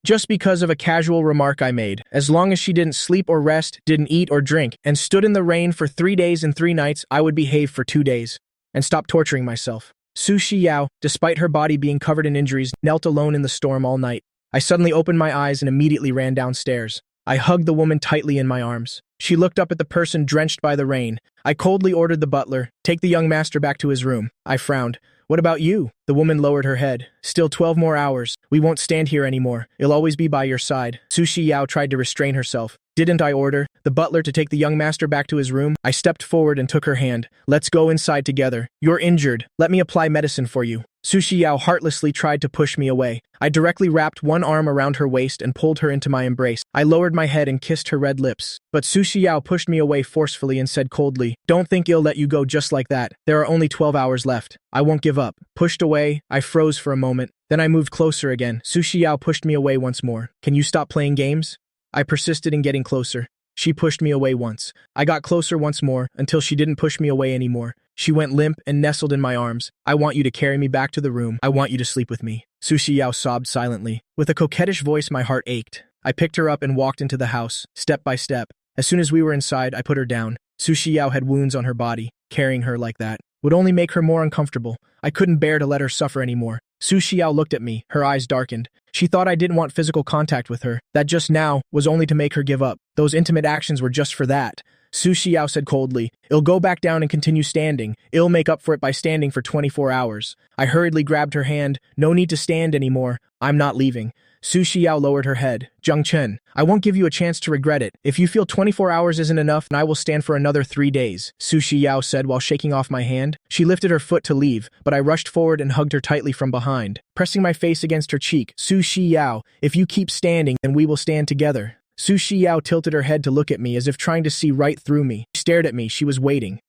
just because of a casual remark I made. As long as she didn't sleep or rest, didn't eat or drink, and stood in the rain for 3 days and 3 nights, I would behave for 2 days and stop torturing myself. Su Shiyao, despite her body being covered in injuries, knelt alone in the storm all night. I suddenly opened my eyes and immediately ran downstairs. I hugged the woman tightly in my arms. She looked up at the person drenched by the rain. I coldly ordered the butler, take the young master back to his room. I frowned. What about you? The woman lowered her head. Still 12 more hours. We won't stand here anymore. I'll always be by your side. Su Shiyao tried to restrain herself. Didn't I order the butler to take the young master back to his room? I stepped forward and took her hand. Let's go inside together. You're injured. Let me apply medicine for you. Su Shiyao heartlessly tried to push me away. I directly wrapped one arm around her waist and pulled her into my embrace. I lowered my head and kissed her red lips. But Su Shiyao pushed me away forcefully and said coldly, "Don't think I'll let you go just like that. There are only 12 hours left. I won't give up." Pushed away, I froze for a moment. Then I moved closer again. Su Shiyao pushed me away once more. "Can you stop playing games?" I persisted in getting closer. She pushed me away once. I got closer once more, until she didn't push me away anymore. She went limp and nestled in my arms. "I want you to carry me back to the room. I want you to sleep with me." Su Shiyao sobbed silently. With a coquettish voice, my heart ached. I picked her up and walked into the house, step by step. As soon as we were inside, I put her down. Su Shiyao had wounds on her body. Carrying her like that would only make her more uncomfortable. I couldn't bear to let her suffer anymore. Su Shiyao looked at me, her eyes darkened. She thought I didn't want physical contact with her, that just now was only to make her give up. Those intimate actions were just for that. Su Shiyao said coldly, "I'll go back down and continue standing. I'll make up for it by standing for 24 hours. I hurriedly grabbed her hand. "No need to stand anymore. I'm not leaving." Su Shiyao lowered her head. "Zhang Chen, I won't give you a chance to regret it. If you feel 24 hours isn't enough, then I will stand for another 3 days," Su Shiyao said while shaking off my hand. She lifted her foot to leave, but I rushed forward and hugged her tightly from behind, pressing my face against her cheek. "Su Shiyao, if you keep standing, then we will stand together." Su Shiyao tilted her head to look at me as if trying to see right through me. She stared at me. She was waiting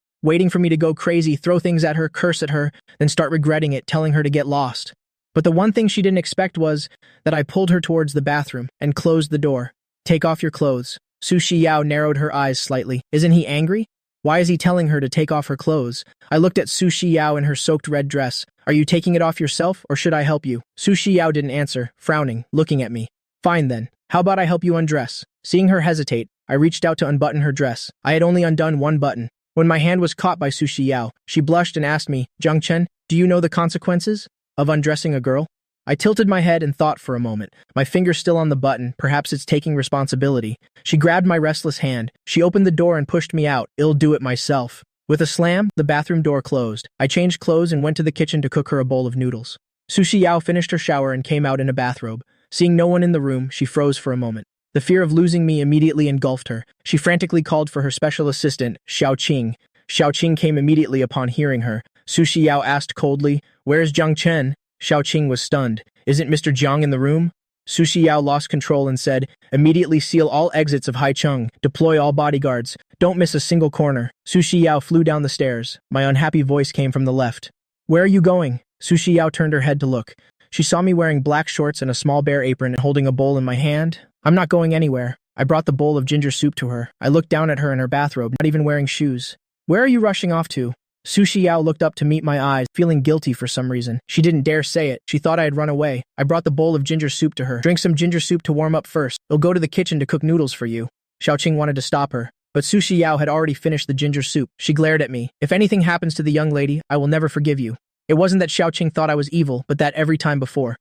for me to go crazy, throw things at her, curse at her, then start regretting it, telling her to get lost. But the one thing she didn't expect was that I pulled her towards the bathroom and closed the door. "Take off your clothes." Su Shiyao narrowed her eyes slightly. Isn't he angry? Why is he telling her to take off her clothes? I looked at Su Shiyao in her soaked red dress. "Are you taking it off yourself, or should I help you?" Su Shiyao didn't answer, frowning, looking at me. "Fine then. How about I help you undress?" Seeing her hesitate, I reached out to unbutton her dress. I had only undone one button. When my hand was caught by Su Shiyao, she blushed and asked me, "Zhang Chen, do you know the consequences of undressing a girl?" I tilted my head and thought for a moment, my finger still on the button. Perhaps it's taking responsibility. She grabbed my restless hand. She opened the door and pushed me out. "I'll do it myself." With a slam, the bathroom door closed. I changed clothes and went to the kitchen to cook her a bowl of noodles. Su Shiyao finished her shower and came out in a bathrobe. Seeing no one in the room, she froze for a moment. The fear of losing me immediately engulfed her. She frantically called for her special assistant, Xiaoqing. Xiaoqing came immediately upon hearing her. Su Shiyao asked coldly, "Where's Zhang Chen?" Xiaoqing was stunned. "Isn't Mr. Jiang in the room?" Su Shiyao lost control and said, "Immediately seal all exits of Haicheng. Deploy all bodyguards. Don't miss a single corner." Su Shiyao flew down the stairs. My unhappy voice came from the left. "Where are you going?" Su Shiyao turned her head to look. She saw me wearing black shorts and a small bear apron and holding a bowl in my hand. "I'm not going anywhere." I brought the bowl of ginger soup to her. I looked down at her in her bathrobe, not even wearing shoes. "Where are you rushing off to?" Su Shiyao looked up to meet my eyes, feeling guilty for some reason. She didn't dare say it. She thought I had run away. I brought the bowl of ginger soup to her. "Drink some ginger soup to warm up first. I'll go to the kitchen to cook noodles for you." Xiaoqing wanted to stop her, but Su Shiyao had already finished the ginger soup. She glared at me. "If anything happens to the young lady, I will never forgive you." It wasn't that Xiaoqing thought I was evil, but that every time before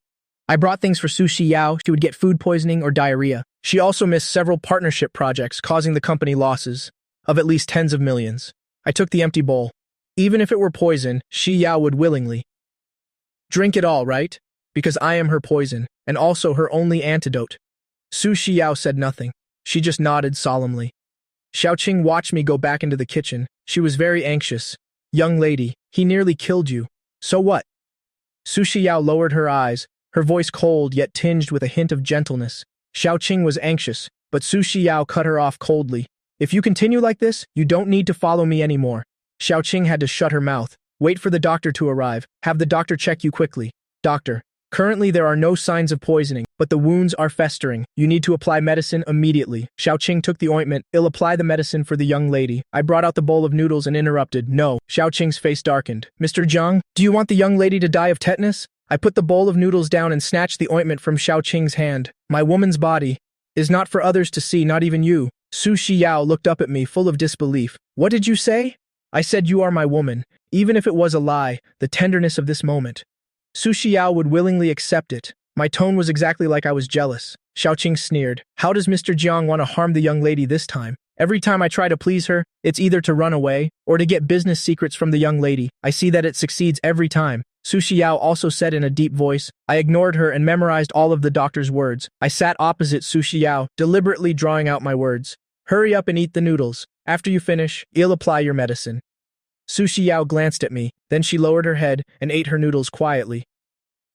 I brought things for Su Shiyao, she would get food poisoning or diarrhea. She also missed several partnership projects, causing the company losses of at least tens of millions. I took the empty bowl. Even if it were poison, Shiyao would willingly drink it all, right? Because I am her poison, and also her only antidote. Su Shiyao said nothing. She just nodded solemnly. Xiaoqing watched me go back into the kitchen. She was very anxious. "Young lady, he nearly killed you. So what?" Su Shiyao lowered her eyes, her voice cold yet tinged with a hint of gentleness. Xiaoqing was anxious, but Su Shiyao cut her off coldly. "If you continue like this, you don't need to follow me anymore." Xiaoqing had to shut her mouth. "Wait for the doctor to arrive. Have the doctor check you quickly." "Doctor, currently there are no signs of poisoning, but the wounds are festering. You need to apply medicine immediately." Xiaoqing took the ointment. "I'll apply the medicine for the young lady." I brought out the bowl of noodles and interrupted. "No." Xiaoqing's face darkened. "Mr. Jiang, do you want the young lady to die of tetanus?" I put the bowl of noodles down and snatched the ointment from Xiao Qing's hand. My woman's body is not for others to see, not even you. Su Shiyao looked up at me, full of disbelief. What did you say? I said you are my woman, even if it was a lie, the tenderness of this moment. Su Shiyao would willingly accept it. My tone was exactly like I was jealous. Xiao Qing sneered. How does Mr. Jiang want to harm the young lady this time? Every time I try to please her, it's either to run away or to get business secrets from the young lady. I see that it succeeds every time. Su Xiao also said in a deep voice. I ignored her and memorized all of the doctor's words. I sat opposite Su Xiao, deliberately drawing out my words. Hurry up and eat the noodles. After you finish, you'll apply your medicine. Su Xiao glanced at me, then she lowered her head and ate her noodles quietly.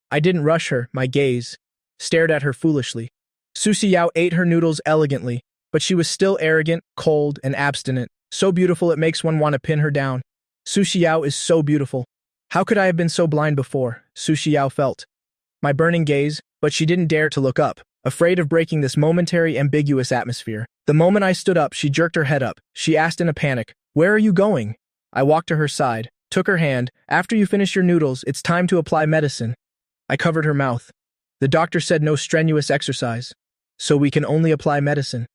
I didn't rush her, my gaze stared at her foolishly. Su Xiao ate her noodles elegantly, but she was still arrogant, cold, and abstinent. So beautiful it makes one want to pin her down. Su Xiao is so beautiful. How could I have been so blind before? Su Xiao felt my burning gaze, but she didn't dare to look up, afraid of breaking this momentary ambiguous atmosphere. The moment I stood up, she jerked her head up. She asked in a panic, "Where are you going?" I walked to her side, took her hand. After you finish your noodles, it's time to apply medicine. I covered her mouth. The doctor said no strenuous exercise, so we can only apply medicine,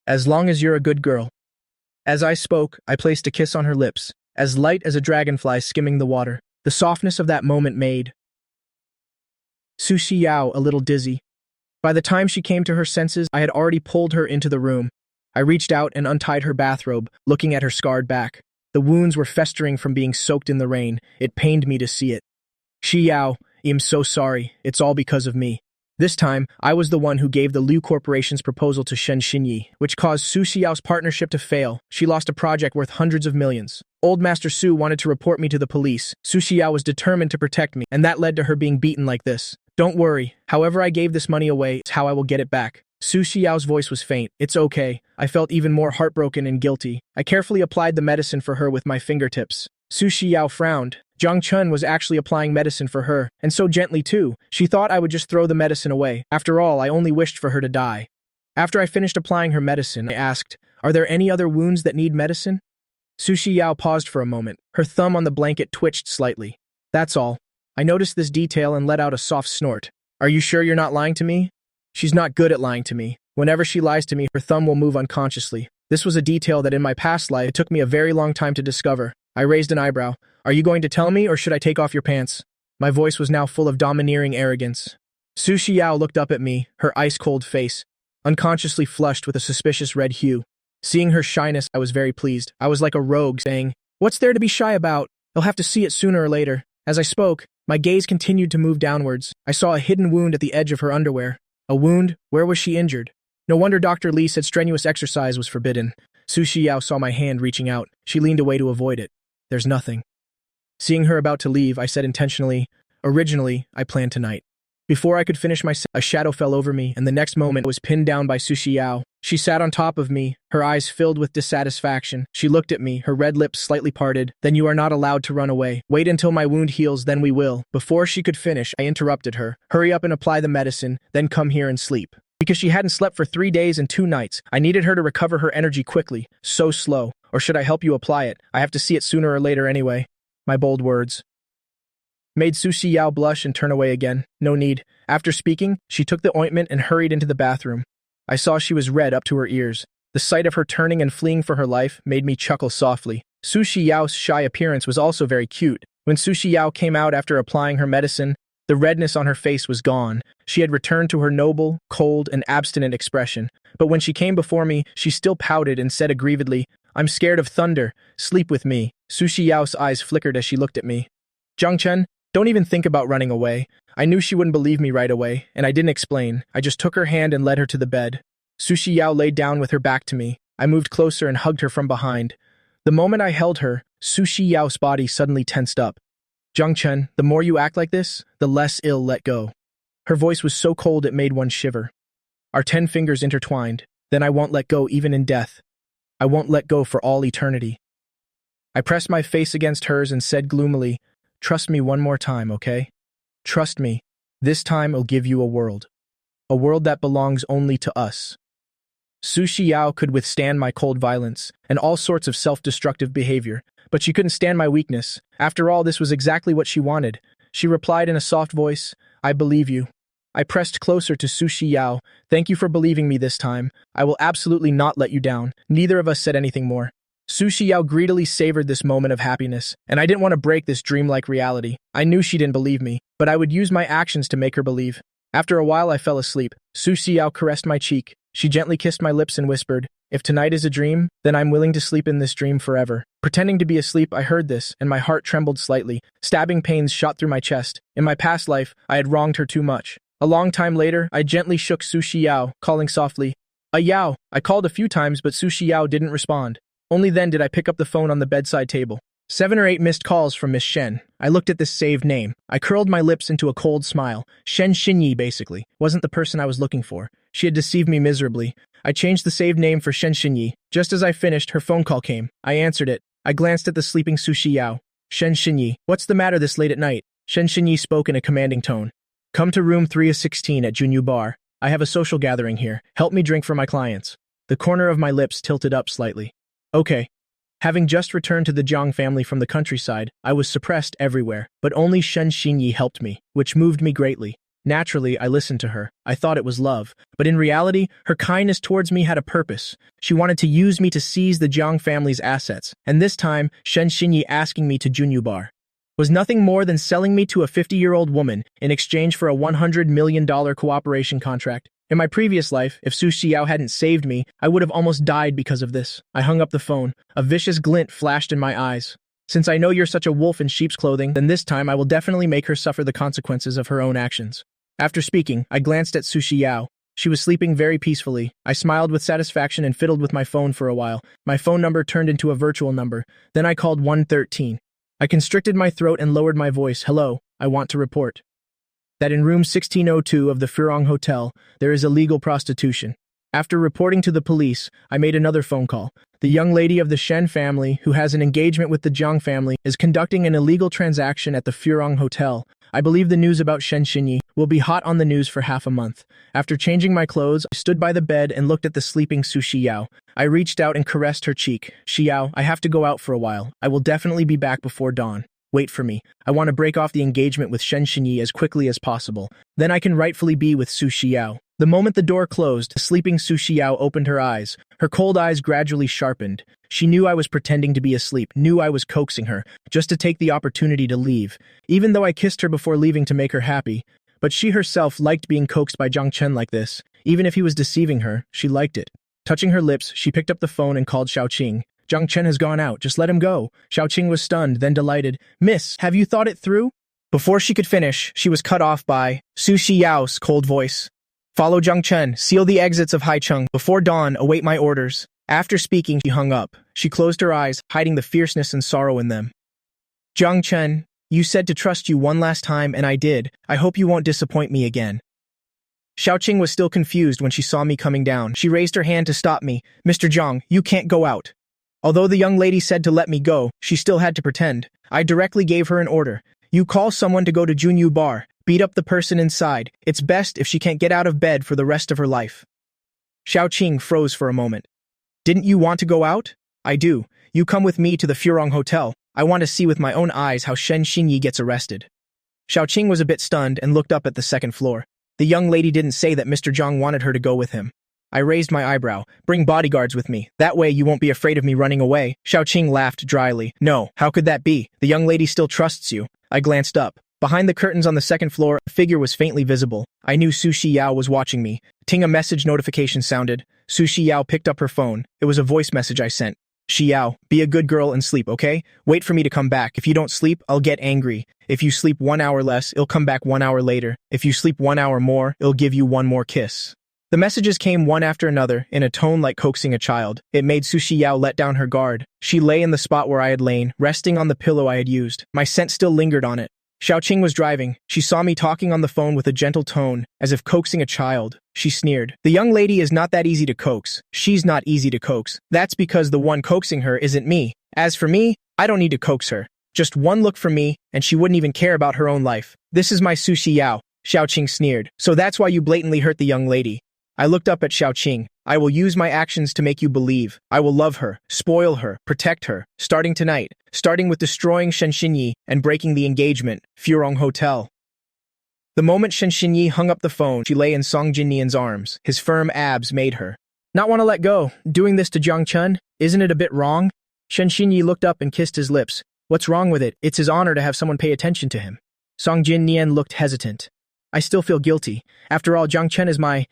as long as you're a good girl. As I spoke, I placed a kiss on her lips, as light as a dragonfly skimming the water. The softness of that moment made Su Xiao a little dizzy. By the time she came to her senses, I had already pulled her into the room. I reached out and untied her bathrobe, looking at her scarred back. The wounds were festering from being soaked in the rain. It pained me to see it. Xiao, I'm so sorry. It's all because of me. This time, I was the one who gave the Liu Corporation's proposal to Shen Xinyi, which caused Su Xiao's partnership to fail. She lost a project worth hundreds of millions. Old Master Su wanted to report me to the police. Su Xiao was determined to protect me, and that led to her being beaten like this. Don't worry. However I gave this money away, it's how I will get it back. Su Xiao's voice was faint. It's okay. I felt even more heartbroken and guilty. I carefully applied the medicine for her with my fingertips. Su Xiao frowned. Zhang Chun was actually applying medicine for her, and so gently too. She thought I would just throw the medicine away. After all, I only wished for her to die. After I finished applying her medicine, I asked, "Are there any other wounds that need medicine?" Su Xiao paused for a moment. Her thumb on the blanket twitched slightly. That's all. I noticed this detail and let out a soft snort. Are you sure you're not lying to me? She's not good at lying to me. Whenever she lies to me, her thumb will move unconsciously. This was a detail that in my past life it took me a very long time to discover. I raised an eyebrow. Are you going to tell me, or should I take off your pants? My voice was now full of domineering arrogance. Su Xiao looked up at me, her ice-cold face unconsciously flushed with a suspicious red hue. Seeing her shyness, I was very pleased. I was like a rogue, saying, "What's there to be shy about? You'll have to see it sooner or later." As I spoke, my gaze continued to move downwards. I saw a hidden wound at the edge of her underwear. A wound? Where was she injured? No wonder Dr. Li said strenuous exercise was forbidden. Su Xiao saw my hand reaching out. She leaned away to avoid it. There's nothing. Seeing her about to leave, I said intentionally, "Originally, I planned tonight." Before I could finish my sentence, a shadow fell over me, and the next moment I was pinned down by Su Xiao. She sat on top of me, her eyes filled with dissatisfaction. She looked at me, her red lips slightly parted. "Then you are not allowed to run away. Wait until my wound heals, then we will." Before she could finish, I interrupted her. "Hurry up and apply the medicine, then come here and sleep." Because she hadn't slept for 3 days and 2 nights, I needed her to recover her energy quickly. So slow. Or should I help you apply it? I have to see it sooner or later anyway. My bold words made Su Xiao blush and turn away again. No need. After speaking, she took the ointment and hurried into the bathroom. I saw she was red up to her ears. The sight of her turning and fleeing for her life made me chuckle softly. Su Xiao's shy appearance was also very cute. When Su Xiao came out after applying her medicine, the redness on her face was gone. She had returned to her noble, cold, and abstinent expression. But when she came before me, she still pouted and said aggrievedly, "I'm scared of thunder. Sleep with me." Su Xiao's eyes flickered as she looked at me. "Zhang Chen, don't even think about running away." I knew she wouldn't believe me right away, and I didn't explain. I just took her hand and led her to the bed. Su Xiao lay down with her back to me. I moved closer and hugged her from behind. The moment I held her, Su Xiao's body suddenly tensed up. "Zhang Chen, the more you act like this, the less I'll let go." Her voice was so cold it made one shiver. Our 10 fingers intertwined. "Then I won't let go even in death. I won't let go for all eternity." I pressed my face against hers and said gloomily, "Trust me one more time, okay? Trust me. This time I'll give you a world. A world that belongs only to us." Su Xiao could withstand my cold violence and all sorts of self-destructive behavior, but she couldn't stand my weakness. After all, this was exactly what she wanted. She replied in a soft voice, I believe you. I pressed closer to Su Xiao. Thank you for believing me this time. I will absolutely not let you down. Neither of us said anything more. Su Xiao greedily savored this moment of happiness, and I didn't want to break this dreamlike reality. I knew she didn't believe me, but I would use my actions to make her believe. After a while, I fell asleep. Su Xiao caressed my cheek. She gently kissed my lips and whispered, if tonight is a dream, then I'm willing to sleep in this dream forever. Pretending to be asleep, I heard this, and my heart trembled slightly. Stabbing pains shot through my chest. In my past life, I had wronged her too much. A long time later, I gently shook Su Xiao, calling softly, Yao. I called a few times, but Su Xiao didn't respond. Only then did I pick up the phone on the bedside table. 7 or 8 missed calls from Miss Shen. I looked at this saved name. I curled my lips into a cold smile. Shen Xinyi, basically, wasn't the person I was looking for. She had deceived me miserably. I changed the saved name for Shen Xinyi. Just as I finished, her phone call came. I answered it. I glanced at the sleeping Su Xiao. Shen Xinyi, what's the matter this late at night? Shen Xinyi spoke in a commanding tone. Come to room 316 at Junyu Bar. I have a social gathering here. Help me drink for my clients. The corner of my lips tilted up slightly. Okay. Having just returned to the Jiang family from the countryside, I was suppressed everywhere, but only Shen Xinyi helped me, which moved me greatly. Naturally, I listened to her. I thought it was love, but in reality, her kindness towards me had a purpose. She wanted to use me to seize the Jiang family's assets, and this time, Shen Xinyi asking me to Junyu Bar was nothing more than selling me to a 50-year-old woman in exchange for a $100 million cooperation contract. In my previous life, if Su Xiao hadn't saved me, I would have almost died because of this. I hung up the phone. A vicious glint flashed in my eyes. Since I know you're such a wolf in sheep's clothing, then this time I will definitely make her suffer the consequences of her own actions. After speaking, I glanced at Su Xiao. She was sleeping very peacefully. I smiled with satisfaction and fiddled with my phone for a while. My phone number turned into a virtual number. Then I called 113. I constricted my throat and lowered my voice. Hello, I want to report that in room 1602 of the Furong Hotel, there is illegal prostitution. After reporting to the police, I made another phone call. The young lady of the Shen family, who has an engagement with the Jiang family, is conducting an illegal transaction at the Furong Hotel. I believe the news about Shen Xinyi will be hot on the news for half a month. After changing my clothes, I stood by the bed and looked at the sleeping Su Xiao. I reached out and caressed her cheek. Xiao, I have to go out for a while. I will definitely be back before dawn. Wait for me. I want to break off the engagement with Shen Xinyi as quickly as possible. Then I can rightfully be with Su Xiao. The moment the door closed, the sleeping Su Xiao opened her eyes. Her cold eyes gradually sharpened. She knew I was pretending to be asleep, knew I was coaxing her, just to take the opportunity to leave. Even though I kissed her before leaving to make her happy. But she herself liked being coaxed by Jiang Chen like this. Even if he was deceiving her, she liked it. Touching her lips, she picked up the phone and called Xiaoqing. Jiang Chen has gone out, just let him go. Xiaoqing was stunned, then delighted. Miss, have you thought it through? Before she could finish, she was cut off by Su Xiao's cold voice. Follow Jiang Chen, seal the exits of Haicheng. Before dawn, await my orders. After speaking, she hung up. She closed her eyes, hiding the fierceness and sorrow in them. Jiang Chen, you said to trust you one last time, and I did. I hope you won't disappoint me again. Xiaoqing was still confused when she saw me coming down. She raised her hand to stop me. Mr. Jiang, you can't go out. Although the young lady said to let me go, she still had to pretend. I directly gave her an order. You call someone to go to Junyu Bar. Beat up the person inside. It's best if she can't get out of bed for the rest of her life. Xiaoqing froze for a moment. Didn't you want to go out? I do. You come with me to the Furong Hotel. I want to see with my own eyes how Shen Xinyi gets arrested. Xiaoqing was a bit stunned and looked up at the second floor. The young lady didn't say that Mr. Jiang wanted her to go with him. I raised my eyebrow. Bring bodyguards with me. That way you won't be afraid of me running away. Xiaoqing laughed dryly. No, how could that be? The young lady still trusts you. I glanced up. Behind the curtains on the second floor, a figure was faintly visible. I knew Su Xiao was watching me. Ting, a message notification sounded. Su Xiao picked up her phone. It was a voice message I sent. Xiao, be a good girl and sleep, okay? Wait for me to come back. If you don't sleep, I'll get angry. If you sleep 1 hour less, it'll come back 1 hour later. If you sleep 1 hour more, it'll give you one more kiss. The messages came one after another, in a tone like coaxing a child. It made Su Xiao let down her guard. She lay in the spot where I had lain, resting on the pillow I had used. My scent still lingered on it. Xiaoqing was driving. She saw me talking on the phone with a gentle tone, as if coaxing a child. She sneered. The young lady is not that easy to coax. She's not easy to coax. That's because the one coaxing her isn't me. As for me, I don't need to coax her. Just one look from me, and she wouldn't even care about her own life. This is my Su Xiao, Xiaoqing sneered. So that's why you blatantly hurt the young lady. I looked up at Xiaoqing. I will use my actions to make you believe. I will love her, spoil her, protect her, starting tonight, starting with destroying Shen Xinyi and breaking the engagement, Furong Hotel. The moment Shen Xinyi hung up the phone, she lay in Song Jinnian's arms. His firm abs made her not want to let go. Doing this to Jiang Chun, isn't it a bit wrong? Shen Xinyi looked up and kissed his lips. What's wrong with it? It's his honor to have someone pay attention to him. Song Jinnian looked hesitant. I still feel guilty. After all, Jiang Chen is my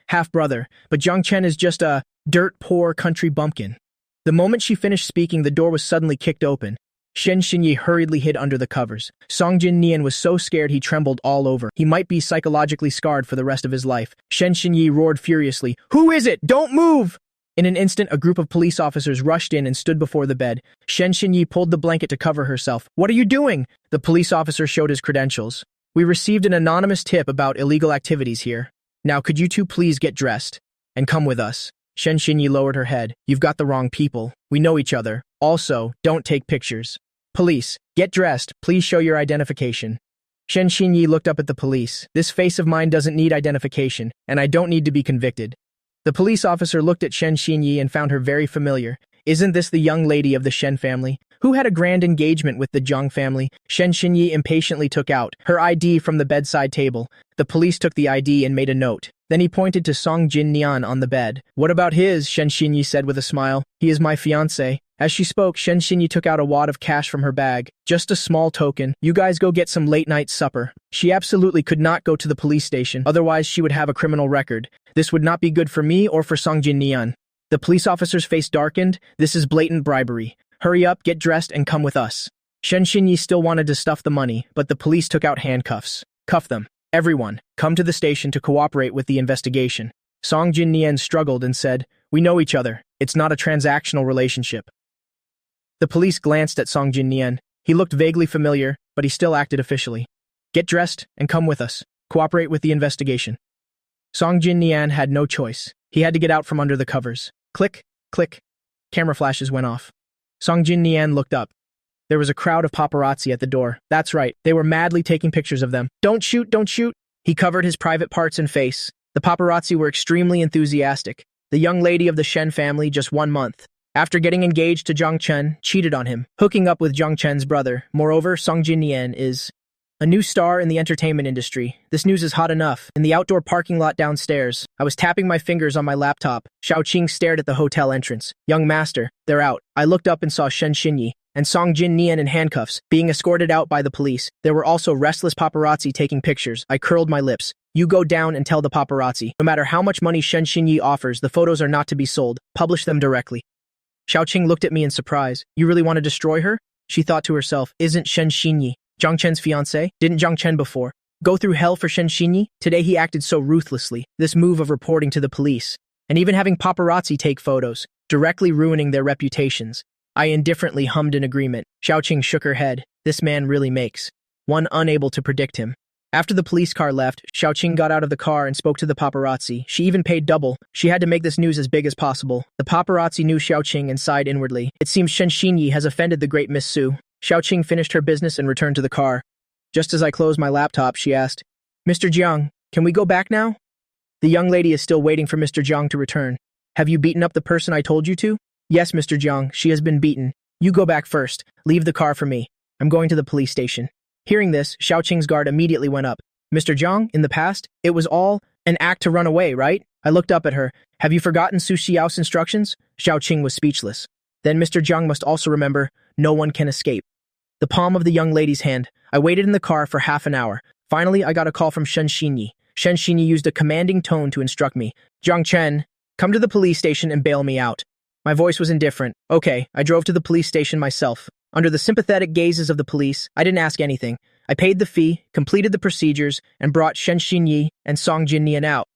half-brother, but Jiang Chen is just a dirt-poor country bumpkin. The moment she finished speaking, the door was suddenly kicked open. Shen Xinyi hurriedly hid under the covers. Song Jinnian was so scared he trembled all over. He might be psychologically scarred for the rest of his life. Shen Xinyi roared furiously, "Who is it? Don't move!" In an instant, a group of police officers rushed in and stood before the bed. Shen Xinyi pulled the blanket to cover herself. "What are you doing?" The police officer showed his credentials. "We received an anonymous tip about illegal activities here. Now, could you two please get dressed and come with us?" Shen Xinyi lowered her head. "You've got the wrong people. We know each other. Also, don't take pictures." "Police, get dressed. Please show your identification." Shen Xinyi looked up at the police. "This face of mine doesn't need identification, and I don't need to be convicted." The police officer looked at Shen Xinyi and found her very familiar. Isn't this the young lady of the Shen family, who had a grand engagement with the Zhang family? Shen Xinyi impatiently took out her ID from the bedside table. The police took the ID and made a note. Then he pointed to Song Jinnian on the bed. "What about his?" Shen Xinyi said with a smile. "He is my fiancé." As she spoke, Shen Xinyi took out a wad of cash from her bag. "Just a small token. You guys go get some late-night supper." She absolutely could not go to the police station, otherwise she would have a criminal record. This would not be good for me or for Song Jinnian. The police officer's face darkened. "This is blatant bribery. Hurry up, get dressed, and come with us." Shen Xinyi still wanted to stuff the money, but the police took out handcuffs. "Cuff them. Everyone, come to the station to cooperate with the investigation." Song Jinnian struggled and said, "We know each other. It's not a transactional relationship." The police glanced at Song Jinnian. He looked vaguely familiar, but he still acted officially. "Get dressed and come with us. Cooperate with the investigation." Song Jinnian had no choice. He had to get out from under the covers. Click, click. Camera flashes went off. Song Jinnian looked up. There was a crowd of paparazzi at the door. That's right, they were madly taking pictures of them. "Don't shoot, don't shoot." He covered his private parts and face. The paparazzi were extremely enthusiastic. The young lady of the Shen family, just 1 month. After getting engaged to Jiang Chen, cheated on him, hooking up with Jiang Chen's brother. Moreover, Song Jinnian is a new star in the entertainment industry. This news is hot enough. In the outdoor parking lot downstairs, I was tapping my fingers on my laptop. Xiaoqing stared at the hotel entrance. "Young master, they're out." I looked up and saw Shen Xinyi and Song Jinnian in handcuffs, being escorted out by the police. There were also restless paparazzi taking pictures. I curled my lips. "You go down and tell the paparazzi. No matter how much money Shen Xinyi offers, the photos are not to be sold. Publish them directly." Xiaoqing looked at me in surprise. "You really want to destroy her?" She thought to herself, "Isn't Shen Xinyi Jiang Chen's fiancé? Didn't Jiang Chen before go through hell for Shen Xinyi? Today he acted so ruthlessly. This move of reporting to the police, and even having paparazzi take photos, directly ruining their reputations." I indifferently hummed in agreement. Xiaoqing shook her head. This man really makes one unable to predict him. After the police car left, Xiaoqing got out of the car and spoke to the paparazzi. She even paid double. She had to make this news as big as possible. The paparazzi knew Xiaoqing and sighed inwardly. It seems Shen Xinyi has offended the great Miss Su. Xiaoqing finished her business and returned to the car. Just as I closed my laptop, she asked, "Mr. Jiang, can we go back now?" The young lady is still waiting for Mr. Jiang to return. "Have you beaten up the person I told you to?" "Yes, Mr. Jiang, she has been beaten. You go back first. Leave the car for me. I'm going to the police station." Hearing this, Xiaoqing's guard immediately went up. "Mr. Jiang, in the past, it was all an act to run away, right?" I looked up at her. "Have you forgotten Su Xiao's instructions?" Xiaoqing was speechless. "Then Mr. Jiang must also remember, no one can escape." The palm of the young lady's hand. I waited in the car for half an hour. Finally, I got a call from Shen Xinyi. Shen Xinyi used a commanding tone to instruct me. "Jiang Chen, come to the police station and bail me out." My voice was indifferent. Okay, I drove to the police station myself. Under the sympathetic gazes of the police, I didn't ask anything. I paid the fee, completed the procedures, and brought Shen Xinyi and Song Jinnian out.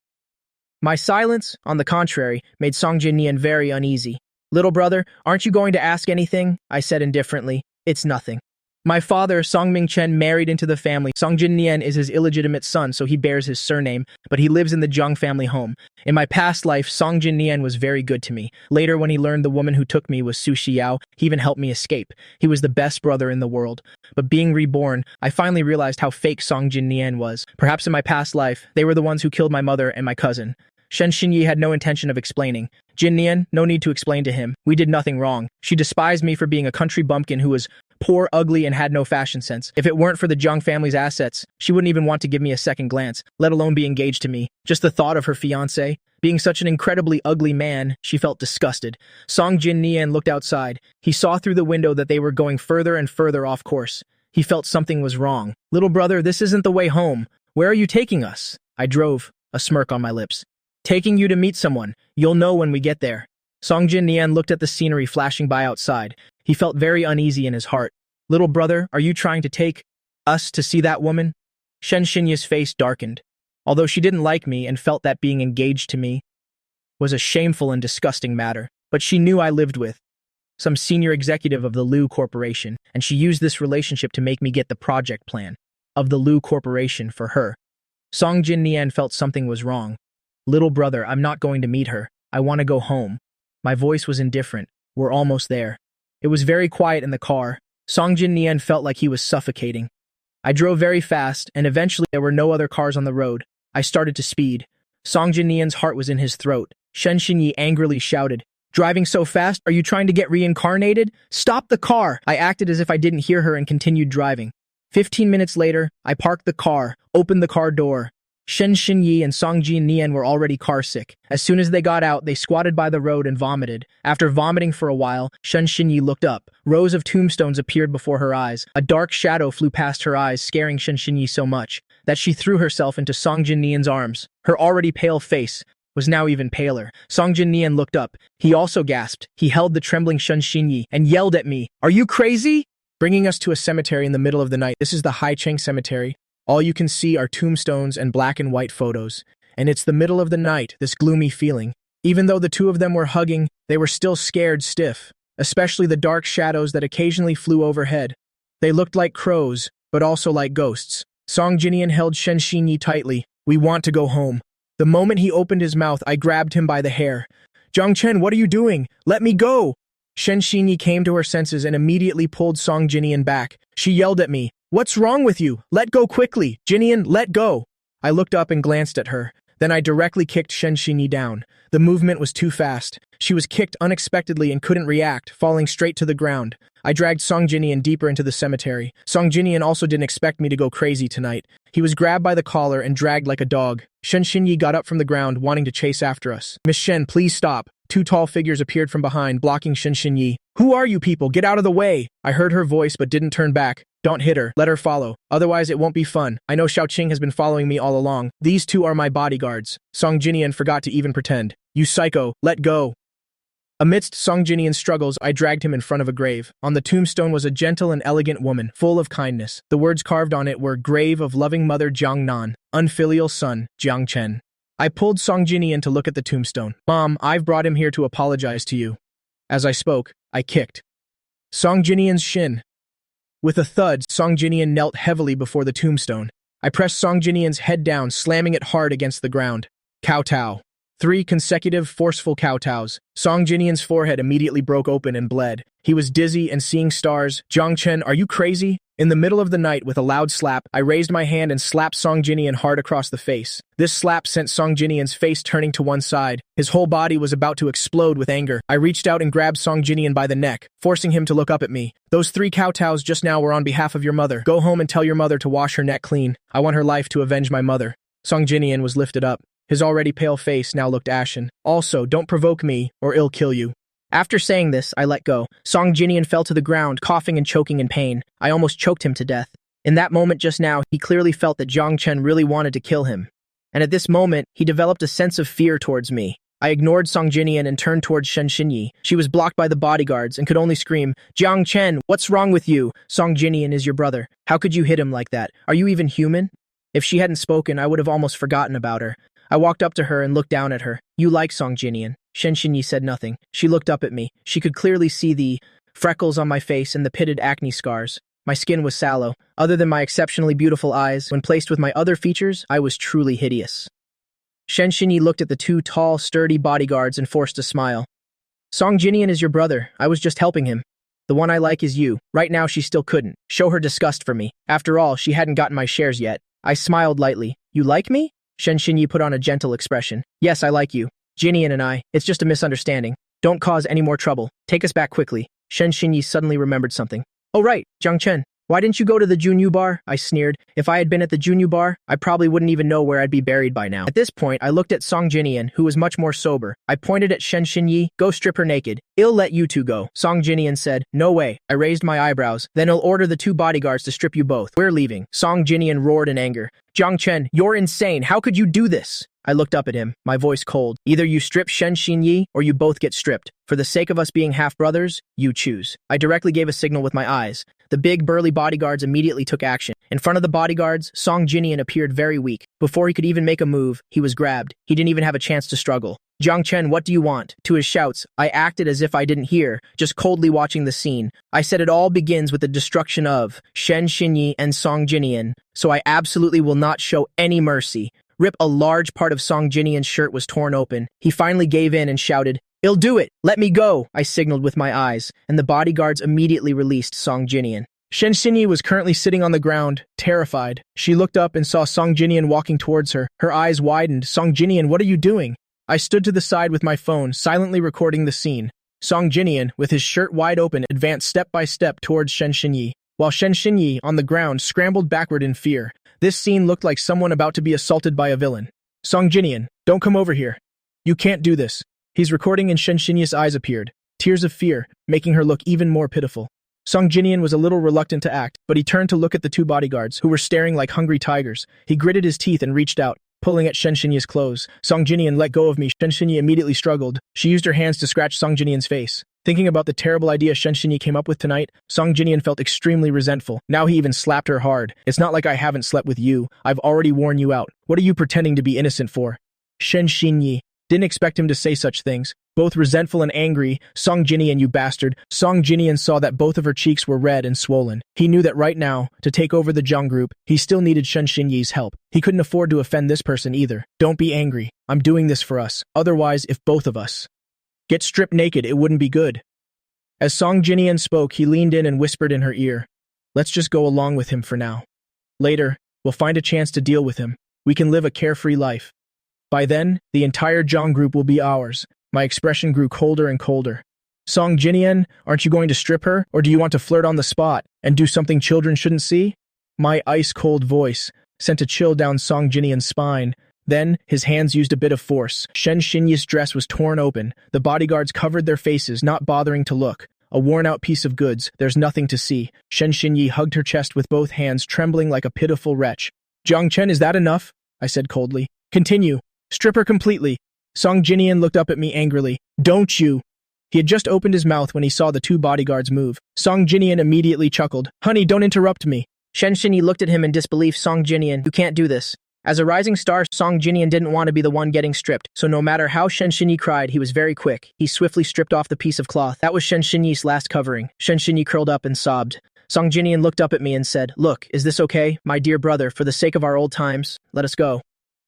My silence, on the contrary, made Song Jinnian very uneasy. "Little brother, aren't you going to ask anything?" I said indifferently. "It's nothing. My father, Song Mingchen, married into the family. Song Jinnian is his illegitimate son, so he bears his surname, but he lives in the Zhang family home. In my past life, Song Jinnian was very good to me. Later, when he learned the woman who took me was Su Xiao, he even helped me escape. He was the best brother in the world. But being reborn, I finally realized how fake Song Jinnian was. Perhaps in my past life, they were the ones who killed my mother and my cousin." Shen Xinyi had no intention of explaining. Jin Nian, no need to explain to him. We did nothing wrong. She despised me for being a country bumpkin who was poor, ugly, and had no fashion sense. If it weren't for the Jiang family's assets, she wouldn't even want to give me a second glance, let alone be engaged to me. Just the thought of her fiancé being such an incredibly ugly man, she felt disgusted. Song Jin Nian looked outside. He saw through the window that they were going further and further off course. He felt something was wrong. Little brother, this isn't the way home. Where are you taking us? I drove, a smirk on my lips. Taking you to meet someone. You'll know when we get there. Song Jin Nian looked at the scenery flashing by outside. He felt very uneasy in his heart. Little brother, are you trying to take us to see that woman? Shen Xinyi's face darkened. Although she didn't like me and felt that being engaged to me was a shameful and disgusting matter, but she knew I lived with some senior executive of the Lu Corporation, and she used this relationship to make me get the project plan of the Lu Corporation for her. Song Jin Nian felt something was wrong. Little brother, I'm not going to meet her. I want to go home. My voice was indifferent. We're almost there. It was very quiet in the car. Song Jin Nian felt like he was suffocating. I drove very fast, and eventually there were no other cars on the road. I started to speed. Song Jin Nian's heart was in his throat. Shen Xinyi angrily shouted, "Driving so fast, are you trying to get reincarnated? Stop the car!" I acted as if I didn't hear her and continued driving. 15 minutes later, I parked the car, opened the car door. Shen Xinyi and Song Jin Nian were already car-sick. As soon as they got out, they squatted by the road and vomited. After vomiting for a while, Shen Xinyi looked up. Rows of tombstones appeared before her eyes. A dark shadow flew past her eyes, scaring Shen Xinyi so much that she threw herself into Song Jin Nian's arms. Her already pale face was now even paler. Song Jin Nian looked up. He also gasped. He held the trembling Shen Xinyi and yelled at me, "Are you crazy?" Bringing us to a cemetery in the middle of the night. This is the Haicheng Cemetery. All you can see are tombstones and black and white photos. And it's the middle of the night, this gloomy feeling. Even though the two of them were hugging, they were still scared stiff, especially the dark shadows that occasionally flew overhead. They looked like crows, but also like ghosts. Song Jinian held Shen Xinyi tightly. "We want to go home." The moment he opened his mouth, I grabbed him by the hair. "Jiang Chen, what are you doing? Let me go!" Shen Xinyi came to her senses and immediately pulled Song Jinian back. She yelled at me, "What's wrong with you? Let go quickly! Jinian, let go!" I looked up and glanced at her. Then I directly kicked Shen Xinyi down. The movement was too fast. She was kicked unexpectedly and couldn't react, falling straight to the ground. I dragged Song Jinian deeper into the cemetery. Song Jinian also didn't expect me to go crazy tonight. He was grabbed by the collar and dragged like a dog. Shen Xinyi got up from the ground, wanting to chase after us. "Miss Shen, please stop." Two tall figures appeared from behind, blocking Shen Xinyi. "Who are you people? Get out of the way!" I heard her voice but didn't turn back. "Don't hit her. Let her follow. Otherwise it won't be fun. I know Xiaoqing has been following me all along. These two are my bodyguards." Song Jinian forgot to even pretend. "You psycho, let go." Amidst Song Jinian's struggles, I dragged him in front of a grave. On the tombstone was a gentle and elegant woman, full of kindness. The words carved on it were, "Grave of loving mother Jiang Nan, unfilial son, Jiang Chen." I pulled Song Jinian to look at the tombstone. "Mom, I've brought him here to apologize to you." As I spoke, I kicked Song Jinian's shin. With a thud, Song Jinian knelt heavily before the tombstone. I pressed Song Jinian's head down, slamming it hard against the ground. Kowtow. 3 consecutive, forceful kowtows. Song Jinian's forehead immediately broke open and bled. He was dizzy and seeing stars. "Jiang Chen, are you crazy?" In the middle of the night, with a loud slap, I raised my hand and slapped Song Jinian hard across the face. This slap sent Song Jinian's face turning to one side. His whole body was about to explode with anger. I reached out and grabbed Song Jinian by the neck, forcing him to look up at me. "Those 3 kowtows just now were on behalf of your mother. Go home and tell your mother to wash her neck clean. I want her life to avenge my mother." Song Jinian was lifted up. His already pale face now looked ashen. "Also, don't provoke me, or I'll kill you." After saying this, I let go. Song Jinian fell to the ground, coughing and choking in pain. I almost choked him to death. In that moment just now, he clearly felt that Jiang Chen really wanted to kill him. And at this moment, he developed a sense of fear towards me. I ignored Song Jinian and turned towards Shen Xinyi. She was blocked by the bodyguards and could only scream, "Jiang Chen, what's wrong with you? Song Jinian is your brother. How could you hit him like that? Are you even human?" If she hadn't spoken, I would have almost forgotten about her. I walked up to her and looked down at her. "You like Song Jinian?" Shen Xinyi said nothing. She looked up at me. She could clearly see the freckles on my face and the pitted acne scars. My skin was sallow. Other than my exceptionally beautiful eyes, when placed with my other features, I was truly hideous. Shen Xinyi looked at the 2 tall, sturdy bodyguards and forced a smile. "Song Jinian is your brother. I was just helping him. The one I like is you." Right now, she still couldn't show her disgust for me. After all, she hadn't gotten my shares yet. I smiled lightly. "You like me?" Shen Xinyi put on a gentle expression. Yes, I like you. Jinian and I, it's just a misunderstanding. Don't cause any more trouble. Take us back quickly. Shen Xinyi suddenly remembered something. Oh right, Jiang Chen. Why didn't you go to the Junyu bar? I sneered. If I had been at the Junyu bar, I probably wouldn't even know where I'd be buried by now. At this point, I looked at Song Jinian, who was much more sober. I pointed at Shen Xinyi. Go strip her naked. I'll let you two go. Song Jinian said, no way. I raised my eyebrows. Then I'll order the 2 bodyguards to strip you both. We're leaving. Song Jinian roared in anger. Jiang Chen, you're insane. How could you do this? I looked up at him, my voice cold. Either you strip Shen Xinyi, or you both get stripped. For the sake of us being half-brothers, you choose. I directly gave a signal with my eyes. The big, burly bodyguards immediately took action. In front of the bodyguards, Song Jinian appeared very weak. Before he could even make a move, he was grabbed. He didn't even have a chance to struggle. Jiang Chen, what do you want? To his shouts, I acted as if I didn't hear, just coldly watching the scene. I said it all begins with the destruction of Shen Xinyi and Song Jinian, so I absolutely will not show any mercy. Rip, a large part of Song Jinian's shirt was torn open. He finally gave in and shouted, I'll do it! Let me go! I signaled with my eyes, and the bodyguards immediately released Song Jinian. Shen Xinyi was currently sitting on the ground, terrified. She looked up and saw Song Jinian walking towards her. Her eyes widened. Song Jinian, what are you doing? I stood to the side with my phone, silently recording the scene. Song Jinian, with his shirt wide open, advanced step by step towards Shen Xinyi, while Shen Xinyi, on the ground, scrambled backward in fear. This scene looked like someone about to be assaulted by a villain. Song Jinian, don't come over here. You can't do this. He's recording and Shen Xinyi's eyes appeared, tears of fear, making her look even more pitiful. Song Jinian was a little reluctant to act, but he turned to look at the 2 bodyguards, who were staring like hungry tigers. He gritted his teeth and reached out, pulling at Shen Xinyi's clothes. Song Jinian, let go of me. Shen Xinyi immediately struggled. She used her hands to scratch Song Jinian's face. Thinking about the terrible idea Shen Xinyi came up with tonight, Song Jinian felt extremely resentful. Now he even slapped her hard. It's not like I haven't slept with you. I've already worn you out. What are you pretending to be innocent for? Shen Xinyi didn't expect him to say such things. Both resentful and angry, Song Jinian, you bastard. Song Jinian saw that both of her cheeks were red and swollen. He knew that right now, to take over the Zhang group, he still needed Shen Xinyi's help. He couldn't afford to offend this person either. Don't be angry. I'm doing this for us. Otherwise, if both of us get stripped naked, it wouldn't be good. As Song Jinian spoke, he leaned in and whispered in her ear, let's just go along with him for now. Later, we'll find a chance to deal with him. We can live a carefree life. By then, the entire Zhang group will be ours. My expression grew colder and colder. Song Jinian, aren't you going to strip her, or do you want to flirt on the spot and do something children shouldn't see? My ice-cold voice sent a chill down Song Jinian's spine. Then, his hands used a bit of force. Shen Xinyi's dress was torn open. The bodyguards covered their faces, not bothering to look. A worn-out piece of goods, there's nothing to see. Shen Xinyi hugged her chest with both hands, trembling like a pitiful wretch. Jiang Chen, is that enough? I said coldly. Continue. Strip her completely. Song Jinian looked up at me angrily. Don't you? He had just opened his mouth when he saw the 2 bodyguards move. Song Jinian immediately chuckled. Honey, don't interrupt me. Shen Xinyi looked at him in disbelief. Song Jinian, you can't do this. As a rising star, Song Jinian didn't want to be the one getting stripped, so no matter how Shen Xinyi cried, he was very quick. He swiftly stripped off the piece of cloth. That was Shen Xinyi's last covering. Shen Xinyi curled up and sobbed. Song Jinian looked up at me and said, Look, is this okay? My dear brother, for the sake of our old times, let us go.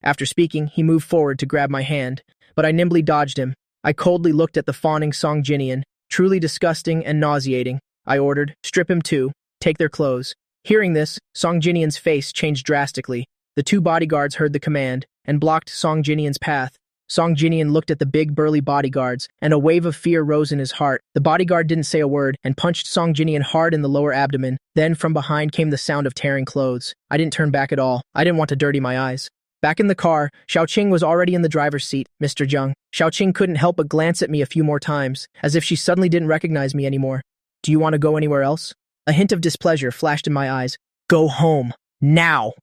After speaking, he moved forward to grab my hand, but I nimbly dodged him. I coldly looked at the fawning Song Jinian, truly disgusting and nauseating. I ordered, strip him too, take their clothes. Hearing this, Song Jinian's face changed drastically. The 2 bodyguards heard the command and blocked Song Jinian's path. Song Jinian looked at the big burly bodyguards, and a wave of fear rose in his heart. The bodyguard didn't say a word and punched Song Jinian hard in the lower abdomen. Then from behind came the sound of tearing clothes. I didn't turn back at all. I didn't want to dirty my eyes. Back in the car, Xiaoqing was already in the driver's seat. Mr. Zhang. Xiaoqing couldn't help but glance at me a few more times, as if she suddenly didn't recognize me anymore. Do you want to go anywhere else? A hint of displeasure flashed in my eyes. Go home. Now.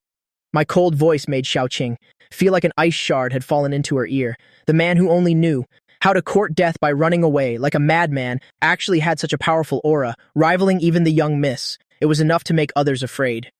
My cold voice made Xiaoqing feel like an ice shard had fallen into her ear. The man who only knew how to court death by running away like a madman actually had such a powerful aura, rivaling even the young miss. It was enough to make others afraid.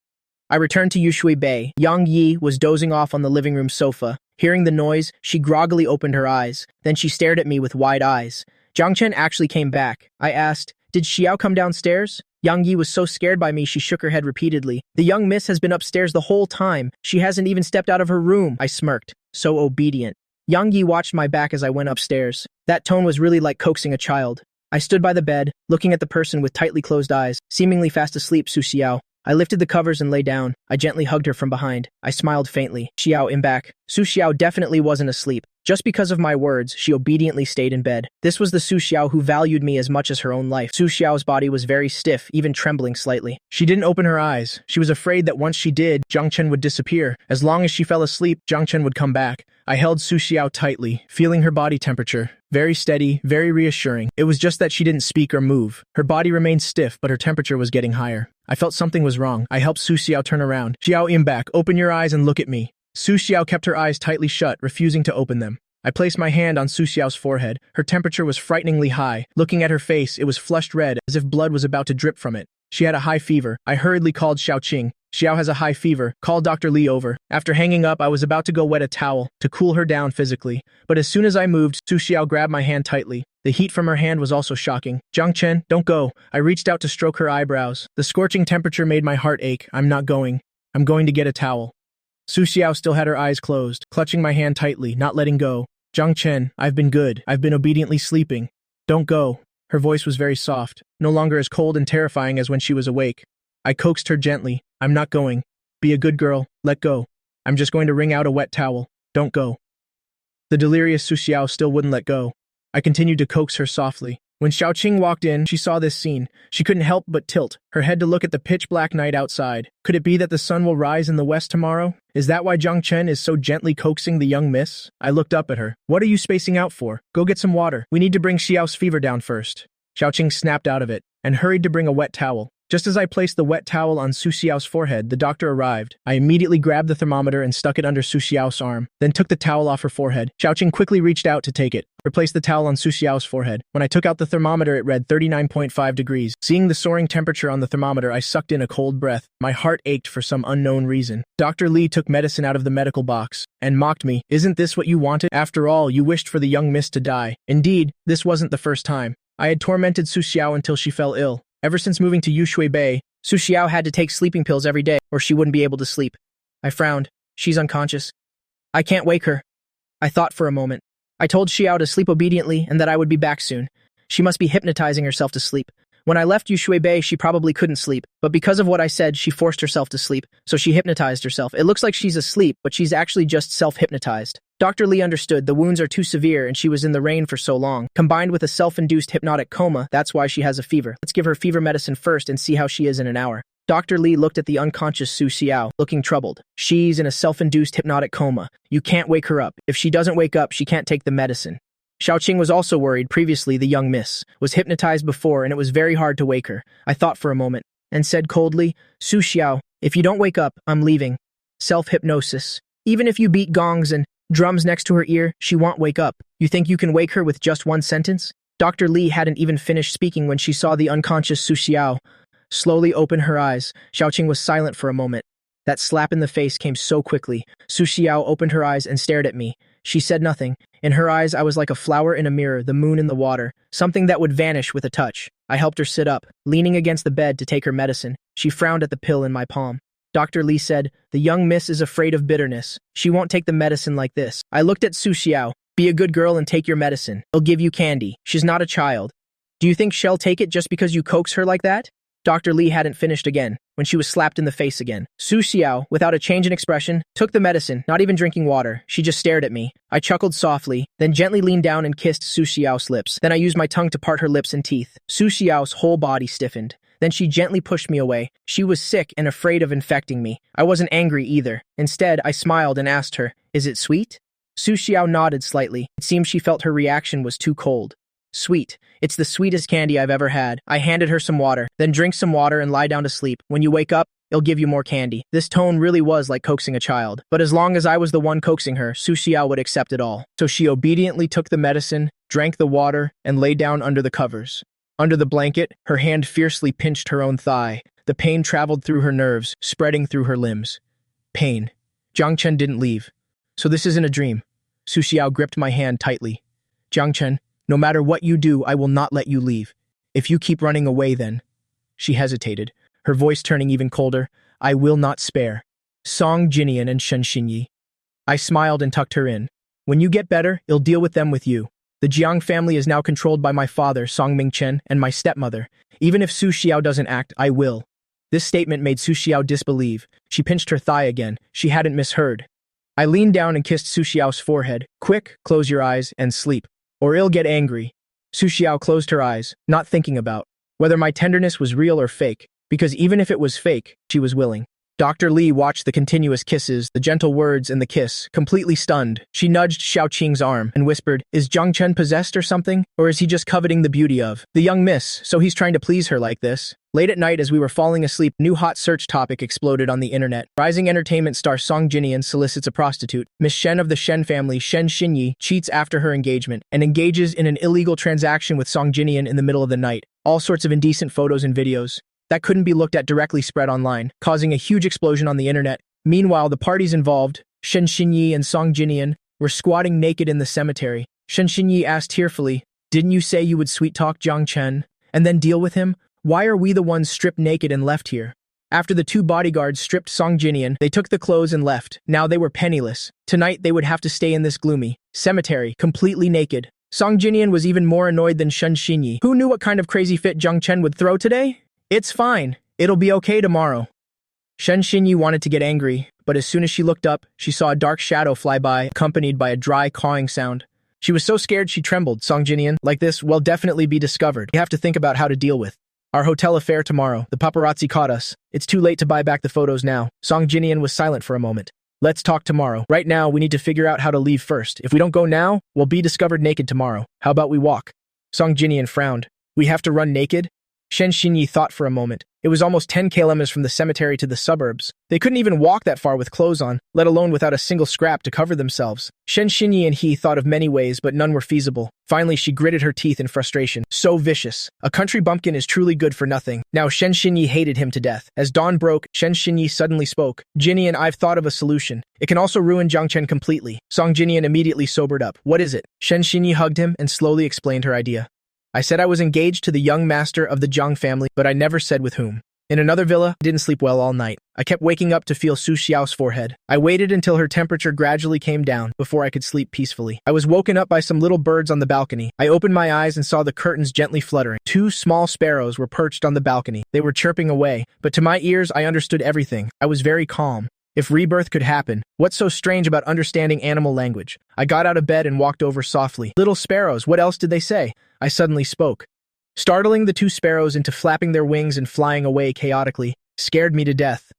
I returned to Yushui Bay. Yang Yi was dozing off on the living room sofa. Hearing the noise, she groggily opened her eyes. Then she stared at me with wide eyes. Jiang Chen actually came back. I asked, did Xiao come downstairs? Yang Yi was so scared by me she shook her head repeatedly. The young miss has been upstairs the whole time. She hasn't even stepped out of her room. I smirked. So obedient. Yang Yi watched my back as I went upstairs. That tone was really like coaxing a child. I stood by the bed, looking at the person with tightly closed eyes, seemingly fast asleep, Su Xiao. I lifted the covers and lay down. I gently hugged her from behind. I smiled faintly. Xiao, I'm back. Su Xiao definitely wasn't asleep. Just because of my words, she obediently stayed in bed. This was the Su Xiao who valued me as much as her own life. Su Xiao's body was very stiff, even trembling slightly. She didn't open her eyes. She was afraid that once she did, Jiang Chen would disappear. As long as she fell asleep, Jiang Chen would come back. I held Su Xiao tightly, feeling her body temperature. Very steady, very reassuring. It was just that she didn't speak or move. Her body remained stiff, but her temperature was getting higher. I felt something was wrong. I helped Su Xiao turn around. Xiao Imbak, open your eyes and look at me. Su Xiao kept her eyes tightly shut, refusing to open them. I placed my hand on Su Xiao's forehead. Her temperature was frighteningly high. Looking at her face, it was flushed red, as if blood was about to drip from it. She had a high fever. I hurriedly called Xiaoqing. Xiao has a high fever. Call Dr. Li over. After hanging up, I was about to go wet a towel to cool her down physically. But as soon as I moved, Su Xiao grabbed my hand tightly. The heat from her hand was also shocking. Jiang Chen, don't go. I reached out to stroke her eyebrows. The scorching temperature made my heart ache. I'm not going. I'm going to get a towel. Su Xiao still had her eyes closed, clutching my hand tightly, not letting go. Jiang Chen, I've been good. I've been obediently sleeping. Don't go. Her voice was very soft, no longer as cold and terrifying as when she was awake. I coaxed her gently. I'm not going. Be a good girl. Let go. I'm just going to wring out a wet towel. Don't go. The delirious Su Xiao still wouldn't let go. I continued to coax her softly. When Xiaoqing walked in, she saw this scene. She couldn't help but tilt her head to look at the pitch-black night outside. Could it be that the sun will rise in the west tomorrow? Is that why Jiang Chen is so gently coaxing the young miss? I looked up at her. What are you spacing out for? Go get some water. We need to bring Xiao's fever down first. Xiaoqing snapped out of it and hurried to bring a wet towel. Just as I placed the wet towel on Su Xiao's forehead, the doctor arrived. I immediately grabbed the thermometer and stuck it under Su Xiao's arm, then took the towel off her forehead. Xiaoqing quickly reached out to take it, replaced the towel on Su Xiao's forehead. When I took out the thermometer, it read 39.5 degrees. Seeing the soaring temperature on the thermometer, I sucked in a cold breath. My heart ached for some unknown reason. Dr. Li took medicine out of the medical box and mocked me. Isn't this what you wanted? After all, you wished for the young miss to die. Indeed, this wasn't the first time. I had tormented Su Xiao until she fell ill. Ever since moving to Yushui Bay, Su Xiao had to take sleeping pills every day, or she wouldn't be able to sleep. I frowned. She's unconscious. I can't wake her. I thought for a moment. I told Xiao to sleep obediently and that I would be back soon. She must be hypnotizing herself to sleep. When I left Yushui Bay, she probably couldn't sleep, but because of what I said, she forced herself to sleep, so she hypnotized herself. It looks like she's asleep, but she's actually just self-hypnotized. Dr. Li understood the wounds are too severe and she was in the rain for so long. Combined with a self-induced hypnotic coma, that's why she has a fever. Let's give her fever medicine first and see how she is in an hour. Dr. Li looked at the unconscious Su Xiao, looking troubled. She's in a self-induced hypnotic coma. You can't wake her up. If she doesn't wake up, she can't take the medicine. Xiaoqing was also worried. Previously, the young miss was hypnotized before and it was very hard to wake her. I thought for a moment and said coldly, Su Xiao, if you don't wake up, I'm leaving. Self-hypnosis. Even if you beat gongs and drums next to her ear, she won't wake up. You think you can wake her with just one sentence? Dr. Li hadn't even finished speaking when she saw the unconscious Su Xiao slowly open her eyes. Xiaoqing was silent for a moment. That slap in the face came so quickly. Su Xiao opened her eyes and stared at me. She said nothing. In her eyes, I was like a flower in a mirror, the moon in the water, something that would vanish with a touch. I helped her sit up, leaning against the bed to take her medicine. She frowned at the pill in my palm. Dr. Li said, the young miss is afraid of bitterness. She won't take the medicine like this. I looked at Su Xiao. Be a good girl and take your medicine. I'll give you candy. She's not a child. Do you think she'll take it just because you coax her like that? Dr. Li hadn't finished again, when she was slapped in the face again. Su Xiao, without a change in expression, took the medicine, not even drinking water. She just stared at me. I chuckled softly, then gently leaned down and kissed Su Xiao's lips. Then I used my tongue to part her lips and teeth. Su Xiao's whole body stiffened. Then she gently pushed me away. She was sick and afraid of infecting me. I wasn't angry either. Instead, I smiled and asked her, is it sweet? Su Xiao nodded slightly. It seemed she felt her reaction was too cold. Sweet. It's the sweetest candy I've ever had. I handed her some water. Then drink some water and lie down to sleep. When you wake up, it'll give you more candy. This tone really was like coaxing a child. But as long as I was the one coaxing her, Su Xiao would accept it all. So she obediently took the medicine, drank the water, and lay down under the covers. Under the blanket, her hand fiercely pinched her own thigh. The pain traveled through her nerves, spreading through her limbs. Pain. Jiang Chen didn't leave. So this isn't a dream. Su Xiao gripped my hand tightly. Jiang Chen, no matter what you do, I will not let you leave. If you keep running away, then... She hesitated, her voice turning even colder. I will not spare. Song Jinian and Shen Xinyi. I smiled and tucked her in. When you get better, I'll deal with them with you. The Jiang family is now controlled by my father, Song Mingchen, and my stepmother. Even if Su Xiao doesn't act, I will. This statement made Su Xiao disbelieve. She pinched her thigh again. She hadn't misheard. I leaned down and kissed Su Xiao's forehead. Quick, close your eyes and sleep, or I'll get angry. Su Xiao closed her eyes, not thinking about whether my tenderness was real or fake, because even if it was fake, she was willing. Dr. Li watched the continuous kisses, the gentle words, and the kiss, completely stunned. She nudged Xiaoqing's arm and whispered, "Is Zhang Chen possessed or something? Or is he just coveting the beauty of the young miss, so he's trying to please her like this?" Late at night, as we were falling asleep, new hot search topic exploded on the internet. Rising entertainment star Song Jinian solicits a prostitute. Miss Shen of the Shen family, Shen Xinyi, cheats after her engagement and engages in an illegal transaction with Song Jinian in the middle of the night. All sorts of indecent photos and videos that couldn't be looked at directly spread online, causing a huge explosion on the internet. Meanwhile, the parties involved, Shen Xinyi and Song Jinian, were squatting naked in the cemetery. Shen Xinyi asked tearfully, "Didn't you say you would sweet-talk Zhang Chen and then deal with him? Why are we the ones stripped naked and left here?" After the two bodyguards stripped Song Jinian, they took the clothes and left. Now they were penniless. Tonight they would have to stay in this gloomy cemetery, completely naked. Song Jinian was even more annoyed than Shen Xinyi. Who knew what kind of crazy fit Zhang Chen would throw today? "It's fine. It'll be okay tomorrow." Shen Xinyi wanted to get angry, but as soon as she looked up, she saw a dark shadow fly by, accompanied by a dry cawing sound. She was so scared she trembled. "Song Jinian, like this will definitely be discovered. We have to think about how to deal with our hotel affair tomorrow. The paparazzi caught us. It's too late to buy back the photos now." Song Jinian was silent for a moment. "Let's talk tomorrow. Right now, we need to figure out how to leave first. If we don't go now, we'll be discovered naked tomorrow. How about we walk?" Song Jinian frowned. "We have to run naked?" Shen Xinyi thought for a moment. It was almost 10 kilometers from the cemetery to the suburbs. They couldn't even walk that far with clothes on, let alone without a single scrap to cover themselves. Shen Xinyi and he thought of many ways, but none were feasible. Finally, she gritted her teeth in frustration. So vicious. A country bumpkin is truly good for nothing. Now Shen Xinyi hated him to death. As dawn broke, Shen Xinyi suddenly spoke. "Jinian, I've thought of a solution. It can also ruin Zhang Chen completely." Song Jinian immediately sobered up. "What is it?" Shen Xinyi hugged him and slowly explained her idea. "I said I was engaged to the young master of the Zhang family, but I never said with whom. In another villa, I didn't sleep well all night. I kept waking up to feel Su Xiao's forehead. I waited until her temperature gradually came down before I could sleep peacefully. I was woken up by some little birds on the balcony. I opened my eyes and saw the curtains gently fluttering. Two small sparrows were perched on the balcony. They were chirping away, but to my ears I understood everything. I was very calm. If rebirth could happen, what's so strange about understanding animal language? I got out of bed and walked over softly. "Little sparrows, what else did they say?" I suddenly spoke. Startling the two sparrows into flapping their wings and flying away chaotically, scared me to death.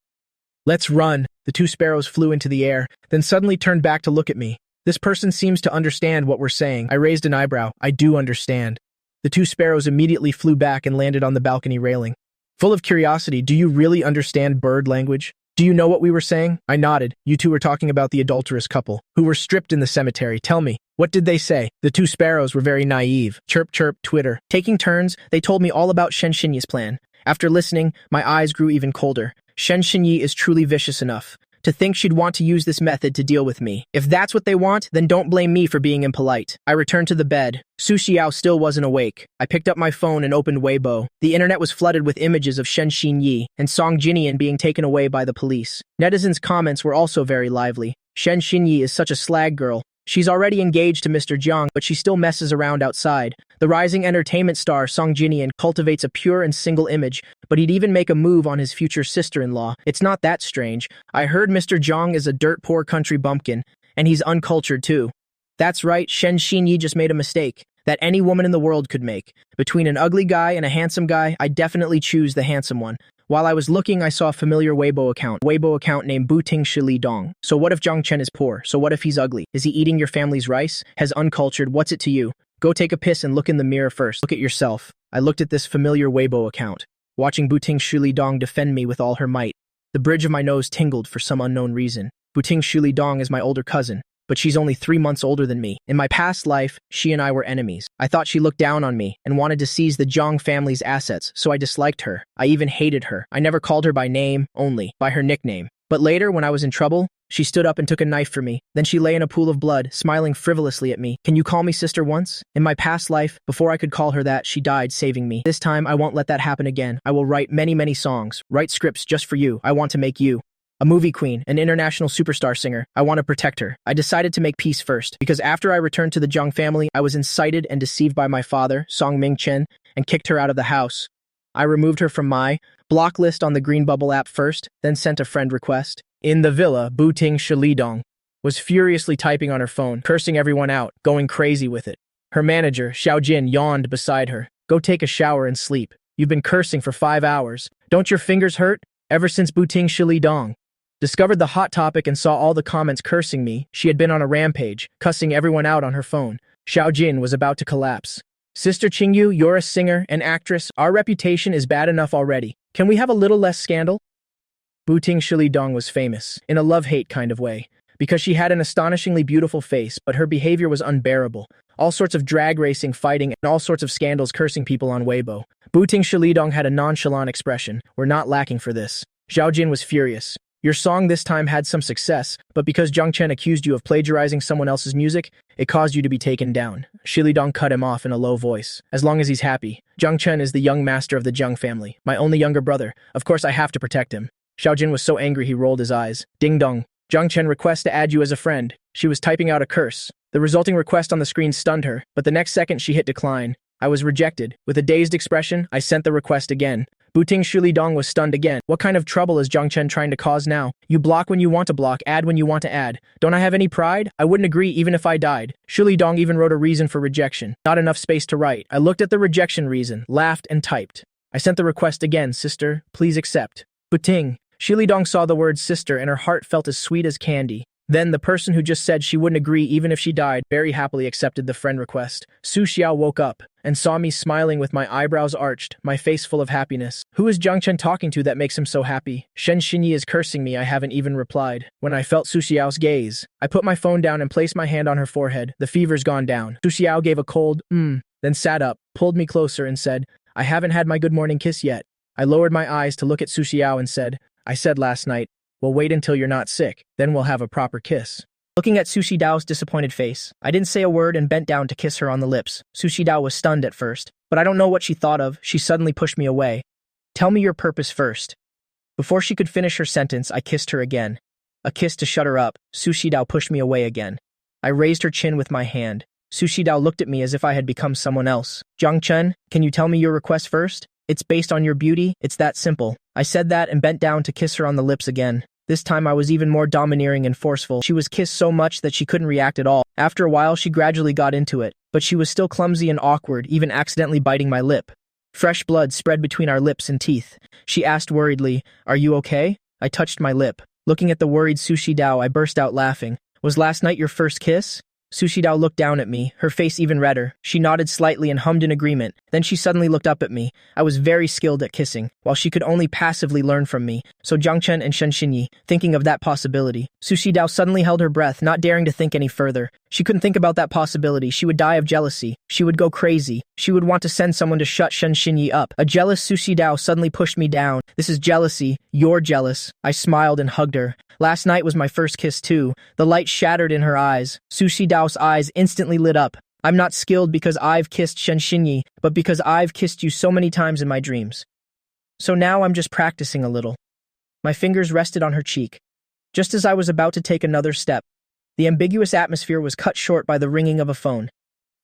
"Let's run." The two sparrows flew into the air, then suddenly turned back to look at me. "This person seems to understand what we're saying." I raised an eyebrow. "I do understand." The two sparrows immediately flew back and landed on the balcony railing. Full of curiosity, "Do you really understand bird language? Do you know what we were saying?" I nodded. "You two were talking about the adulterous couple, who were stripped in the cemetery. Tell me, what did they say?" The two sparrows were very naive. Chirp, chirp, twitter. Taking turns, they told me all about Shen Xinyi's plan. After listening, my eyes grew even colder. Shen Xinyi is truly vicious enough. To think she'd want to use this method to deal with me. If that's what they want, then don't blame me for being impolite. I returned to the bed. Su Xiao still wasn't awake. I picked up my phone and opened Weibo. The internet was flooded with images of Shen Xinyi and Song Jinian being taken away by the police. Netizens' comments were also very lively. "Shen Xinyi is such a slag girl. She's already engaged to Mr. Jiang, but she still messes around outside. The rising entertainment star Song Jinian cultivates a pure and single image, but he'd even make a move on his future sister-in-law. It's not that strange. I heard Mr. Jiang is a dirt-poor country bumpkin, and he's uncultured too." That's right, Shen Xinyi just made a mistake that any woman in the world could make. Between an ugly guy and a handsome guy, I definitely choose the handsome one. While I was looking, I saw a familiar Weibo account named Buting Shili Dong. So what if Zhang Chen is poor? So what if he's ugly? Is he eating your family's rice? Has uncultured? What's it to you? Go take a piss and look in the mirror first. Look at yourself. I looked at this familiar Weibo account, watching Buting Shili Dong defend me with all her might. The bridge of my nose tingled for some unknown reason. Buting Shili Dong is my older cousin, but she's only 3 months older than me. In my past life, she and I were enemies. I thought she looked down on me and wanted to seize the Zhang family's assets, so I disliked her. I even hated her. I never called her by name, only by her nickname. But later, when I was in trouble, she stood up and took a knife for me. Then she lay in a pool of blood, smiling frivolously at me. "Can you call me sister once?" In my past life, before I could call her that, she died saving me. This time, I won't let that happen again. I will write many, many songs, write scripts just for you. I want to make you a movie queen, an international superstar singer. I want to protect her. I decided to make peace first, because after I returned to the Zhang family, I was incited and deceived by my father, Song Mingchen, and kicked her out of the house. I removed her from my block list on the Green Bubble app first, then sent a friend request. In the villa, Buting Shilidong. was furiously typing on her phone, cursing everyone out, going crazy with it. Her manager, Xiao Jin, yawned beside her. Go take a shower and sleep. You've been cursing for 5 hours. Don't your fingers hurt? Ever since Buting Shili Dong discovered the hot topic and saw all the comments cursing me, she had been on a rampage, cussing everyone out on her phone. Xiao Jin was about to collapse. Sister Qingyu, you're a singer and actress. Our reputation is bad enough already. Can we have a little less scandal? Buting Shili Dong was famous, in a love-hate kind of way, because she had an astonishingly beautiful face, but her behavior was unbearable. All sorts of drag racing, fighting, and all sorts of scandals cursing people on Weibo. Buting Shili Dong had a nonchalant expression. We're not lacking for this. Xiao Jin was furious. Your song this time had some success, but because Zhang Chen accused you of plagiarizing someone else's music, it caused you to be taken down. Shili Dong cut him off in a low voice. As long as he's happy. Zhang Chen is the young master of the Zhang family, my only younger brother. Of course I have to protect him. Xiao Jin was so angry he rolled his eyes. Ding dong. Zhang Chen requests to add you as a friend. She was typing out a curse. The resulting request on the screen stunned her, but the next second she hit decline. I was rejected. With a dazed expression, I sent the request again. Buting Shili Dong was stunned again. What kind of trouble is Zhang Chen trying to cause now? You block when you want to block, add when you want to add. Don't I have any pride? I wouldn't agree even if I died. Shili Dong even wrote a reason for rejection. Not enough space to write. I looked at the rejection reason, laughed, and typed. I sent the request again, sister, please accept. Buting. Shili Dong saw the word sister and her heart felt as sweet as candy. Then the person who just said she wouldn't agree even if she died very happily accepted the friend request. Su Xiao woke up and saw me smiling with my eyebrows arched, my face full of happiness. Who is Zhang Chen talking to that makes him so happy? Shen Xinyi is cursing me, I haven't even replied. When I felt Su Xiao's gaze, I put my phone down and placed my hand on her forehead. The fever's gone down. Su Xiao gave a cold, then sat up, pulled me closer and said, I haven't had my good morning kiss yet. I lowered my eyes to look at Su Xiao and said, I said last night, we'll wait until you're not sick, then we'll have a proper kiss. Looking at Su Xiao's disappointed face, I didn't say a word and bent down to kiss her on the lips. Su Xiao was stunned at first, but I don't know what she thought of. She suddenly pushed me away. Tell me your purpose first. Before she could finish her sentence, I kissed her again. A kiss to shut her up. Su Xiao pushed me away again. I raised her chin with my hand. Su Xiao looked at me as if I had become someone else. Zhang Chen, can you tell me your request first? It's based on your beauty, it's that simple. I said that and bent down to kiss her on the lips again. This time I was even more domineering and forceful. She was kissed so much that she couldn't react at all. After a while, she gradually got into it, but she was still clumsy and awkward, even accidentally biting my lip. Fresh blood spread between our lips and teeth. She asked worriedly, Are you okay? I touched my lip. Looking at the worried Su Xiao, I burst out laughing. Was last night your first kiss? Su Xiao looked down at me, her face even redder. She nodded slightly and hummed in agreement. Then she suddenly looked up at me. I was very skilled at kissing, while she could only passively learn from me. So Zhang Chen and Shen Xinyi, thinking of that possibility. Su Xiao suddenly held her breath, not daring to think any further. She couldn't think about that possibility. She would die of jealousy. She would go crazy. She would want to send someone to shut Shen Xinyi up. A jealous Su Xiao suddenly pushed me down. This is jealousy. You're jealous. I smiled and hugged her. Last night was my first kiss too. The light shattered in her eyes. Su Xiao's eyes instantly lit up. I'm not skilled because I've kissed Shen Xinyi, but because I've kissed you so many times in my dreams. So now I'm just practicing a little. My fingers rested on her cheek. Just as I was about to take another step, the ambiguous atmosphere was cut short by the ringing of a phone.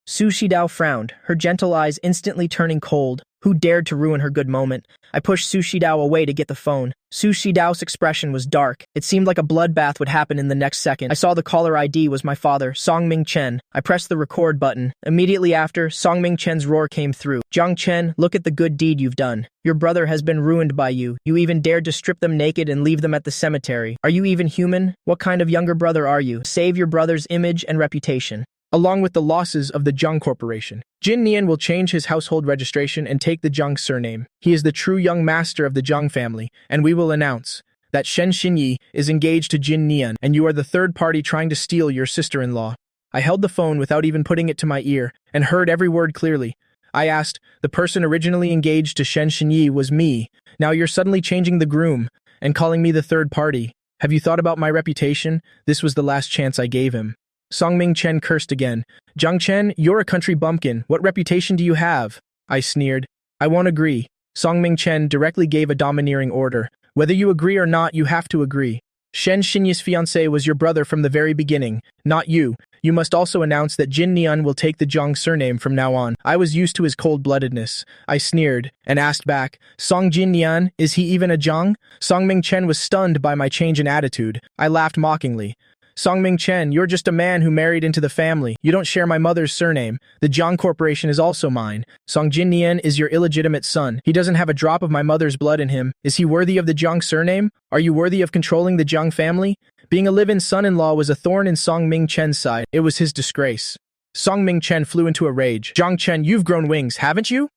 Su Xiao frowned, her gentle eyes instantly turning cold. Who dared to ruin her good moment? I pushed Su Xiao away to get the phone. Su Xiao's expression was dark. It seemed like a bloodbath would happen in the next second. I saw the caller ID was my father, Songming Chen. I pressed the record button. Immediately after, Songming Chen's roar came through. Zhang Chen, look at the good deed you've done. Your brother has been ruined by you. You even dared to strip them naked and leave them at the cemetery. Are you even human? What kind of younger brother are you? Save your brother's image and reputation. Along with the losses of the Zhang Corporation, Jin Nian will change his household registration and take the Zhang surname. He is the true young master of the Zhang family, and we will announce that Shen Xinyi is engaged to Jin Nian, and you are the third party trying to steal your sister-in-law. I held the phone without even putting it to my ear, and heard every word clearly. I asked, the person originally engaged to Shen Xinyi was me. Now you're suddenly changing the groom, and calling me the third party. Have you thought about my reputation? This was the last chance I gave him. Songming Chen cursed again. Zhang Chen, you're a country bumpkin. What reputation do you have? I sneered. I won't agree. Songming Chen directly gave a domineering order. Whether you agree or not, you have to agree. Shen Xinyi's fiancé was your brother from the very beginning, not you. You must also announce that Jin Nian will take the Zhang surname from now on. I was used to his cold-bloodedness. I sneered and asked back, Song Jin Nian, is he even a Zhang? Songming Chen was stunned by my change in attitude. I laughed mockingly. Songming Chen, you're just a man who married into the family. You don't share my mother's surname. The Jiang Corporation is also mine. Song Jinnian is your illegitimate son. He doesn't have a drop of my mother's blood in him. Is he worthy of the Jiang surname? Are you worthy of controlling the Jiang family? Being a live-in son-in-law was a thorn in Songming Chen's side. It was his disgrace. Songming Chen flew into a rage. Jiang Chen, you've grown wings, haven't you?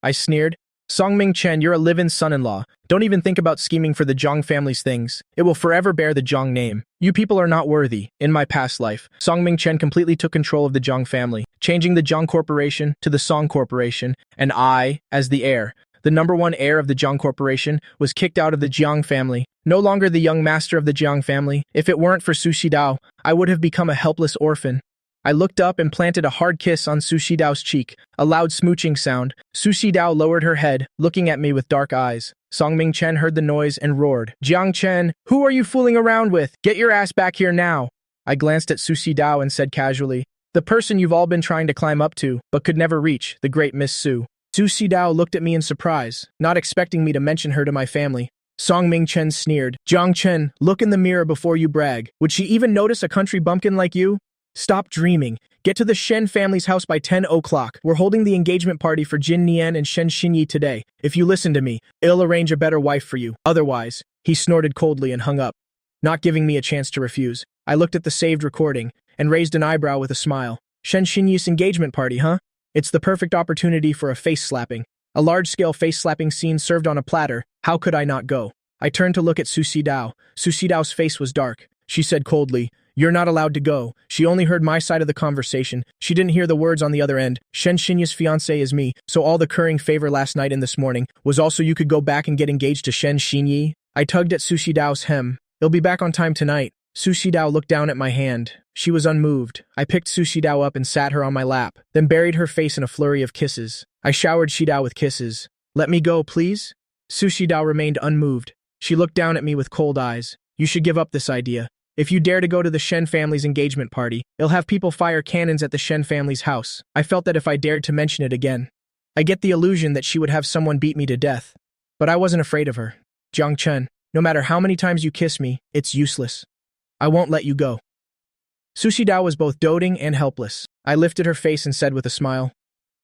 I sneered. Songming Chen, you're a live-in son-in-law. Don't even think about scheming for the Jiang family's things. It will forever bear the Jiang name. You people are not worthy. In my past life, Songming Chen completely took control of the Jiang family, changing the Jiang Corporation to the Song Corporation, and I, as the heir, the #1 heir of the Jiang Corporation, was kicked out of the Jiang family. No longer the young master of the Jiang family. If it weren't for Su Shidao, I would have become a helpless orphan. I looked up and planted a hard kiss on Su Shidao's cheek, a loud smooching sound. Su Shidao lowered her head, looking at me with dark eyes. Songming Chen heard the noise and roared. Jiang Chen, who are you fooling around with? Get your ass back here now. I glanced at Su Shidao and said casually, the person you've all been trying to climb up to, but could never reach, the great Miss Su. Su Shidao looked at me in surprise, not expecting me to mention her to my family. Songming Chen sneered. Jiang Chen, look in the mirror before you brag. Would she even notice a country bumpkin like you? Stop dreaming. Get to the Shen family's house by 10 o'clock. We're holding the engagement party for Jin Nian and Shen Xinyi today. If you listen to me, I'll arrange a better wife for you. Otherwise, he snorted coldly and hung up, not giving me a chance to refuse. I looked at the saved recording and raised an eyebrow with a smile. Shen Xinyi's engagement party, huh? It's the perfect opportunity for a face slapping. A large-scale face-slapping scene served on a platter. How could I not go? I turned to look at Su Shidao. Su Shidao's face was dark. She said coldly, you're not allowed to go. She only heard my side of the conversation. She didn't hear the words on the other end. Shen Xinyi's fiancé is me, so all the currying favor last night and this morning was also you could go back and get engaged to Shen Xinyi. I tugged at Su Shidao's hem. He'll be back on time tonight. Su Shidao looked down at my hand. She was unmoved. I picked Su Shidao up and sat her on my lap, then buried her face in a flurry of kisses. I showered Shidao with kisses. Let me go, please? Su Shidao remained unmoved. She looked down at me with cold eyes. You should give up this idea. If you dare to go to the Shen family's engagement party, it'll have people fire cannons at the Shen family's house. I felt that if I dared to mention it again, I get the illusion that she would have someone beat me to death. But I wasn't afraid of her. Jiang Chen, no matter how many times you kiss me, it's useless. I won't let you go. Su Shidao was both doting and helpless. I lifted her face and said with a smile,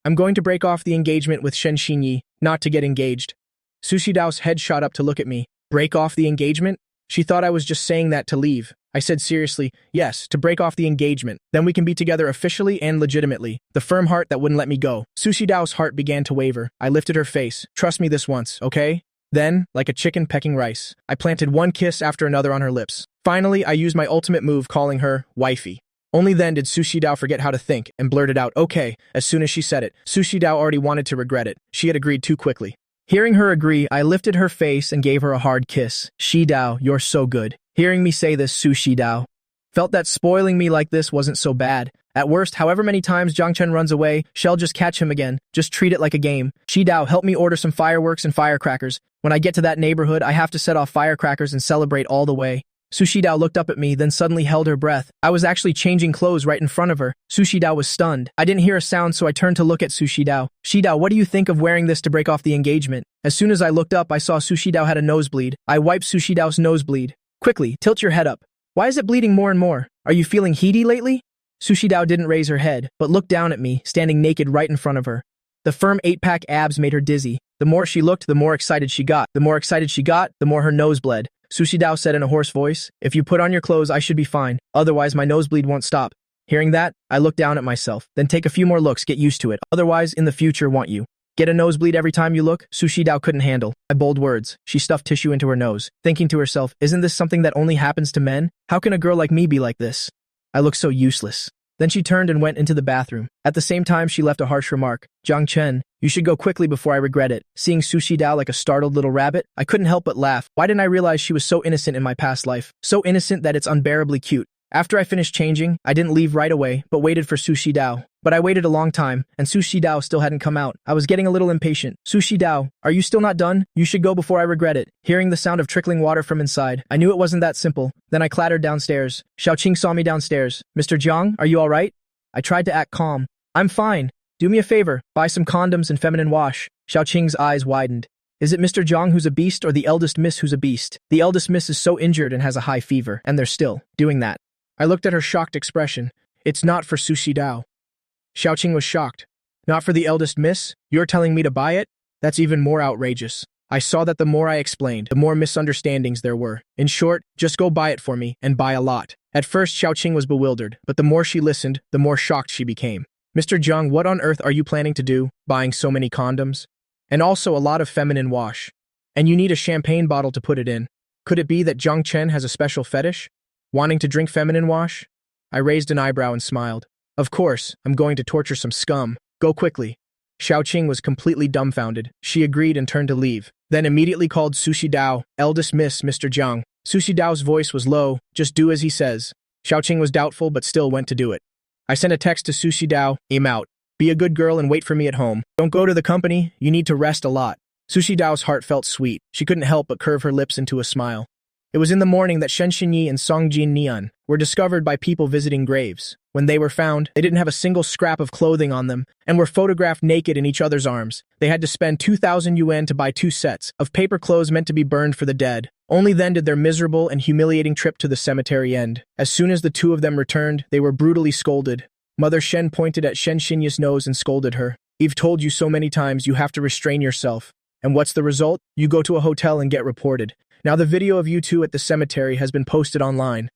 I'm going to break off the engagement with Shen Xinyi, not to get engaged. Su Shidao's head shot up to look at me. Break off the engagement? She thought I was just saying that to leave. I said seriously, yes, to break off the engagement. Then we can be together officially and legitimately. The firm heart that wouldn't let me go. Su Shidao's heart began to waver. I lifted her face. Trust me this once, okay? Then, like a chicken pecking rice, I planted one kiss after another on her lips. Finally, I used my ultimate move, calling her wifey. Only then did Su Shidao forget how to think and blurted out, okay, as soon as she said it. Su Shidao already wanted to regret it. She had agreed too quickly. Hearing her agree, I lifted her face and gave her a hard kiss. Shidao, you're so good. Hearing me say this, Su Shidao felt that spoiling me like this wasn't so bad. At worst, however many times Jiang Chen runs away, she'll just catch him again. Just treat it like a game. Shidao, help me order some fireworks and firecrackers. When I get to that neighborhood, I have to set off firecrackers and celebrate all the way. Su Shidao looked up at me, then suddenly held her breath. I was actually changing clothes right in front of her. Su Shidao was stunned. I didn't hear a sound, so I turned to look at Su Shidao. Shidao, what do you think of wearing this to break off the engagement? As soon as I looked up, I saw Su Shidao had a nosebleed. I wiped Su Shidao's nosebleed. Quickly, tilt your head up. Why is it bleeding more and more? Are you feeling heaty lately? Su Shidao didn't raise her head, but looked down at me, standing naked right in front of her. The firm 8-pack abs made her dizzy. The more she looked, the more excited she got. The more excited she got, the more her nose bled. Su Shidao said in a hoarse voice, if you put on your clothes, I should be fine. Otherwise, my nosebleed won't stop. Hearing that, I looked down at myself. Then take a few more looks, get used to it. Otherwise, in the future, want you. Get a nosebleed every time you look? Su Shidao couldn't handle my bold words. She stuffed tissue into her nose, thinking to herself, isn't this something that only happens to men? How can a girl like me be like this? I look so useless. Then she turned and went into the bathroom. At the same time, she left a harsh remark. Jiang Chen, you should go quickly before I regret it. Seeing Su Shidao like a startled little rabbit, I couldn't help but laugh. Why didn't I realize she was so innocent in my past life? So innocent that it's unbearably cute. After I finished changing, I didn't leave right away, but waited for Su Shidao. But I waited a long time, and Su Shidao still hadn't come out. I was getting a little impatient. Su Shidao, are you still not done? You should go before I regret it. Hearing the sound of trickling water from inside, I knew it wasn't that simple. Then I clattered downstairs. Xiaoqing saw me downstairs. Mr. Jiang, are you all right? I tried to act calm. I'm fine. Do me a favor, buy some condoms and feminine wash. Xiaoqing's eyes widened. Is it Mr. Jiang who's a beast or the eldest miss who's a beast? The eldest miss is so injured and has a high fever, and they're still doing that. I looked at her shocked expression. It's not for Sushi Dao. Xiaoqing was shocked. Not for the eldest miss? You're telling me to buy it? That's even more outrageous. I saw that the more I explained, the more misunderstandings there were. In short, just go buy it for me, and buy a lot. At first, Xiaoqing was bewildered, but the more she listened, the more shocked she became. Mr. Zhang, what on earth are you planning to do, buying so many condoms? And also a lot of feminine wash. And you need a champagne bottle to put it in. Could it be that Zhang Chen has a special fetish? Wanting to drink feminine wash? I raised an eyebrow and smiled. Of course, I'm going to torture some scum. Go quickly. Xiaoqing was completely dumbfounded. She agreed and turned to leave, then immediately called Sushi Dao, eldest miss, Mr. Zhang. Sushi Dao's voice was low, just do as he says. Xiaoqing was doubtful but still went to do it. I sent a text to Sushi Dao, aim out. Be a good girl and wait for me at home. Don't go to the company, you need to rest a lot. Sushi Dao's heart felt sweet. She couldn't help but curve her lips into a smile. It was in the morning that Shen Xinyi and Song Jin Nian were discovered by people visiting graves. When they were found, they didn't have a single scrap of clothing on them and were photographed naked in each other's arms. They had to spend 2,000 yuan to buy 2 sets of paper clothes meant to be burned for the dead. Only then did their miserable and humiliating trip to the cemetery end. As soon as the two of them returned, they were brutally scolded. Mother Shen pointed at Shen Xinyi's nose and scolded her. I've told you so many times you have to restrain yourself. And what's the result? You go to a hotel and get reported. Now the video of you two at the cemetery has been posted online.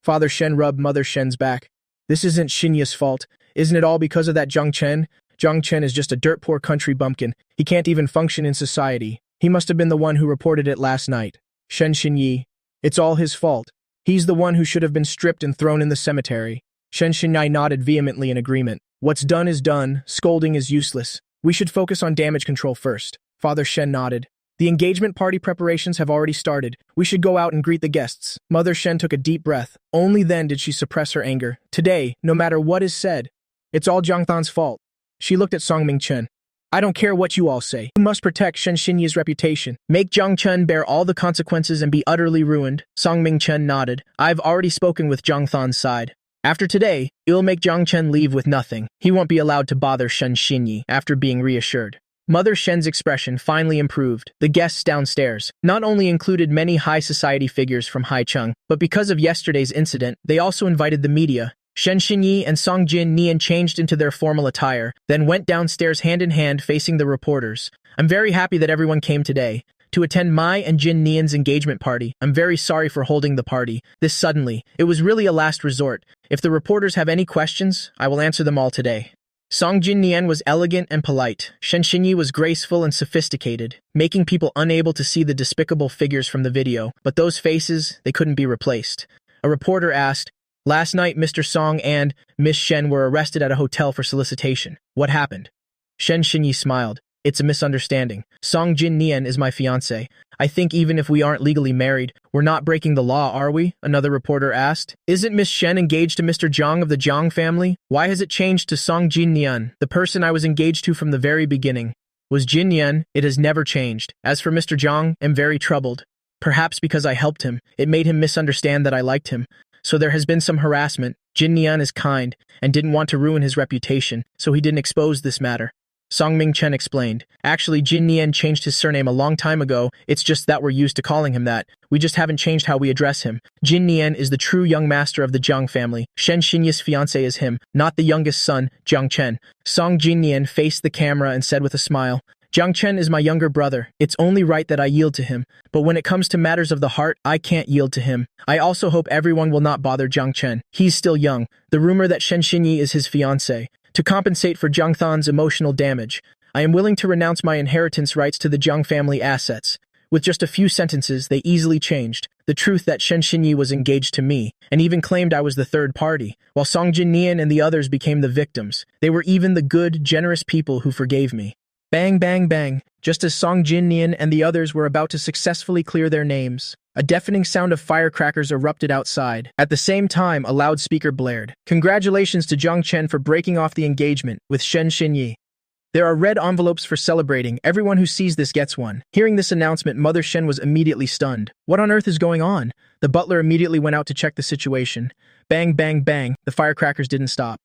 Father Shen rubbed Mother Shen's back. This isn't Xinya's fault. Isn't it all because of that Zhang Chen? Zhang Chen is just a dirt-poor country bumpkin. He can't even function in society. He must have been the one who reported it last night. Shen Xinyi. It's all his fault. He's the one who should have been stripped and thrown in the cemetery. Shen Xinyi nodded vehemently in agreement. What's done is done. Scolding is useless. We should focus on damage control first. Father Shen nodded. The engagement party preparations have already started. We should go out and greet the guests. Mother Shen took a deep breath. Only then did she suppress her anger. Today, no matter what is said, it's all Zhang Than's fault. She looked at Song Mingchen. I don't care what you all say. You must protect Shen Xinyi's reputation. Make Zhang Chen bear all the consequences and be utterly ruined. Song Mingchen nodded. I've already spoken with Zhang Than's side. After today, it'll make Zhang Chen leave with nothing. He won't be allowed to bother Shen Xinyi after being reassured. Mother Shen's expression finally improved. The guests downstairs not only included many high society figures from Haicheng, but because of yesterday's incident, they also invited the media. Shen Xinyi and Song Jin Nian changed into their formal attire, then went downstairs hand in hand facing the reporters. I'm very happy that everyone came today to attend my and Jin Nian's engagement party. I'm very sorry for holding the party this suddenly. It was really a last resort. If the reporters have any questions, I will answer them all today. Song Jin Nian was elegant and polite. Shen Xinyi was graceful and sophisticated, making people unable to see the despicable figures from the video, but those faces, they couldn't be replaced. A reporter asked, last night Mr. Song and Miss Shen were arrested at a hotel for solicitation. What happened? Shen Xinyi smiled. It's a misunderstanding. Song Jin Nian is my fiancé. I think even if we aren't legally married, we're not breaking the law, are we? Another reporter asked. Isn't Miss Shen engaged to Mr. Zhang of the Zhang family? Why has it changed to Song Jin Nian? The person I was engaged to from the very beginning was Jin Nian. It has never changed. As for Mr. Zhang, I'm very troubled. Perhaps because I helped him, it made him misunderstand that I liked him. So there has been some harassment. Jin Nian is kind and didn't want to ruin his reputation, so he didn't expose this matter. Song Mingchen explained. Actually, Jin Nian changed his surname a long time ago. It's just that we're used to calling him that. We just haven't changed how we address him. Jin Nian is the true young master of the Zhang family. Shen Xinyi's fiancé is him, not the youngest son, Zhang Chen. Song Jin Nian faced the camera and said with a smile, Zhang Chen is my younger brother. It's only right that I yield to him. But when it comes to matters of the heart, I can't yield to him. I also hope everyone will not bother Zhang Chen. He's still young. The rumor that Shen Xinyi is his fiancé. To compensate for Zhang Than's emotional damage, I am willing to renounce my inheritance rights to the Zhang family assets. With just a few sentences, they easily changed the truth that Shen Xinyi was engaged to me, and even claimed I was the third party, while Song Jin Nian and the others became the victims. They were even the good, generous people who forgave me. Bang, bang, bang. Just as Song Jin Nian and the others were about to successfully clear their names, a deafening sound of firecrackers erupted outside. At the same time, a loudspeaker blared. Congratulations to Zhang Chen for breaking off the engagement with Shen Xinyi. There are red envelopes for celebrating. Everyone who sees this gets one. Hearing this announcement, Mother Shen was immediately stunned. What on earth is going on? The butler immediately went out to check the situation. Bang, bang, bang. The firecrackers didn't stop.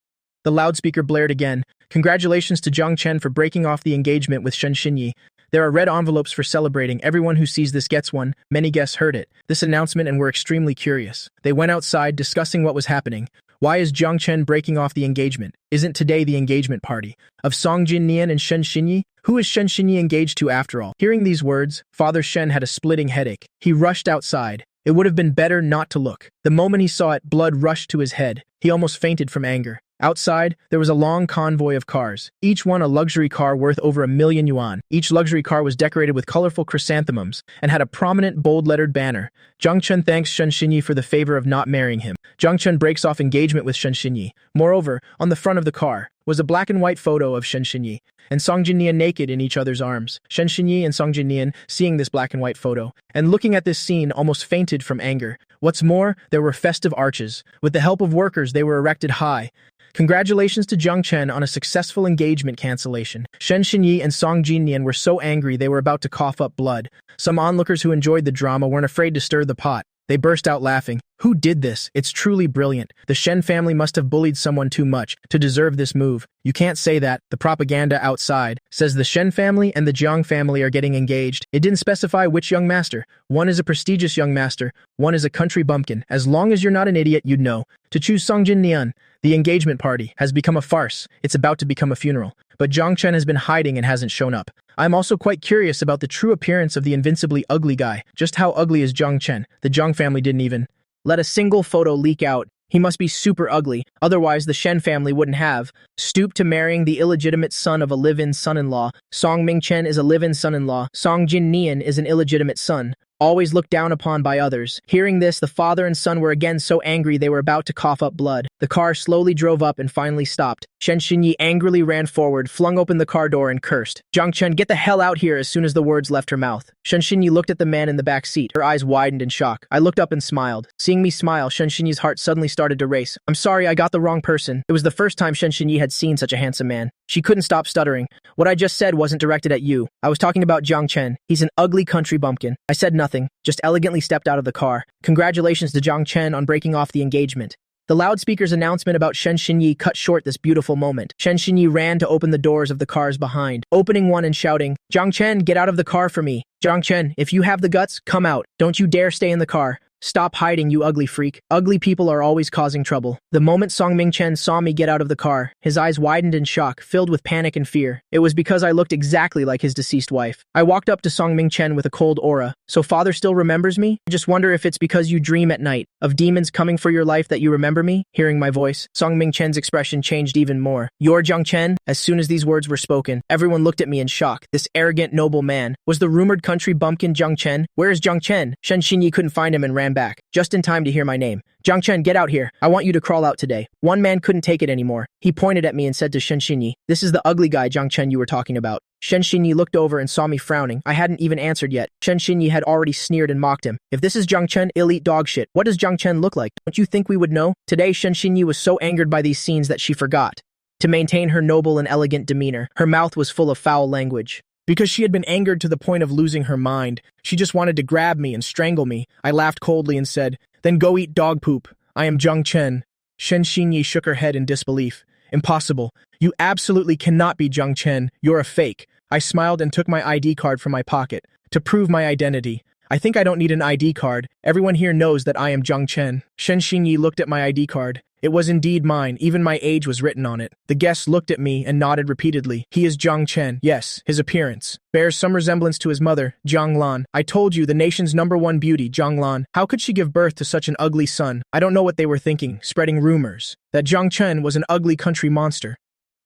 The loudspeaker blared again. Congratulations to Zhang Chen for breaking off the engagement with Shen Xinyi. There are red envelopes for celebrating. Everyone who sees this gets one. Many guests heard this announcement and were extremely curious. They went outside discussing what was happening. Why is Jiang Chen breaking off the engagement? Isn't today the engagement party of Song Jinnian and Shen Xinyi? Who is Shen Xinyi engaged to after all? Hearing these words, Father Shen had a splitting headache. He rushed outside. It would have been better not to look. The moment he saw it, blood rushed to his head. He almost fainted from anger. Outside, there was a long convoy of cars, each one a luxury car worth over 1,000,000 yuan. Each luxury car was decorated with colorful chrysanthemums and had a prominent bold-lettered banner. Jiang Chen thanks Shen Xinyi for the favor of not marrying him. Jiang Chen breaks off engagement with Shen Xinyi. Moreover, on the front of the car was a black and white photo of Shen Xinyi and Song Jinnian naked in each other's arms. Shen Xinyi and Song Jinnian, seeing this black and white photo and looking at this scene, almost fainted from anger. What's more, there were festive arches. With the help of workers, they were erected high. Congratulations to Jiang Chen on a successful engagement cancellation. Shen Xinyi and Song Jinnian were so angry they were about to cough up blood. Some onlookers who enjoyed the drama weren't afraid to stir the pot. They burst out laughing. Who did this? It's truly brilliant. The Shen family must have bullied someone too much to deserve this move. You can't say that. The propaganda outside says the Shen family and the Jiang family are getting engaged. It didn't specify which young master. One is a prestigious young master. One is a country bumpkin. As long as you're not an idiot, you'd know. To choose Song Jinnian, the engagement party has become a farce. It's about to become a funeral. But Jiang Chen has been hiding and hasn't shown up. I'm also quite curious about the true appearance of the invincibly ugly guy. Just how ugly is Jiang Chen? The Jiang family didn't even let a single photo leak out. He must be super ugly, otherwise the Shen family wouldn't have stooped to marrying the illegitimate son of a live-in son-in-law. Song Mingchen is a live-in son-in-law. Song Jinnian is an illegitimate son, always looked down upon by others. Hearing this, the father and son were again so angry they were about to cough up blood. The car slowly drove up and finally stopped. Shen Xinyi angrily ran forward, flung open the car door and cursed. Jiang Chen, get the hell out here as soon as the words left her mouth. Shen Xinyi looked at the man in the back seat. Her eyes widened in shock. I looked up and smiled. Seeing me smile, Shen Xinyi's heart suddenly started to race. I'm sorry, I got the wrong person. It was the first time Shen Xinyi had seen such a handsome man. She couldn't stop stuttering. What I just said wasn't directed at you. I was talking about Jiang Chen. He's an ugly country bumpkin. I said nothing, just elegantly stepped out of the car. Congratulations to Jiang Chen on breaking off the engagement. The loudspeaker's announcement about Shen Xinyi cut short this beautiful moment. Shen Xinyi ran to open the doors of the cars behind, opening one and shouting, Jiang Chen, get out of the car for me. Jiang Chen, if you have the guts, come out. Don't you dare stay in the car. Stop hiding, you ugly freak. Ugly people are always causing trouble. The moment Song Mingchen saw me get out of the car, his eyes widened in shock, filled with panic and fear. It was because I looked exactly like his deceased wife. I walked up to Song Mingchen with a cold aura. So father still remembers me? I just wonder if it's because you dream at night of demons coming for your life that you remember me? Hearing my voice, Song Mingchen's expression changed even more. You're Jiang Chen? As soon as these words were spoken, everyone looked at me in shock. This arrogant, noble man was the rumored country bumpkin Jiang Chen. Where is Jiang Chen? Shen Xinyi couldn't find him and ran back, just in time to hear my name. Jiang Chen, get out here. I want you to crawl out today. One man couldn't take it anymore. He pointed at me and said to Shen Xinyi, this is the ugly guy Jiang Chen you were talking about. Shen Xinyi looked over and saw me frowning. I hadn't even answered yet. Shen Xinyi had already sneered and mocked him. If this is Jiang Chen, he'll eat dog shit. What does Jiang Chen look like? Don't you think we would know? Today, Shen Xinyi was so angered by these scenes that she forgot to maintain her noble and elegant demeanor. Her mouth was full of foul language. Because she had been angered to the point of losing her mind, she just wanted to grab me and strangle me. I laughed coldly and said, then go eat dog poop. I am Jiang Chen. Shen Xinyi shook her head in disbelief. Impossible. You absolutely cannot be Jiang Chen. You're a fake. I smiled and took my ID card from my pocket to prove my identity. I think I don't need an ID card. Everyone here knows that I am Jiang Chen. Shen Xinyi looked at my ID card. It was indeed mine. Even my age was written on it. The guests looked at me and nodded repeatedly. He is Jiang Chen. Yes, his appearance bears some resemblance to his mother, Jiang Lan. I told you, the nation's #1 beauty, Jiang Lan. How could she give birth to such an ugly son? I don't know what they were thinking, spreading rumors that Jiang Chen was an ugly country monster.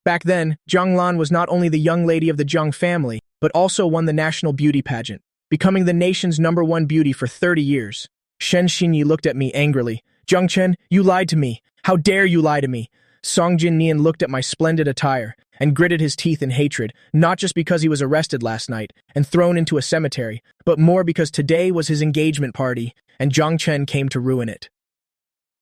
Back then, Jiang Lan was not only the young lady of the Jiang family, but also won the national beauty pageant, becoming the nation's #1 beauty for 30 years. Shen Xinyi looked at me angrily. Jiang Chen, you lied to me. How dare you lie to me? Song Jinnian looked at my splendid attire and gritted his teeth in hatred, not just because he was arrested last night and thrown into a cemetery, but more because today was his engagement party, and Jiang Chen came to ruin it.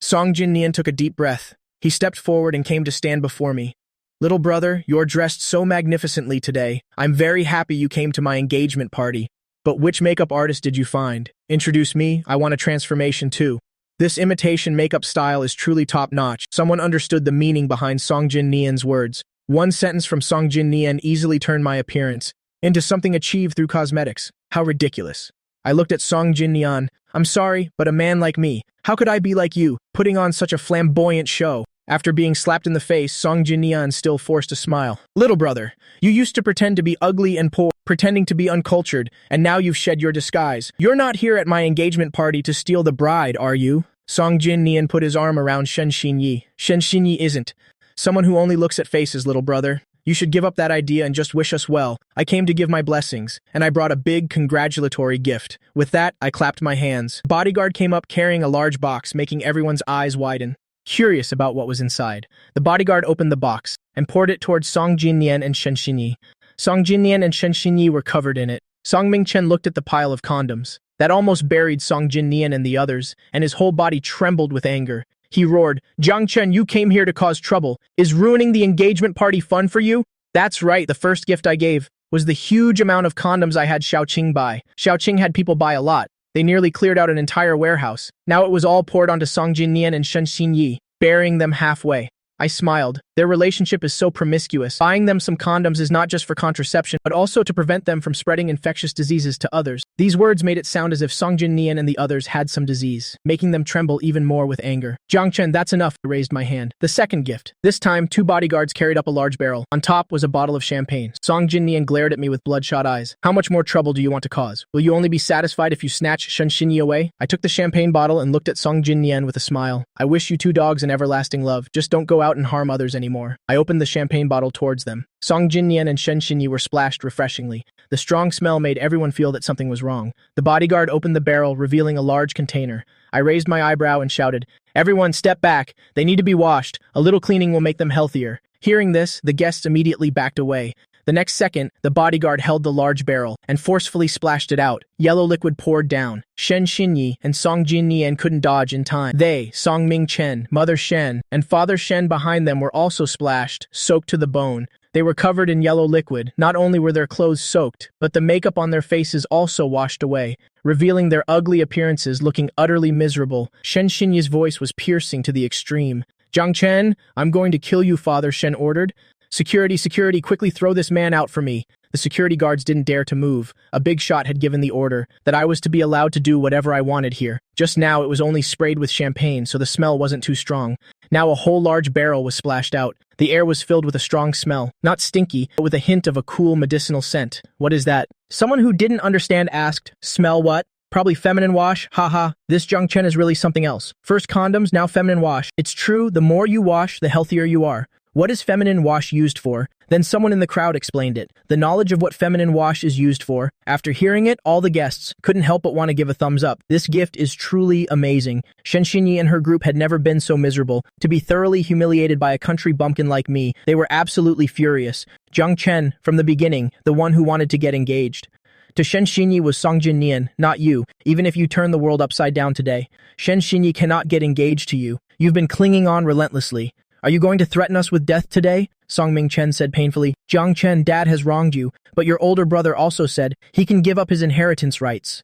Song Jinnian took a deep breath. He stepped forward and came to stand before me. Little brother, you're dressed so magnificently today. I'm very happy you came to my engagement party. But which makeup artist did you find? Introduce me, I want a transformation too. This imitation makeup style is truly top-notch. Someone understood the meaning behind Song Jinnian's words. One sentence from Song Jinnian easily turned my appearance into something achieved through cosmetics. How ridiculous. I looked at Song Jinnian. I'm sorry, but a man like me, how could I be like you, putting on such a flamboyant show? After being slapped in the face, Song Jinnian still forced a smile. Little brother, you used to pretend to be ugly and poor, pretending to be uncultured, and now you've shed your disguise. You're not here at my engagement party to steal the bride, are you? Song Jinnian put his arm around Shen Xinyi. Shen Xinyi isn't someone who only looks at faces, little brother. You should give up that idea and just wish us well. I came to give my blessings, and I brought a big congratulatory gift. With that, I clapped my hands. The bodyguard came up carrying a large box, making everyone's eyes widen, curious about what was inside. The bodyguard opened the box and poured it towards Song Jinnian and Shen Xinyi. Song Jinnian and Shen Xinyi were covered in it. Song Mingchen looked at the pile of condoms that almost buried Song Jinnian and the others, and his whole body trembled with anger. He roared, Jiang Chen, you came here to cause trouble. Is ruining the engagement party fun for you? That's right, the first gift I gave was the huge amount of condoms I had Xiaoqing buy. Xiaoqing had people buy a lot. They nearly cleared out an entire warehouse. Now it was all poured onto Song Jinnian and Shen Xinyi, burying them halfway. I smiled. Their relationship is so promiscuous. Buying them some condoms is not just for contraception, but also to prevent them from spreading infectious diseases to others. These words made it sound as if Song Jinnian and the others had some disease, making them tremble even more with anger. Jiang Chen, that's enough, I raised my hand. The second gift. This time, 2 bodyguards carried up a large barrel. On top was a bottle of champagne. Song Jinnian glared at me with bloodshot eyes. How much more trouble do you want to cause? Will you only be satisfied if you snatch Shen Xinyi away? I took the champagne bottle and looked at Song Jinnian with a smile. I wish you 2 dogs an everlasting love. Just don't go out and harm others anymore. I opened the champagne bottle towards them. Song Jinnian and Shen Xinyi were splashed refreshingly. The strong smell made everyone feel that something was wrong. The bodyguard opened the barrel, revealing a large container. I raised my eyebrow and shouted, Everyone, step back. They need to be washed. A little cleaning will make them healthier. Hearing this, the guests immediately backed away. The next second, the bodyguard held the large barrel and forcefully splashed it out. Yellow liquid poured down. Shen Xinyi and Song Jinnian couldn't dodge in time. They, Song Mingchen, Mother Shen, and Father Shen behind them were also splashed, soaked to the bone. They were covered in yellow liquid. Not only were their clothes soaked, but the makeup on their faces also washed away, revealing their ugly appearances, looking utterly miserable. Shen Xinyi's voice was piercing to the extreme. Jiang Chen, I'm going to kill you, Father Shen ordered. Security, quickly throw this man out for me. The security guards didn't dare to move. A big shot had given the order that I was to be allowed to do whatever I wanted here. Just now it was only sprayed with champagne, so the smell wasn't too strong. Now a whole large barrel was splashed out. The air was filled with a strong smell. Not stinky, but with a hint of a cool medicinal scent. What is that? Someone who didn't understand asked, Smell what? Probably feminine wash, haha. This Jiang Chen is really something else. First condoms, now feminine wash. It's true, the more you wash, the healthier you are. What is feminine wash used for? Then someone in the crowd explained it. The knowledge of what feminine wash is used for. After hearing it, all the guests couldn't help but want to give a thumbs up. This gift is truly amazing. Shen Xinyi and her group had never been so miserable. To be thoroughly humiliated by a country bumpkin like me, they were absolutely furious. Jiang Chen, from the beginning, the one who wanted to get engaged. To Shen Xinyi was Song Jinnian, not you, even if you turn the world upside down today. Shen Xinyi cannot get engaged to you. You've been clinging on relentlessly. Are you going to threaten us with death today? Song Mingchen said painfully. Jiang Chen, Dad has wronged you, but your older brother also said he can give up his inheritance rights.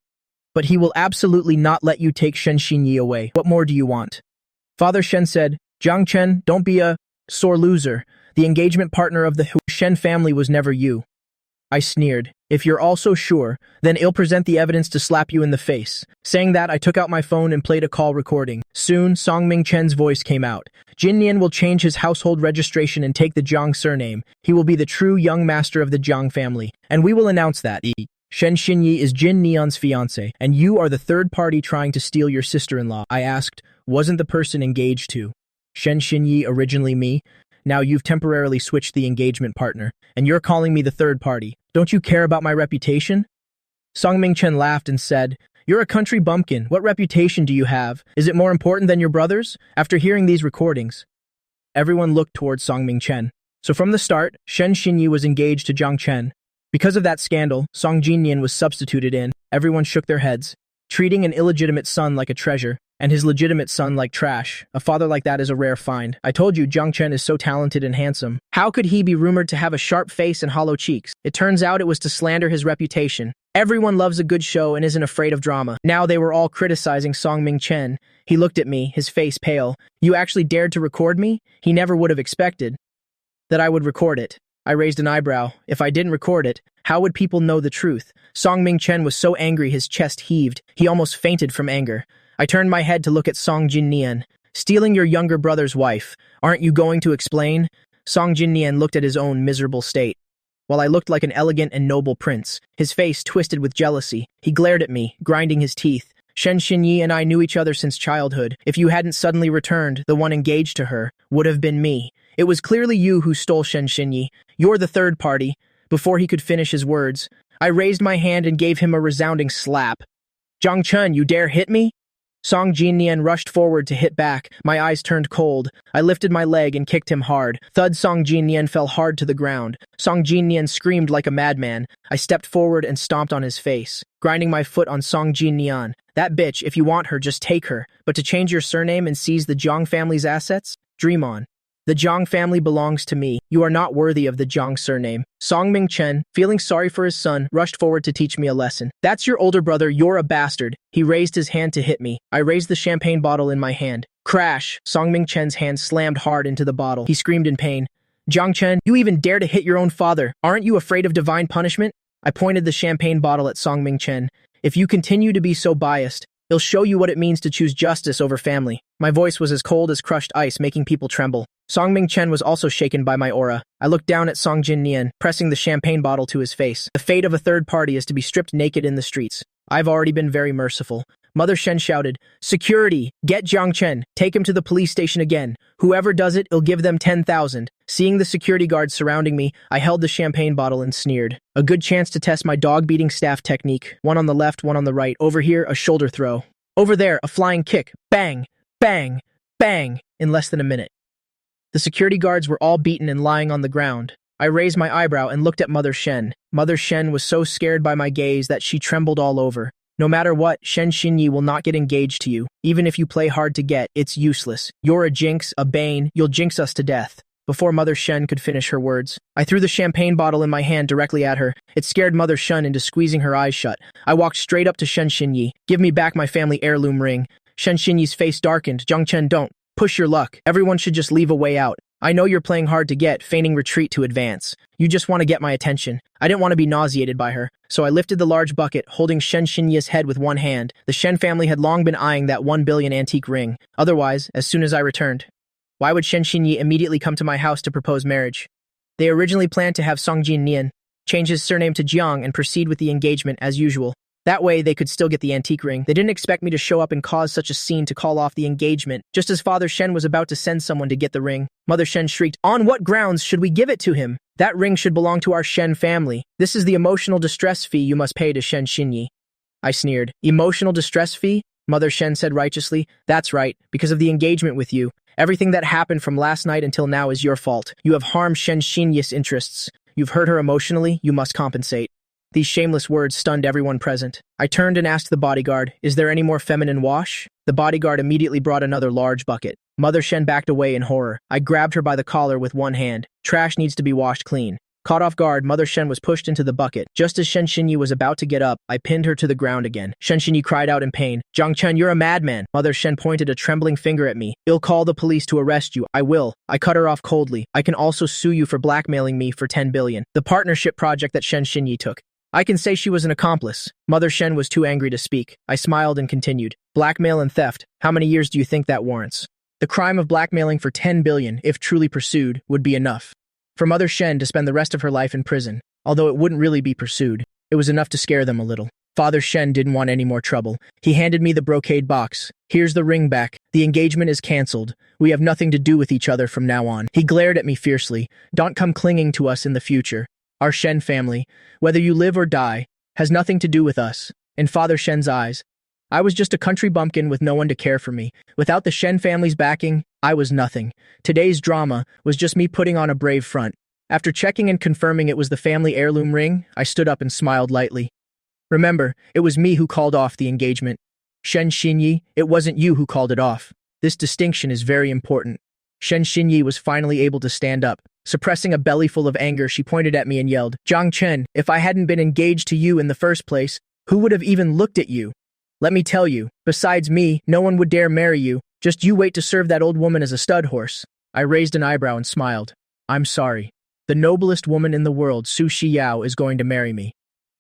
But he will absolutely not let you take Shen Xinyi away. What more do you want? Father Shen said, Jiang Chen, don't be a sore loser. The engagement partner of the Shen family was never you. I sneered. If you're all so sure, then I'll present the evidence to slap you in the face. Saying that, I took out my phone and played a call recording. Soon, Song Mingchen's voice came out. Jinnian will change his household registration and take the Jiang surname. He will be the true young master of the Jiang family. And we will announce that Shen Xinyi is Jin Neon's fiancé, and you are the third party trying to steal your sister-in-law. I asked, wasn't the person engaged to Shen Xinyi originally me? Now you've temporarily switched the engagement partner, and you're calling me the third party. Don't you care about my reputation? Song Mingchen laughed and said, You're a country bumpkin. What reputation do you have? Is it more important than your brother's? After hearing these recordings, everyone looked towards Song Mingchen. So from the start, Shen Xinyi was engaged to Jiang Chen. Because of that scandal, Song Jinnian was substituted in. Everyone shook their heads, treating an illegitimate son like a treasure, and his legitimate son like trash. A father like that is a rare find. I told you Jiang Chen is so talented and handsome. How could he be rumored to have a sharp face and hollow cheeks? It turns out it was to slander his reputation. Everyone loves a good show and isn't afraid of drama. Now they were all criticizing Song Mingchen. He looked at me, his face pale. You actually dared to record me? He never would have expected that I would record it. I raised an eyebrow. If I didn't record it, How would people know the truth? Song Ming-chen was so angry his chest heaved. He almost fainted from anger. I turned my head to look at Song Jin-nian. Stealing your younger brother's wife. Aren't you going to explain? Song Jin-nian looked at his own miserable state. While I looked like an elegant and noble prince, his face twisted with jealousy. He glared at me, grinding his teeth. Shen Xinyi and I knew each other since childhood. If you hadn't suddenly returned, the one engaged to her would have been me. It was clearly you who stole Shen Xinyi. You're the third party. Before he could finish his words, I raised my hand and gave him a resounding slap. Zhang Chun, you dare hit me? Song Jinnian rushed forward to hit back. My eyes turned cold. I lifted my leg and kicked him hard. Thud, Song Jinnian fell hard to the ground. Song Jinnian screamed like a madman. I stepped forward and stomped on his face, grinding my foot on Song Jinnian. That bitch, if you want her, just take her. But to change your surname and seize the Jiang family's assets? Dream on. The Jiang family belongs to me. You are not worthy of the Jiang surname. Song Ming-chen, feeling sorry for his son, rushed forward to teach me a lesson. That's your older brother, you're a bastard. He raised his hand to hit me. I raised the champagne bottle in my hand. Crash! Song Ming-chen's hand slammed hard into the bottle. He screamed in pain. Jiang Chen, you even dare to hit your own father. Aren't you afraid of divine punishment? I pointed the champagne bottle at Song Ming-chen. If you continue to be so biased, he'll show you what it means to choose justice over family. My voice was as cold as crushed ice, making people tremble. Song Ming-chen was also shaken by my aura. I looked down at Song Jin-nian, pressing the champagne bottle to his face. The fate of a third party is to be stripped naked in the streets. I've already been very merciful. Mother Shen shouted, Security! Get Jiang Chen! Take him to the police station again. Whoever does it, I'll give them 10,000. Seeing the security guards surrounding me, I held the champagne bottle and sneered. A good chance to test my dog-beating staff technique. One on the left, one on the right. Over here, a shoulder throw. Over there, a flying kick. Bang! Bang! Bang! In less than a minute. The security guards were all beaten and lying on the ground. I raised my eyebrow and looked at Mother Shen. Mother Shen was so scared by my gaze that she trembled all over. No matter what, Shen Xinyi will not get engaged to you. Even if you play hard to get, it's useless. You're a jinx, a bane, you'll jinx us to death. Before Mother Shen could finish her words, I threw the champagne bottle in my hand directly at her. It scared Mother Shen into squeezing her eyes shut. I walked straight up to Shen Xinyi. Give me back my family heirloom ring. Shen Xinyi's face darkened. Jiang Chen, don't. Push your luck. Everyone should just leave a way out. I know you're playing hard to get, feigning retreat to advance. You just want to get my attention. I didn't want to be nauseated by her, so I lifted the large bucket, holding Shen Xinyi's head with one hand. The Shen family had long been eyeing that 1 billion antique ring. Otherwise, as soon as I returned, why would Shen Xinyi immediately come to my house to propose marriage? They originally planned to have Song Jinnian change his surname to Jiang and proceed with the engagement as usual. That way, they could still get the antique ring. They didn't expect me to show up and cause such a scene to call off the engagement. Just as Father Shen was about to send someone to get the ring, Mother Shen shrieked, On what grounds should we give it to him? That ring should belong to our Shen family. This is the emotional distress fee you must pay to Shen Xinyi. I sneered. Emotional distress fee? Mother Shen said righteously. That's right, because of the engagement with you. Everything that happened from last night until now is your fault. You have harmed Shen Xinyi's interests. You've hurt her emotionally. You must compensate. These shameless words stunned everyone present. I turned and asked the bodyguard, Is there any more feminine wash? The bodyguard immediately brought another large bucket. Mother Shen backed away in horror. I grabbed her by the collar with one hand. Trash needs to be washed clean. Caught off guard, Mother Shen was pushed into the bucket. Just as Shen Xinyi was about to get up, I pinned her to the ground again. Shen Xinyi cried out in pain. Jiang Chen, you're a madman. Mother Shen pointed a trembling finger at me. I'll call the police to arrest you. I will. I cut her off coldly. I can also sue you for blackmailing me for 10 billion. The partnership project that Shen Xinyi took. I can say she was an accomplice. Mother Shen was too angry to speak. I smiled and continued. Blackmail and theft. How many years do you think that warrants? The crime of blackmailing for 10 billion, if truly pursued, would be enough. For Mother Shen to spend the rest of her life in prison, although it wouldn't really be pursued, it was enough to scare them a little. Father Shen didn't want any more trouble. He handed me the brocade box. Here's the ring back. The engagement is cancelled. We have nothing to do with each other from now on. He glared at me fiercely. Don't come clinging to us in the future. Our Shen family, whether you live or die, has nothing to do with us. In Father Shen's eyes, I was just a country bumpkin with no one to care for me. Without the Shen family's backing, I was nothing. Today's drama was just me putting on a brave front. After checking and confirming it was the family heirloom ring, I stood up and smiled lightly. Remember, it was me who called off the engagement. Shen Xinyi, it wasn't you who called it off. This distinction is very important. Shen Xinyi was finally able to stand up. Suppressing a bellyful of anger, she pointed at me and yelled, Jiang Chen, if I hadn't been engaged to you in the first place, who would have even looked at you? Let me tell you, besides me, no one would dare marry you. Just you wait to serve that old woman as a stud horse. I raised an eyebrow and smiled. I'm sorry. The noblest woman in the world, Su Shiyao, is going to marry me.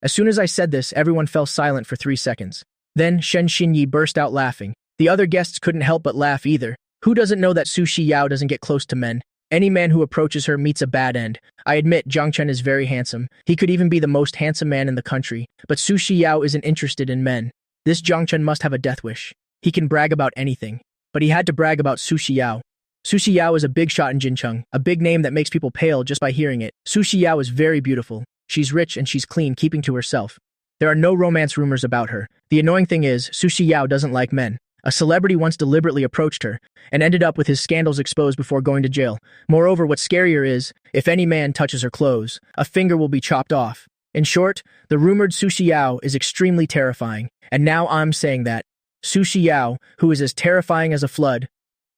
As soon as I said this, everyone fell silent for 3 seconds. Then Shen Xinyi burst out laughing. The other guests couldn't help but laugh either. Who doesn't know that Su Shiyao doesn't get close to men? Any man who approaches her meets a bad end. I admit Jiang Chen is very handsome. He could even be the most handsome man in the country. But Su Shiyao isn't interested in men. This Jiang Chen must have a death wish. He can brag about anything. But he had to brag about Su Shiyao. Su Shiyao is a big shot in Jincheng, a big name that makes people pale just by hearing it. Su Shiyao is very beautiful. She's rich and she's clean, keeping to herself. There are no romance rumors about her. The annoying thing is, Su Shiyao doesn't like men. A celebrity once deliberately approached her and ended up with his scandals exposed before going to jail. Moreover, what's scarier is, if any man touches her clothes, a finger will be chopped off. In short, the rumored Su Shiyao is extremely terrifying, and now I'm saying that. Su Shiyao, who is as terrifying as a flood,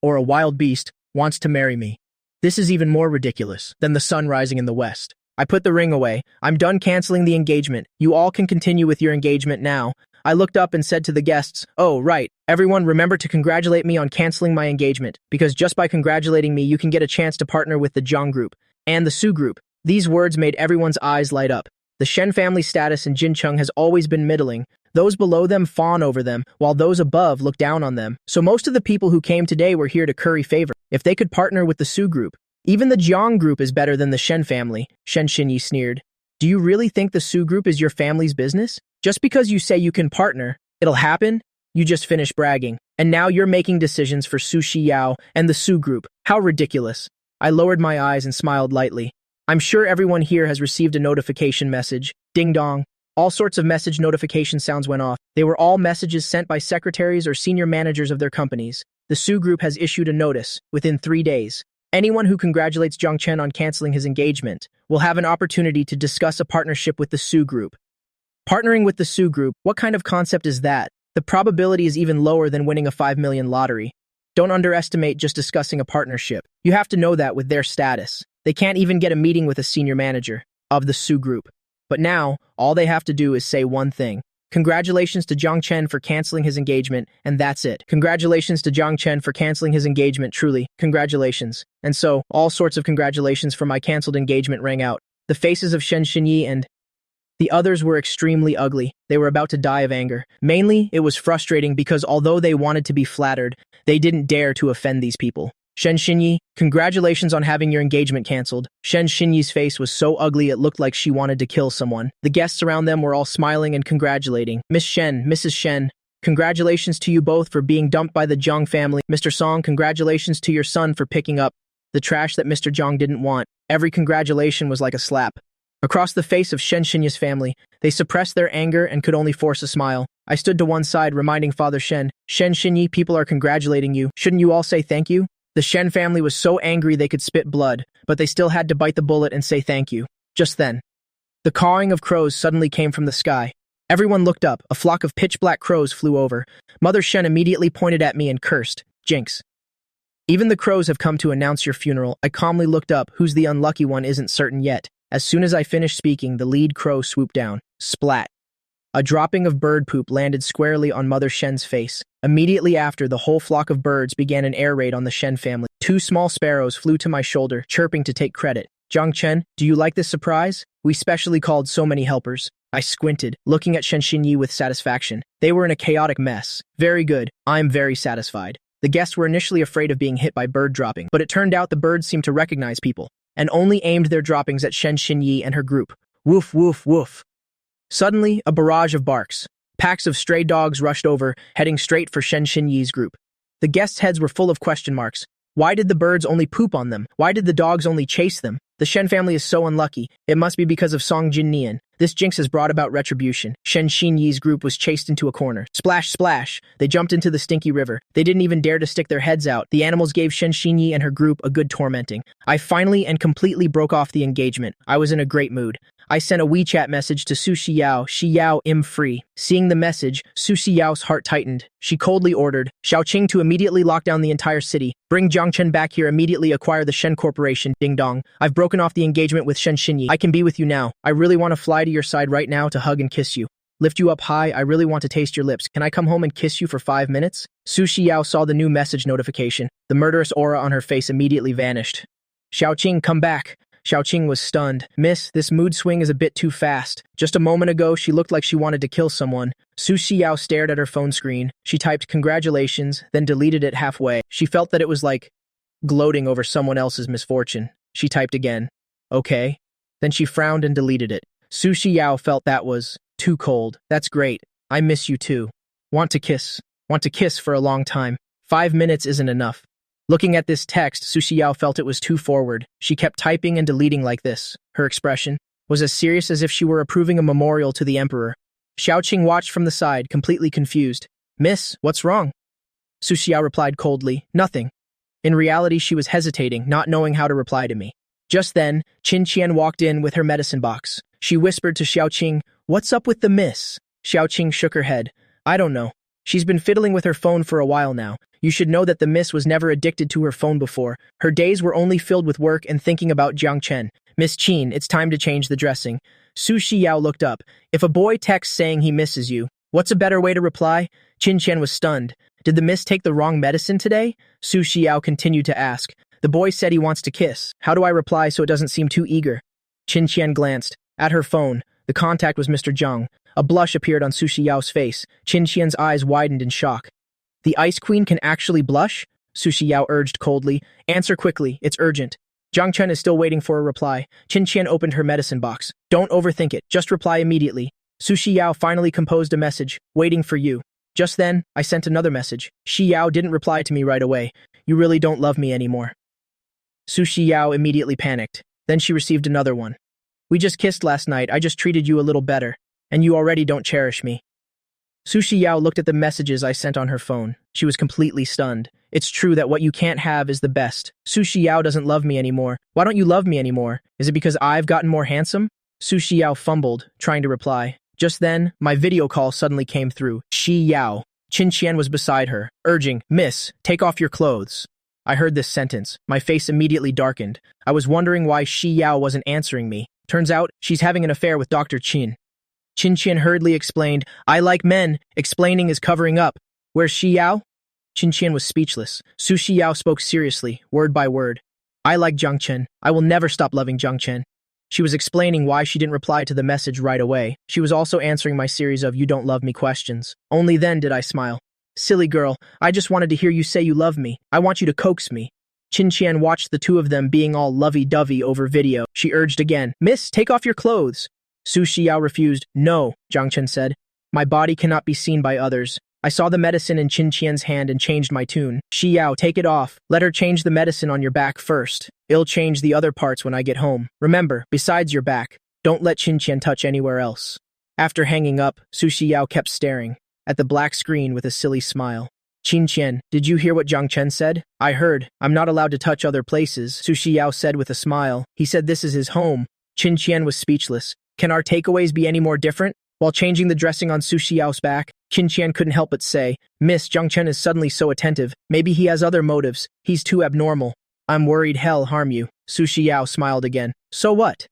or a wild beast, wants to marry me. This is even more ridiculous than the sun rising in the west. I put the ring away. I'm done canceling the engagement. You all can continue with your engagement now. I looked up and said to the guests, "Oh, right. Everyone remember to congratulate me on canceling my engagement, because just by congratulating me you can get a chance to partner with the Zhang group and the Su group." These words made everyone's eyes light up. The Shen family status in Jincheng has always been middling. Those below them fawn over them, while those above look down on them. So most of the people who came today were here to curry favor. If they could partner with the Su group, even the Jiang group is better than the Shen family, Shen Xinyi sneered. Do you really think the Su group is your family's business? Just because you say you can partner, it'll happen? You just finished bragging. And now you're making decisions for Su Shiyao and the Su group. How ridiculous. I lowered my eyes and smiled lightly. I'm sure everyone here has received a notification message. Ding dong. All sorts of message notification sounds went off. They were all messages sent by secretaries or senior managers of their companies. The Su group has issued a notice within 3 days. Anyone who congratulates Jiang Chen on canceling his engagement will have an opportunity to discuss a partnership with the Su group. Partnering with the Su group, what kind of concept is that? The probability is even lower than winning a 5 million lottery. Don't underestimate just discussing a partnership. You have to know that with their status. They can't even get a meeting with a senior manager of the Su group. But now, all they have to do is say one thing. Congratulations to Jiang Chen for canceling his engagement, and that's it. Congratulations to Jiang Chen for canceling his engagement, truly, congratulations. And so, all sorts of congratulations for my cancelled engagement rang out. The faces of Shen Xinyi and the others were extremely ugly. They were about to die of anger. Mainly, it was frustrating because although they wanted to be flattered, they didn't dare to offend these people. Shen Xinyi, congratulations on having your engagement cancelled. Shen Xinyi's face was so ugly it looked like she wanted to kill someone. The guests around them were all smiling and congratulating. Miss Shen, Mrs. Shen, congratulations to you both for being dumped by the Zhang family. Mr. Song, congratulations to your son for picking up the trash that Mr. Zhang didn't want. Every congratulation was like a slap. Across the face of Shen Xinyi's family, they suppressed their anger and could only force a smile. I stood to one side, reminding Father Shen, Shen Xinyi, people are congratulating you. Shouldn't you all say thank you? The Shen family was so angry they could spit blood, but they still had to bite the bullet and say thank you. Just then, the cawing of crows suddenly came from the sky. Everyone looked up. A flock of pitch-black crows flew over. Mother Shen immediately pointed at me and cursed, "Jinx. Even the crows have come to announce your funeral." I calmly looked up. Who's the unlucky one isn't certain yet. As soon as I finished speaking, the lead crow swooped down. Splat. A dropping of bird poop landed squarely on Mother Shen's face. Immediately after, the whole flock of birds began an air raid on the Shen family. 2 small sparrows flew to my shoulder, chirping to take credit. Jiang Chen, do you like this surprise? We specially called so many helpers. I squinted, looking at Shen Xinyi with satisfaction. They were in a chaotic mess. Very good. I'm very satisfied. The guests were initially afraid of being hit by bird dropping, but it turned out the birds seemed to recognize people and only aimed their droppings at Shen Xinyi and her group. Woof, woof, woof. Suddenly, a barrage of barks. Packs of stray dogs rushed over, heading straight for Shen Xinyi's group. The guests' heads were full of question marks. Why did the birds only poop on them? Why did the dogs only chase them? The Shen family is so unlucky. It must be because of Song Jinnian. This jinx has brought about retribution. Shen Xinyi's group was chased into a corner. Splash, splash. They jumped into the stinky river. They didn't even dare to stick their heads out. The animals gave Shen Xinyi and her group a good tormenting. I finally and completely broke off the engagement. I was in a great mood. I sent a WeChat message to Su Shiyao, im free. Seeing the message, Su Xiao's heart tightened. She coldly ordered Xiaoqing to immediately lock down the entire city. Bring Jiang Chen back here, immediately acquire the Shen Corporation. Ding dong. I've broken off the engagement with Shen Xinyi. I can be with you now. I really want to fly to your side right now to hug and kiss you. Lift you up high. I really want to taste your lips. Can I come home and kiss you for 5 minutes? Su Xiao saw the new message notification. The murderous aura on her face immediately vanished. Xiaoqing, come back. Xiaoqing was stunned. Miss, this mood swing is a bit too fast. Just a moment ago, she looked like she wanted to kill someone. Su Xiao stared at her phone screen. She typed congratulations, then deleted it halfway. She felt that it was like gloating over someone else's misfortune. She typed again. Okay. Then she frowned and deleted it. Su Xiao felt that was too cold. That's great. I miss you too. Want to kiss. Want to kiss for a long time. 5 minutes isn't enough. Looking at this text, Su Xiao felt it was too forward. She kept typing and deleting like this. Her expression was as serious as if she were approving a memorial to the emperor. Xiaoqing watched from the side, completely confused. Miss, what's wrong? Su Xiao replied coldly, nothing. In reality, she was hesitating, not knowing how to reply to me. Just then, Qin Qian walked in with her medicine box. She whispered to Xiaoqing, what's up with the miss? Xiaoqing shook her head. I don't know. She's been fiddling with her phone for a while now. You should know that the miss was never addicted to her phone before. Her days were only filled with work and thinking about Jiang Chen. Miss Qin, it's time to change the dressing. Su Xiao looked up. If a boy texts saying he misses you, what's a better way to reply? Qin Qian was stunned. Did the miss take the wrong medicine today? Su Xiao continued to ask. The boy said he wants to kiss. How do I reply so it doesn't seem too eager? Qin Qian glanced. At her phone, the contact was Mr. Zhang. A blush appeared on Su Xiao's face. Qin Qian's eyes widened in shock. The Ice Queen can actually blush? Su Xiao urged coldly. Answer quickly, it's urgent. Jiang Chen is still waiting for a reply. Qin Qian opened her medicine box. Don't overthink it, just reply immediately. Su Xiao finally composed a message, waiting for you. Just then, I sent another message. Xiao didn't reply to me right away. You really don't love me anymore. Su Xiao immediately panicked. Then she received another one. We just kissed last night, I just treated you a little better. And you already don't cherish me. Su Xiao looked at the messages I sent on her phone. She was completely stunned. It's true that what you can't have is the best. Su Xiao doesn't love me anymore. Why don't you love me anymore? Is it because I've gotten more handsome? Su Xiao fumbled, trying to reply. Just then, my video call suddenly came through. Xi Yao. Qin Qian was beside her, urging, Miss, take off your clothes. I heard this sentence. My face immediately darkened. I was wondering why Xi Yao wasn't answering me. Turns out, she's having an affair with Dr. Qin. Qin Qian hurriedly explained, I like men. Explaining is covering up. Where's Xi Yao? Qin Qian was speechless. Su Xiao spoke seriously, word by word. I like Jiang Chen. I will never stop loving Jiang Chen. She was explaining why she didn't reply to the message right away. She was also answering my series of you don't love me questions. Only then did I smile. Silly girl, I just wanted to hear you say you love me. I want you to coax me. Qin Qian watched the two of them being all lovey-dovey over video. She urged again, Miss, take off your clothes. Su Xiao refused. No, Jiang Chen said. My body cannot be seen by others. I saw the medicine in Qin Qian's hand and changed my tune. Xiao, take it off. Let her change the medicine on your back first. I'll change the other parts when I get home. Remember, besides your back, don't let Qin Qian touch anywhere else. After hanging up, Su Xiao kept staring at the black screen with a silly smile. Qin Qian, did you hear what Jiang Chen said? I heard. I'm not allowed to touch other places, Su Xiao said with a smile. He said this is his home. Qin Qian was speechless. Can our takeaways be any more different? While changing the dressing on Su Xiao's back, Qin Qian couldn't help but say, Miss, Jiang Chen is suddenly so attentive. Maybe he has other motives. He's too abnormal. I'm worried hell harm you. Su Xiao smiled again. So what?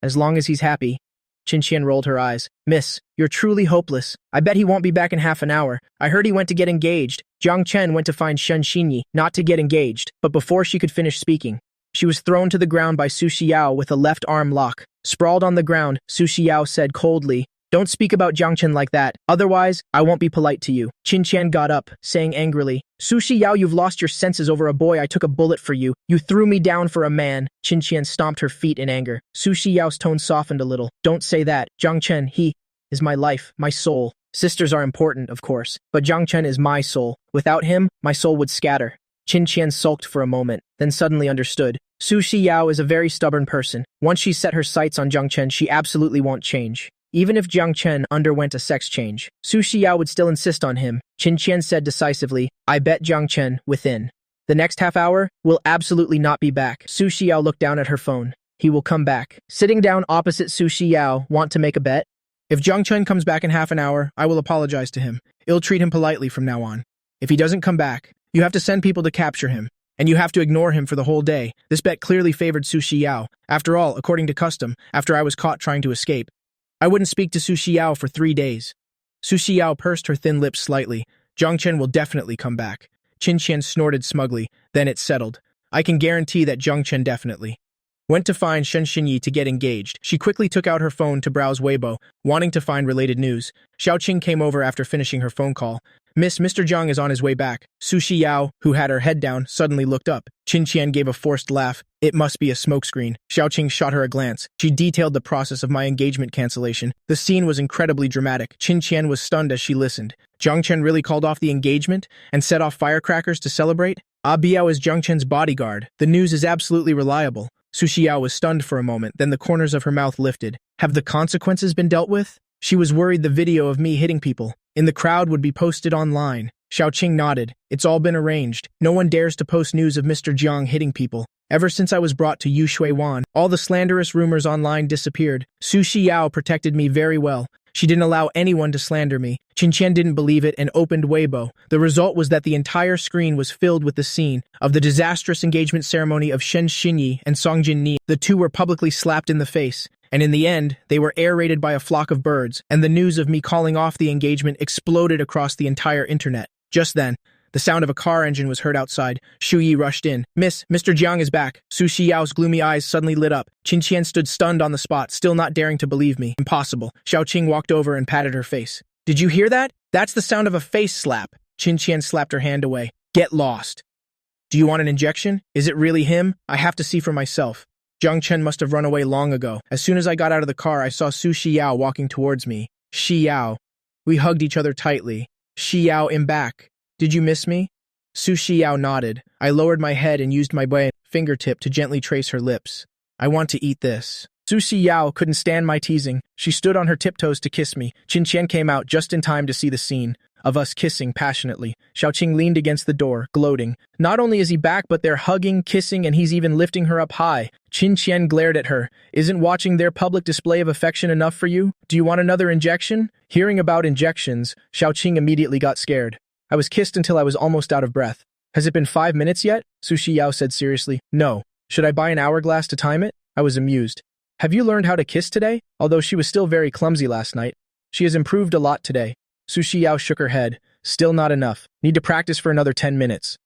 As long as he's happy. Qin Qian rolled her eyes. Miss, you're truly hopeless. I bet he won't be back in half an hour. I heard he went to get engaged. Jiang Chen went to find Shen Xinyi, not to get engaged. But before she could finish speaking, she was thrown to the ground by Su Xiao with a left arm lock. Sprawled on the ground, Su Xiao said coldly, Don't speak about Jiang Chen like that, otherwise I won't be polite to you. Qin Qian got up, saying angrily, Su Xiao, you've lost your senses over a boy I took a bullet for you. You threw me down for a man. Qin Qian stomped her feet in anger. Su Xiao's tone softened a little. Don't say that. Jiang Chen, he is my life, my soul. Sisters are important, of course, but Jiang Chen is my soul. Without him, my soul would scatter. Qin Qian sulked for a moment, then suddenly understood. Su Xiao is a very stubborn person. Once she's set her sights on Jiang Chen, she absolutely won't change. Even if Jiang Chen underwent a sex change, Su Xiao would still insist on him. Qin Qian said decisively, I bet Jiang Chen, within the next half hour, will absolutely not be back. Su Xiao looked down at her phone. He will come back. Sitting down opposite Su Xiao, want to make a bet? If Jiang Chen comes back in half an hour, I will apologize to him. I'll treat him politely from now on. If he doesn't come back, you have to send people to capture him. And you have to ignore him for the whole day. This bet clearly favored Su Xiao. After all, according to custom, after I was caught trying to escape, I wouldn't speak to Su Xiao for 3 days. Su Xiao pursed her thin lips slightly. Jiang Chen will definitely come back. Qin Qian snorted smugly. Then it settled. I can guarantee that Jiang Chen definitely went to find Shen Xinyi to get engaged. She quickly took out her phone to browse Weibo, wanting to find related news. Xiaoqing came over after finishing her phone call. Mr. Jiang is on his way back. Su Shiyao, who had her head down, suddenly looked up. Qin Qian gave a forced laugh. It must be a smokescreen. Xiaoqing shot her a glance. She detailed the process of my engagement cancellation. The scene was incredibly dramatic. Qin Qian was stunned as she listened. Jiang Chen really called off the engagement and set off firecrackers to celebrate? Ah Biao is Jiang Chen's bodyguard. The news is absolutely reliable. Su Xiao was stunned for a moment, then the corners of her mouth lifted. Have the consequences been dealt with? She was worried the video of me hitting people in the crowd would be posted online. Xiaoqing nodded. It's all been arranged. No one dares to post news of Mr. Jiang hitting people. Ever since I was brought to Yushuiwan, all the slanderous rumors online disappeared. Su Xiao protected me very well. She didn't allow anyone to slander me. Qin Qian didn't believe it and opened Weibo. The result was that the entire screen was filled with the scene of the disastrous engagement ceremony of Shen Xinyi and Song Jinni. The two were publicly slapped in the face, and in the end, they were air-raided by a flock of birds, and the news of me calling off the engagement exploded across the entire internet. Just then, the sound of a car engine was heard outside. Shu Yi rushed in. Mr. Jiang is back. Su Xiao's gloomy eyes suddenly lit up. Qin Qian stood stunned on the spot, still not daring to believe me. Impossible. Xiaoqing walked over and patted her face. Did you hear that? That's the sound of a face slap. Qin Qian slapped her hand away. Get lost. Do you want an injection? Is it really him? I have to see for myself. Jiang Chen must have run away long ago. As soon as I got out of the car, I saw Su Xiao walking towards me. Xiao. We hugged each other tightly. Xiao, I'm back. Did you miss me? Su Xiao nodded. I lowered my head and used my fingertip to gently trace her lips. I want to eat this. Su Xiao couldn't stand my teasing. She stood on her tiptoes to kiss me. Qin Qian came out just in time to see the scene of us kissing passionately. Xiaoqing leaned against the door, gloating. Not only is he back, but they're hugging, kissing, and he's even lifting her up high. Qin Qian glared at her. Isn't watching their public display of affection enough for you? Do you want another injection? Hearing about injections, Xiaoqing immediately got scared. I was kissed until I was almost out of breath. Has it been 5 minutes yet? Su Xiao said seriously. No. Should I buy an hourglass to time it? I was amused. Have you learned how to kiss today? Although she was still very clumsy last night, she has improved a lot today. Su Xiao shook her head. Still not enough. Need to practice for another 10 minutes.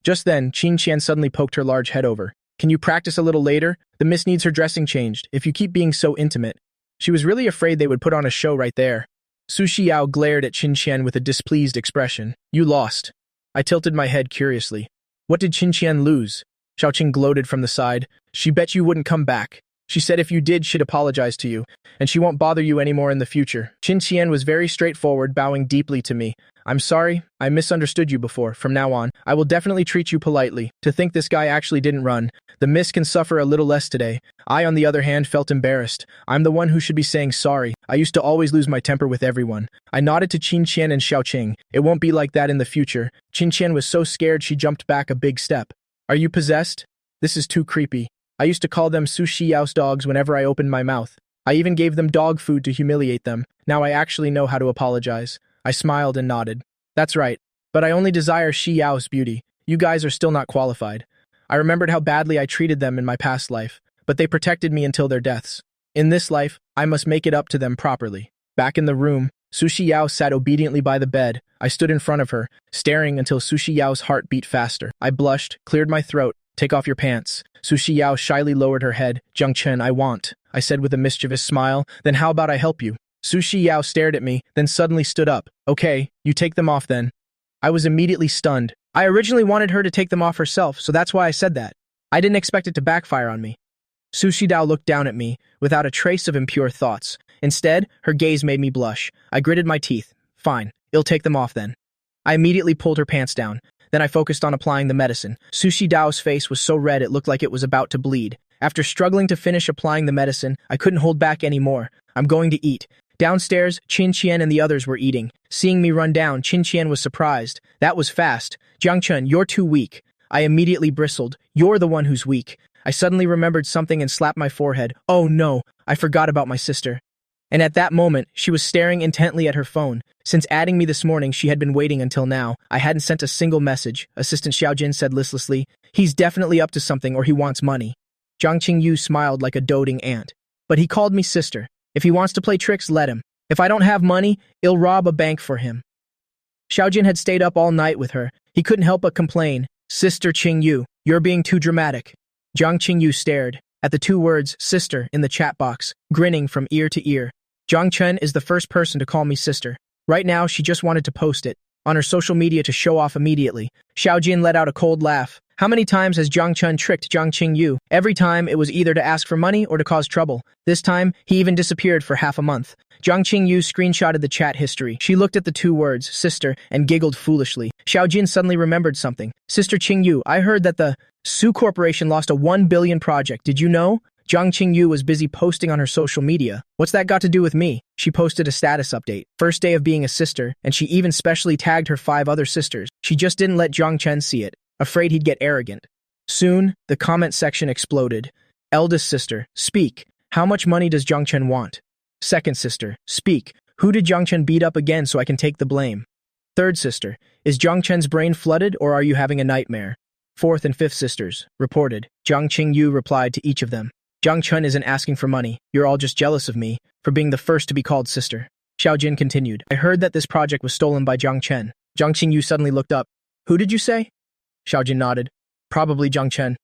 Just then, Qin Qian suddenly poked her large head over. Can you practice a little later? The miss needs her dressing changed. If you keep being so intimate. She was really afraid they would put on a show right there. Su Xiao glared at Qin Qian with a displeased expression. You lost. I tilted my head curiously. What did Qin Qian lose? Xiaoqing gloated from the side. She bet you wouldn't come back. She said if you did, she'd apologize to you, and she won't bother you anymore in the future. Qin Qian was very straightforward, bowing deeply to me. I'm sorry, I misunderstood you before. From now on, I will definitely treat you politely. To think this guy actually didn't run. The miss can suffer a little less today. I, on the other hand, felt embarrassed. I'm the one who should be saying sorry. I used to always lose my temper with everyone. I nodded to Qin Qian and Xiaoqing. It won't be like that in the future. Qin Qian was so scared she jumped back a big step. Are you possessed? This is too creepy. I used to call them Su Xiao's dogs whenever I opened my mouth. I even gave them dog food to humiliate them. Now I actually know how to apologize. I smiled and nodded. That's right, but I only desire Xiao's beauty. You guys are still not qualified. I remembered how badly I treated them in my past life, but they protected me until their deaths. In this life, I must make it up to them properly. Back in the room, Su Xiao sat obediently by the bed. I stood in front of her, staring until Su Xiao's heart beat faster. I blushed, cleared my throat. Take off your pants. Su Xiao shyly lowered her head. Jiang Chen, I want, I said with a mischievous smile. Then how about I help you? Su Xiao stared at me, then suddenly stood up. Okay, you take them off then. I was immediately stunned. I originally wanted her to take them off herself, so that's why I said that. I didn't expect it to backfire on me. Su Shidao looked down at me, without a trace of impure thoughts. Instead, her gaze made me blush. I gritted my teeth. Fine, I'll take them off then. I immediately pulled her pants down. Then I focused on applying the medicine. Su Shidao's face was so red it looked like it was about to bleed. After struggling to finish applying the medicine, I couldn't hold back anymore. I'm going to eat. Downstairs, Qin Qian and the others were eating. Seeing me run down, Qin Qian was surprised. That was fast. Jiang Chen, you're too weak. I immediately bristled. You're the one who's weak. I suddenly remembered something and slapped my forehead. Oh no, I forgot about my sister. And at that moment, she was staring intently at her phone. Since adding me this morning, she had been waiting until now. I hadn't sent a single message, Assistant Xiaojin said listlessly. He's definitely up to something or he wants money. Zhang Qingyu smiled like a doting aunt. But he called me sister. If he wants to play tricks, let him. If I don't have money, I'll rob a bank for him. Xiaojin had stayed up all night with her. He couldn't help but complain. Sister Qingyu, you're being too dramatic. Zhang Qingyu stared. at the two words sister in the chat box, grinning from ear to ear. Zhang Chen is the first person to call me sister. Right now, she just wanted to post it on her social media to show off immediately. Xiaojin let out a cold laugh. How many times has Zhang Chen tricked Zhang Qingyu? Every time, it was either to ask for money or to cause trouble. This time, he even disappeared for half a month. Zhang Qingyu screenshotted the chat history. She looked at the two words, sister, and giggled foolishly. Xiaojin suddenly remembered something. Sister Qingyu, I heard that the Su Corporation lost a 1 billion project. Did you know? Zhang Qingyu was busy posting on her social media. What's that got to do with me? She posted a status update. First day of being a sister, and she even specially tagged her 5 other sisters. She just didn't let Zhang Chen see it, afraid he'd get arrogant. Soon, the comment section exploded. Eldest sister, speak. How much money does Zhang Chen want? Second sister, speak. Who did Zhang Chen beat up again so I can take the blame? Third sister, is Zhang Chen's brain flooded or are you having a nightmare? Fourth and fifth sisters, reported. Zhang Qingyu replied to each of them. Zhang Chen isn't asking for money. You're all just jealous of me for being the first to be called sister. Xiaojin continued. I heard that this project was stolen by Zhang Chen. Zhang Qingyu suddenly looked up. Who did you say? Xiaojin nodded. Probably Zhang Chen.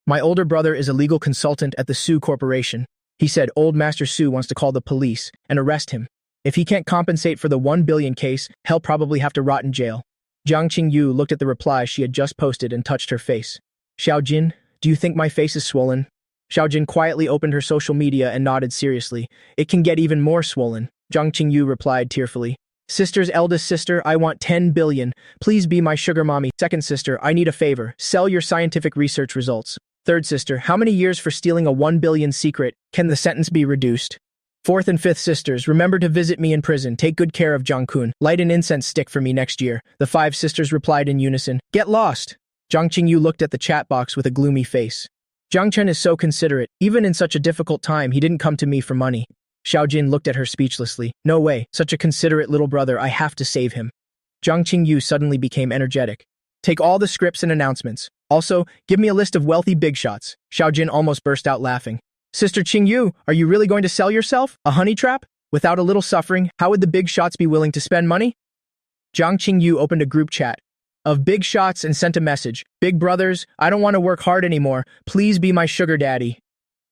My older brother is a legal consultant at the Su Corporation. He said old Master Su wants to call the police and arrest him. If he can't compensate for the 1 billion case, he'll probably have to rot in jail. Zhang Qingyu looked at the reply she had just posted and touched her face. Xiaojin, do you think my face is swollen? Xiaojin quietly opened her social media and nodded seriously. It can get even more swollen. Zhang Qingyu replied tearfully. Sister's eldest sister, I want 10 billion. Please be my sugar mommy. Second sister, I need a favor. Sell your scientific research results. Third sister, how many years for stealing a 1 billion secret? Can the sentence be reduced? Fourth and fifth sisters, remember to visit me in prison. Take good care of Zhang Kun. Light an incense stick for me next year. The 5 sisters replied in unison. Get lost. Zhang Qingyu looked at the chat box with a gloomy face. Zhang Chen is so considerate. Even in such a difficult time, he didn't come to me for money. Xiaojin looked at her speechlessly. No way, such a considerate little brother, I have to save him. Zhang Qingyu suddenly became energetic. Take all the scripts and announcements. Also, give me a list of wealthy big shots. Xiaojin almost burst out laughing. Sister Qingyu, are you really going to sell yourself? A honey trap? Without a little suffering, how would the big shots be willing to spend money? Zhang Qingyu opened a group chat of big shots and sent a message. Big brothers, I don't want to work hard anymore. Please be my sugar daddy.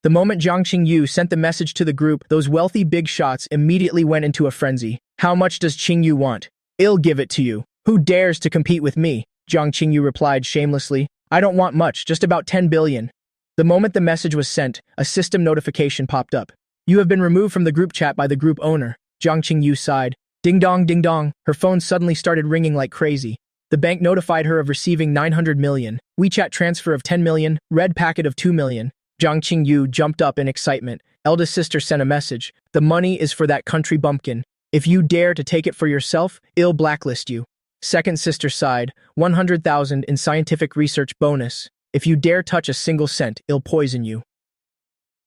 The moment Zhang Qingyu sent the message to the group, those wealthy big shots immediately went into a frenzy. How much does Qingyu want? I'll give it to you. Who dares to compete with me? Zhang Qingyu replied shamelessly. I don't want much, just about 10 billion. The moment the message was sent, a system notification popped up. You have been removed from the group chat by the group owner. Zhang Qingyu sighed. Ding dong, ding dong. Her phone suddenly started ringing like crazy. The bank notified her of receiving 900 million, WeChat transfer of 10 million, red packet of 2 million. Zhang Qingyu jumped up in excitement. Eldest sister sent a message. The money is for that country bumpkin. If you dare to take it for yourself, I'll blacklist you. Second sister sighed. 100,000 in scientific research bonus. If you dare touch a single cent, I'll poison you.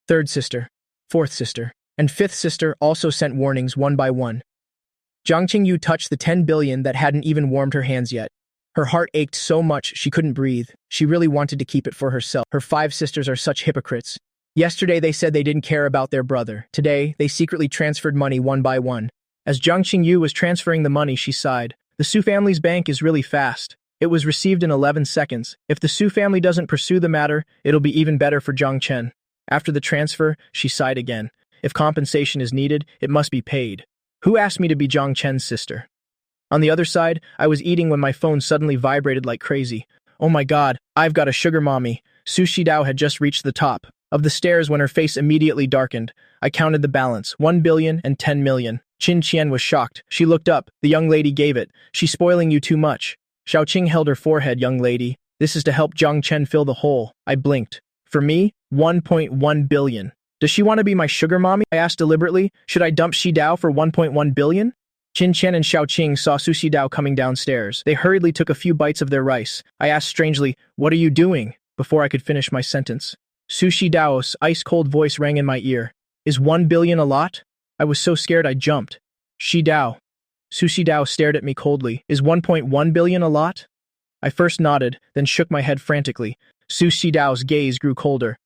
Third sister, fourth sister, and fifth sister also sent warnings one by one. Zhang Qingyu touched the 10 billion that hadn't even warmed her hands yet. Her heart ached so much she couldn't breathe. She really wanted to keep it for herself. Her 5 sisters are such hypocrites. Yesterday they said they didn't care about their brother. Today, they secretly transferred money one by one. As Zhang Qingyu was transferring the money, she sighed. The Su family's bank is really fast. It was received in 11 seconds. If the Su family doesn't pursue the matter, it'll be even better for Zhang Chen. After the transfer, she sighed again. If compensation is needed, it must be paid. Who asked me to be Zhang Chen's sister? On the other side, I was eating when my phone suddenly vibrated like crazy. Oh my god, I've got a sugar mommy. Su Shidao had just reached the top of the stairs when her face immediately darkened. I counted the balance, 1 billion and 10 million. Qin Qian was shocked. She looked up. The young lady gave it. She's spoiling you too much. Xiaoqing held her forehead, young lady. This is to help Zhang Chen fill the hole. I blinked. For me, 1.1 billion. Does she want to be my sugar mommy? I asked deliberately. Should I dump Shidao for 1.1 billion? Qin Qian and Xiaoqing saw Su Shidao coming downstairs. They hurriedly took a few bites of their rice. I asked strangely, what are you doing? Before I could finish my sentence. Su Shidao's ice-cold voice rang in my ear. Is 1 billion a lot? I was so scared I jumped. Shidao. Su Shidao stared at me coldly. Is 1.1 billion a lot? I first nodded, then shook my head frantically. Su Shidao's gaze grew colder.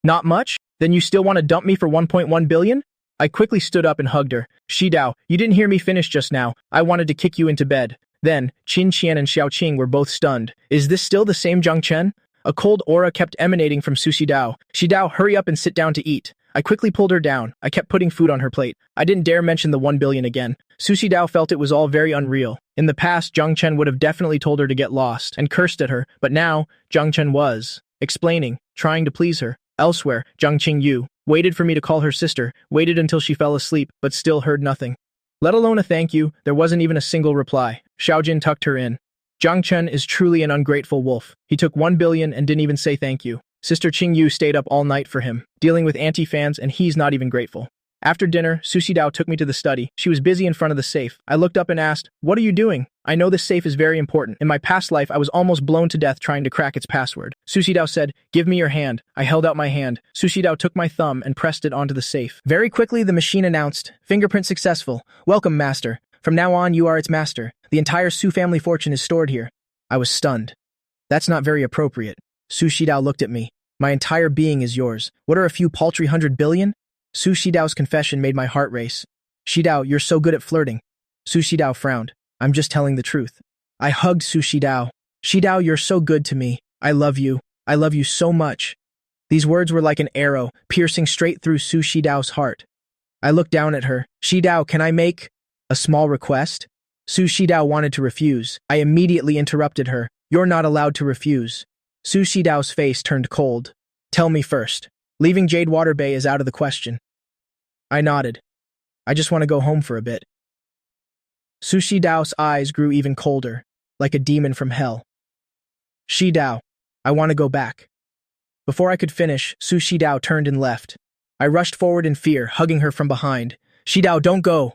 Not much? Then you still want to dump me for 1.1 billion? I quickly stood up and hugged her. Shidao, you didn't hear me finish just now. I wanted to kick you into bed. Then, Qin Qian and Xiaoqing were both stunned. Is this still the same Zhang Chen? A cold aura kept emanating from Sushi Dao. Dao, hurry up and sit down to eat. I quickly pulled her down. I kept putting food on her plate. I didn't dare mention the 1 billion again. Sushi Dao felt it was all very unreal. In the past, Zhang Chen would have definitely told her to get lost and cursed at her, but now, Zhang Chen was explaining, trying to please her. Elsewhere, Zhang Qingyu waited for me to call her sister, waited until she fell asleep, but still heard nothing. Let alone a thank you, there wasn't even a single reply. Xiaojin tucked her in. Zhang Chen is truly an ungrateful wolf. He took 1 billion and didn't even say thank you. Sister Qingyu stayed up all night for him, dealing with anti-fans, and he's not even grateful. After dinner, Sushi Dao took me to the study. She was busy in front of the safe. I looked up and asked, "What are you doing?" I know this safe is very important. In my past life, I was almost blown to death trying to crack its password. Sushi Dao said, "Give me your hand." I held out my hand. Sushi Dao took my thumb and pressed it onto the safe. Very quickly, the machine announced, "Fingerprint successful. Welcome, master. From now on, you are its master. The entire Su family fortune is stored here." I was stunned. That's not very appropriate. Sushi Dao looked at me. My entire being is yours. What are a few paltry 100 billion? Sushi Dao's confession made my heart race. Shidao, you're so good at flirting. Sushi Dao frowned. I'm just telling the truth. I hugged Sushi Dao. Shidao, you're so good to me. I love you. I love you so much. These words were like an arrow, piercing straight through Sushi Dao's heart. I looked down at her. Shidao, can I make a small request? Sushi Dao wanted to refuse. I immediately interrupted her. You're not allowed to refuse. Sushi Dao's face turned cold. Tell me first. Leaving Jade Water Bay is out of the question. I nodded. I just want to go home for a bit. Sushi Dao's eyes grew even colder, like a demon from hell. Shi Dao, I want to go back. Before I could finish, Sushi Dao turned and left. I rushed forward in fear, hugging her from behind. Shi Dao, don't go!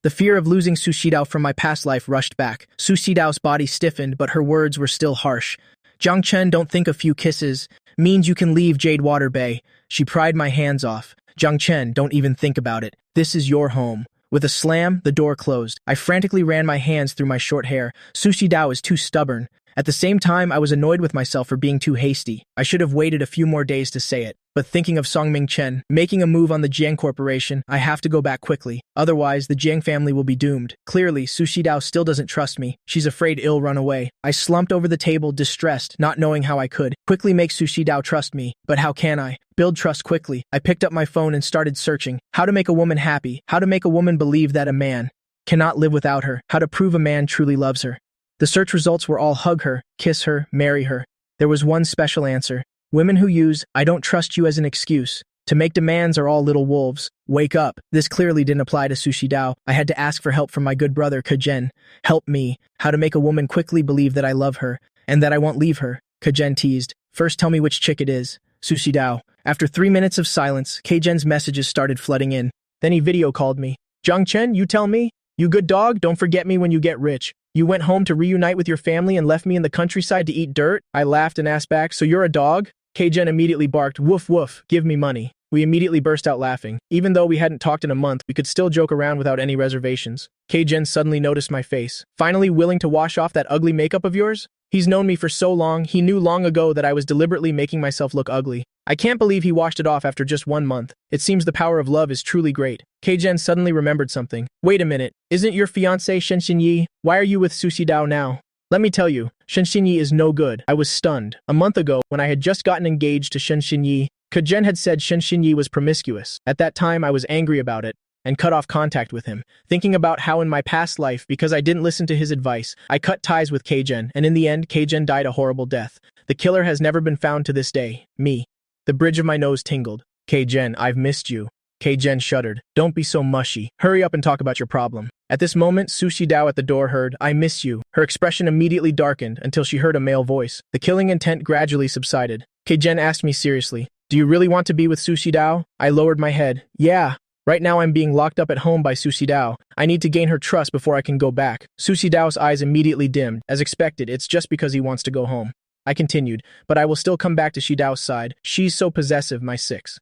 The fear of losing Sushi Dao from my past life rushed back. Sushi Dao's body stiffened, but her words were still harsh. Zhang Chen, don't think a few kisses means you can leave Jade Water Bay. She pried my hands off. Zhang Chen, don't even think about it. This is your home. With a slam, the door closed. I frantically ran my hands through my short hair. Sushi Dao is too stubborn. At the same time, I was annoyed with myself for being too hasty. I should have waited a few more days to say it. But thinking of Songming Chen making a move on the Jiang Corporation, I have to go back quickly. Otherwise, the Jiang family will be doomed. Clearly, Sushi Dao still doesn't trust me. She's afraid I'll run away. I slumped over the table, distressed, not knowing how I could quickly make Sushi Dao trust me. But how can I? Build trust quickly. I picked up my phone and started searching. How to make a woman happy. How to make a woman believe that a man cannot live without her. How to prove a man truly loves her. The search results were all hug her, kiss her, marry her. There was one special answer. Women who use, I don't trust you as an excuse to make demands are all little wolves. Wake up. This clearly didn't apply to Sushi Dao. I had to ask for help from my good brother, Kajen. Help me. How to make a woman quickly believe that I love her and that I won't leave her. Kajen teased. First tell me which chick it is. Sushi Dao. After 3 minutes of silence, Kajen's messages started flooding in. Then he video called me. Zhang Chen, you tell me? You good dog, don't forget me when you get rich. You went home to reunite with your family and left me in the countryside to eat dirt? I laughed and asked back, so you're a dog? Kajen immediately barked, woof woof, give me money. We immediately burst out laughing. Even though we hadn't talked in a month, we could still joke around without any reservations. Kajen suddenly noticed my face. Finally willing to wash off that ugly makeup of yours? He's known me for so long, he knew long ago that I was deliberately making myself look ugly. I can't believe he washed it off after just 1 month. It seems the power of love is truly great. Kajen suddenly remembered something. Wait a minute, isn't your fiancé Shen Xinyi? Why are you with Sushi Dao now? Let me tell you, Shen Xinyi is no good. I was stunned. A month ago, when I had just gotten engaged to Shen Xinyi, Kajen had said Shen Xinyi was promiscuous. At that time, I was angry about it and cut off contact with him, thinking about how in my past life, because I didn't listen to his advice, I cut ties with Kajen, and in the end, Kajen died a horrible death. The killer has never been found to this day. Me. The bridge of my nose tingled. Kajen, I've missed you. Kajen shuddered. Don't be so mushy. Hurry up and talk about your problem. At this moment, Sushi Dao at the door heard, I miss you. Her expression immediately darkened until she heard a male voice. The killing intent gradually subsided. Kajen asked me seriously, do you really want to be with Sushi Dao? I lowered my head. Yeah. Right now I'm being locked up at home by Sushi Dao. I need to gain her trust before I can go back. Sushi Dao's eyes immediately dimmed. As expected, it's just because he wants to go home. I continued, but I will still come back to Shi Dao's side. She's so possessive, my 6.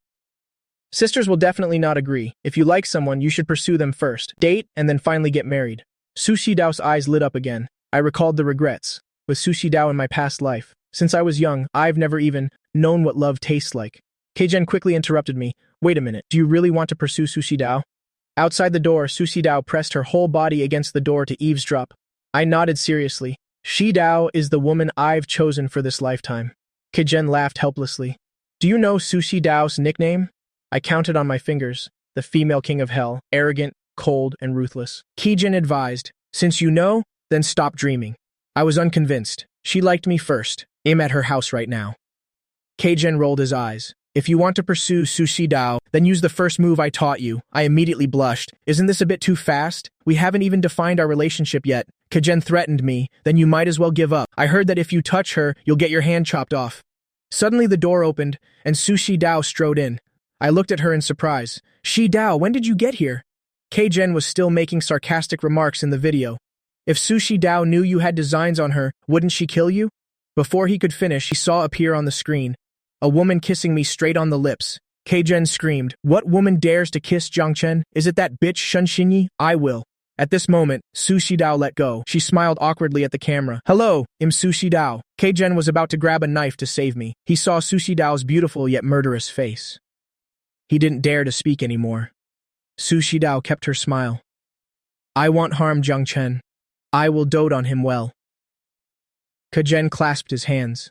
Sisters will definitely not agree. If you like someone, you should pursue them first, date, and then finally get married. Sushi Dao's eyes lit up again. I recalled the regrets with Sushi Dao in my past life. Since I was young, I've never even known what love tastes like. Kajen quickly interrupted me. Wait a minute, do you really want to pursue Sushi Dao? Outside the door, Sushi Dao pressed her whole body against the door to eavesdrop. I nodded seriously. Shi Dao is the woman I've chosen for this lifetime. Kijen laughed helplessly. Do you know Sushi Dao's nickname? I counted on my fingers. The female king of hell, arrogant, cold, and ruthless. Kijen advised, since you know, then stop dreaming. I was unconvinced. She liked me first. I'm at her house right now. Kijen rolled his eyes. If you want to pursue Sushi Dao, then use the first move I taught you. I immediately blushed. Isn't this a bit too fast? We haven't even defined our relationship yet. Kijen threatened me. Then you might as well give up. I heard that if you touch her, you'll get your hand chopped off. Suddenly the door opened, and Sushi Dao strode in. I looked at her in surprise. Shi Dao, when did you get here? Kijen was still making sarcastic remarks in the video. If Sushi Dao knew you had designs on her, wouldn't she kill you? Before he could finish, he saw appear on the screen. A woman kissing me straight on the lips. Kijen screamed, what woman dares to kiss Jiangchen? Is it that bitch Shunshinyi? I will. At this moment, Sushi Dao let go. She smiled awkwardly at the camera. Hello, I'm Sushi Dao. Kijen was about to grab a knife to save me. He saw Sushi Dao's beautiful yet murderous face. He didn't dare to speak anymore. Sushi Dao kept her smile. I won't harm Jiangchen. I will dote on him well. Kijen clasped his hands.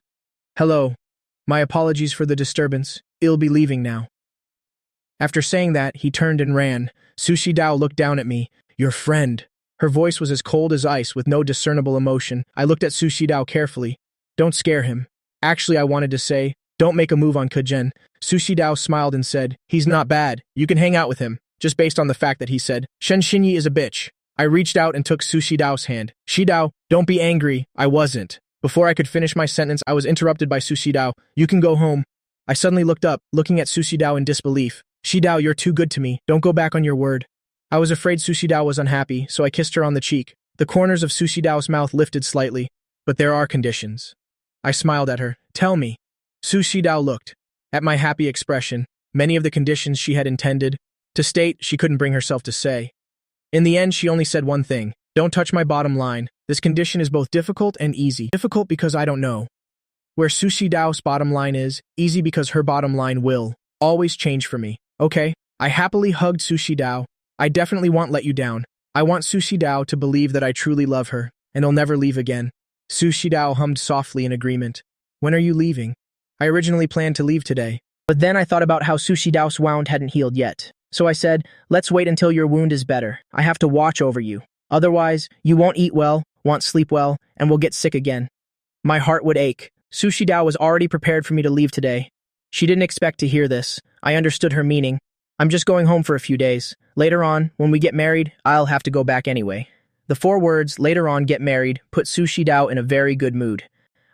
Hello. My apologies for the disturbance. I'll be leaving now. After saying that, he turned and ran. Sushi Dao looked down at me. Your friend. Her voice was as cold as ice with no discernible emotion. I looked at Sushi Dao carefully. Don't scare him. Actually, I wanted to say, don't make a move on Kijen. Sushi Dao smiled and said, he's not bad. You can hang out with him. Just based on the fact that he said, Shunshinyi is a bitch. I reached out and took Sushi Dao's hand. Shi Dao, don't be angry. I wasn't. Before I could finish my sentence, I was interrupted by Sushi Dao. You can go home. I suddenly looked up, looking at Sushi Dao in disbelief. Shi Dao, you're too good to me. Don't go back on your word. I was afraid Sushi Dao was unhappy, so I kissed her on the cheek. The corners of Sushi Dao's mouth lifted slightly. But there are conditions. I smiled at her. Tell me. Sushi Dao looked. At my happy expression, many of the conditions she had intended to state she couldn't bring herself to say. In the end, she only said one thing. Don't touch my bottom line. This condition is both difficult and easy. Difficult because I don't know where Sushi Dao's bottom line is. Easy because her bottom line will always change for me. Okay? I happily hugged Sushi Dao. I definitely won't let you down. I want Sushi Dao to believe that I truly love her, and I'll never leave again. Sushi Dao hummed softly in agreement. When are you leaving? I originally planned to leave today. But then I thought about how Sushi Dao's wound hadn't healed yet. So I said, let's wait until your wound is better. I have to watch over you. Otherwise, you won't eat well, won't sleep well, and will get sick again. My heart would ache. Sushi Dao was already prepared for me to leave today. She didn't expect to hear this. I understood her meaning. I'm just going home for a few days. Later on, when we get married, I'll have to go back anyway. The 4 words, later on, get married, put Sushi Dao in a very good mood.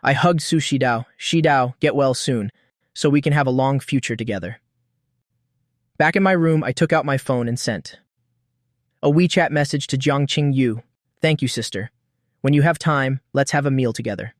I hugged Sushi Dao. Shi Dao, get well soon, so we can have a long future together. Back in my room, I took out my phone and sent a WeChat message to Jiangqing Yu. Thank you, sister. When you have time, let's have a meal together.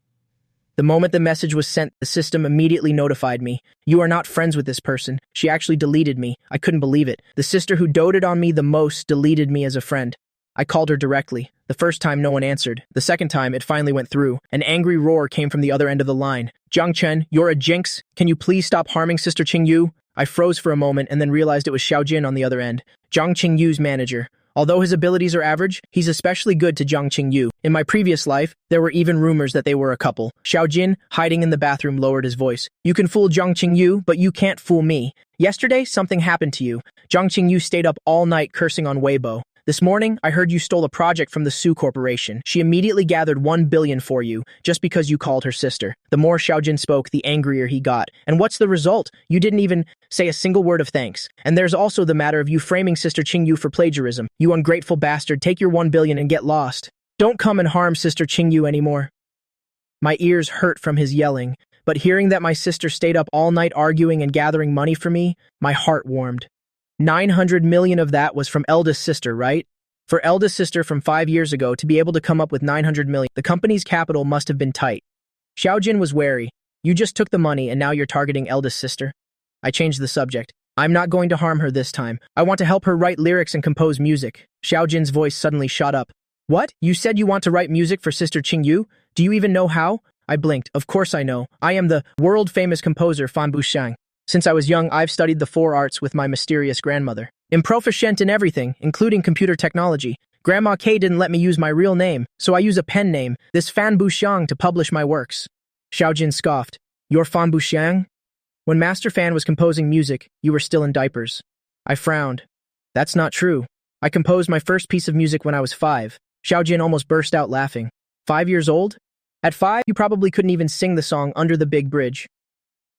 The moment the message was sent, the system immediately notified me. You are not friends with this person. She actually deleted me. I couldn't believe it. The sister who doted on me the most deleted me as a friend. I called her directly. The first time, no one answered. The second time, it finally went through. An angry roar came from the other end of the line. Jiangchen, you're a jinx. Can you please stop harming Sister Qingyu? I froze for a moment and then realized it was Xiaojin on the other end, Jiang Qingyu's manager. Although his abilities are average, he's especially good to Jiang Qingyu. In my previous life, there were even rumors that they were a couple. Xiaojin, hiding in the bathroom, lowered his voice. You can fool Jiang Qingyu, but you can't fool me. Yesterday, something happened to you. Jiang Qingyu stayed up all night cursing on Weibo. This morning, I heard you stole a project from the Su Corporation. She immediately gathered 1 billion for you, just because you called her sister. The more Xiaojin spoke, the angrier he got. And what's the result? You didn't even say a single word of thanks. And there's also the matter of you framing Sister Qingyu for plagiarism. You ungrateful bastard, take your 1 billion and get lost. Don't come and harm Sister Qingyu anymore. My ears hurt from his yelling, but hearing that my sister stayed up all night arguing and gathering money for me, my heart warmed. 900 million of that was from eldest sister, right? For eldest sister from 5 years ago to be able to come up with 900 million, the company's capital must have been tight. Xiaojin was wary. You just took the money and now you're targeting eldest sister? I changed the subject. I'm not going to harm her this time. I want to help her write lyrics and compose music. Xiaojin's voice suddenly shot up. What? You said you want to write music for Sister Qingyu? Do you even know how? I blinked. Of course I know. I am the world-famous composer Fan Buxiang. Since I was young, I've studied the 4 arts with my mysterious grandmother. I'm proficient in everything, including computer technology. Grandma K didn't let me use my real name, so I use a pen name, this Fan Buxiang, to publish my works. Xiaojin scoffed. You're Fan Buxiang? When Master Fan was composing music, you were still in diapers. I frowned. That's not true. I composed my first piece of music when I was 5. Xiaojin almost burst out laughing. 5 years old? At 5, you probably couldn't even sing the song Under the Big Bridge.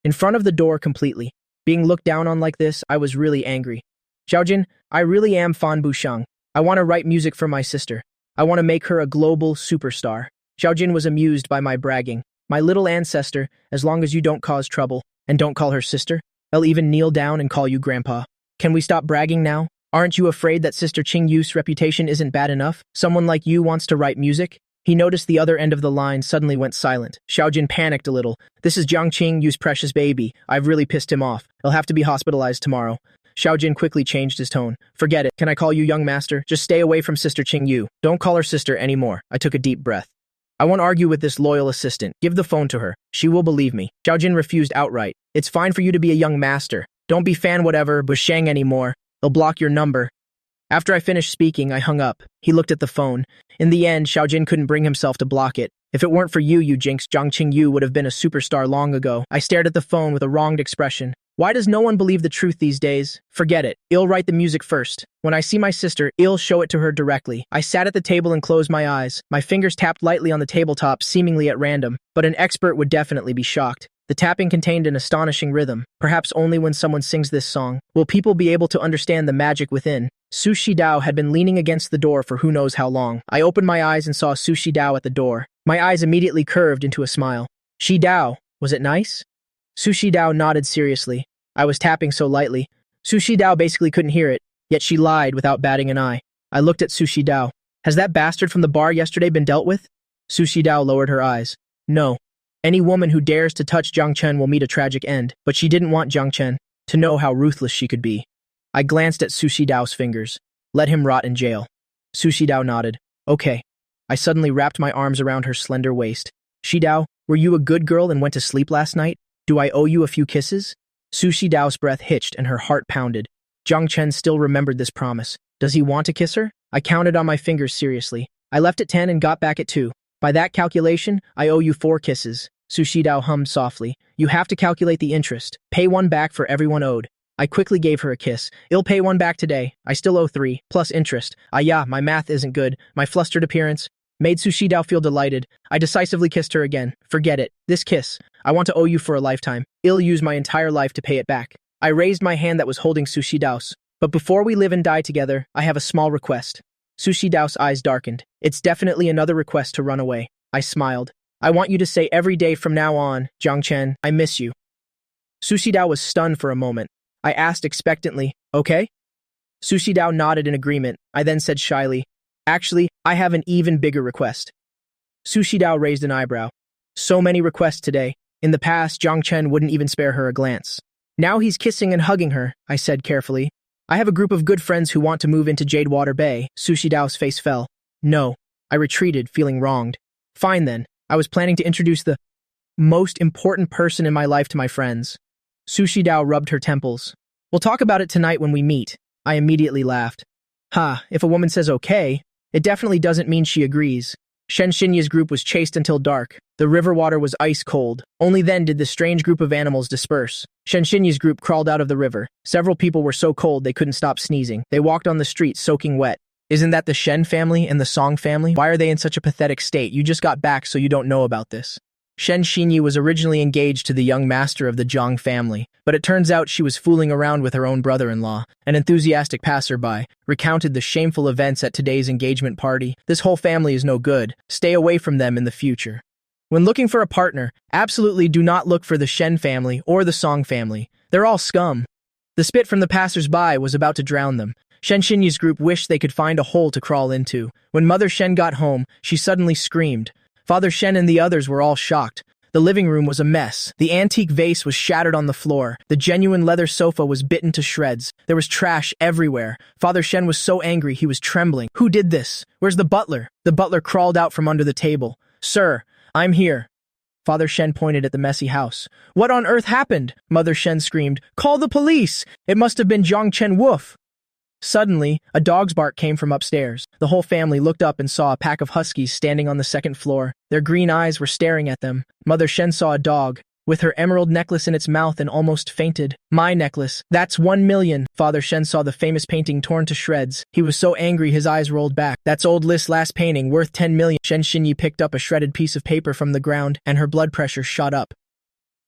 In front of the door completely. Being looked down on like this, I was really angry. Xiaojin, I really am Fan Buxiang. I want to write music for my sister. I want to make her a global superstar. Xiaojin was amused by my bragging. My little ancestor, as long as you don't cause trouble, and don't call her sister, I'll even kneel down and call you grandpa. Can we stop bragging now? Aren't you afraid that Sister Qing Yu's reputation isn't bad enough? Someone like you wants to write music? He noticed the other end of the line suddenly went silent. Xiaojin panicked a little. This is Jiang Qing Yu's precious baby. I've really pissed him off. He'll have to be hospitalized tomorrow. Xiaojin quickly changed his tone. Forget it. Can I call you young master? Just stay away from Sister Qing Yu. Don't call her sister anymore. I took a deep breath. I won't argue with this loyal assistant. Give the phone to her. She will believe me. Xiaojin refused outright. It's fine for you to be a young master. Don't be Fan whatever, Buxiang anymore. They'll block your number. After I finished speaking, I hung up. He looked at the phone. In the end, Xiaojin couldn't bring himself to block it. If it weren't for you, you jinx, Jiang Qing Yu would have been a superstar long ago. I stared at the phone with a wronged expression. Why does no one believe the truth these days? Forget it. I'll write the music first. When I see my sister, I'll show it to her directly. I sat at the table and closed my eyes. My fingers tapped lightly on the tabletop, seemingly at random, but an expert would definitely be shocked. The tapping contained an astonishing rhythm. Perhaps only when someone sings this song will people be able to understand the magic within. Su Shidao had been leaning against the door for who knows how long. I opened my eyes and saw Su Shidao at the door. My eyes immediately curved into a smile. Shidao, was it nice? Su Shidao nodded seriously. I was tapping so lightly. Su Shidao basically couldn't hear it, yet she lied without batting an eye. I looked at Su Shidao. Has that bastard from the bar yesterday been dealt with? Su Shidao lowered her eyes. No. Any woman who dares to touch Jiang Chen will meet a tragic end, but she didn't want Jiang Chen to know how ruthless she could be. I glanced at Su Shidao's fingers. Let him rot in jail. Su Shidao nodded. Okay. I suddenly wrapped my arms around her slender waist. Shidao, were you a good girl and went to sleep last night? Do I owe you a few kisses? Su Shidao's breath hitched and her heart pounded. Jiang Chen still remembered this promise. Does he want to kiss her? I counted on my fingers seriously. I left at 10 and got back at 2. By that calculation, I owe you 4 kisses. Su Shidao hummed softly. You have to calculate the interest. Pay 1 back for everyone owed. I quickly gave her a kiss. I'll pay 1 back today. I still owe 3, plus interest. Yeah, my math isn't good. My flustered appearance made Su Shidao feel delighted. I decisively kissed her again. Forget it. This kiss. I want to owe you for a lifetime. I'll use my entire life to pay it back. I raised my hand that was holding Su Shidao's. But before we live and die together, I have a small request. Su Shidao's eyes darkened. It's definitely another request to run away. I smiled. I want you to say every day from now on, Jiang Chen, I miss you. Su Shidao was stunned for a moment. I asked expectantly, okay? Su Shidao nodded in agreement. I then said shyly, actually, I have an even bigger request. Su Shidao raised an eyebrow. So many requests today. In the past, Jiang Chen wouldn't even spare her a glance. Now he's kissing and hugging her, I said carefully. I have a group of good friends who want to move into Jadewater Bay. Su Shidao's face fell. No. I retreated, feeling wronged. Fine then. I was planning to introduce the most important person in my life to my friends. Su Shidao rubbed her temples. We'll talk about it tonight when we meet. I immediately laughed. If a woman says okay, it definitely doesn't mean she agrees. Shen Xinya's group was chased until dark. The river water was ice cold. Only then did the strange group of animals disperse. Shen Xinya's group crawled out of the river. Several people were so cold they couldn't stop sneezing. They walked on the street soaking wet. Isn't that the Shen family and the Song family? Why are they in such a pathetic state? You just got back, so you don't know about this. Shen Xinyi was originally engaged to the young master of the Zhang family, but it turns out she was fooling around with her own brother-in-law. An enthusiastic passerby recounted the shameful events at today's engagement party. This whole family is no good. Stay away from them in the future. When looking for a partner, absolutely do not look for the Shen family or the Song family. They're all scum. The spit from the passers-by was about to drown them. Shen Xinyi's group wished they could find a hole to crawl into. When Mother Shen got home, she suddenly screamed. Father Shen and the others were all shocked. The living room was a mess. The antique vase was shattered on the floor. The genuine leather sofa was bitten to shreds. There was trash everywhere. Father Shen was so angry he was trembling. Who did this? Where's the butler? The butler crawled out from under the table. Sir, I'm here. Father Shen pointed at the messy house. What on earth happened? Mother Shen screamed. Call the police! It must have been Jiang Chen Woof. Suddenly, a dog's bark came from upstairs. The whole family looked up and saw a pack of huskies standing on the second floor. Their green eyes were staring at them. Mother Shen saw a dog with her emerald necklace in its mouth and almost fainted. My necklace. That's 1 million. Father Shen saw the famous painting torn to shreds. He was so angry his eyes rolled back. That's old List's last painting, worth 10 million. Shen Xinyi picked up a shredded piece of paper from the ground, and her blood pressure shot up.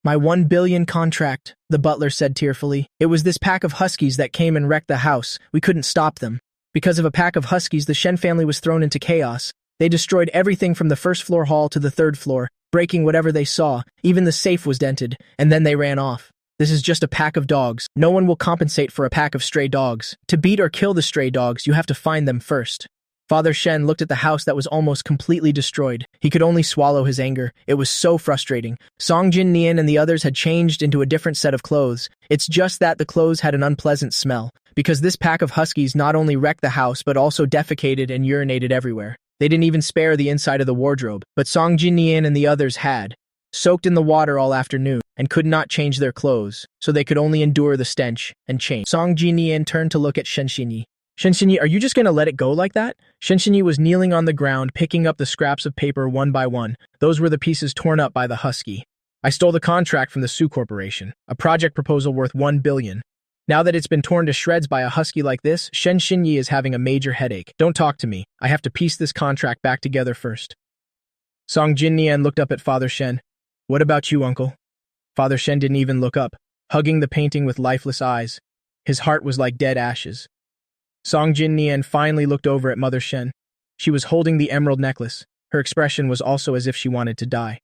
My 1 billion contract, the butler said tearfully. It was this pack of huskies that came and wrecked the house. We couldn't stop them. Because of a pack of huskies, the Shen family was thrown into chaos. They destroyed everything from the first-floor hall to the third floor, breaking whatever they saw. Even the safe was dented, and then they ran off. This is just a pack of dogs. No one will compensate for a pack of stray dogs. To beat or kill the stray dogs, you have to find them first. Father Shen looked at the house that was almost completely destroyed. He could only swallow his anger. It was so frustrating. Song Jin Nian and the others had changed into a different set of clothes. It's just that the clothes had an unpleasant smell, because this pack of huskies not only wrecked the house but also defecated and urinated everywhere. They didn't even spare the inside of the wardrobe, but Song Jin Nian and the others had, soaked in the water all afternoon, and could not change their clothes, so they could only endure the stench and change. Song Jin Nian turned to look at Shen Xinyi. Shen Xinyi, are you just going to let it go like that? Shen Xinyi was kneeling on the ground, picking up the scraps of paper one by one. Those were the pieces torn up by the husky. I stole the contract from the Su Corporation, a project proposal worth 1 billion. Now that it's been torn to shreds by a husky like this, Shen Xinyi is having a major headache. Don't talk to me. I have to piece this contract back together first. Song Jin Nian looked up at Father Shen. What about you, uncle? Father Shen didn't even look up, hugging the painting with lifeless eyes. His heart was like dead ashes. Song Jin Nian finally looked over at Mother Shen. She was holding the emerald necklace. Her expression was also as if she wanted to die.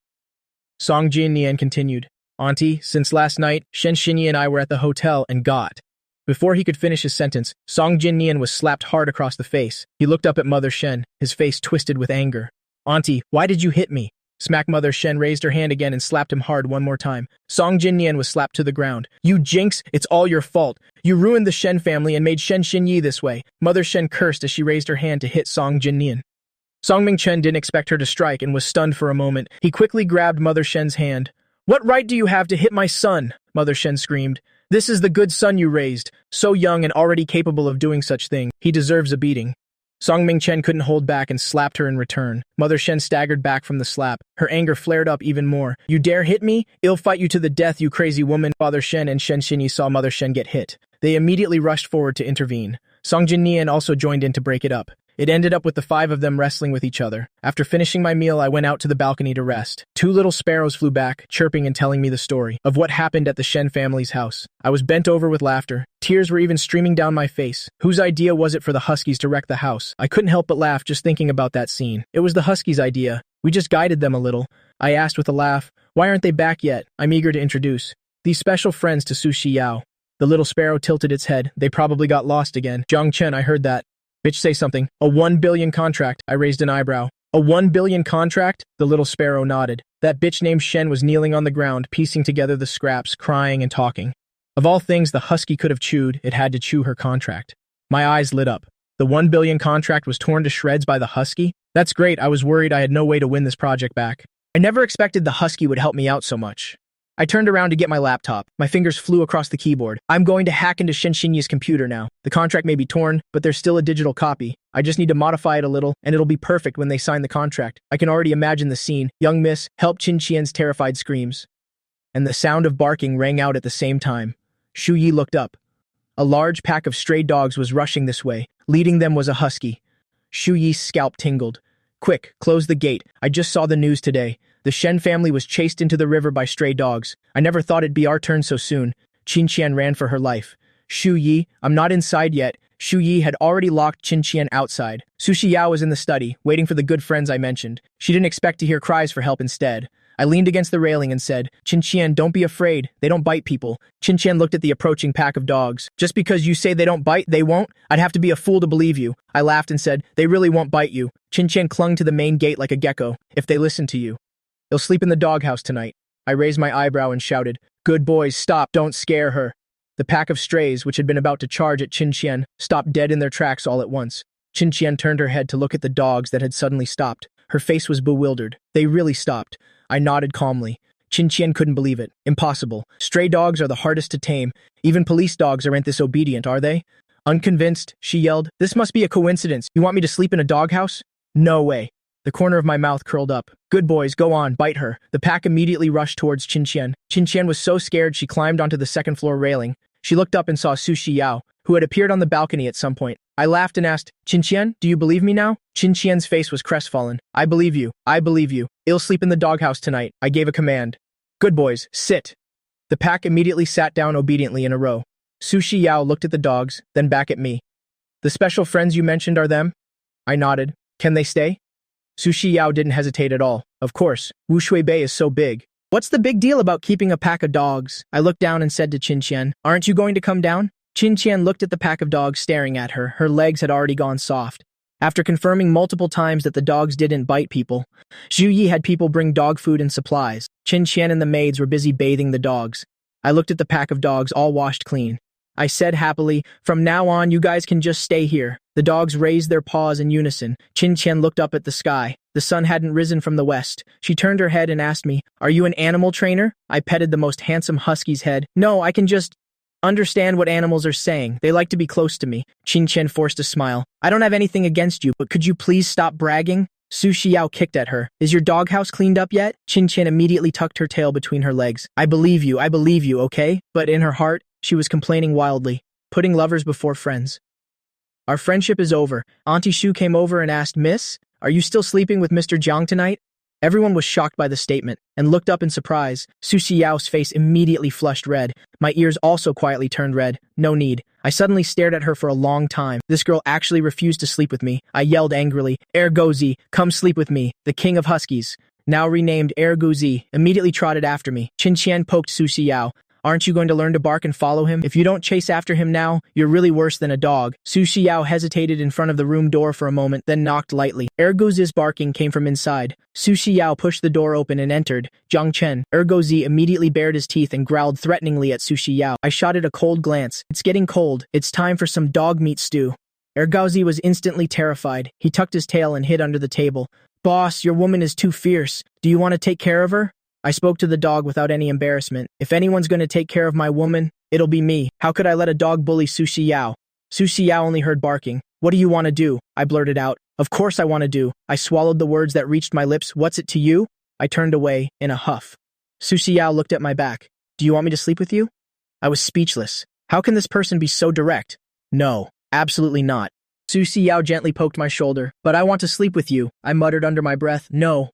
Song Jin Nian continued, Auntie, since last night, Shen Xinyi and I were at the hotel and got. Before he could finish his sentence, Song Jin Nian was slapped hard across the face. He looked up at Mother Shen, his face twisted with anger. Auntie, why did you hit me? Smack. Mother Shen raised her hand again and slapped him hard one more time. Song Jin Nian was slapped to the ground. You jinx, it's all your fault. You ruined the Shen family and made Shen Xinyi this way. Mother Shen cursed as she raised her hand to hit Song Jin Nian. Song Mingchen didn't expect her to strike and was stunned for a moment. He quickly grabbed Mother Shen's hand. What right do you have to hit my son? Mother Shen screamed. This is the good son you raised, so young and already capable of doing such thing. He deserves a beating. Song Mingchen couldn't hold back and slapped her in return. Mother Shen staggered back from the slap. Her anger flared up even more. You dare hit me? I'll fight you to the death, you crazy woman. Father Shen and Shen Xinyi saw Mother Shen get hit. They immediately rushed forward to intervene. Song Jin Nian also joined in to break it up. It ended up with the 5 of them wrestling with each other. After finishing my meal, I went out to the balcony to rest. 2 little sparrows flew back, chirping and telling me the story of what happened at the Shen family's house. I was bent over with laughter. Tears were even streaming down my face. Whose idea was it for the huskies to wreck the house? I couldn't help but laugh just thinking about that scene. It was the huskies' idea. We just guided them a little. I asked with a laugh, why aren't they back yet? I'm eager to introduce these special friends to Su Xiao. The little sparrow tilted its head. They probably got lost again. Zhang Chen, I heard that. Bitch, say something. A 1 billion contract. I raised an eyebrow. A 1 billion contract? The little sparrow nodded. That bitch named Shen was kneeling on the ground, piecing together the scraps, crying and talking. Of all things the husky could have chewed, it had to chew her contract. My eyes lit up. The 1 billion contract was torn to shreds by the husky? That's great. I was worried I had no way to win this project back. I never expected the husky would help me out so much. I turned around to get my laptop. My fingers flew across the keyboard. I'm going to hack into Shen Xinyi's computer now. The contract may be torn, but there's still a digital copy. I just need to modify it a little, and it'll be perfect when they sign the contract. I can already imagine the scene. Young miss, help Qin Qian's terrified screams. And the sound of barking rang out at the same time. Shu Yi looked up. A large pack of stray dogs was rushing this way. Leading them was a husky. Shu Yi's scalp tingled. Quick, close the gate. I just saw the news today. The Shen family was chased into the river by stray dogs. I never thought it'd be our turn so soon. Qin Qian ran for her life. Shu Yi, I'm not inside yet. Shu Yi had already locked Qin Qian outside. Su Xiao was in the study, waiting for the good friends I mentioned. She didn't expect to hear cries for help instead. I leaned against the railing and said, Qin Qian, don't be afraid. They don't bite people. Qin Qian looked at the approaching pack of dogs. Just because you say they don't bite, they won't? I'd have to be a fool to believe you. I laughed and said, they really won't bite you. Qin Qian clung to the main gate like a gecko. If they listen to you. They'll sleep in the doghouse tonight. I raised my eyebrow and shouted, good boys, stop, don't scare her. The pack of strays, which had been about to charge at Qin Qian, stopped dead in their tracks all at once. Qin Qian turned her head to look at the dogs that had suddenly stopped. Her face was bewildered. They really stopped. I nodded calmly. Qin Qian couldn't believe it. Impossible. Stray dogs are the hardest to tame. Even police dogs aren't this obedient, are they? Unconvinced, she yelled, this must be a coincidence. You want me to sleep in a doghouse? No way. The corner of my mouth curled up. Good boys, go on, bite her. The pack immediately rushed towards Qinqian. Qinqian was so scared she climbed onto the second floor railing. She looked up and saw Su Xiao, who had appeared on the balcony at some point. I laughed and asked, Qinqian, do you believe me now? Qinqian's face was crestfallen. I believe you. I believe you. I'll sleep in the doghouse tonight. I gave a command. Good boys, sit. The pack immediately sat down obediently in a row. Su Xiao looked at the dogs, then back at me. The special friends you mentioned are them? I nodded. Can they stay? Su Xiao didn't hesitate at all. Of course, Wu Shui Bei is so big. What's the big deal about keeping a pack of dogs? I looked down and said to Qinqian, aren't you going to come down? Qinqian looked at the pack of dogs staring at her. Her legs had already gone soft. After confirming multiple times that the dogs didn't bite people, Zhu Yi had people bring dog food and supplies. Qinqian and the maids were busy bathing the dogs. I looked at the pack of dogs all washed clean. I said happily, from now on, you guys can just stay here. The dogs raised their paws in unison. Qinqian looked up at the sky. The sun hadn't risen from the west. She turned her head and asked me, are you an animal trainer? I petted the most handsome husky's head. No, I can just understand what animals are saying. They like to be close to me. Qinqian forced a smile. I don't have anything against you, but could you please stop bragging? Su Xiao kicked at her. Is your doghouse cleaned up yet? Qinqian immediately tucked her tail between her legs. I believe you, okay? But in her heart, she was complaining wildly, putting lovers before friends. Our friendship is over. Auntie Shu came over and asked, Miss, are you still sleeping with Mr. Jiang tonight? Everyone was shocked by the statement and looked up in surprise. Su Xiao's face immediately flushed red. My ears also quietly turned red. No need. I suddenly stared at her for a long time. This girl actually refused to sleep with me. I yelled angrily, Ergozi, come sleep with me, the king of huskies. Now renamed Ergozi, immediately trotted after me. Qinqian poked Su Xiao. Aren't you going to learn to bark and follow him? If you don't chase after him now, you're really worse than a dog. Su Xiao hesitated in front of the room door for a moment, then knocked lightly. Ergozi's barking came from inside. Su Xiao pushed the door open and entered. Zhang Chen. Ergozi immediately bared his teeth and growled threateningly at Su Xiao. I shot it a cold glance. It's getting cold. It's time for some dog meat stew. Ergozi was instantly terrified. He tucked his tail and hid under the table. Boss, your woman is too fierce. Do you want to take care of her? I spoke to the dog without any embarrassment. If anyone's going to take care of my woman, it'll be me. How could I let a dog bully Su Xiao? Su Xiao only heard barking. What do you want to do? I blurted out. Of course I want to do. I swallowed the words that reached my lips. What's it to you? I turned away in a huff. Su Xiao looked at my back. Do you want me to sleep with you? I was speechless. How can this person be so direct? No, absolutely not. Su Xiao gently poked my shoulder. But I want to sleep with you. I muttered under my breath. No.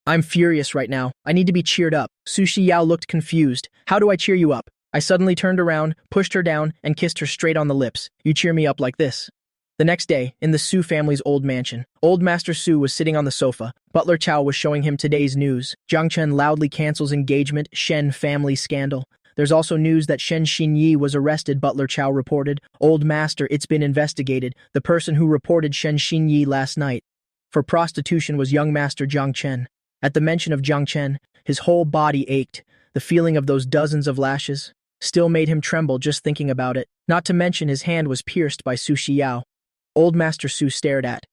I'm furious right now. I need to be cheered up. Su Xiao looked confused. How do I cheer you up? I suddenly turned around, pushed her down, and kissed her straight on the lips. You cheer me up like this. The next day, in the Su family's old mansion, old Master Su was sitting on the sofa. Butler Chow was showing him today's news. Jiang Chen loudly cancels engagement, Shen family scandal. There's also news that Shen Xinyi was arrested, Butler Chow reported. Old Master, it's been investigated. The person who reported Shen Xinyi last night for prostitution was young Master Jiang Chen. At the mention of Jiang Chen, his whole body ached. The feeling of those dozens of lashes still made him tremble just thinking about it. Not to mention his hand was pierced by Su Xiao. Old Master Su stared at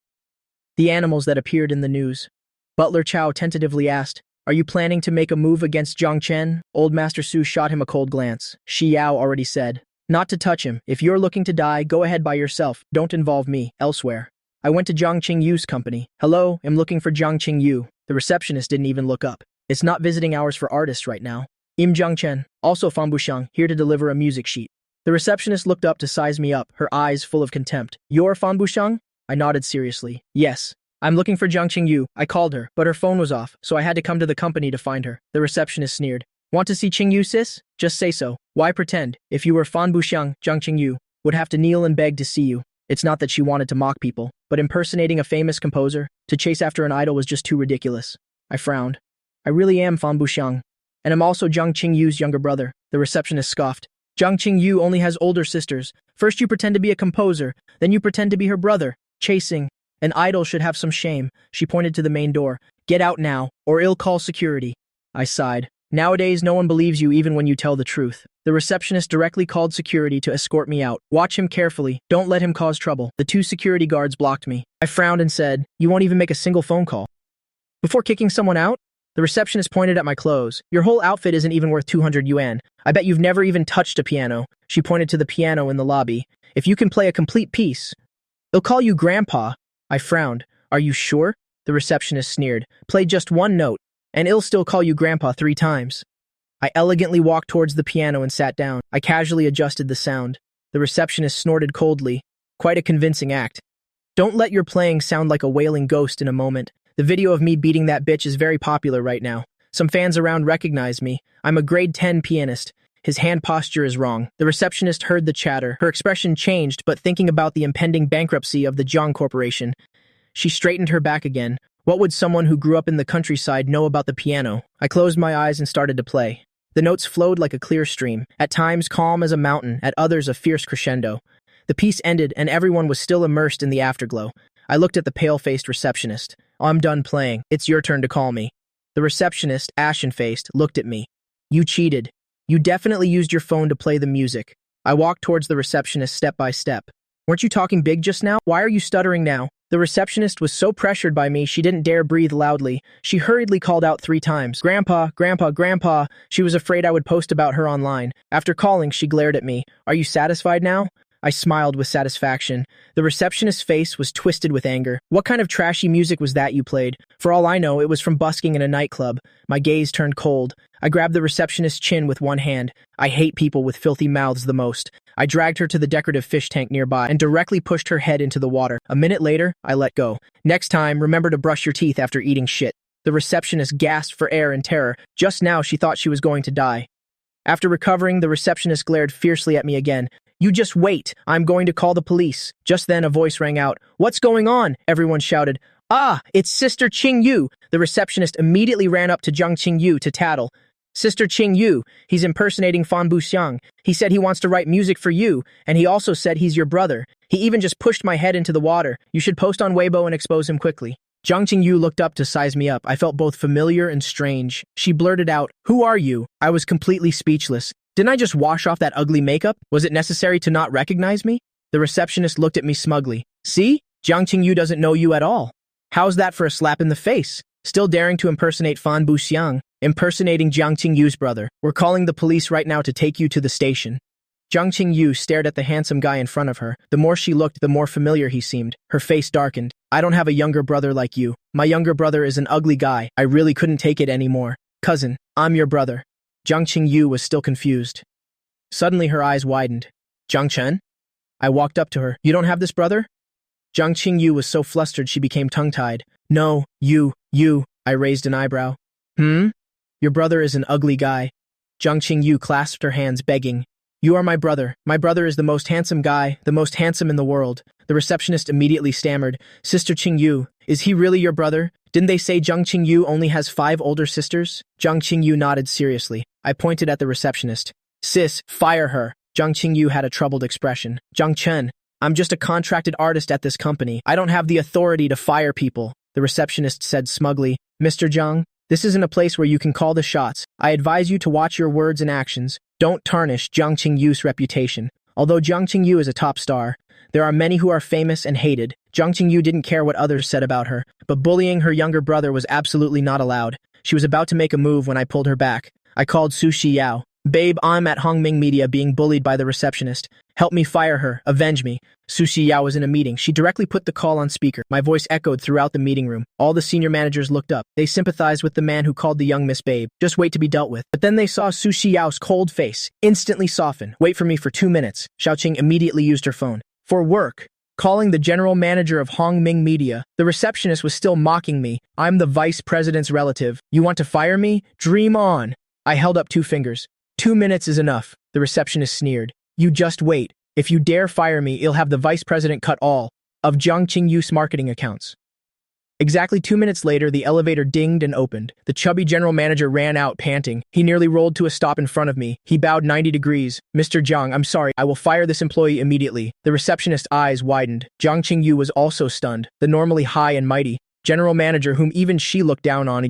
the animals that appeared in the news. Butler Chow tentatively asked, are you planning to make a move against Jiang Chen? Old Master Su shot him a cold glance. Xiao already said, not to touch him. If you're looking to die, go ahead by yourself. Don't involve me elsewhere. I went to Jiang Qingyu's company. Hello, I'm looking for Jiang Qingyu. The receptionist didn't even look up. It's not visiting hours for artists right now. Im Zhangchen, also Fan Bushang, here to deliver a music sheet. The receptionist looked up to size me up, her eyes full of contempt. You're Fan Bushang? I nodded seriously. Yes. I'm looking for Jiang Qingyu. I called her, but her phone was off, so I had to come to the company to find her. The receptionist sneered. Want to see Qingyu, sis? Just say so. Why pretend? If you were Fan Bushang, Jiang Qingyu would have to kneel and beg to see you. It's not that she wanted to mock people, but impersonating a famous composer to chase after an idol was just too ridiculous. I frowned. I really am Fan Bushang, and I'm also Jiang Qingyu's younger brother. The receptionist scoffed. Jiang Qingyu only has older sisters. First you pretend to be a composer, then you pretend to be her brother. Chasing an idol should have some shame. She pointed to the main door. Get out now, or I'll call security. I sighed. Nowadays, no one believes you even when you tell the truth. The receptionist directly called security to escort me out. Watch him carefully. Don't let him cause trouble. The two security guards blocked me. I frowned and said, you won't even make a single phone call before kicking someone out? The receptionist pointed at my clothes. Your whole outfit isn't even worth 200 yuan. I bet you've never even touched a piano. She pointed to the piano in the lobby. If you can play a complete piece, they'll call you Grandpa. I frowned. Are you sure? The The receptionist sneered. Play just one note, and it'll still call you Grandpa 3 times. I elegantly walked towards the piano and sat down. I casually adjusted the sound. The receptionist snorted coldly. Quite a convincing act. Don't let your playing sound like a wailing ghost in a moment. The video of me beating that bitch is very popular right now. Some fans around recognize me. I'm a grade 10 pianist. His hand posture is wrong. The receptionist heard the chatter. Her expression changed, but thinking about the impending bankruptcy of the Jiang Corporation, she straightened her back again. What would someone who grew up in the countryside know about the piano? I closed my eyes and started to play. The notes flowed like a clear stream, at times calm as a mountain, at others a fierce crescendo. The piece ended, and everyone was still immersed in the afterglow. I looked at the pale-faced receptionist. I'm done playing. It's your turn to call me. The receptionist, ashen-faced, looked at me. You cheated. You definitely used your phone to play the music. I walked towards the receptionist step by step. Weren't you talking big just now? Why are you stuttering now? The receptionist was so pressured by me she didn't dare breathe loudly. She hurriedly called out 3 times. Grandpa, Grandpa, Grandpa. She was afraid I would post about her online. After calling, she glared at me. Are you satisfied now? I smiled with satisfaction. The receptionist's face was twisted with anger. What kind of trashy music was that you played? For all I know, it was from busking in a nightclub. My gaze turned cold. I grabbed the receptionist's chin with one hand. I hate people with filthy mouths the most. I dragged her to the decorative fish tank nearby and directly pushed her head into the water. A minute later, I let go. Next time, remember to brush your teeth after eating shit. The receptionist gasped for air in terror. Just now, she thought she was going to die. After recovering, the receptionist glared fiercely at me again. You just wait. I'm going to call the police. Just then, a voice rang out. What's going on? Everyone shouted. Ah, it's Sister Qing Yu. The receptionist immediately ran up to Zhang Qing Yu to tattle. Sister Qing Yu, he's impersonating Fan Buxiang. He said he wants to write music for you, and he also said he's your brother. He even just pushed my head into the water. You should post on Weibo and expose him quickly. Zhang Qing Yu looked up to size me up. I felt both familiar and strange. She blurted out, Who are you? I was completely speechless. Didn't I just wash off that ugly makeup? Was it necessary to not recognize me? The receptionist looked at me smugly. See? Zhang Qing Yu doesn't know you at all. How's that for a slap in the face? Still daring to impersonate Fan Buxiang, impersonating Zhang Qing Yu's brother. We're calling the police right now to take you to the station. Zhang Qing Yu stared at the handsome guy in front of her. The more she looked, the more familiar he seemed. Her face darkened. I don't have a younger brother like you. My younger brother is an ugly guy. I really couldn't take it anymore. Cousin, I'm your brother. Zhang Qing Yu was still confused. Suddenly her eyes widened. Zhang Chen? I walked up to her. You don't have this brother? Zhang Qing Yu was so flustered she became tongue-tied. No, you. I raised an eyebrow. Your brother is an ugly guy. Zhang Qing Yu clasped her hands, begging. You are my brother. My brother is the most handsome guy, the most handsome in the world. The receptionist immediately stammered. Sister Qing Yu, is he really your brother? Didn't they say Zhang Qing Yu only has 5 older sisters? Zhang Qing Yu nodded seriously. I pointed at the receptionist. Sis, fire her. Zhang Qing Yu had a troubled expression. Zhang Chen, I'm just a contracted artist at this company. I don't have the authority to fire people. The receptionist said smugly. Mr. Zhang, this isn't a place where you can call the shots. I advise you to watch your words and actions. Don't tarnish Zhang Qing Yu's reputation. Although Zhang Qing Yu is a top star, there are many who are famous and hated. Zhang Qing Yu didn't care what others said about her, but bullying her younger brother was absolutely not allowed. She was about to make a move when I pulled her back. I called Su Shiyao. Babe, I'm at Hongming Media being bullied by the receptionist. Help me fire her. Avenge me. Su Shiyao was in a meeting. She directly put the call on speaker. My voice echoed throughout the meeting room. All the senior managers looked up. They sympathized with the man who called the young Miss Babe. Just wait to be dealt with. But then they saw Su Xiao's cold face instantly soften. Wait for me for 2 minutes. Xiaoqing immediately used her phone. For work. Calling the general manager of Hongming Media. The receptionist was still mocking me. I'm the vice president's relative. You want to fire me? Dream on. I held up 2 fingers. 2 minutes is enough. The receptionist sneered. You just wait. If you dare fire me, I'll have the vice president cut all of Zhang Qing Yu's marketing accounts. Exactly 2 minutes later, the elevator dinged and opened. The chubby general manager ran out, panting. He nearly rolled to a stop in front of me. He bowed 90 degrees. Mr. Zhang, I'm sorry. I will fire this employee immediately. The receptionist's eyes widened. Zhang Qing Yu was also stunned. The normally high and mighty general manager, whom even she looked down on,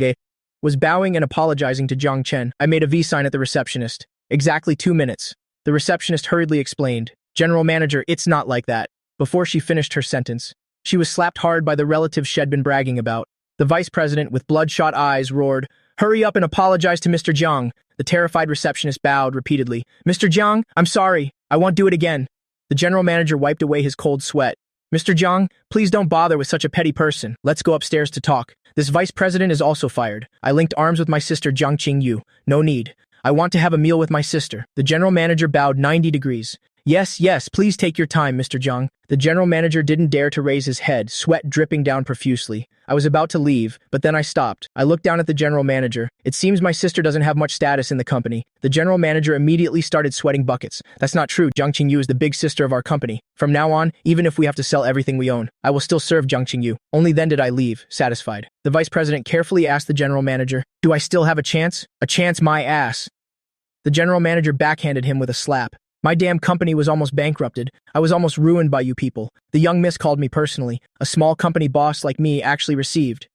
was bowing and apologizing to Zhang Chen. I made a V sign at the receptionist. Exactly 2 minutes. The receptionist hurriedly explained. General manager, it's not like that. Before she finished her sentence, she was slapped hard by the relative she'd been bragging about. The vice president, with bloodshot eyes, roared, Hurry up and apologize to Mr. Zhang. The terrified receptionist bowed repeatedly. Mr. Zhang, I'm sorry. I won't do it again. The general manager wiped away his cold sweat. Mr. Jiang, please don't bother with such a petty person. Let's go upstairs to talk. This vice president is also fired. I linked arms with my sister Jiang Qingyu. No need. I want to have a meal with my sister. The general manager bowed 90 degrees. Yes, please take your time, Mr. Jiang. The general manager didn't dare to raise his head, sweat dripping down profusely. I was about to leave, but then I stopped. I looked down at the general manager. It seems my sister doesn't have much status in the company. The general manager immediately started sweating buckets. That's not true. Jiang Qingyu is the big sister of our company. From now on, even if we have to sell everything we own, I will still serve Jiang Qingyu. Only then did I leave, satisfied. The vice president carefully asked the general manager, "Do I still have a chance?" "A chance, my ass." The general manager backhanded him with a slap. My damn company was almost bankrupted. I was almost ruined by you people. The young miss called me personally. A small company boss like me actually received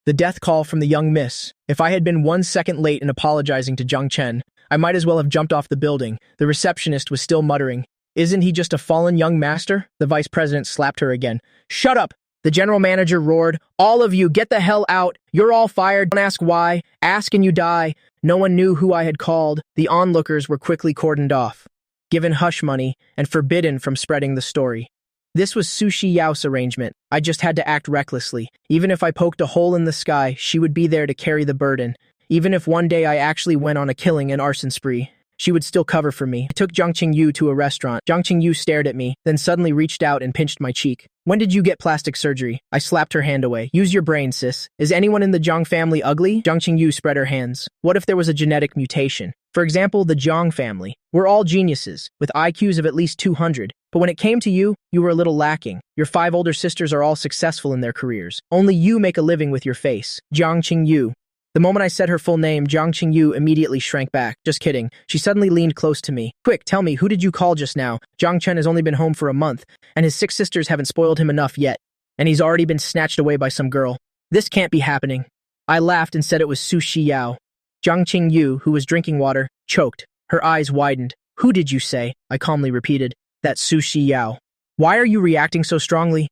the death call from the young miss. If I had been 1 second late in apologizing to Zhang Chen, I might as well have jumped off the building. The receptionist was still muttering, "Isn't he just a fallen young master?" The vice president slapped her again. "Shut up!" The general manager roared, "All of you, get the hell out! You're all fired. Don't ask why. Ask and you die." No one knew who I had called. The onlookers were quickly cordoned off, given hush money, and forbidden from spreading the story. This was Sushi Yao's arrangement. I just had to act recklessly. Even if I poked a hole in the sky, she would be there to carry the burden. Even if one day I actually went on a killing and arson spree, she would still cover for me. I took Jiang Qingyu to a restaurant. Jiang Qingyu stared at me, then suddenly reached out and pinched my cheek. "When did you get plastic surgery?" I slapped her hand away. "Use your brain, sis. Is anyone in the Jiang family ugly?" Jiang Qingyu spread her hands. "What if there was a genetic mutation? For example, the Jiang family. We're all geniuses, with IQs of at least 200. But when it came to you, you were a little lacking. Your 5 older sisters are all successful in their careers. Only you make a living with your face. Jiang Qingyu." The moment I said her full name, Jiang Qingyu immediately shrank back. Just kidding. She suddenly leaned close to me. "Quick, tell me, who did you call just now? Jiang Chen has only been home for a month, and his 6 sisters haven't spoiled him enough yet. And he's already been snatched away by some girl. This can't be happening." I laughed and said it was Sushi Yao. Jiang Qingyu, who was drinking water, choked. Her eyes widened. "Who did you say?" I calmly repeated. "That's Sushi Yao." "Why are you reacting so strongly?"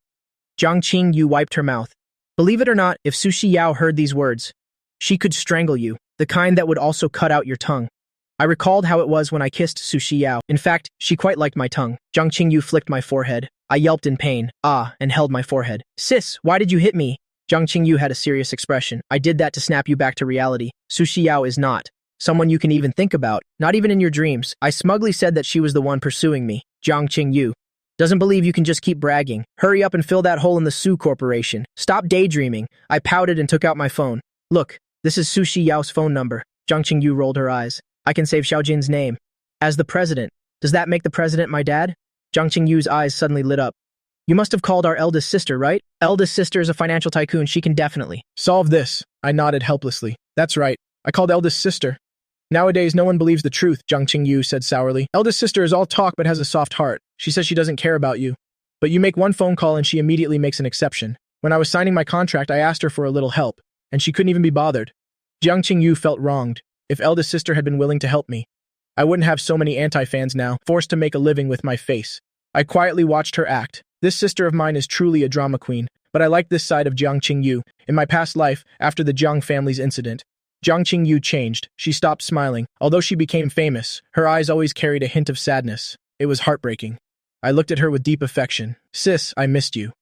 Jiang Qingyu wiped her mouth. Believe it or not, if Sushi Yao heard these words, she could strangle you, the kind that would also cut out your tongue. I recalled how it was when I kissed Sushi Yao. In fact, she quite liked my tongue. Jiang Qingyu flicked my forehead. I yelped in pain, and held my forehead. "Sis, why did you hit me?" Jiang Qingyu had a serious expression. "I did that to snap you back to reality. Sushi Yao is not someone you can even think about, not even in your dreams." I smugly said that she was the one pursuing me. Jiang Qingyu doesn't believe you can just keep bragging. Hurry up and fill that hole in the Su Corporation. Stop daydreaming. I pouted and took out my phone. "Look, this is Sushi Yao's phone number." Jiang Qingyu rolled her eyes. "I can save Xiaojin's name. As the president. Does that make the president my dad?" Jiang Qingyu's eyes suddenly lit up. "You must have called our eldest sister, right?" "Eldest sister is a financial tycoon. She can definitely Solve this. I nodded helplessly. "That's right. I called eldest sister." "Nowadays, no one believes the truth," Jiang Qingyu said sourly. "Eldest sister is all talk but has a soft heart. She says she doesn't care about you. But you make one phone call and she immediately makes an exception. When I was signing my contract, I asked her for a little help, and she couldn't even be bothered." Jiang Qingyu felt wronged. If eldest sister had been willing to help me, I wouldn't have so many anti-fans now, forced to make a living with my face. I quietly watched her act. This sister of mine is truly a drama queen, but I like this side of Jiang Qingyu. In my past life, after the Jiang family's incident, Jiang Qingyu changed. She stopped smiling. Although she became famous, her eyes always carried a hint of sadness. It was heartbreaking. I looked at her with deep affection. "Sis, I missed you."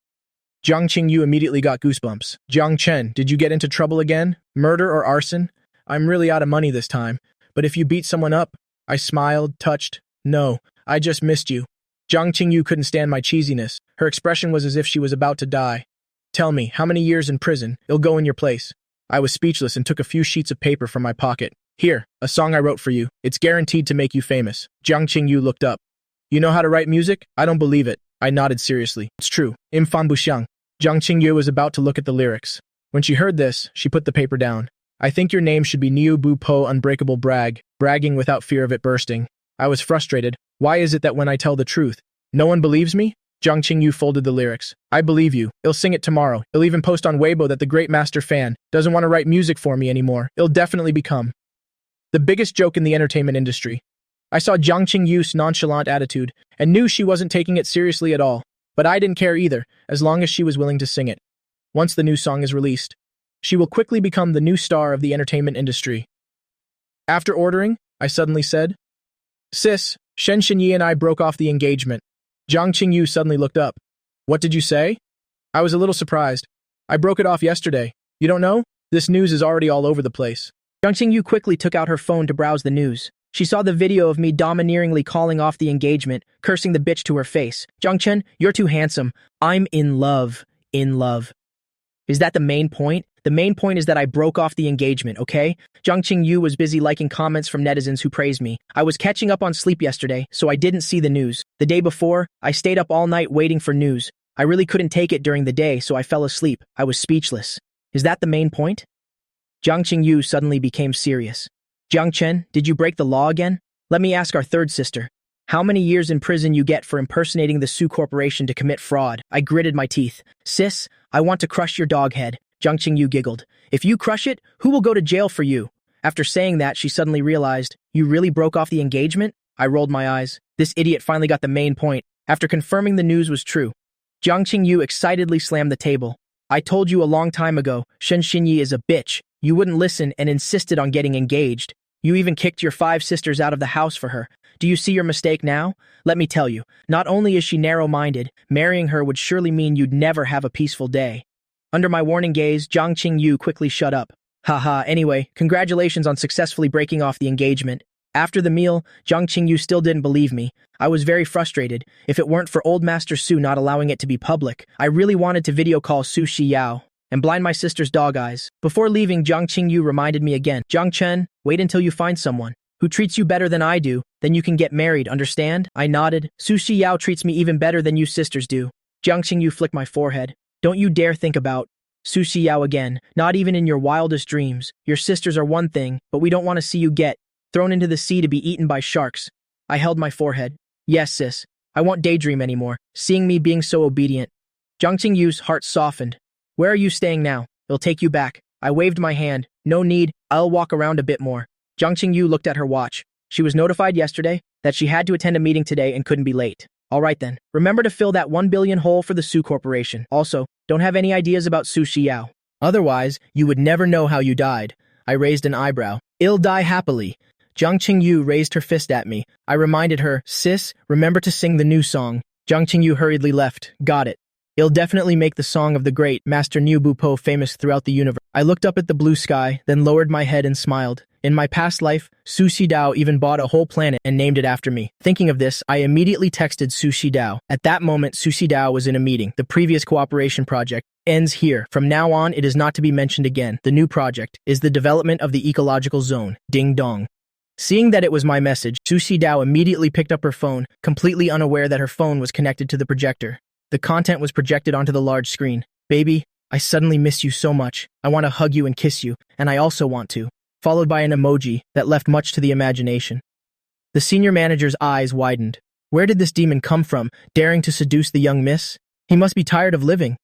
Jiang Qingyu immediately got goosebumps. "Jiang Chen, did you get into trouble again? Murder or arson? I'm really out of money this time. But if you beat someone up..." I smiled, touched. "No, I just missed you." Jiang Qingyu couldn't stand my cheesiness. Her expression was as if she was about to die. "Tell me, how many years in prison? It'll go in your place." I was speechless and took a few sheets of paper from my pocket. "Here, a song I wrote for you. It's guaranteed to make you famous." Jiang Qingyu looked up. "You know how to write music?" "I don't believe it." I nodded seriously. "It's true. Im fan bu xiang." Jiang Qingyu was about to look at the lyrics. When she heard this, she put the paper down. "I think your name should be Niu Bu Po Unbreakable Brag, bragging without fear of it bursting." I was frustrated. Why is it that when I tell the truth, no one believes me? Jiang Qingyu folded the lyrics. "I believe you. He'll sing it tomorrow. He'll even post on Weibo that the great master fan doesn't want to write music for me anymore. It'll definitely become the biggest joke in the entertainment industry." I saw Jiang Qingyu's nonchalant attitude and knew she wasn't taking it seriously at all. But I didn't care either, as long as she was willing to sing it. Once the new song is released, she will quickly become the new star of the entertainment industry. After ordering, I suddenly said, "Sis, Shen Xinyi and I broke off the engagement." Jiang Qingyu suddenly looked up. What did you say? I was a little surprised. I broke it off yesterday. You don't know? This news is already all over the place. Jiang Qingyu quickly took out her phone to browse the news. She saw the video of me domineeringly calling off the engagement, cursing the bitch to her face. Jiang, you're too handsome. I'm in love. In love. Is that the main point? The main point is that I broke off the engagement, okay? Jiang Qingyu was busy liking comments from netizens who praised me. I was catching up on sleep yesterday, so I didn't see the news. The day before, I stayed up all night waiting for news. I really couldn't take it during the day, so I fell asleep. I was speechless. Is that the main point? Jiang Qingyu suddenly became serious. Jiang Chen, did you break the law again? Let me ask our third sister. How many years in prison you get for impersonating the Su Corporation to commit fraud? I gritted my teeth. Sis, I want to crush your dog head. Jiang Qingyu giggled. If you crush it, who will go to jail for you? After saying that, she suddenly realized, you really broke off the engagement? I rolled my eyes. This idiot finally got the main point. After confirming the news was true, Jiang Qingyu excitedly slammed the table. I told you a long time ago, Shen Xinyi is a bitch. You wouldn't listen and insisted on getting engaged. You even kicked your 5 sisters out of the house for her. Do you see your mistake now? Let me tell you, not only is she narrow-minded, marrying her would surely mean you'd never have a peaceful day. Under my warning gaze, Jiang Qingyu quickly shut up. Haha, anyway, congratulations on successfully breaking off the engagement. After the meal, Jiang Qingyu still didn't believe me. I was very frustrated. If it weren't for old Master Su not allowing it to be public, I really wanted to video call Su Shiyao and blind my sister's dog eyes. Before leaving, Jiang Qingyu reminded me again, Jiang Chen, wait until you find someone who treats you better than I do, then you can get married, understand? I nodded. Su Shiyao treats me even better than you sisters do. Jiang Qingyu flicked my forehead. Don't you dare think about Su Shiyao again, not even in your wildest dreams. Your sisters are one thing, but we don't want to see you get thrown into the sea to be eaten by sharks. I held my forehead. Yes, sis. I won't daydream anymore, seeing me being so obedient. Jiang Qingyu's heart softened. Where are you staying now? It'll take you back. I waved my hand. No need, I'll walk around a bit more. Jiang Qingyu looked at her watch. She was notified yesterday that she had to attend a meeting today and couldn't be late. All right then, remember to fill that 1 billion hole for the Su Corporation. Also, don't have any ideas about Su Shiyao. Otherwise, you would never know how you died. I raised an eyebrow. I'll die happily. Jiang Qingyu raised her fist at me. I reminded her, sis, remember to sing the new song. Jiang Qingyu hurriedly left. Got it. It'll definitely make the song of the great Master Niu Bupo famous throughout the universe. I looked up at the blue sky, then lowered my head and smiled. In my past life, Su Shidao even bought a whole planet and named it after me. Thinking of this, I immediately texted Su Shidao. At that moment, Su Shidao was in a meeting. The previous cooperation project ends here. From now on, it is not to be mentioned again. The new project is the development of the ecological zone. Ding dong. Seeing that it was my message, Su Shidao immediately picked up her phone, completely unaware that her phone was connected to the projector. The content was projected onto the large screen. Baby, I suddenly miss you so much. I want to hug you and kiss you, and I also want to. Followed by an emoji that left much to the imagination. The senior manager's eyes widened. Where did this demon come from, daring to seduce the young miss? He must be tired of living.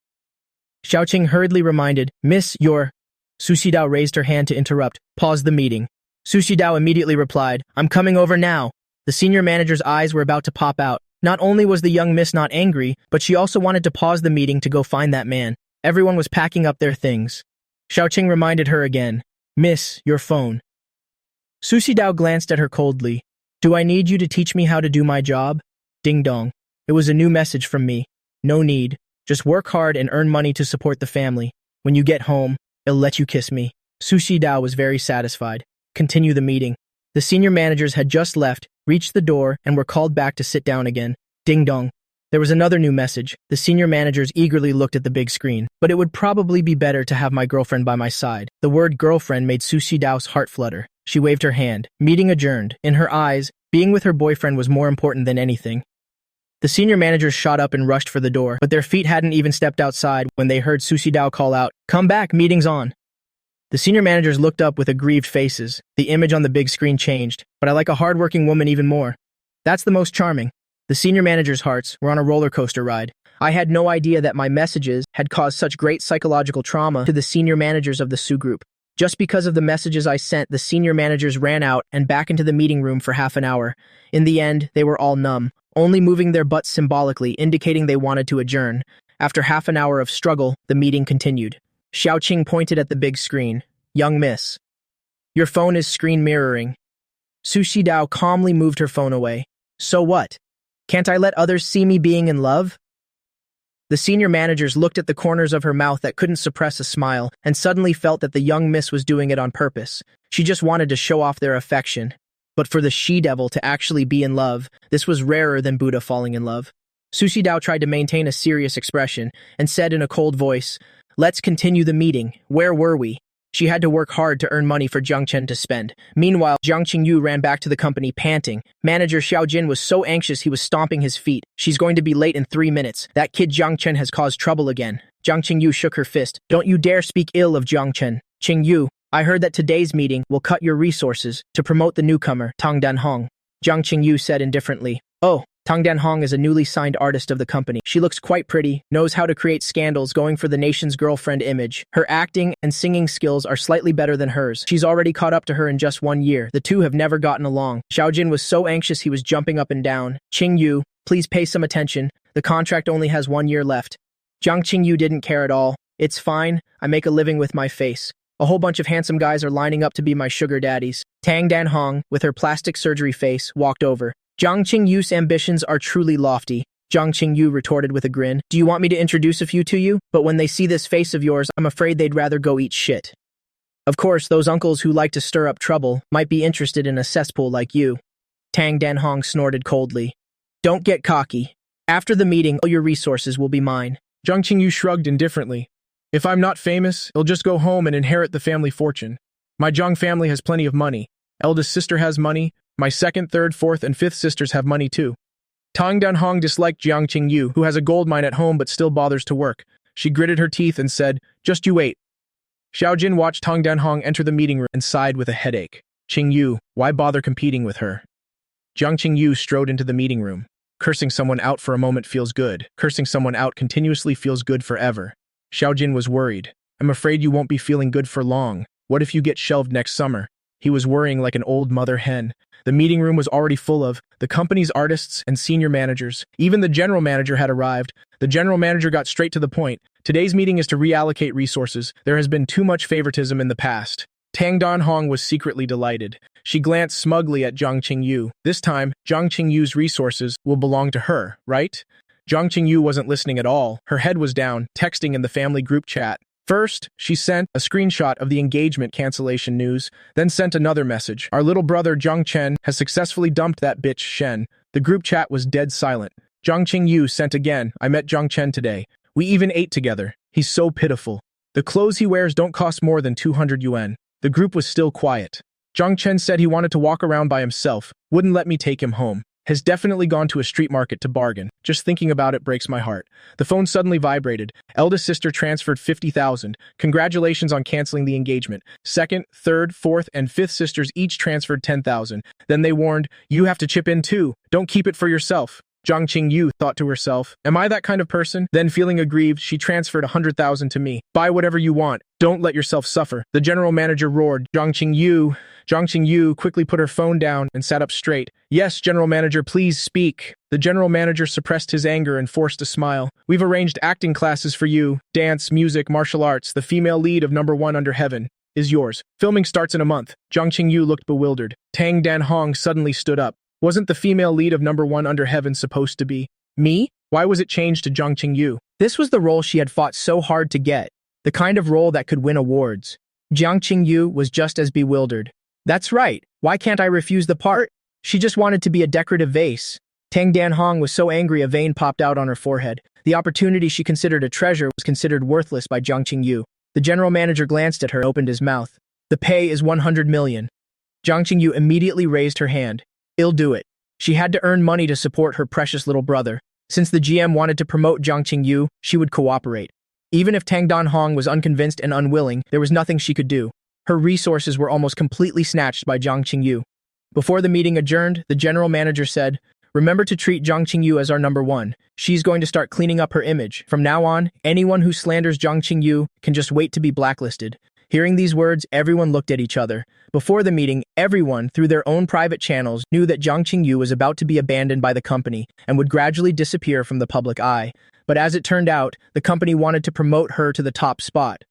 Xiaoqing hurriedly reminded, Miss, your... Su Shidao raised her hand to interrupt. Pause the meeting. Su Shidao immediately replied, I'm coming over now. The senior manager's eyes were about to pop out. Not only was the young miss not angry, but she also wanted to pause the meeting to go find that man. Everyone was packing up their things. Xiaoqing reminded her again, Miss, your phone. Su Shidao glanced at her coldly. Do I need you to teach me how to do my job? Ding dong. It was a new message from me. No need. Just work hard and earn money to support the family. When you get home, it'll let you kiss me. Su Shidao was very satisfied. Continue the meeting. The senior managers had just left, reached the door, and were called back to sit down again. Ding dong. There was another new message. The senior managers eagerly looked at the big screen. But it would probably be better to have my girlfriend by my side. The word girlfriend made Su Shidao's heart flutter. She waved her hand. Meeting adjourned. In her eyes, being with her boyfriend was more important than anything. The senior managers shot up and rushed for the door, but their feet hadn't even stepped outside when they heard Su Shidao call out, Come back, meeting's on. The senior managers looked up with aggrieved faces. The image on the big screen changed, but I like a hardworking woman even more. That's the most charming. The senior managers' hearts were on a roller coaster ride. I had no idea that my messages had caused such great psychological trauma to the senior managers of the Su group. Just because of the messages I sent, the senior managers ran out and back into the meeting room for half an hour. In the end, they were all numb, only moving their butts symbolically, indicating they wanted to adjourn. After half an hour of struggle, the meeting continued. Xiaoqing pointed at the big screen. Young miss. Your phone is screen mirroring. Su Shidao calmly moved her phone away. So what? Can't I let others see me being in love? The senior managers looked at the corners of her mouth that couldn't suppress a smile and suddenly felt that the young miss was doing it on purpose. She just wanted to show off their affection. But for the she-devil to actually be in love, this was rarer than Buddha falling in love. Sushi Dao tried to maintain a serious expression and said in a cold voice, "Let's continue the meeting. Where were we?" She had to work hard to earn money for Jiang Chen to spend. Meanwhile, Jiang Qingyu ran back to the company panting. Manager Xiao Jin was so anxious he was stomping his feet. She's going to be late in 3 minutes. That kid Jiang Chen has caused trouble again. Jiang Qingyu shook her fist. "Don't you dare speak ill of Jiang Chen. Qingyu, I heard that today's meeting will cut your resources to promote the newcomer, Tang Danhong." Jiang Qingyu said indifferently. "Oh, Tang Danhong is a newly signed artist of the company. She looks quite pretty, knows how to create scandals, going for the nation's girlfriend image. Her acting and singing skills are slightly better than hers. She's already caught up to her in just 1 year. The two have never gotten along." Xiao Jin was so anxious he was jumping up and down. "Qingyu, please pay some attention. The contract only has 1 year left." Jiang Qingyu didn't care at all. "It's fine. I make a living with my face. A whole bunch of handsome guys are lining up to be my sugar daddies." Tang Danhong, with her plastic surgery face, walked over. "Jiang Qingyu's ambitions are truly lofty," Jiang Qingyu retorted with a grin. "Do you want me to introduce a few to you? But when they see this face of yours, I'm afraid they'd rather go eat shit. Of course, those uncles who like to stir up trouble might be interested in a cesspool like you." Tang Danhong snorted coldly. "Don't get cocky. After the meeting, all your resources will be mine." Jiang Qingyu shrugged indifferently. "If I'm not famous, I'll just go home and inherit the family fortune. My Jiang family has plenty of money. Eldest sister has money. My second, third, fourth, and fifth sisters have money too." Tang Danhong disliked Jiang Qingyu, who has a gold mine at home but still bothers to work. She gritted her teeth and said, "Just you wait." Xiao Jin watched Tang Danhong enter the meeting room and sighed with a headache. "Qingyu, why bother competing with her?" Jiang Qingyu strode into the meeting room. Cursing someone out for a moment feels good. Cursing someone out continuously feels good forever. Xiao Jin was worried. "I'm afraid you won't be feeling good for long. What if you get shelved next summer?" He was worrying like an old mother hen. The meeting room was already full of the company's artists and senior managers. Even the general manager had arrived. The general manager got straight to the point. "Today's meeting is to reallocate resources. There has been too much favoritism in the past." Tang Danhong was secretly delighted. She glanced smugly at Jiang Qingyu. "This time, Jiang Qingyu's resources will belong to her, right?" Jiang Qingyu wasn't listening at all. Her head was down, texting in the family group chat. First, she sent a screenshot of the engagement cancellation news, then sent another message. "Our little brother Jiang Chen has successfully dumped that bitch Shen." The group chat was dead silent. Jiang Qingyu sent again, "I met Jiang Chen today. We even ate together. He's so pitiful. The clothes he wears don't cost more than 200 yuan. The group was still quiet. Jiang Chen said he wanted to walk around by himself, wouldn't let me take him home. Has definitely gone to a street market to bargain. Just thinking about it breaks my heart." The phone suddenly vibrated. Eldest sister transferred 50,000. Congratulations on canceling the engagement. Second, third, fourth, and fifth sisters each transferred 10,000. Then they warned, "You have to chip in too. Don't keep it for yourself." Jiang Qingyu thought to herself, "Am I that kind of person?" Then feeling aggrieved, she transferred 100,000 to me. "Buy whatever you want. Don't let yourself suffer." The general manager roared. Jiang Qingyu quickly put her phone down and sat up straight. "Yes, general manager, please speak." The general manager suppressed his anger and forced a smile. "We've arranged acting classes for you. Dance, music, martial arts. The female lead of number 1 under heaven is yours. Filming starts in a month." Jiang Qingyu looked bewildered. Tang Danhong suddenly stood up. "Wasn't the female lead of number 1 under heaven supposed to be me? Why was it changed to Jiang Qingyu?" This was the role she had fought so hard to get. The kind of role that could win awards. Jiang Qingyu was just as bewildered. "That's right. Why can't I refuse the part?" She just wanted to be a decorative vase. Tang Danhong was so angry a vein popped out on her forehead. The opportunity she considered a treasure was considered worthless by Jiang Qingyu. The general manager glanced at her and opened his mouth. "The pay is 100 million. Jiang Qingyu immediately raised her hand. "I'll do it." She had to earn money to support her precious little brother. Since the GM wanted to promote Jiang Qingyu, she would cooperate. Even if Tang Danhong was unconvinced and unwilling, there was nothing she could do. Her resources were almost completely snatched by Jiang Qingyu. Before the meeting adjourned, the general manager said, "Remember to treat Jiang Qingyu as our number 1. She's going to start cleaning up her image. From now on, anyone who slanders Jiang Qingyu can just wait to be blacklisted." Hearing these words, everyone looked at each other. Before the meeting, everyone, through their own private channels, knew that Jiang Qingyu was about to be abandoned by the company and would gradually disappear from the public eye. But as it turned out, the company wanted to promote her to the top spot.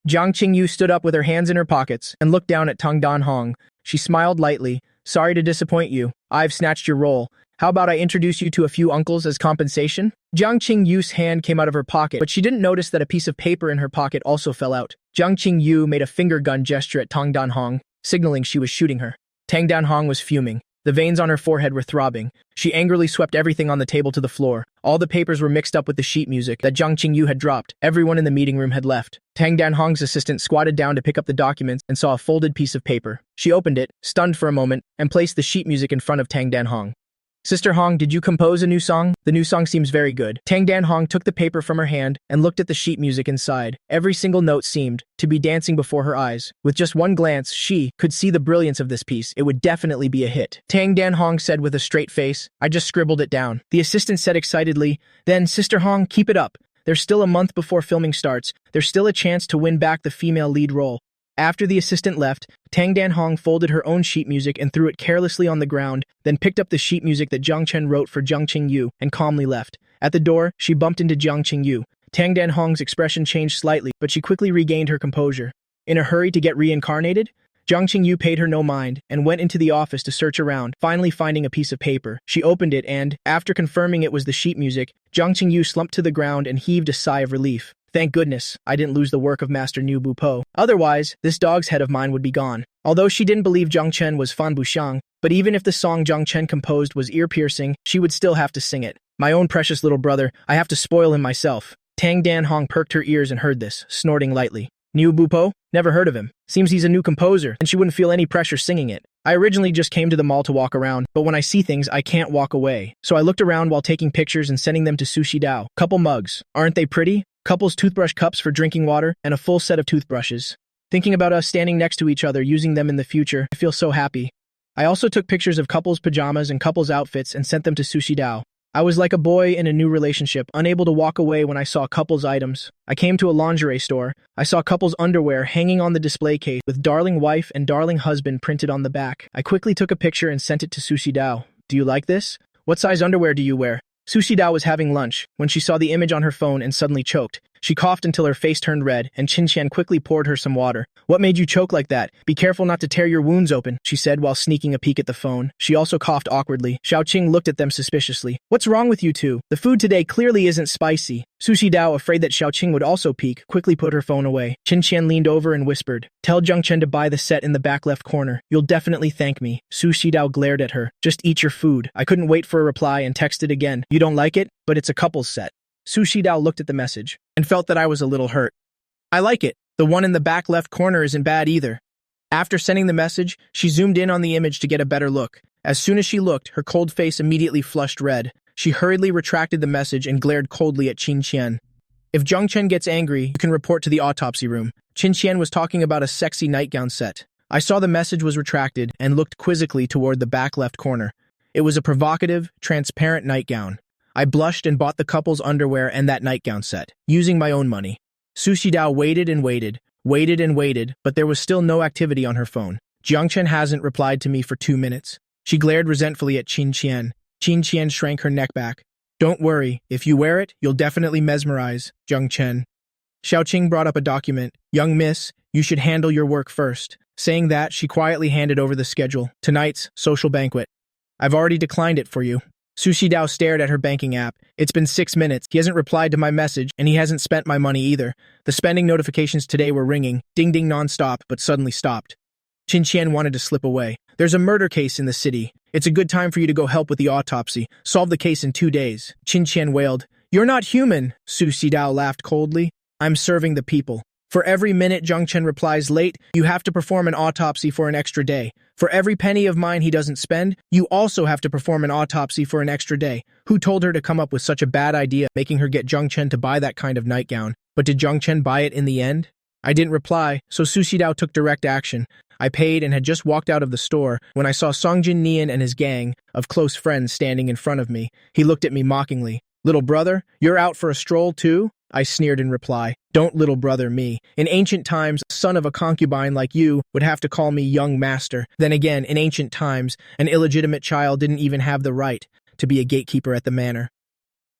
Jiang Qingyu stood up with her hands in her pockets and looked down at Tang Danhong. She smiled lightly. "Sorry to disappoint you. I've snatched your role, How about I introduce you to a few uncles as compensation? Jiang Qingyu's hand came out of her pocket, but she didn't notice that a piece of paper in her pocket also fell out. Jiang Qingyu made a finger gun gesture at Tang Danhong, signaling she was shooting her. Tang Danhong was fuming. The veins on her forehead were throbbing. She angrily swept everything on the table to the floor. All the papers were mixed up with the sheet music that Jiang Qingyu had dropped. Everyone in the meeting room had left. Tang Danhong's assistant squatted down to pick up the documents and saw a folded piece of paper. She opened it, stunned for a moment, and placed the sheet music in front of Tang Danhong. Sister Hong, did you compose a new song? The new song seems very good. Tang Danhong took the paper from her hand and looked at the sheet music inside. Every single note seemed to be dancing before her eyes. With just one glance, she could see the brilliance of this piece. It would definitely be a hit. Tang Danhong said with a straight face, I just scribbled it down. The assistant said excitedly, then, Sister Hong, keep it up. There's still a month before filming starts. There's still a chance to win back the female lead role. After the assistant left, Tang Danhong folded her own sheet music and threw it carelessly on the ground, then picked up the sheet music that Jiang Chen wrote for Jiang Qingyu and calmly left. At the door, she bumped into Jiang Qingyu. Tang Danhong's expression changed slightly, but she quickly regained her composure. In a hurry to get reincarnated? Jiang Qingyu paid her no mind and went into the office to search around, finally finding a piece of paper. She opened it and, after confirming it was the sheet music, Jiang Qingyu slumped to the ground and heaved a sigh of relief. Thank goodness, I didn't lose the work of Master Niu Bupo. Otherwise, this dog's head of mine would be gone. Although she didn't believe Jiang Chen was Fan Buxiang, but even if the song Jiang Chen composed was ear-piercing, she would still have to sing it. My own precious little brother, I have to spoil him myself. Tang Danhong perked her ears and heard this, snorting lightly. Niu Bupo? Never heard of him. Seems he's a new composer, and she wouldn't feel any pressure singing it. I originally just came to the mall to walk around, but when I see things, I can't walk away. So I looked around while taking pictures and sending them to Sushi Dao. Couple mugs. Aren't they pretty? Couples toothbrush cups for drinking water, and a full set of toothbrushes. Thinking about us standing next to each other using them in the future, I feel so happy. I also took pictures of couples' pajamas and couples' outfits and sent them to Sushi Dao. I was like a boy in a new relationship, unable to walk away when I saw couples' items. I came to a lingerie store. I saw couples' underwear hanging on the display case with darling wife and darling husband printed on the back. I quickly took a picture and sent it to Sushi Dao. Do you like this? What size underwear do you wear? Sushi Dao was having lunch when she saw the image on her phone and suddenly choked. She coughed until her face turned red, and Qin Qian quickly poured her some water. What made you choke like that? Be careful not to tear your wounds open, she said while sneaking a peek at the phone. She also coughed awkwardly. Xiaoqing looked at them suspiciously. What's wrong with you two? The food today clearly isn't spicy. Sushi Dao, afraid that Xiaoqing would also peek, quickly put her phone away. Qin Qian leaned over and whispered, Tell Jiang Chen to buy the set in the back left corner. You'll definitely thank me. Sushi Dao glared at her. Just eat your food. I couldn't wait for a reply and texted again. You don't like it? But it's a couple's set. Sushi Dao looked at the message and felt that I was a little hurt. I like it. The one in the back left corner isn't bad either. After sending the message, she zoomed in on the image to get a better look. As soon as she looked, her cold face immediately flushed red. She hurriedly retracted the message and glared coldly at Qin Qian. If Jiang Chen gets angry, you can report to the autopsy room. Qin Qian was talking about a sexy nightgown set. I saw the message was retracted and looked quizzically toward the back left corner. It was a provocative, transparent nightgown. I blushed and bought the couple's underwear and that nightgown set, using my own money. Sushi Dao waited and waited, but there was still no activity on her phone. Jiang Chen hasn't replied to me for 2 minutes. She glared resentfully at Qin Qian. Qin Qian shrank her neck back. Don't worry, if you wear it, you'll definitely mesmerize, Jiang Chen. Xiaoqing brought up a document. Young miss, you should handle your work first. Saying that, she quietly handed over the schedule. Tonight's social banquet. I've already declined it for you. Sushi Dao stared at her banking app. It's been 6 minutes. He hasn't replied to my message, and he hasn't spent my money either. The spending notifications today were ringing, ding-ding non-stop, but suddenly stopped. Qin Qian wanted to slip away. There's a murder case in the city. It's a good time for you to go help with the autopsy. Solve the case in 2 days. Qin Qian wailed. You're not human, Sushi Dao laughed coldly. I'm serving the people. For every minute Jiang Chen replies late, you have to perform an autopsy for an extra day. For every penny of mine he doesn't spend, you also have to perform an autopsy for an extra day. Who told her to come up with such a bad idea, making her get Jiang Chen to buy that kind of nightgown? But did Jiang Chen buy it in the end? I didn't reply, so Sushi Dao took direct action. I paid and had just walked out of the store when I saw Songjin Nian and his gang of close friends standing in front of me. He looked at me mockingly. Little brother, you're out for a stroll too? I sneered in reply. Don't little brother me. In ancient times, a son of a concubine like you would have to call me young master. Then again, in ancient times, an illegitimate child didn't even have the right to be a gatekeeper at the manor.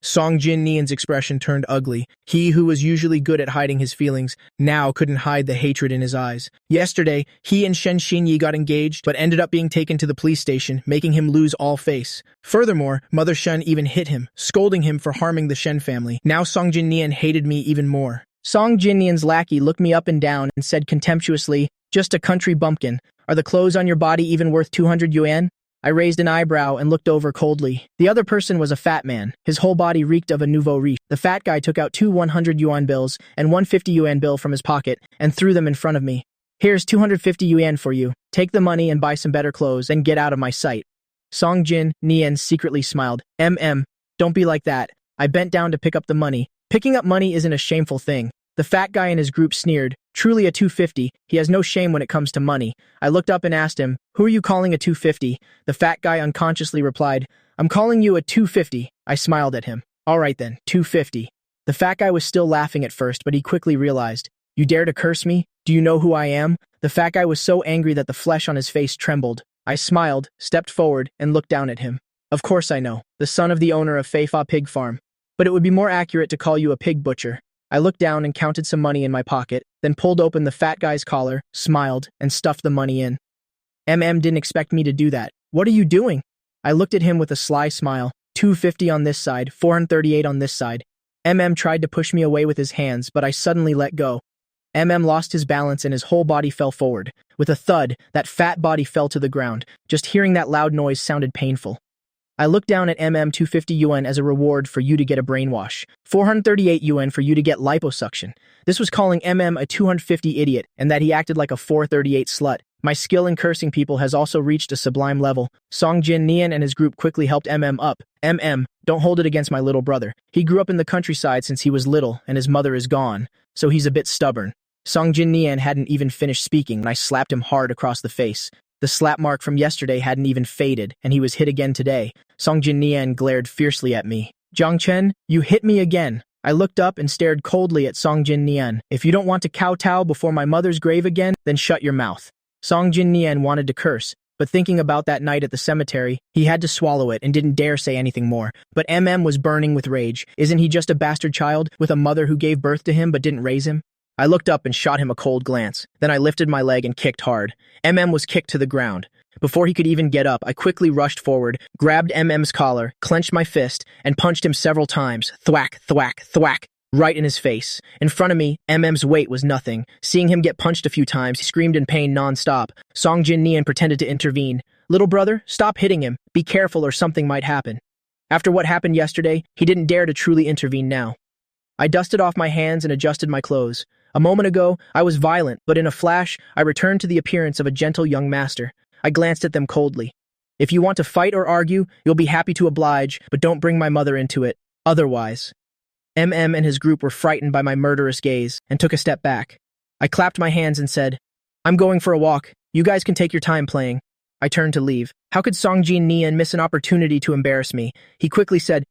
Song Jin Nian's expression turned ugly. He who was usually good at hiding his feelings now couldn't hide the hatred in his eyes. Yesterday, he and Shen Xinyi got engaged, but ended up being taken to the police station, making him lose all face. Furthermore, Mother Shen even hit him, scolding him for harming the Shen family. Now Song Jin Nian hated me even more. Song Jin Nian's lackey looked me up and down and said contemptuously, "Just a country bumpkin. Are the clothes on your body even worth 200 yuan?" I raised an eyebrow and looked over coldly. The other person was a fat man. His whole body reeked of a nouveau riche. The fat guy took out 2 100 yuan bills and 150 yuan bill from his pocket and threw them in front of me. "Here's 250 yuan for you. Take the money and buy some better clothes and get out of my sight." Song Jin Nian secretly smiled. Don't be like that." I bent down to pick up the money. Picking up money isn't a shameful thing. The fat guy in his group sneered. "Truly a 250. He has no shame when it comes to money." I looked up and asked him, "Who are you calling a 250? The fat guy unconsciously replied, "I'm calling you a 250. I smiled at him. "All right then, 250. The fat guy was still laughing at first, but he quickly realized. "You dare to curse me? Do you know who I am?" The fat guy was so angry that the flesh on his face trembled. I smiled, stepped forward, and looked down at him. "Of course I know. The son of the owner of Feifa Pig Farm. But it would be more accurate to call you a pig butcher." I looked down and counted some money in my pocket, then pulled open the fat guy's collar, smiled, and stuffed the money in. Didn't expect me to do that. "What are you doing?" I looked at him with a sly smile. 250 on this side, 438 on this side. Tried to push me away with his hands, but I suddenly let go. Lost his balance and his whole body fell forward. With a thud, that fat body fell to the ground. Just hearing that loud noise sounded painful. I looked down at 250 yuan as a reward for you to get a brainwash. 438 yuan for you to get liposuction. This was calling a 250 idiot, and that he acted like a 438 slut. My skill in cursing people has also reached a sublime level. Song Jin Nian and his group quickly helped up. Don't hold it against my little brother. He grew up in the countryside since he was little, and his mother is gone, so he's a bit stubborn. Song Jin Nian hadn't even finished speaking, and I slapped him hard across the face. The slap mark from yesterday hadn't even faded, and he was hit again today. Song Jin Nian glared fiercely at me. "Jiang Chen, you hit me again." I looked up and stared coldly at Song Jin Nian. "If you don't want to kowtow before my mother's grave again, then shut your mouth." Song Jin Nian wanted to curse, but thinking about that night at the cemetery, he had to swallow it and didn't dare say anything more. But was burning with rage. Isn't he just a bastard child with a mother who gave birth to him but didn't raise him? I looked up and shot him a cold glance. Then I lifted my leg and kicked hard. Was kicked to the ground. Before he could even get up, I quickly rushed forward, grabbed M's collar, clenched my fist, and punched him several times. Thwack, thwack, thwack, right in his face. In front of me, M's weight was nothing. Seeing him get punched a few times, he screamed in pain non-stop. Song Jin Nian pretended to intervene. "Little brother, stop hitting him. Be careful or something might happen." After what happened yesterday, he didn't dare to truly intervene now. I dusted off my hands and adjusted my clothes. A moment ago, I was violent, but in a flash, I returned to the appearance of a gentle young master. I glanced at them coldly. "If you want to fight or argue, you'll be happy to oblige, but don't bring my mother into it. Otherwise." and his group were frightened by my murderous gaze and took a step back. I clapped my hands and said, "I'm going for a walk. You guys can take your time playing." I turned to leave. How could Song Jin Nian miss an opportunity to embarrass me? He quickly said,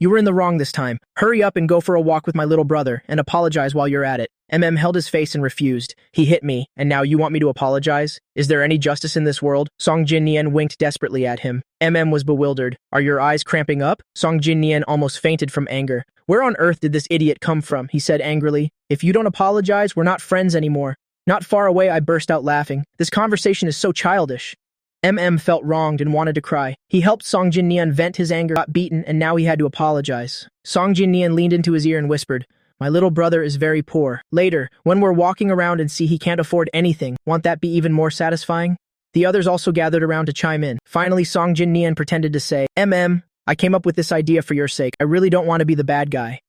You were in the wrong this time. Hurry up and go for a walk with my little brother and apologize while you're at it." Held his face and refused. "He hit me, and now you want me to apologize? Is there any justice in this world?" Song Jin Nian winked desperately at him. Was bewildered. "Are your eyes cramping up?" Song Jin Nian almost fainted from anger. "Where on earth did this idiot come from?" he said angrily. "If you don't apologize, we're not friends anymore." Not far away, I burst out laughing. This conversation is so childish. Felt wronged and wanted to cry. He helped Song Jin Nian vent his anger, got beaten, and now he had to apologize. Song Jin Nian leaned into his ear and whispered, "My little brother is very poor. Later, when we're walking around and see he can't afford anything, won't that be even more satisfying?" The others also gathered around to chime in. Finally, Song Jin Nian pretended to say, I came up with this idea for your sake. I really don't want to be the bad guy."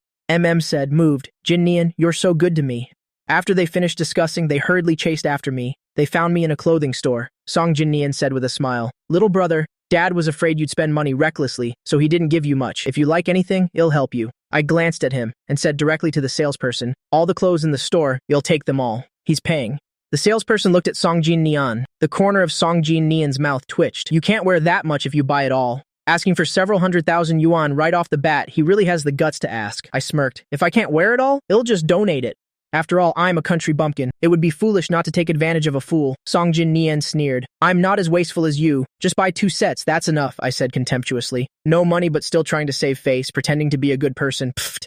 Said, moved, "Jin Nian, you're so good to me." After they finished discussing, they hurriedly chased after me. They found me in a clothing store. Song Jin Nian said with a smile, "Little brother, Dad was afraid you'd spend money recklessly, so he didn't give you much. If you like anything, he'll help you." I glanced at him and said directly to the salesperson, "All the clothes in the store, you'll take them all. He's paying." The salesperson looked at Song Jin Nian. The corner of Song Jin Nian's mouth twitched. "You can't wear that much if you buy it all." Asking for several 100,000 yuan right off the bat, he really has the guts to ask. I smirked. "If I can't wear it all, he'll just donate it." After all, I'm a country bumpkin. It would be foolish not to take advantage of a fool. Song Jin Nien sneered. I'm not as wasteful as you. Just buy 2 sets, that's enough, I said contemptuously. No money but still trying to save face, pretending to be a good person. Pfft.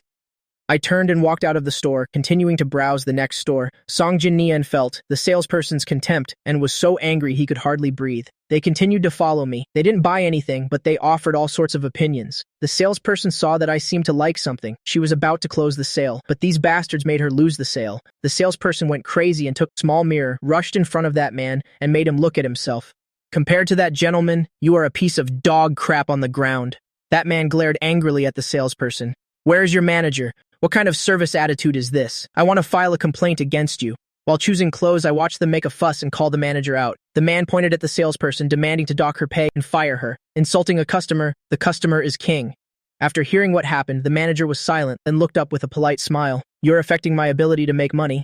I turned and walked out of the store, continuing to browse the next store. Song Jin Nien felt the salesperson's contempt and was so angry he could hardly breathe. They continued to follow me. They didn't buy anything, but they offered all sorts of opinions. The salesperson saw that I seemed to like something. She was about to close the sale, but these bastards made her lose the sale. The salesperson went crazy and took a small mirror, rushed in front of that man, and made him look at himself. Compared to that gentleman, you are a piece of dog crap on the ground. That man glared angrily at the salesperson. Where's your manager? What kind of service attitude is this? I want to file a complaint against you. While choosing clothes, I watched them make a fuss and call the manager out. The man pointed at the salesperson, demanding to dock her pay and fire her. Insulting a customer, the customer is king. After hearing what happened, the manager was silent, then looked up with a polite smile. You're affecting my ability to make money.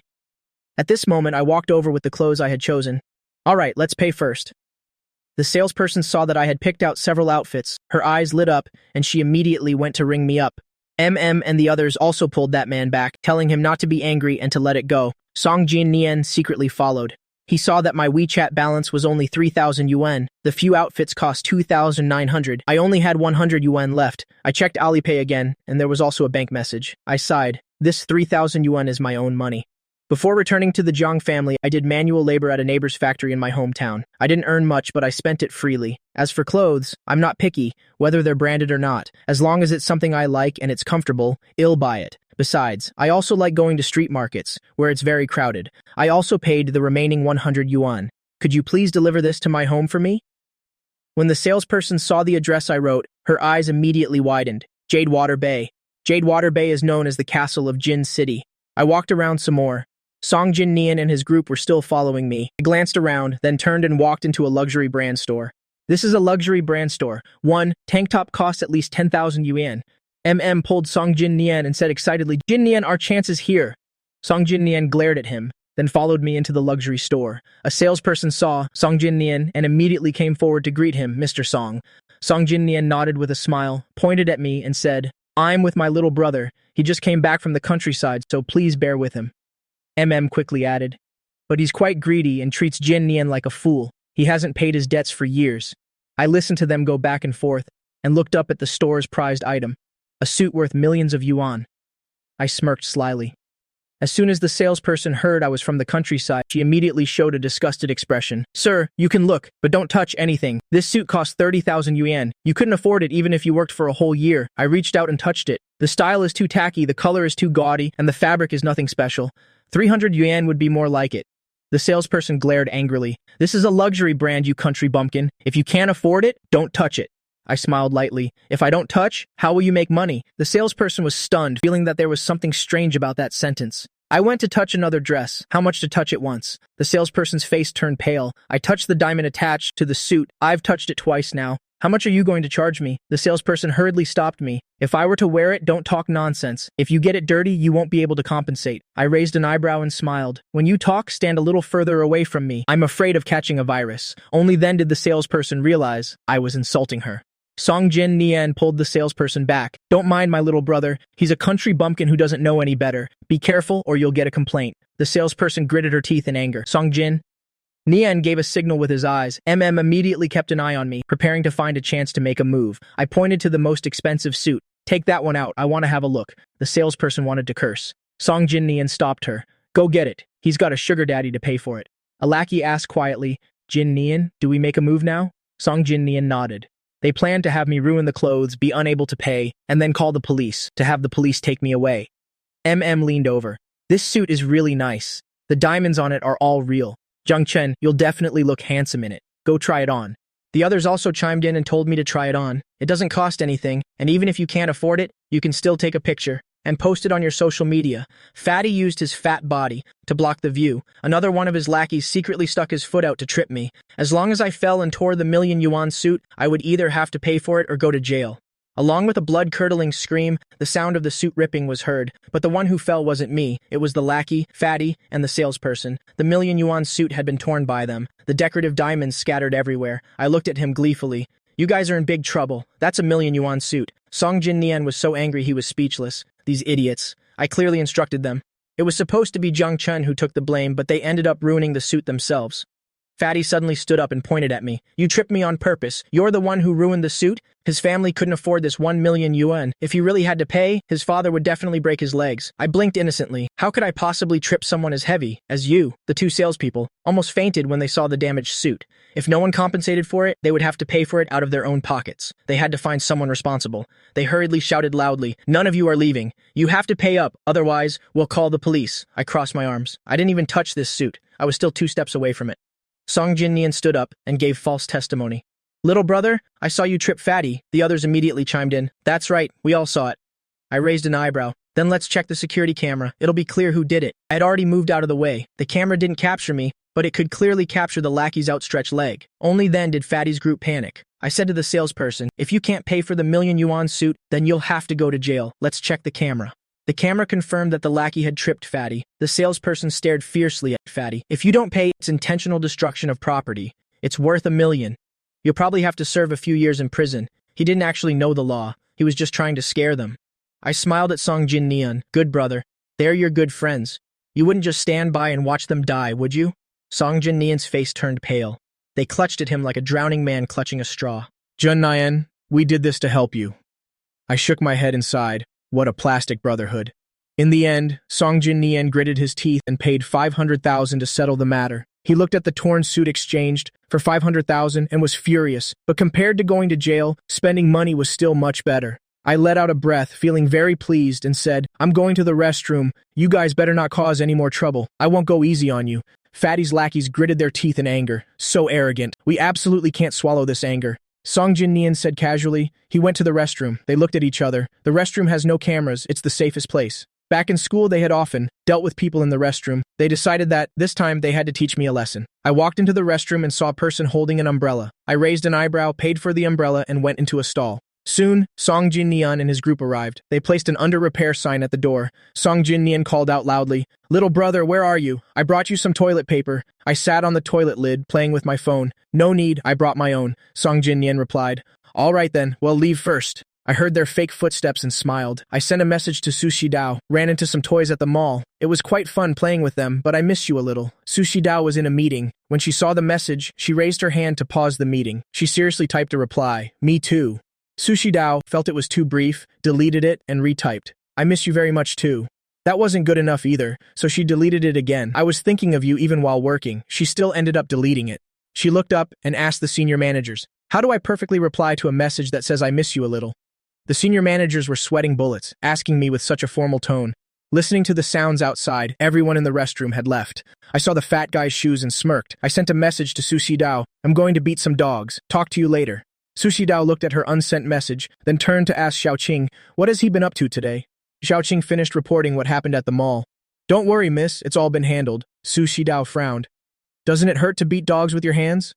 At this moment, I walked over with the clothes I had chosen. All right, let's pay first. The salesperson saw that I had picked out several outfits. Her eyes lit up, and she immediately went to ring me up. And the others also pulled that man back, telling him not to be angry and to let it go. Song Jin Nien secretly followed. He saw that my WeChat balance was only 3,000 yuan. The few outfits cost 2,900. I only had 100 yuan left. I checked Alipay again, and there was also a bank message. I sighed. This 3,000 yuan is my own money. Before returning to the Zhang family, I did manual labor at a neighbor's factory in my hometown. I didn't earn much, but I spent it freely. As for clothes, I'm not picky, whether they're branded or not. As long as it's something I like and it's comfortable, I'll buy it. Besides, I also like going to street markets, where it's very crowded. I also paid the remaining 100 yuan. Could you please deliver this to my home for me? When the salesperson saw the address I wrote, her eyes immediately widened. Jadewater Bay. Jadewater Bay is known as the castle of Jin City. I walked around some more. Song Jin Nien and his group were still following me. I glanced around, then turned and walked into a luxury brand store. This is a luxury brand store. One tank top costs at least 10,000 yuan. Pulled Song Jin Nien and said excitedly, Jin Nien, our chance is here. Song Jin Nien glared at him, then followed me into the luxury store. A salesperson saw Song Jin Nien and immediately came forward to greet him, Mr. Song. Song Jin Nien nodded with a smile, pointed at me, and said, I'm with my little brother. He just came back from the countryside, so please bear with him. Quickly added, but he's quite greedy and treats Jin Nien like a fool. He hasn't paid his debts for years. I listened to them go back and forth and looked up at the store's prized item, a suit worth millions of yuan. I smirked slyly. As soon as the salesperson heard I was from the countryside, she immediately showed a disgusted expression. Sir, you can look, but don't touch anything. This suit costs 30,000 yuan. You couldn't afford it even if you worked for a whole year. I reached out and touched it. The style is too tacky, the color is too gaudy, and the fabric is nothing special. 300 yuan would be more like it. The salesperson glared angrily. This is a luxury brand, you country bumpkin. If you can't afford it, don't touch it. I smiled lightly. If I don't touch, how will you make money? The salesperson was stunned, feeling that there was something strange about that sentence. I went to touch another dress. How much to touch it once? The salesperson's face turned pale. I touched the diamond attached to the suit. I've touched it twice now. How much are you going to charge me? The salesperson hurriedly stopped me. If I were to wear it, don't talk nonsense. If you get it dirty, you won't be able to compensate. I raised an eyebrow and smiled. When you talk, stand a little further away from me. I'm afraid of catching a virus. Only then did the salesperson realize I was insulting her. Song Jin Nien pulled the salesperson back. Don't mind my little brother. He's a country bumpkin who doesn't know any better. Be careful or you'll get a complaint. The salesperson gritted her teeth in anger. Song Jin Nien gave a signal with his eyes. Immediately kept an eye on me, preparing to find a chance to make a move. I pointed to the most expensive suit. Take that one out. I want to have a look. The salesperson wanted to curse. Song Jin Nien stopped her. Go get it. He's got a sugar daddy to pay for it. A lackey asked quietly, Jin Nien, do we make a move now? Song Jin Nien nodded. They planned to have me ruin the clothes, be unable to pay, and then call the police, to have the police take me away. Leaned over. This suit is really nice. The diamonds on it are all real. Zhang Chen, you'll definitely look handsome in it. Go try it on. The others also chimed in and told me to try it on. It doesn't cost anything, and even if you can't afford it, you can still take a picture and post it on your social media. Fatty used his fat body to block the view. Another one of his lackeys secretly stuck his foot out to trip me. As long as I fell and tore the million yuan suit, I would either have to pay for it or go to jail. Along with a blood-curdling scream, the sound of the suit ripping was heard, but the one who fell wasn't me. It was the lackey, Fatty, and the salesperson. The million yuan suit had been torn by them, the decorative diamonds scattered everywhere. I looked at him gleefully. You guys are in big trouble. That's a million yuan suit. Song Jin Nien was so angry he was speechless. These idiots. I clearly instructed them. It was supposed to be Jung Chun who took the blame, but they ended up ruining the suit themselves. Fatty suddenly stood up and pointed at me. You tripped me on purpose. You're the one who ruined the suit? His family couldn't afford this 1 million yuan. If he really had to pay, his father would definitely break his legs. I blinked innocently. How could I possibly trip someone as heavy as you? The two salespeople almost fainted when they saw the damaged suit. If no one compensated for it, they would have to pay for it out of their own pockets. They had to find someone responsible. They hurriedly shouted loudly, "None of you are leaving. You have to pay up, otherwise we'll call the police." I crossed my arms. I didn't even touch this suit. I was still 2 steps away from it. Song Jin-nian stood up and gave false testimony. "Little brother, I saw you trip Fatty." The others immediately chimed in. "That's right, we all saw it." I raised an eyebrow. "Then let's check the security camera. It'll be clear who did it." I had already moved out of the way. The camera didn't capture me, but it could clearly capture the lackey's outstretched leg. Only then did Fatty's group panic. I said to the salesperson, "If you can't pay for the million-yuan suit, then you'll have to go to jail. Let's check the camera." The camera confirmed that the lackey had tripped Fatty. The salesperson stared fiercely at Fatty. "If you don't pay, it's intentional destruction of property. It's worth $1 million. You'll probably have to serve a few years in prison." He didn't actually know the law. He was just trying to scare them. I smiled at Song Jin-nian. "Good brother. They're your good friends. You wouldn't just stand by and watch them die, would you?" Song Jin-nian's face turned pale. They clutched at him like a drowning man clutching a straw. Jun-nian, we did this to help you. I shook my head and sighed. What a plastic brotherhood. In the end, Song Jin-nian gritted his teeth and paid 500,000 to settle the matter. He looked at the torn suit exchanged for 500,000 and was furious, but compared to going to jail, spending money was still much better. I let out a breath, feeling very pleased, and said, "I'm going to the restroom. You guys better not cause any more trouble. I won't go easy on you." Fatty's lackeys gritted their teeth in anger. So arrogant. We absolutely can't swallow this anger. Song Jin-nian said casually. He went to the restroom. They looked at each other. The restroom has no cameras. It's the safest place. Back in school, they had often dealt with people in the restroom. They decided that, this time, they had to teach me a lesson. I walked into the restroom and saw a person holding an umbrella. I raised an eyebrow, paid for the umbrella, and went into a stall. Soon, Song Jin-nian and his group arrived. They placed an under repair sign at the door. Song Jin-nian called out loudly, "Little brother, where are you? I brought you some toilet paper." I sat on the toilet lid, playing with my phone. "No need, I brought my own," Song Jin-nian replied. "All right then, well, leave first." I heard their fake footsteps and smiled. I sent a message to Sushi Dao, ran into some toys at the mall. It was quite fun playing with them, but I miss you a little. Sushi Dao was in a meeting. When she saw the message, she raised her hand to pause the meeting. She seriously typed a reply, "Me too." Sushi Dao felt it was too brief, deleted it, and retyped, "I miss you very much too." That wasn't good enough either, so she deleted it again. "I was thinking of you even while working." She still ended up deleting it. She looked up and asked the senior managers, "How do I perfectly reply to a message that says I miss you a little?" The senior managers were sweating bullets, asking me with such a formal tone. Listening to the sounds outside, everyone in the restroom had left. I saw the fat guy's shoes and smirked. I sent a message to Sushi Dao, "I'm going to beat some dogs. Talk to you later." Sushi Dao looked at her unsent message, then turned to ask Xiaoqing, "What has he been up to today?" Xiaoqing finished reporting what happened at the mall. "Don't worry, miss, it's all been handled." Sushi Dao frowned. "Doesn't it hurt to beat dogs with your hands?"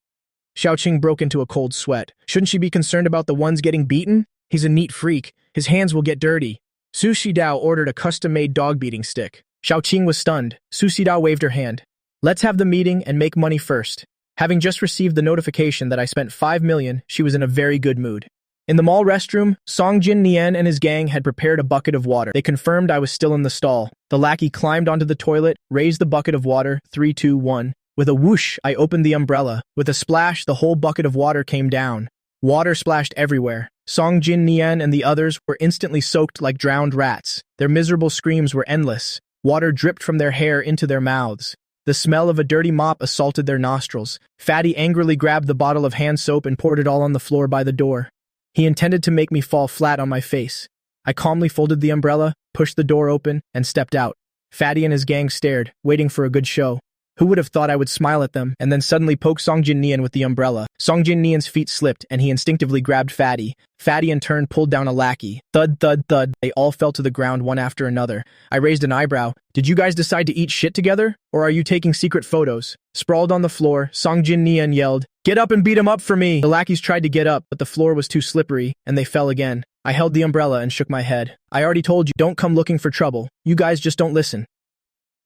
Xiaoqing broke into a cold sweat. Shouldn't she be concerned about the ones getting beaten? He's a neat freak. His hands will get dirty. Sushi Dao ordered a custom-made dog-beating stick. Xiaoqing was stunned. Sushi Dao waved her hand. "Let's have the meeting and make money first." Having just received the notification that I spent 5 million, she was in a very good mood. In the mall restroom, Song Jin-nian and his gang had prepared a bucket of water. They confirmed I was still in the stall. The lackey climbed onto the toilet, raised the bucket of water, 3, 2, 1. With a whoosh, I opened the umbrella. With a splash, the whole bucket of water came down. Water splashed everywhere. Song Jin-nian and the others were instantly soaked like drowned rats. Their miserable screams were endless. Water dripped from their hair into their mouths. The smell of a dirty mop assaulted their nostrils. Fatty angrily grabbed the bottle of hand soap and poured it all on the floor by the door. He intended to make me fall flat on my face. I calmly folded the umbrella, pushed the door open, and stepped out. Fatty and his gang stared, waiting for a good show. Who would have thought I would smile at them and then suddenly poke Song Jin-nian with the umbrella? Song Jin-nian's feet slipped and he instinctively grabbed Fatty. Fatty in turn pulled down a lackey. Thud, thud, thud. They all fell to the ground one after another. I raised an eyebrow. "Did you guys decide to eat shit together? Or are you taking secret photos?" Sprawled on the floor, Song Jin-nian yelled, "Get up and beat him up for me!" The lackeys tried to get up, but the floor was too slippery, and they fell again. I held the umbrella and shook my head. "I already told you, don't come looking for trouble. You guys just don't listen."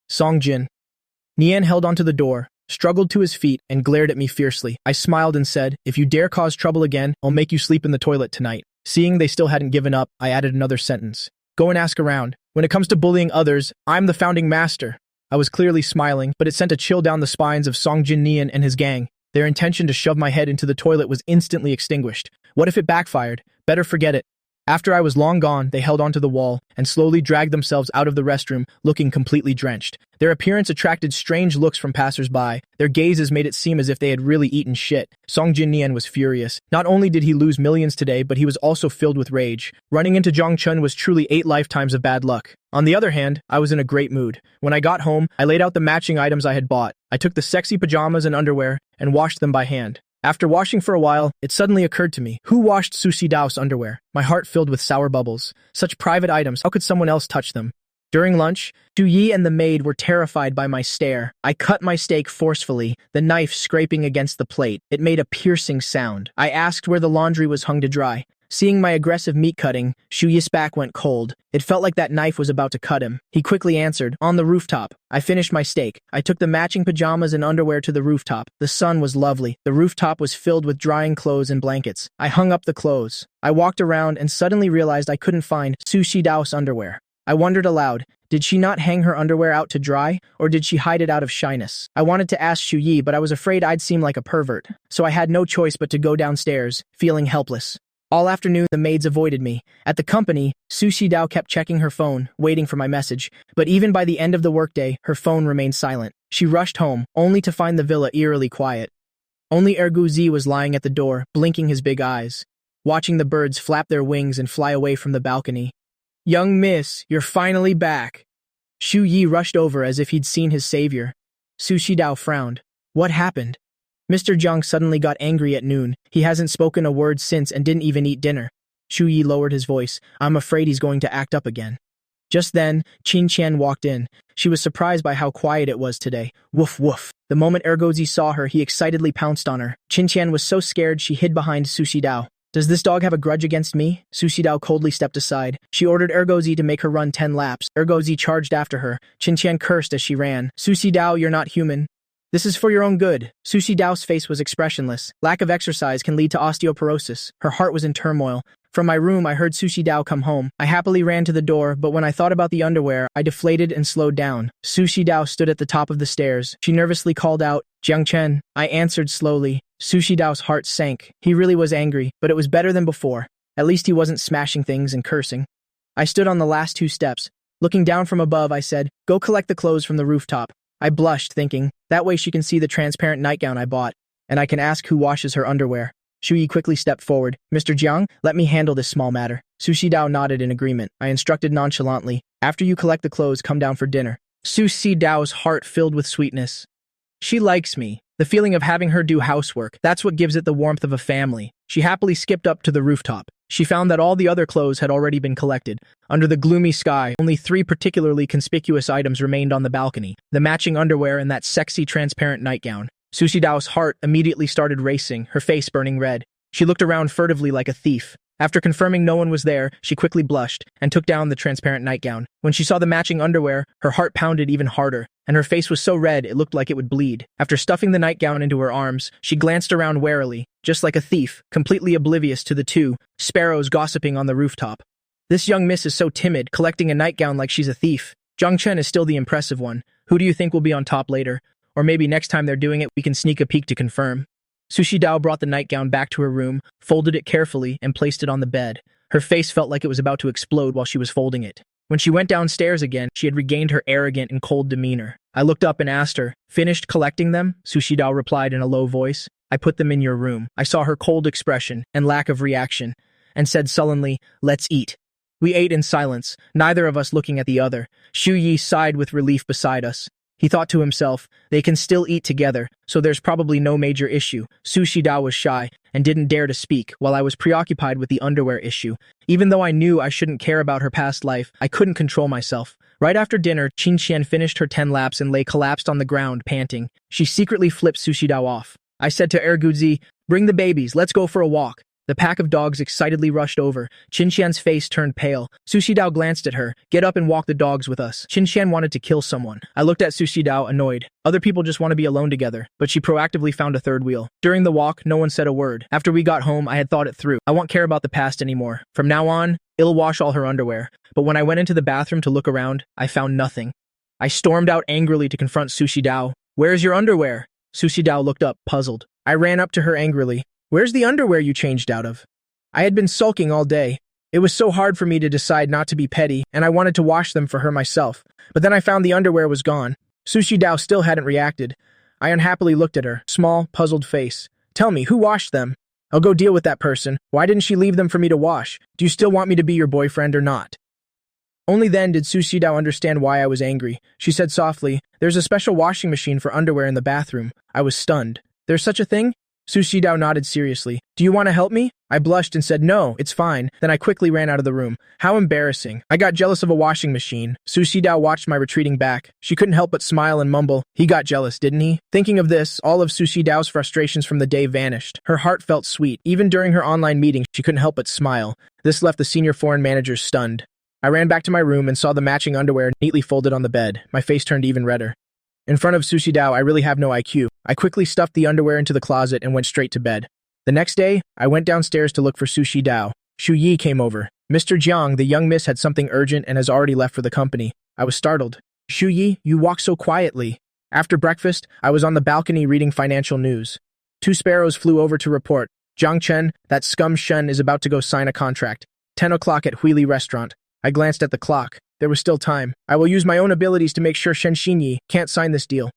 Song Jin-nian held onto the door, struggled to his feet, and glared at me fiercely. I smiled and said, "If you dare cause trouble again, I'll make you sleep in the toilet tonight." Seeing they still hadn't given up, I added another sentence. "Go and ask around. When it comes to bullying others, I'm the founding master. I was clearly smiling, but it sent a chill down the spines of Song Jin-nian and his gang. Their intention to shove my head into the toilet was instantly extinguished. What if it backfired? Better forget it. After I was long gone, they held onto the wall and slowly dragged themselves out of the restroom, looking completely drenched. Their appearance attracted strange looks from passers-by. Their gazes made it seem as if they had really eaten shit. Song Jin-nian was furious. Not only did he lose millions today, but he was also filled with rage. Running into Zhang Chun was truly 8 lifetimes of bad luck. On the other hand, I was in a great mood. When I got home, I laid out the matching items I had bought. I took the sexy pajamas and underwear and washed them by hand. After washing for a while, it suddenly occurred to me, who washed Sushi Dao's underwear? My heart filled with sour bubbles. Such private items, how could someone else touch them? During lunch, Xu Yi and the maid were terrified by my stare. I cut my steak forcefully, the knife scraping against the plate. It made a piercing sound. I asked where the laundry was hung to dry. Seeing my aggressive meat cutting, Xu Yi's back went cold. It felt like that knife was about to cut him. He quickly answered, on the rooftop. I finished my steak. I took the matching pajamas and underwear to the rooftop. The sun was lovely. The rooftop was filled with drying clothes and blankets. I hung up the clothes. I walked around and suddenly realized I couldn't find Sushi Dao's underwear. I wondered aloud, did she not hang her underwear out to dry, or did she hide it out of shyness? I wanted to ask Xu Yi, but I was afraid I'd seem like a pervert. So I had no choice but to go downstairs, feeling helpless. All afternoon, the maids avoided me. At the company, Sushi Dao kept checking her phone, waiting for my message. But even by the end of the workday, her phone remained silent. She rushed home, only to find the villa eerily quiet. Only Erguzi was lying at the door, blinking his big eyes, watching the birds flap their wings and fly away from the balcony. Young miss, you're finally back. Xu Yi rushed over as if he'd seen his savior. Sushi Dao frowned. What happened? Mr. Jiang suddenly got angry at noon. He hasn't spoken a word since and didn't even eat dinner. Xu Yi lowered his voice. I'm afraid he's going to act up again. Just then, Qin Qian walked in. She was surprised by how quiet it was today. Woof woof. The moment Ergozi saw her, he excitedly pounced on her. Qin Qian was so scared she hid behind Sushi Dao. Does this dog have a grudge against me? Sushi Dao coldly stepped aside. She ordered Ergozi to make her run 10 laps. Ergozi charged after her. Qin Qian cursed as she ran. Sushi Dao, you're not human. This is for your own good. Sushi Dao's face was expressionless. Lack of exercise can lead to osteoporosis. Her heart was in turmoil. From my room, I heard Sushi Dao come home. I happily ran to the door, but when I thought about the underwear, I deflated and slowed down. Sushi Dao stood at the top of the stairs. She nervously called out, Jiang Chen. I answered slowly. Sushi Dao's heart sank. He really was angry, but it was better than before. At least he wasn't smashing things and cursing. I stood on the last 2 steps. Looking down from above, I said, go collect the clothes from the rooftop. I blushed, thinking, that way she can see the transparent nightgown I bought, and I can ask who washes her underwear. Xu Yi quickly stepped forward. Mr. Jiang, let me handle this small matter. Sushi Dao nodded in agreement. I instructed nonchalantly, after you collect the clothes, come down for dinner. Sushi Dao's heart filled with sweetness. She likes me. The feeling of having her do housework, that's what gives it the warmth of a family. She happily skipped up to the rooftop. She found that all the other clothes had already been collected. Under the gloomy sky, only 3 particularly conspicuous items remained on the balcony, the matching underwear and that sexy transparent nightgown. Sushi Dao's heart immediately started racing, her face burning red. She looked around furtively like a thief. After confirming no one was there, she quickly blushed and took down the transparent nightgown. When she saw the matching underwear, her heart pounded even harder, and her face was so red it looked like it would bleed. After stuffing the nightgown into her arms, she glanced around warily, just like a thief, completely oblivious to the 2 sparrows gossiping on the rooftop. This young miss is so timid, collecting a nightgown like she's a thief. Zhang Chen is still the impressive one. Who do you think will be on top later? Or maybe next time they're doing it, we can sneak a peek to confirm. Sushi Dao brought the nightgown back to her room, folded it carefully, and placed it on the bed. Her face felt like it was about to explode while she was folding it. When she went downstairs again, she had regained her arrogant and cold demeanor. I looked up and asked her, finished collecting them? Sushi Dao replied in a low voice, I put them in your room. I saw her cold expression and lack of reaction, and said sullenly, let's eat. We ate in silence, neither of us looking at the other. Xu Yi sighed with relief beside us. He thought to himself, they can still eat together, so there's probably no major issue. Sushi Dao was shy and didn't dare to speak while I was preoccupied with the underwear issue. Even though I knew I shouldn't care about her past life, I couldn't control myself. Right after dinner, Qin Qian finished her 10 laps and lay collapsed on the ground, panting. She secretly flipped Sushi Dao off. I said to Erguzi, bring the babies, let's go for a walk. The pack of dogs excitedly rushed over. Qinxian's face turned pale. Su Shidao glanced at her. Get up and walk the dogs with us. Qinxian wanted to kill someone. I looked at Su Shidao, annoyed. Other people just want to be alone together, but she proactively found a third wheel. During the walk, no one said a word. After we got home, I had thought it through. I won't care about the past anymore. From now on, I'll wash all her underwear. But when I went into the bathroom to look around, I found nothing. I stormed out angrily to confront Su Shidao. Where's your underwear? Su Shidao looked up, puzzled. I ran up to her angrily. Where's the underwear you changed out of? I had been sulking all day. It was so hard for me to decide not to be petty, and I wanted to wash them for her myself. But then I found the underwear was gone. Su Shidao still hadn't reacted. I unhappily looked at her, small, puzzled face. Tell me, who washed them? I'll go deal with that person. Why didn't she leave them for me to wash? Do you still want me to be your boyfriend or not? Only then did Su Shidao understand why I was angry. She said softly, there's a special washing machine for underwear in the bathroom. I was stunned. There's such a thing? Su Shidao nodded seriously. Do you want to help me? I blushed and said, no, it's fine. Then I quickly ran out of the room. How embarrassing. I got jealous of a washing machine. Su Shidao watched my retreating back. She couldn't help but smile and mumble. He got jealous, didn't he? Thinking of this, all of Su Shidao's frustrations from the day vanished. Her heart felt sweet. Even during her online meeting, she couldn't help but smile. This left the senior foreign managers stunned. I ran back to my room and saw the matching underwear neatly folded on the bed. My face turned even redder. In front of Su Shidao, I really have no IQ. I quickly stuffed the underwear into the closet and went straight to bed. The next day, I went downstairs to look for Su Shidao. Shu Yi came over. Mr. Jiang, the young miss, had something urgent and has already left for the company. I was startled. Shu Yi, you walk so quietly. After breakfast, I was on the balcony reading financial news. 2 sparrows flew over to report. Jiang Chen, that scum Shen, is about to go sign a contract. 10 o'clock at Huili restaurant. I glanced at the clock. There was still time. I will use my own abilities to make sure Shen Xinyi can't sign this deal.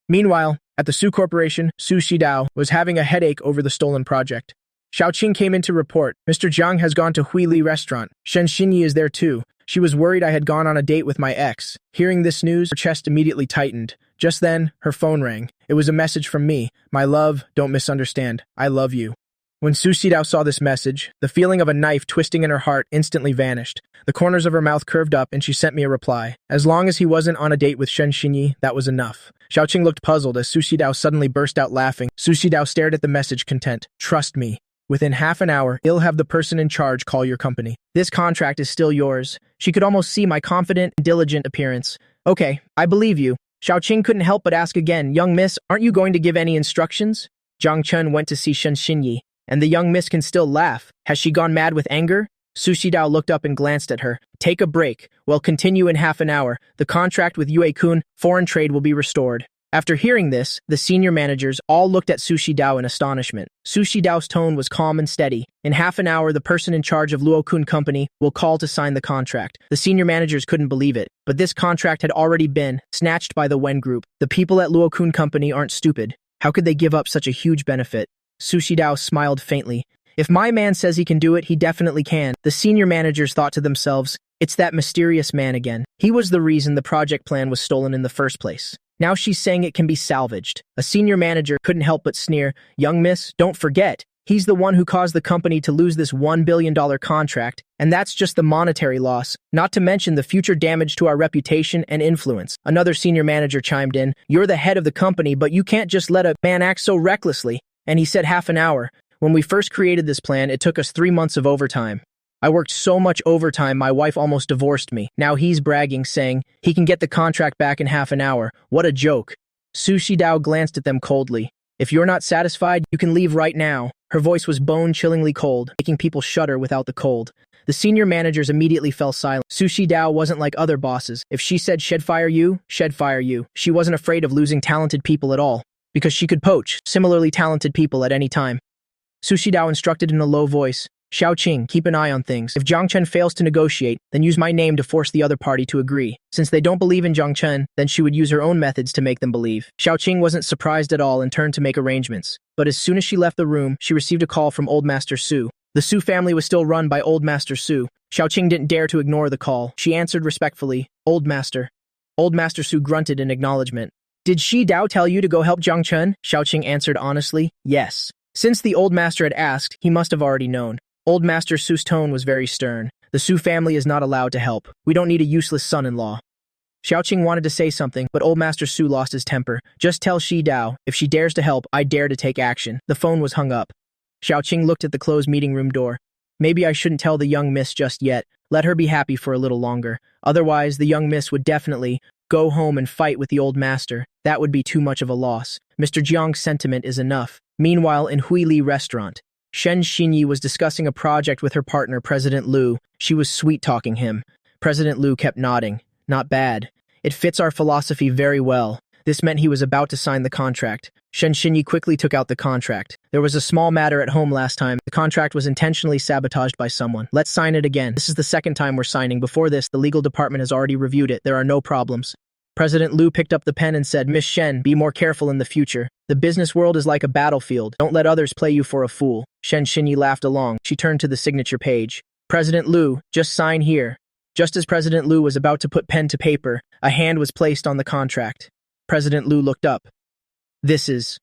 Meanwhile, at the Su Corporation, Su Shidao was having a headache over the stolen project. Xiaoqing came in to report. Mr. Jiang has gone to Huili restaurant. Shen Xinyi is there too. She was worried I had gone on a date with my ex. Hearing this news, her chest immediately tightened. Just then, her phone rang. It was a message from me. My love, don't misunderstand. I love you. When Su Shidao saw this message, the feeling of a knife twisting in her heart instantly vanished. The corners of her mouth curved up and she sent me a reply. As long as he wasn't on a date with Shen Xinyi, that was enough. Xiaoqing looked puzzled as Su Shidao suddenly burst out laughing. Su Shidao stared at the message content. Trust me. Within half an hour, I'll have the person in charge call your company. This contract is still yours. She could almost see my confident, diligent appearance. Okay, I believe you. Xiaoqing couldn't help but ask again, young miss, aren't you going to give any instructions? Jiang Chen went to see Shen Xinyi. And the young miss can still laugh. Has she gone mad with anger? Su Shidao looked up and glanced at her. Take a break. We'll continue in half an hour. The contract with Yue-kun, foreign trade will be restored. After hearing this, the senior managers all looked at Su Shidao in astonishment. Su Shidao's tone was calm and steady. In half an hour, the person in charge of Luo-kun company will call to sign the contract. The senior managers couldn't believe it, but this contract had already been snatched by the Wen group. The people at Luo-kun company aren't stupid. How could they give up such a huge benefit? Su Shidao smiled faintly. If my man says he can do it, he definitely can. The senior managers thought to themselves, it's that mysterious man again. He was the reason the project plan was stolen in the first place. Now she's saying it can be salvaged. A senior manager couldn't help but sneer, young miss, don't forget. He's the one who caused the company to lose this $1 billion contract, and that's just the monetary loss, not to mention the future damage to our reputation and influence. Another senior manager chimed in, you're the head of the company, but you can't just let a man act so recklessly. And he said half an hour. When we first created this plan, it took us 3 months of overtime. I worked so much overtime, my wife almost divorced me. Now he's bragging, saying he can get the contract back in half an hour. What a joke. Su Shidao glanced at them coldly. If you're not satisfied, you can leave right now. Her voice was bone-chillingly cold, making people shudder without the cold. The senior managers immediately fell silent. Su Shidao wasn't like other bosses. If she said she'd fire you, she'd fire you. She wasn't afraid of losing talented people at all, because she could poach similarly talented people at any time. Su Shidao instructed in a low voice, Xiaoqing, keep an eye on things. If Jiang Chen fails to negotiate, then use my name to force the other party to agree. Since they don't believe in Jiang Chen, then she would use her own methods to make them believe. Xiaoqing wasn't surprised at all and turned to make arrangements. But as soon as she left the room, she received a call from Old Master Su. The Su family was still run by Old Master Su. Xiaoqing didn't dare to ignore the call. She answered respectfully, Old Master. Old Master Su grunted in acknowledgement. Did Shi Dao tell you to go help Jiang Chen? Xiaoqing answered honestly, yes. Since the old master had asked, he must have already known. Old Master Su's tone was very stern. The Su family is not allowed to help. We don't need a useless son-in-law. Xiaoqing wanted to say something, but Old Master Su lost his temper. Just tell Shi Dao, if she dares to help, I dare to take action. The phone was hung up. Xiaoqing looked at the closed meeting room door. Maybe I shouldn't tell the young miss just yet. Let her be happy for a little longer. Otherwise, the young miss would definitely go home and fight with the old master. That would be too much of a loss. Mr. Jiang's sentiment is enough. Meanwhile, in Huili restaurant, Shen Xinyi was discussing a project with her partner, President Liu. She was sweet-talking him. President Liu kept nodding. Not bad. It fits our philosophy very well. This meant he was about to sign the contract. Shen Xinyi quickly took out the contract. There was a small matter at home last time. The contract was intentionally sabotaged by someone. Let's sign it again. This is the second time we're signing. Before this, the legal department has already reviewed it. There are no problems. President Liu picked up the pen and said, Miss Shen, be more careful in the future. The business world is like a battlefield. Don't let others play you for a fool. Shen Xinyi laughed along. She turned to the signature page. President Liu, just sign here. Just as President Liu was about to put pen to paper, a hand was placed on the contract. President Liu looked up. This is...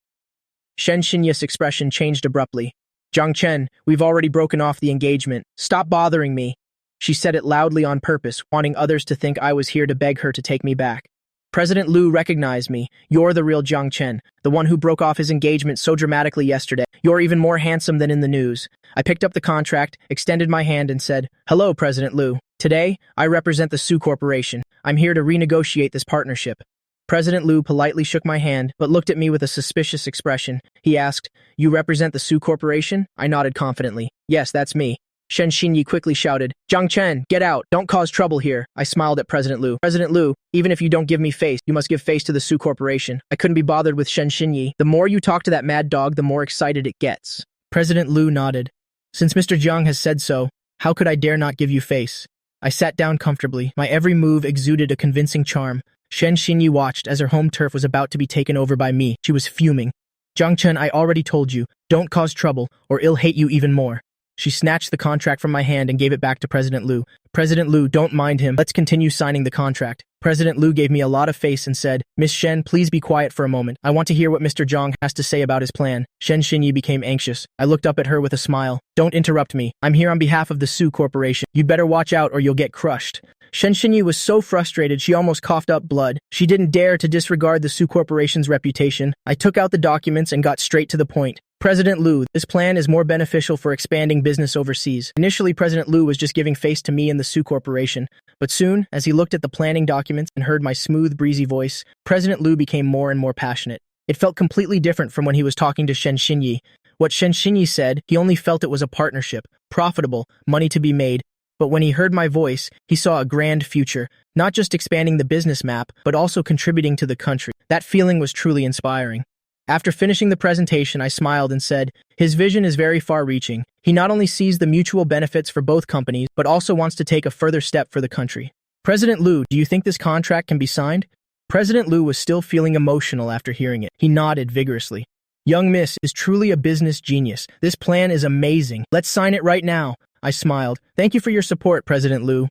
Shen Xinyi's expression changed abruptly. Jiang Chen, we've already broken off the engagement. Stop bothering me. She said it loudly on purpose, wanting others to think I was here to beg her to take me back. President Liu recognized me. You're the real Jiang Chen, the one who broke off his engagement so dramatically yesterday. You're even more handsome than in the news. I picked up the contract, extended my hand, and said, Hello, President Liu. Today, I represent the Su Corporation. I'm here to renegotiate this partnership. President Liu politely shook my hand, but looked at me with a suspicious expression. He asked, You represent the Su Corporation? I nodded confidently. Yes, that's me. Shen Xinyi quickly shouted, Jiang Chen, get out, don't cause trouble here. I smiled at President Liu. President Liu, even if you don't give me face, you must give face to the Su Corporation. I couldn't be bothered with Shen Xinyi. The more you talk to that mad dog, the more excited it gets. President Liu nodded. Since Mr. Jiang has said so, how could I dare not give you face? I sat down comfortably. My every move exuded a convincing charm. Shen Xinyi watched as her home turf was about to be taken over by me. She was fuming. Jiang Chen, I already told you, don't cause trouble, or I'll hate you even more. She snatched the contract from my hand and gave it back to President Liu. President Liu, don't mind him. Let's continue signing the contract. President Liu gave me a lot of face and said, Miss Shen, please be quiet for a moment. I want to hear what Mr. Jiang has to say about his plan. Shen Xinyi became anxious. I looked up at her with a smile. Don't interrupt me. I'm here on behalf of the Su Corporation. You'd better watch out or you'll get crushed. Shen Xinyi was so frustrated she almost coughed up blood. She didn't dare to disregard the Su Corporation's reputation. I took out the documents and got straight to the point. President Liu, this plan is more beneficial for expanding business overseas. Initially, President Liu was just giving face to me and the Su Corporation, but soon, as he looked at the planning documents and heard my smooth, breezy voice, President Liu became more and more passionate. It felt completely different from when he was talking to Shen Xinyi. What Shen Xinyi said, he only felt it was a partnership, profitable, money to be made. But when he heard my voice, he saw a grand future, not just expanding the business map, but also contributing to the country. That feeling was truly inspiring. After finishing the presentation, I smiled and said, his vision is very far-reaching. He not only sees the mutual benefits for both companies, but also wants to take a further step for the country. President Liu, do you think this contract can be signed? President Liu was still feeling emotional after hearing it. He nodded vigorously. Young Miss is truly a business genius. This plan is amazing. Let's sign it right now. I smiled. Thank you for your support, President Liu.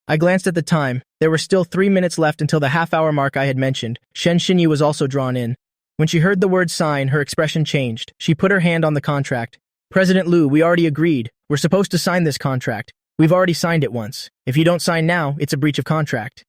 I glanced at the time. There were still 3 minutes left until the half-hour mark I had mentioned. Shen Xinyi was also drawn in. When she heard the word sign, her expression changed. She put her hand on the contract. President Liu, we already agreed. We're supposed to sign this contract. We've already signed it once. If you don't sign now, it's a breach of contract.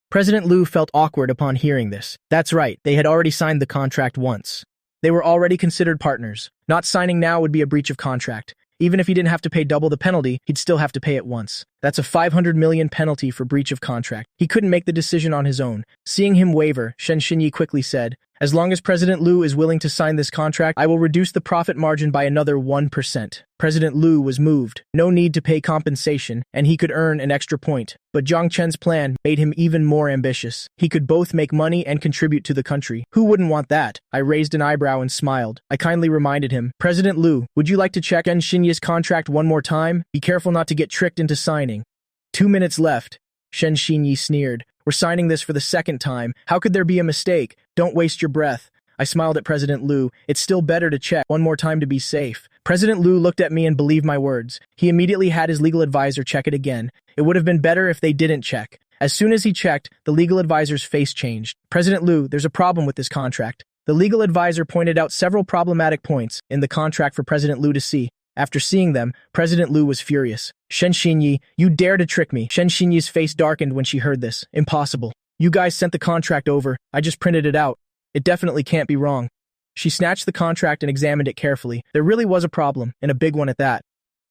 President Liu felt awkward upon hearing this. That's right, they had already signed the contract once. They were already considered partners. Not signing now would be a breach of contract. Even if he didn't have to pay double the penalty, he'd still have to pay it once. That's a 500 million penalty for breach of contract. He couldn't make the decision on his own. Seeing him waver, Shen Xinyi quickly said, as long as President Liu is willing to sign this contract, I will reduce the profit margin by another 1%. President Liu was moved. No need to pay compensation, and he could earn an extra point. But Jiang Chen's plan made him even more ambitious. He could both make money and contribute to the country. Who wouldn't want that? I raised an eyebrow and smiled. I kindly reminded him, President Liu, would you like to check Shen Xinyi's contract one more time? Be careful not to get tricked into signing. 2 minutes left. Shen Xinyi sneered. We're signing this for the second time. How could there be a mistake? Don't waste your breath. I smiled at President Liu. It's still better to check one more time to be safe. President Liu looked at me and believed my words. He immediately had his legal advisor check it again. It would have been better if they didn't check. As soon as he checked, the legal advisor's face changed. President Liu, there's a problem with this contract. The legal advisor pointed out several problematic points in the contract for President Liu to see. After seeing them, President Liu was furious. Shen Xinyi, you dare to trick me. Shen Xinyi's face darkened when she heard this. Impossible. You guys sent the contract over. I just printed it out. It definitely can't be wrong. She snatched the contract and examined it carefully. There really was a problem, and a big one at that.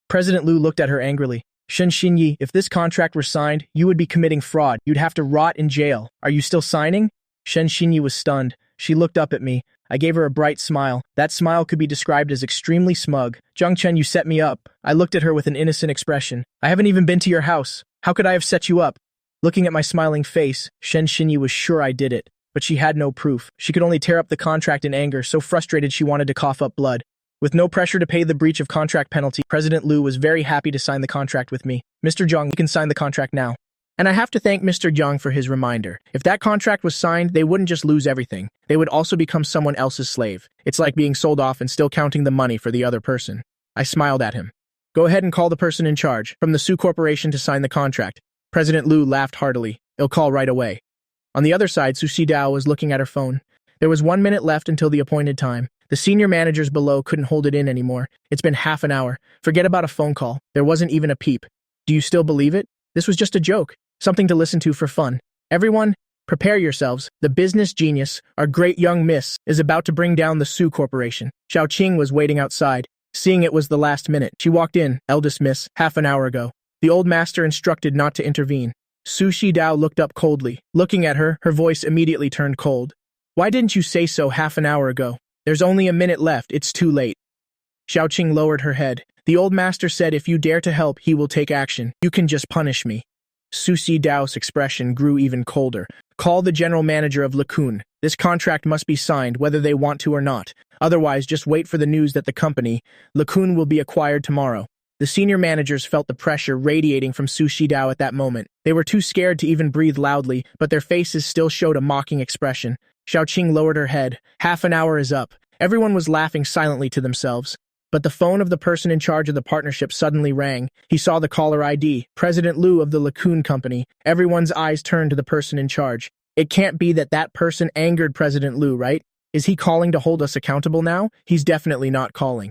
President Lu looked at her angrily. Shen Xinyi, if this contract were signed, you would be committing fraud. You'd have to rot in jail. Are you still signing? Shen Xinyi was stunned. She looked up at me. I gave her a bright smile. That smile could be described as extremely smug. Zhang Chen, you set me up. I looked at her with an innocent expression. I haven't even been to your house. How could I have set you up? Looking at my smiling face, Shen Xinyi was sure I did it, but she had no proof. She could only tear up the contract in anger, so frustrated she wanted to cough up blood. With no pressure to pay the breach of contract penalty, President Lu was very happy to sign the contract with me. Mr. Zhang, you can sign the contract now. And I have to thank Mr. Zhang for his reminder. If that contract was signed, they wouldn't just lose everything. They would also become someone else's slave. It's like being sold off and still counting the money for the other person. I smiled at him. Go ahead and call the person in charge from the Su Corporation to sign the contract. President Lu laughed heartily. He'll call right away. On the other side, Su Xidao was looking at her phone. There was 1 minute left until the appointed time. The senior managers below couldn't hold it in anymore. It's been half an hour. Forget about a phone call. There wasn't even a peep. Do you still believe it? This was just a joke. Something to listen to for fun. Everyone, prepare yourselves. The business genius, our great young miss, is about to bring down the Su Corporation. Xiao Qing was waiting outside. Seeing it was the last minute, she walked in, eldest miss, half an hour ago. The old master instructed not to intervene. Su Xidao looked up coldly. Looking at her, her voice immediately turned cold. Why didn't you say so half an hour ago? There's only a minute left, it's too late. Xiao Qing lowered her head. The old master said if you dare to help, he will take action. You can just punish me. Su Xidao's expression grew even colder. Call the general manager of Lacun. This contract must be signed whether they want to or not. Otherwise, just wait for the news that the company, Lacun, will be acquired tomorrow. The senior managers felt the pressure radiating from Su Xidao at that moment. They were too scared to even breathe loudly, but their faces still showed a mocking expression. Xiao Qing lowered her head. Half an hour is up. Everyone was laughing silently to themselves. But the phone of the person in charge of the partnership suddenly rang. He saw the caller ID, President Lu of the Lacun Company. Everyone's eyes turned to the person in charge. It can't be that that person angered President Lu, right? Is he calling to hold us accountable now? He's definitely not calling.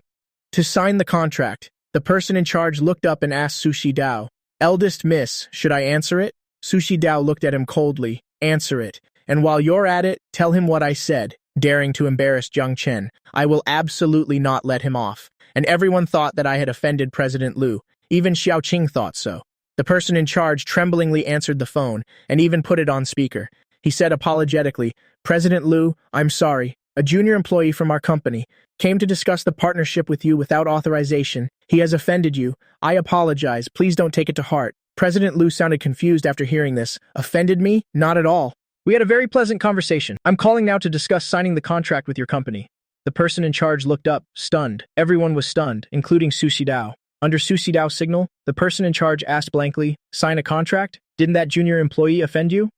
To sign the contract, the person in charge looked up and asked Su Xidao, Eldest miss, should I answer it? Su Xidao looked at him coldly. Answer it. And while you're at it, tell him what I said. Daring to embarrass Zhang Chen, I will absolutely not let him off. And everyone thought that I had offended President Lu. Even Xiao Qing thought so. The person in charge tremblingly answered the phone, and even put it on speaker. He said apologetically, President Lu, I'm sorry. A junior employee from our company came to discuss the partnership with you without authorization. He has offended you. I apologize. Please don't take it to heart. President Lu sounded confused after hearing this. Offended me? Not at all. We had a very pleasant conversation. I'm calling now to discuss signing the contract with your company. The person in charge looked up, stunned. Everyone was stunned, including Su Xidao. Under Su Xidao's signal, the person in charge asked blankly, sign a contract? Didn't that junior employee offend you?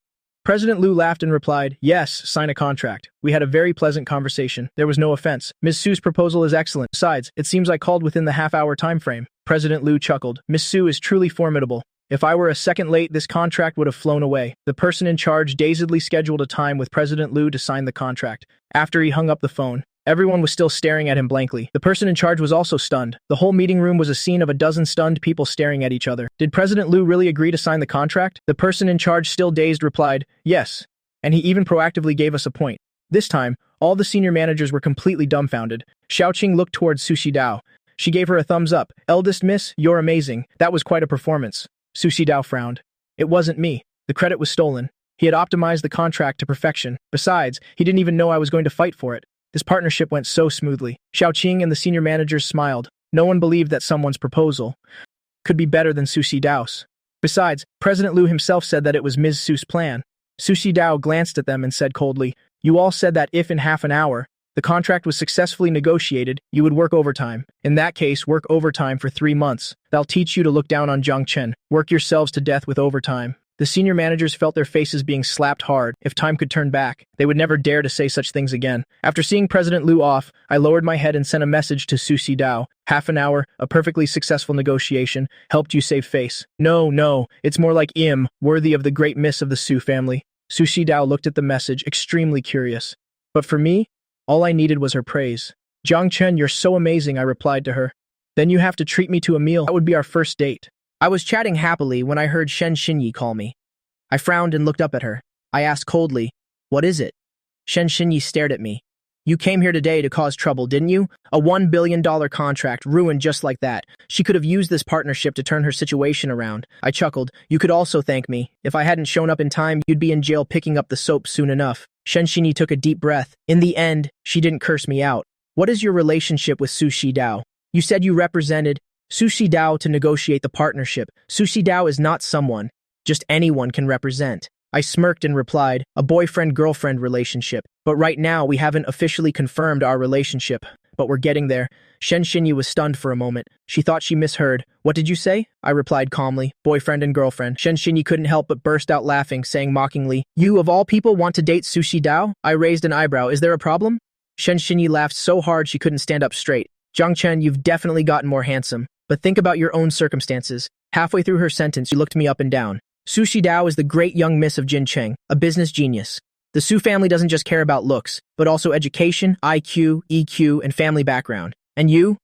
President Lu laughed and replied, yes, sign a contract. We had a very pleasant conversation. There was no offense. Ms. Su's proposal is excellent. Besides, it seems I called within the half-hour time frame. President Lu chuckled. Ms. Su is truly formidable. If I were a second late, this contract would have flown away. The person in charge dazedly scheduled a time with President Lu to sign the contract. After he hung up the phone, everyone was still staring at him blankly. The person in charge was also stunned. The whole meeting room was a scene of a dozen stunned people staring at each other. Did President Lu really agree to sign the contract? The person in charge, still dazed, replied, yes. And he even proactively gave us a point. This time, all the senior managers were completely dumbfounded. Xiao Qing looked towards Su Xidao. She gave her a thumbs up. Eldest miss, you're amazing. That was quite a performance. Su Xidao frowned. It wasn't me. The credit was stolen. He had optimized the contract to perfection. Besides, he didn't even know I was going to fight for it. This partnership went so smoothly. Xiao Qing and the senior managers smiled. No one believed that someone's proposal could be better than Su Xidao's. Besides, President Lu himself said that it was Ms. Su's plan. Su Xidao glanced at them and said coldly, you all said that if in half an hour the contract was successfully negotiated, you would work overtime. In that case, work overtime for 3 months. They'll teach you to look down on Zhang Chen. Work yourselves to death with overtime. The senior managers felt their faces being slapped hard. If time could turn back, they would never dare to say such things again. After seeing President Lu off, I lowered my head and sent a message to Su Xidao. Half an hour, a perfectly successful negotiation, helped you save face. No, it's more like worthy of the great miss of the Su family. Su Xidao looked at the message, extremely curious. But for me, all I needed was her praise. Zhang Chen, you're so amazing, I replied to her. Then you have to treat me to a meal. That would be our first date. I was chatting happily when I heard Shen Xinyi call me. I frowned and looked up at her. I asked coldly, what is it? Shen Xinyi stared at me. You came here today to cause trouble, didn't you? A $1 billion contract ruined just like that. She could have used this partnership to turn her situation around. I chuckled. You could also thank me. If I hadn't shown up in time, you'd be in jail picking up the soap soon enough. Shenxinyi took a deep breath. In the end, she didn't curse me out. What is your relationship with Su Shidao? You said you represented Su Shidao to negotiate the partnership. Su Shidao is not someone just anyone can represent. I smirked and replied, a boyfriend-girlfriend relationship. But right now, we haven't officially confirmed our relationship. But we're getting there. Shenxinyi was stunned for a moment. She thought she misheard. What did you say? I replied calmly, boyfriend and girlfriend. Shenxinyi couldn't help but burst out laughing, saying mockingly, you of all people want to date Su Shidao? I raised an eyebrow. Is there a problem? Shenxinyi laughed so hard she couldn't stand up straight. Jiang Chen, you've definitely gotten more handsome. But think about your own circumstances. Halfway through her sentence, she looked me up and down. Su Shidao is the great young miss of Jincheng, a business genius. The Su family doesn't just care about looks, but also education, IQ, EQ, and family background. And you?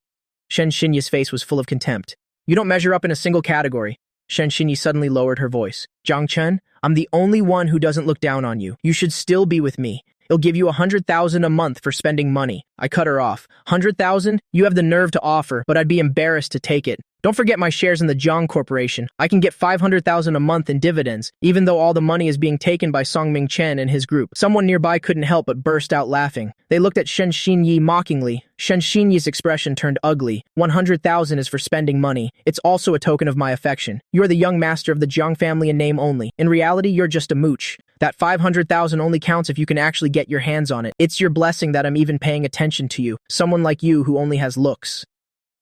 Shenxinyi's face was full of contempt. You don't measure up in a single category. Shenxinyi suddenly lowered her voice. Jiang Chen, I'm the only one who doesn't look down on you. You should still be with me. It'll give you 100,000 a month for spending money. I cut her off. 100,000? You have the nerve to offer, but I'd be embarrassed to take it. Don't forget my shares in the Jiang Corporation. I can get 500,000 a month in dividends, even though all the money is being taken by Songming Chen and his group. Someone nearby couldn't help but burst out laughing. They looked at Shenxinyi mockingly. Shenxinyi's expression turned ugly. 100,000 is for spending money. It's also a token of my affection. You're the young master of the Jiang family in name only. In reality, you're just a mooch. That 500,000 only counts if you can actually get your hands on it. It's your blessing that I'm even paying attention to you. Someone like you who only has looks.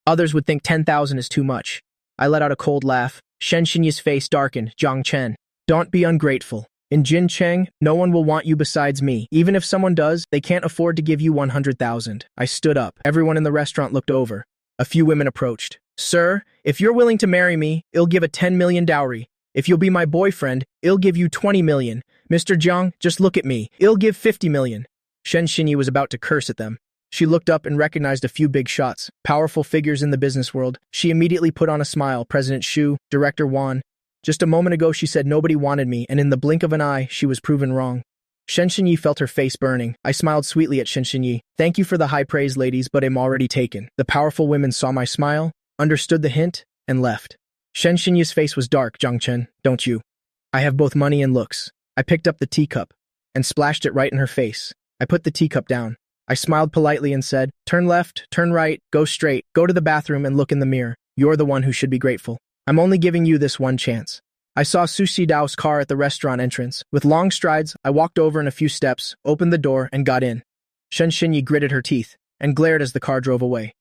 Others would think 10,000 is too much. I let out a cold laugh. Shenxinyi's face darkened. Jiang Chen, don't be ungrateful. In Jincheng, no one will want you besides me. Even if someone does, they can't afford to give you 100,000. I stood up. Everyone in the restaurant looked over. A few women approached. Sir, if you're willing to marry me, I'll give a 10 million dowry. If you'll be my boyfriend, I'll give you 20 million. Mr. Jiang, just look at me. I'll give 50 million. Shenxinyi was about to curse at them. She looked up and recognized a few big shots, powerful figures in the business world. She immediately put on a smile. President Xu, Director Wan. Just a moment ago she said nobody wanted me, and in the blink of an eye, she was proven wrong. Shenxinyi felt her face burning. I smiled sweetly at Shenxinyi. Thank you for the high praise, ladies, but I'm already taken. The powerful women saw my smile, understood the hint, and left. Shenxinyi's face was dark. Jiang Chen, don't you? I have both money and looks. I picked up the teacup and splashed it right in her face. I put the teacup down. I smiled politely and said, turn left, turn right, go straight, go to the bathroom and look in the mirror. You're the one who should be grateful. I'm only giving you this one chance. I saw Su Shidao's car at the restaurant entrance. With long strides, I walked over in a few steps, opened the door, and got in. Shenxinyi gritted her teeth and glared as the car drove away.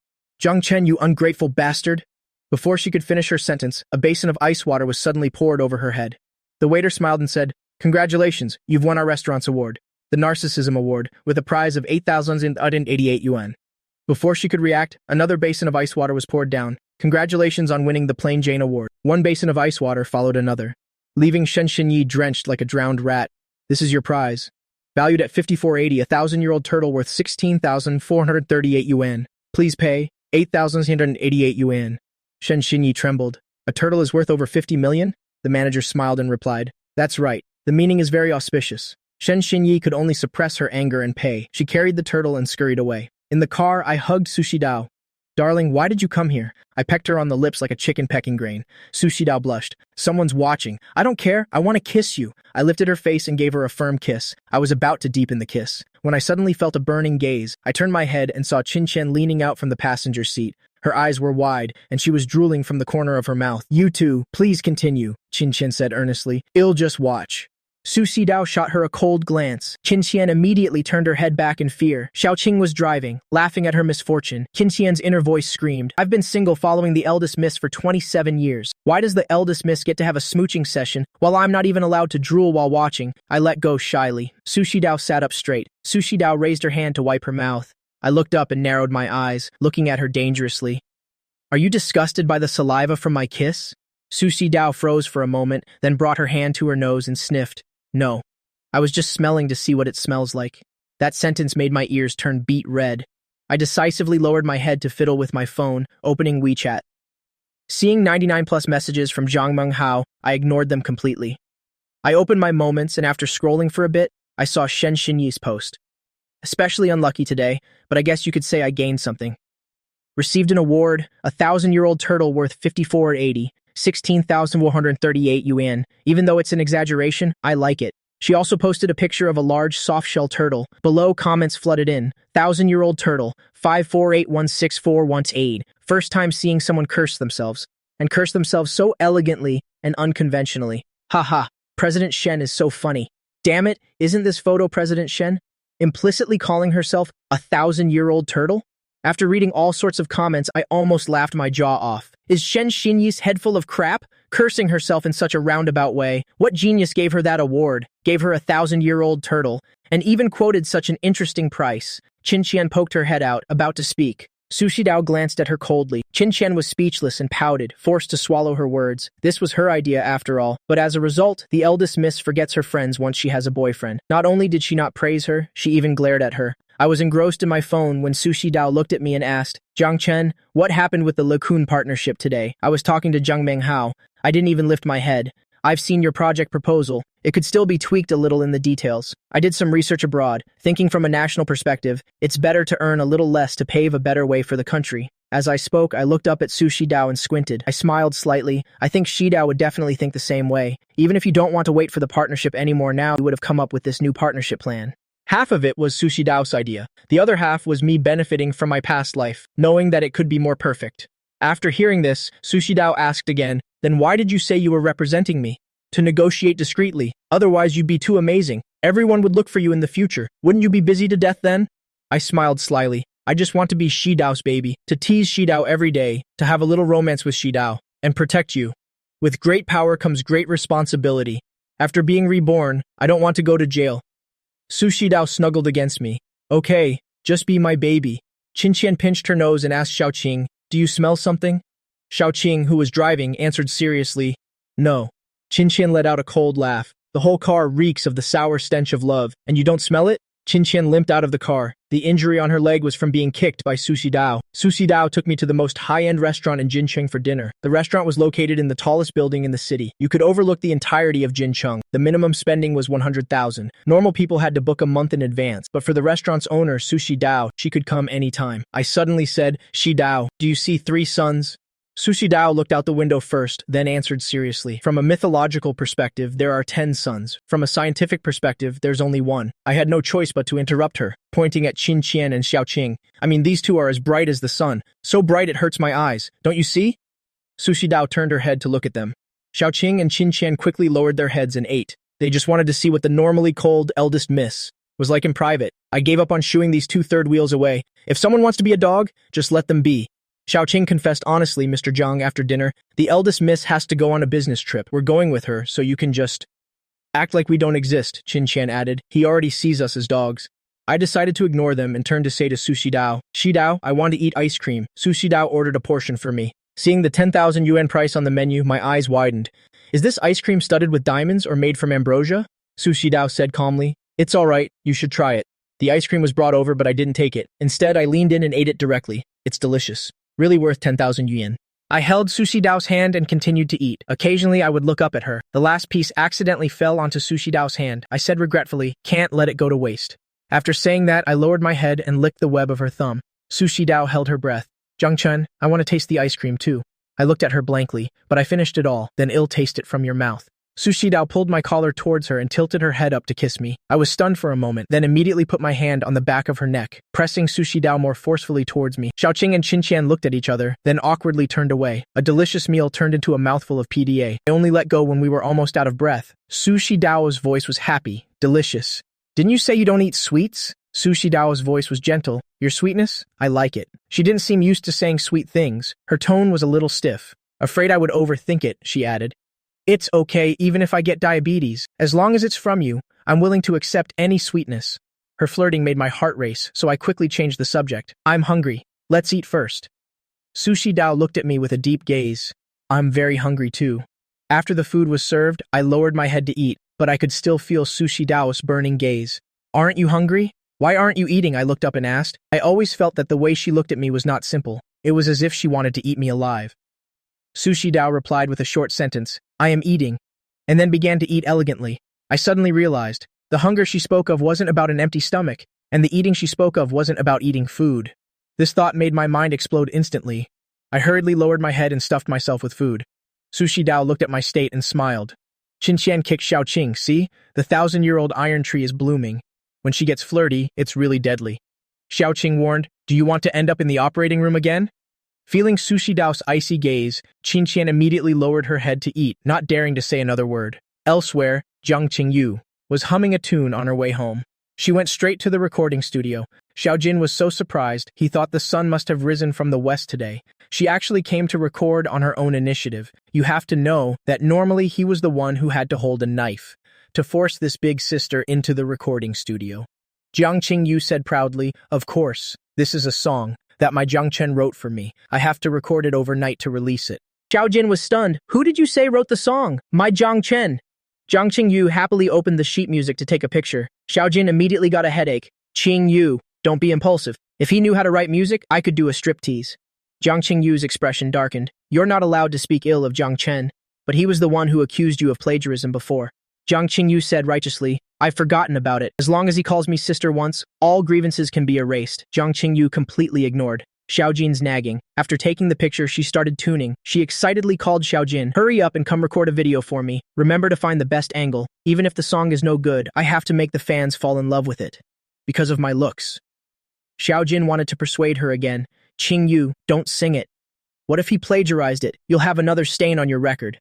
Jiang Chen, you ungrateful bastard! Before she could finish her sentence, a basin of ice water was suddenly poured over her head. The waiter smiled and said, congratulations, you've won our restaurant's award. The Narcissism Award, with a prize of 8,088 yuan. Before she could react, another basin of ice water was poured down. Congratulations on winning the Plain Jane Award. One basin of ice water followed another, leaving Shenxinyi drenched like a drowned rat. This is your prize. Valued at 5480, a 1,000-year-old turtle worth 16,438 yuan. Please pay 8,888 yuan. Shenxinyi trembled. A turtle is worth over 50 million? The manager smiled and replied, that's right. The meaning is very auspicious. Shenxinyi could only suppress her anger and pay. She carried the turtle and scurried away. In the car, I hugged Su Shidao. Darling, why did you come here? I pecked her on the lips like a chicken pecking grain. Su Shidao blushed. Someone's watching. I don't care. I want to kiss you. I lifted her face and gave her a firm kiss. I was about to deepen the kiss, when I suddenly felt a burning gaze. I turned my head and saw Qin Qian leaning out from the passenger seat. Her eyes were wide, and she was drooling from the corner of her mouth. You two, please continue, Qin Qian said earnestly. I'll just watch. Su Shidao shot her a cold glance. Qin Qian immediately turned her head back in fear. Xiaoqing was driving, laughing at her misfortune. Qin Qian's inner voice screamed, I've been single following the eldest miss for 27 years. Why does the eldest miss get to have a smooching session while I'm not even allowed to drool while watching? I let go shyly. Su Shidao sat up straight. Su Shidao raised her hand to wipe her mouth. I looked up and narrowed my eyes, looking at her dangerously. Are you disgusted by the saliva from my kiss? Su Shidao froze for a moment, then brought her hand to her nose and sniffed. No. I was just smelling to see what it smells like. That sentence made my ears turn beet red. I decisively lowered my head to fiddle with my phone, opening WeChat. Seeing 99+ messages from Zhang Menghao, I ignored them completely. I opened my moments, and after scrolling for a bit, I saw Shenxinyi's post. Especially unlucky today, but I guess you could say I gained something. Received an award, a 1,000-year-old turtle worth 54.80, 16,138 yuan. Even though it's an exaggeration, I like it. She also posted a picture of a large soft-shell turtle. Below, comments flooded in. 1,000-year-old turtle, 548164118. First time seeing someone curse themselves. And curse themselves so elegantly and unconventionally. Haha, President Shen is so funny. Damn it, isn't this photo President Shen? Implicitly calling herself a 1,000-year-old turtle? After reading all sorts of comments, I almost laughed my jaw off. Is Shen Xinyi's head full of crap? Cursing herself in such a roundabout way. What genius gave her that award? Gave her a 1,000-year-old turtle? And even quoted such an interesting price? Qin Qian poked her head out, about to speak. Su Shidao glanced at her coldly. Qin Qian was speechless and pouted, forced to swallow her words. This was her idea after all. But as a result, the eldest miss forgets her friends once she has a boyfriend. Not only did she not praise her, she even glared at her. I was engrossed in my phone when Su Shidao looked at me and asked, Jiang Chen, what happened with the LeCun partnership today? I was talking to Zhang Menghao. I didn't even lift my head. I've seen your project proposal. It could still be tweaked a little in the details. I did some research abroad. Thinking from a national perspective, it's better to earn a little less to pave a better way for the country. As I spoke, I looked up at Su Shidao and squinted. I smiled slightly. I think Shidao would definitely think the same way. Even if you don't want to wait for the partnership anymore now, you would have come up with this new partnership plan. Half of it was Su Shidao's idea. The other half was me benefiting from my past life, knowing that it could be more perfect. After hearing this, Su Shidao asked again, then why did you say you were representing me? To negotiate discreetly. Otherwise you'd be too amazing. Everyone would look for you in the future. Wouldn't you be busy to death then? I smiled slyly. I just want to be Shidao's baby, to tease Shidao every day, to have a little romance with Shidao, and protect you. With great power comes great responsibility. After being reborn, I don't want to go to jail. Su Shidao snuggled against me. Okay, just be my baby. Qin Qian pinched her nose and asked Xiaoqing, do you smell something? Xiaoqing, who was driving, answered seriously, no. Qin Qian let out a cold laugh. The whole car reeks of the sour stench of love, and you don't smell it? Qin Qian limped out of the car. The injury on her leg was from being kicked by Su Shidao. Su Shidao took me to the most high-end restaurant in Jincheng for dinner. The restaurant was located in the tallest building in the city. You could overlook the entirety of Jincheng. The minimum spending was 100,000. Normal people had to book a month in advance, but for the restaurant's owner, Su Shidao, she could come anytime. I suddenly said, Shidao, do you see 3 suns? Su Shidao looked out the window first, then answered seriously. From a mythological perspective, there are 10 suns. From a scientific perspective, there's only one. I had no choice but to interrupt her, pointing at Qin Qian and Xiaoqing. I mean, these two are as bright as the sun. So bright it hurts my eyes. Don't you see? Su Shidao turned her head to look at them. Xiaoqing and Qin Qian quickly lowered their heads and ate. They just wanted to see what the normally cold eldest miss was like in private. I gave up on shooing these 2 third wheels away. If someone wants to be a dog, just let them be. Xiaoqing confessed honestly, Mr. Zhang, after dinner. The eldest miss has to go on a business trip. We're going with her, so you can just act like we don't exist, Qin Qian added. He already sees us as dogs. I decided to ignore them and turned to say to Su Shidao, Shidao, I want to eat ice cream. Su Shidao ordered a portion for me. Seeing the 10,000 yuan price on the menu, my eyes widened. Is this ice cream studded with diamonds or made from ambrosia? Su Shidao said calmly. It's all right, you should try it. The ice cream was brought over, but I didn't take it. Instead, I leaned in and ate it directly. It's delicious. Really worth 10,000 yuan. I held Su Shidao's hand and continued to eat. Occasionally, I would look up at her. The last piece accidentally fell onto Su Shidao's hand. I said regretfully, can't let it go to waste. After saying that, I lowered my head and licked the web of her thumb. Su Shidao held her breath. Jiang Chen, I want to taste the ice cream too. I looked at her blankly, but I finished it all, then ill taste it from your mouth. Su Shidao pulled my collar towards her and tilted her head up to kiss me. I was stunned for a moment, then immediately put my hand on the back of her neck, pressing Su Shidao more forcefully towards me. Xiaoqing and Qin Qian looked at each other, then awkwardly turned away. A delicious meal turned into a mouthful of PDA. I only let go when we were almost out of breath. Su Shidao's voice was happy, delicious. Didn't you say you don't eat sweets? Su Shidao's voice was gentle. Your sweetness? I like it. She didn't seem used to saying sweet things. Her tone was a little stiff. Afraid I would overthink it, she added. It's okay even if I get diabetes. As long as it's from you, I'm willing to accept any sweetness. Her flirting made my heart race, so I quickly changed the subject. I'm hungry. Let's eat first. Su Shidao looked at me with a deep gaze. I'm very hungry too. After the food was served, I lowered my head to eat, but I could still feel Su Shidao's burning gaze. Aren't you hungry? Why aren't you eating? I looked up and asked. I always felt that the way she looked at me was not simple. It was as if she wanted to eat me alive. Su Shidao replied with a short sentence, I am eating, and then began to eat elegantly. I suddenly realized, the hunger she spoke of wasn't about an empty stomach. And the eating she spoke of wasn't about eating food. This thought made my mind explode instantly. I hurriedly lowered my head and stuffed myself with food. Sushi Dao looked at my state and smiled. Qin kicked Xiaoqing, see? The 1,000-year-old iron tree is blooming. When she gets flirty, it's really deadly. Xiaoqing warned, do you want to end up in the operating room again? Feeling Sushi Dao's icy gaze, Qin immediately lowered her head to eat, not daring to say another word. Elsewhere, Jiang Qingyu was humming a tune on her way home. She went straight to the recording studio. Xiaojin was so surprised, he thought the sun must have risen from the west today. She actually came to record on her own initiative. You have to know that normally he was the one who had to hold a knife to force this big sister into the recording studio. Jiang Qingyu said proudly, of course, this is a song that my Jiang Chen wrote for me. I have to record it overnight to release it. Xiaojin was stunned. Who did you say wrote the song? My Jiang Chen. Jiang Qingyu happily opened the sheet music to take a picture. Xiaojin immediately got a headache. Qingyu, don't be impulsive. If he knew how to write music, I could do a striptease. Jiang Qingyu's expression darkened. You're not allowed to speak ill of Jiang Chen, but he was the one who accused you of plagiarism before. Jiang Qingyu said righteously, I've forgotten about it. As long as he calls me sister once, all grievances can be erased. Jiang Qingyu completely ignored Xiaojin's nagging. After taking the picture, she started tuning. She excitedly called Xiaojin, hurry up and come record a video for me. Remember to find the best angle. Even if the song is no good, I have to make the fans fall in love with it. Because of my looks. Xiaojin wanted to persuade her again. Qingyu, don't sing it. What if he plagiarized it? You'll have another stain on your record.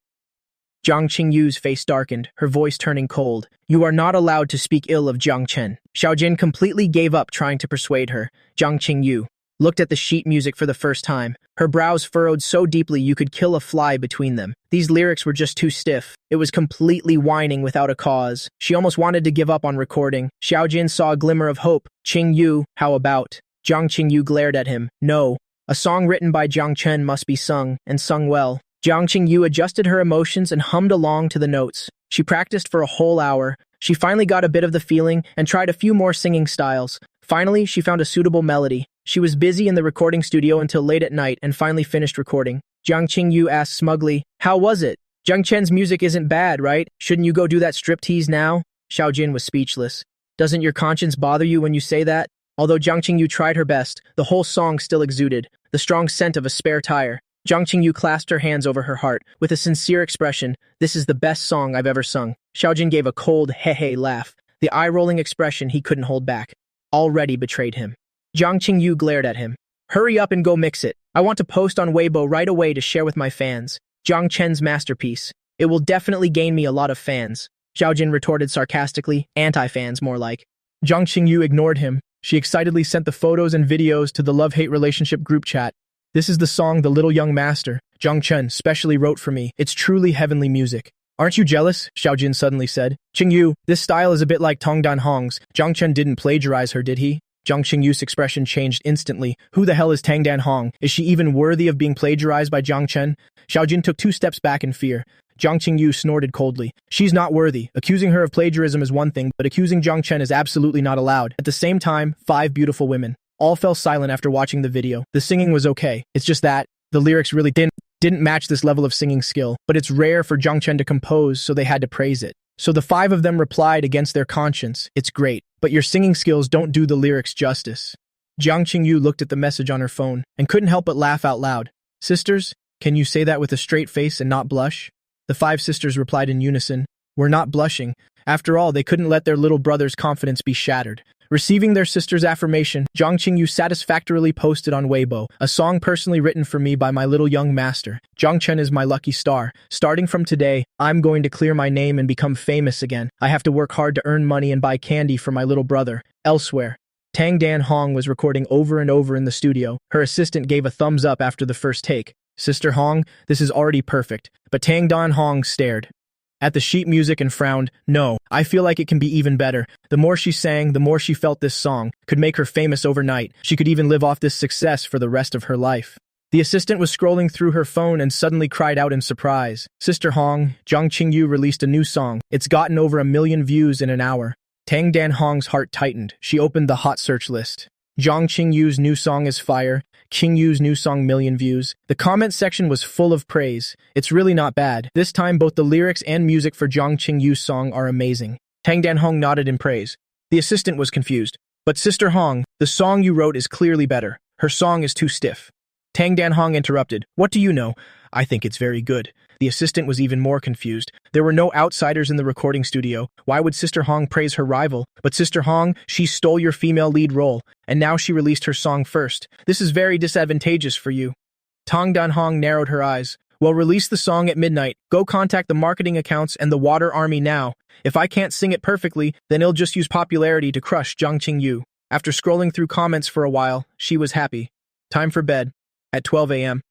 Jiang Qingyu's face darkened, her voice turning cold. You are not allowed to speak ill of Jiang Chen. Xiaojin completely gave up trying to persuade her. Jiang Qingyu looked at the sheet music for the first time. Her brows furrowed so deeply you could kill a fly between them. These lyrics were just too stiff. It was completely whining without a cause. She almost wanted to give up on recording. Xiaojin saw a glimmer of hope. Qingyu, how about? Jiang Qingyu glared at him. No. A song written by Jiang Chen must be sung, and sung well. Jiang Qingyu adjusted her emotions and hummed along to the notes. She practiced for a whole hour. She finally got a bit of the feeling and tried a few more singing styles. Finally, she found a suitable melody. She was busy in the recording studio until late at night and finally finished recording. Jiang Qingyu asked smugly, how was it? Jiang Chen's music isn't bad, right? Shouldn't you go do that striptease now? Xiaojin was speechless. Doesn't your conscience bother you when you say that? Although Jiang Qingyu tried her best, the whole song still exuded the strong scent of a spare tire. Jiang Qingyu clasped her hands over her heart with a sincere expression. This is the best song I've ever sung. Xiaojin gave a cold he-he laugh. The eye-rolling expression he couldn't hold back already betrayed him. Jiang Qingyu glared at him. Hurry up and go mix it. I want to post on Weibo right away to share with my fans. Jiang Chen's masterpiece. It will definitely gain me a lot of fans. Xiaojin retorted sarcastically, anti-fans more like. Jiang Qingyu ignored him. She excitedly sent the photos and videos to the love-hate relationship group chat. This is the song the little young master, Jiang Chen, specially wrote for me. It's truly heavenly music. Aren't you jealous? Xiaojin suddenly said. Qingyu, this style is a bit like Tong Dan Hong's. Jiang Chen didn't plagiarize her, did he? Jiang Qingyu's expression changed instantly. Who the hell is Tang Dan Hong? Is she even worthy of being plagiarized by Jiang Chen? Xiaojin took 2 steps back in fear. Jiang Qingyu snorted coldly. She's not worthy. Accusing her of plagiarism is one thing, but accusing Jiang Chen is absolutely not allowed. At the same time, 5 beautiful women all fell silent after watching the video. The singing was okay. It's just that the lyrics really didn't match this level of singing skill, but it's rare for Jiang Chen to compose, so they had to praise it. So the 5 of them replied against their conscience. It's great, but your singing skills don't do the lyrics justice. Jiang Qingyu looked at the message on her phone and couldn't help but laugh out loud. Sisters, can you say that with a straight face and not blush? The 5 sisters replied in unison. We're not blushing. After all, they couldn't let their little brother's confidence be shattered. Receiving their sister's affirmation, Jiang Qingyu satisfactorily posted on Weibo, a song personally written for me by my little young master. Jiang Chen is my lucky star. Starting from today, I'm going to clear my name and become famous again. I have to work hard to earn money and buy candy for my little brother. Elsewhere, Tang Dan Hong was recording over and over in the studio. Her assistant gave a thumbs up after the first take. Sister Hong, this is already perfect. But Tang Dan Hong stared at the sheet music and frowned. No, I feel like it can be even better. The more she sang, the more she felt this song could make her famous overnight. She could even live off this success for the rest of her life. The assistant was scrolling through her phone and suddenly cried out in surprise. Sister Hong, Jiang Qingyu released a new song. It's gotten over 1 million views in an hour. Tang Dan Hong's heart tightened. She opened the hot search list. Jiang Qingyu's new song is fire. Qingyu's new song 1,000,000 views. The comment section was full of praise. It's really not bad. This time both the lyrics and music for Jiang Qingyu's song are amazing. Tang Dan Hong nodded in praise. The assistant was confused. But Sister Hong, the song you wrote is clearly better. Her song is too stiff. Tang Dan Hong interrupted. What do you know? I think it's very good. The assistant was even more confused. There were no outsiders in the recording studio. Why would Sister Hong praise her rival? But Sister Hong, she stole your female lead role, and now she released her song first. This is very disadvantageous for you. Tang Dan Hong narrowed her eyes. Well, release the song at midnight. Go contact the marketing accounts and the Water Army now. If I can't sing it perfectly, then he'll just use popularity to crush Zhang Qingyu. After scrolling through comments for a while, she was happy. Time for bed. At 12 a.m.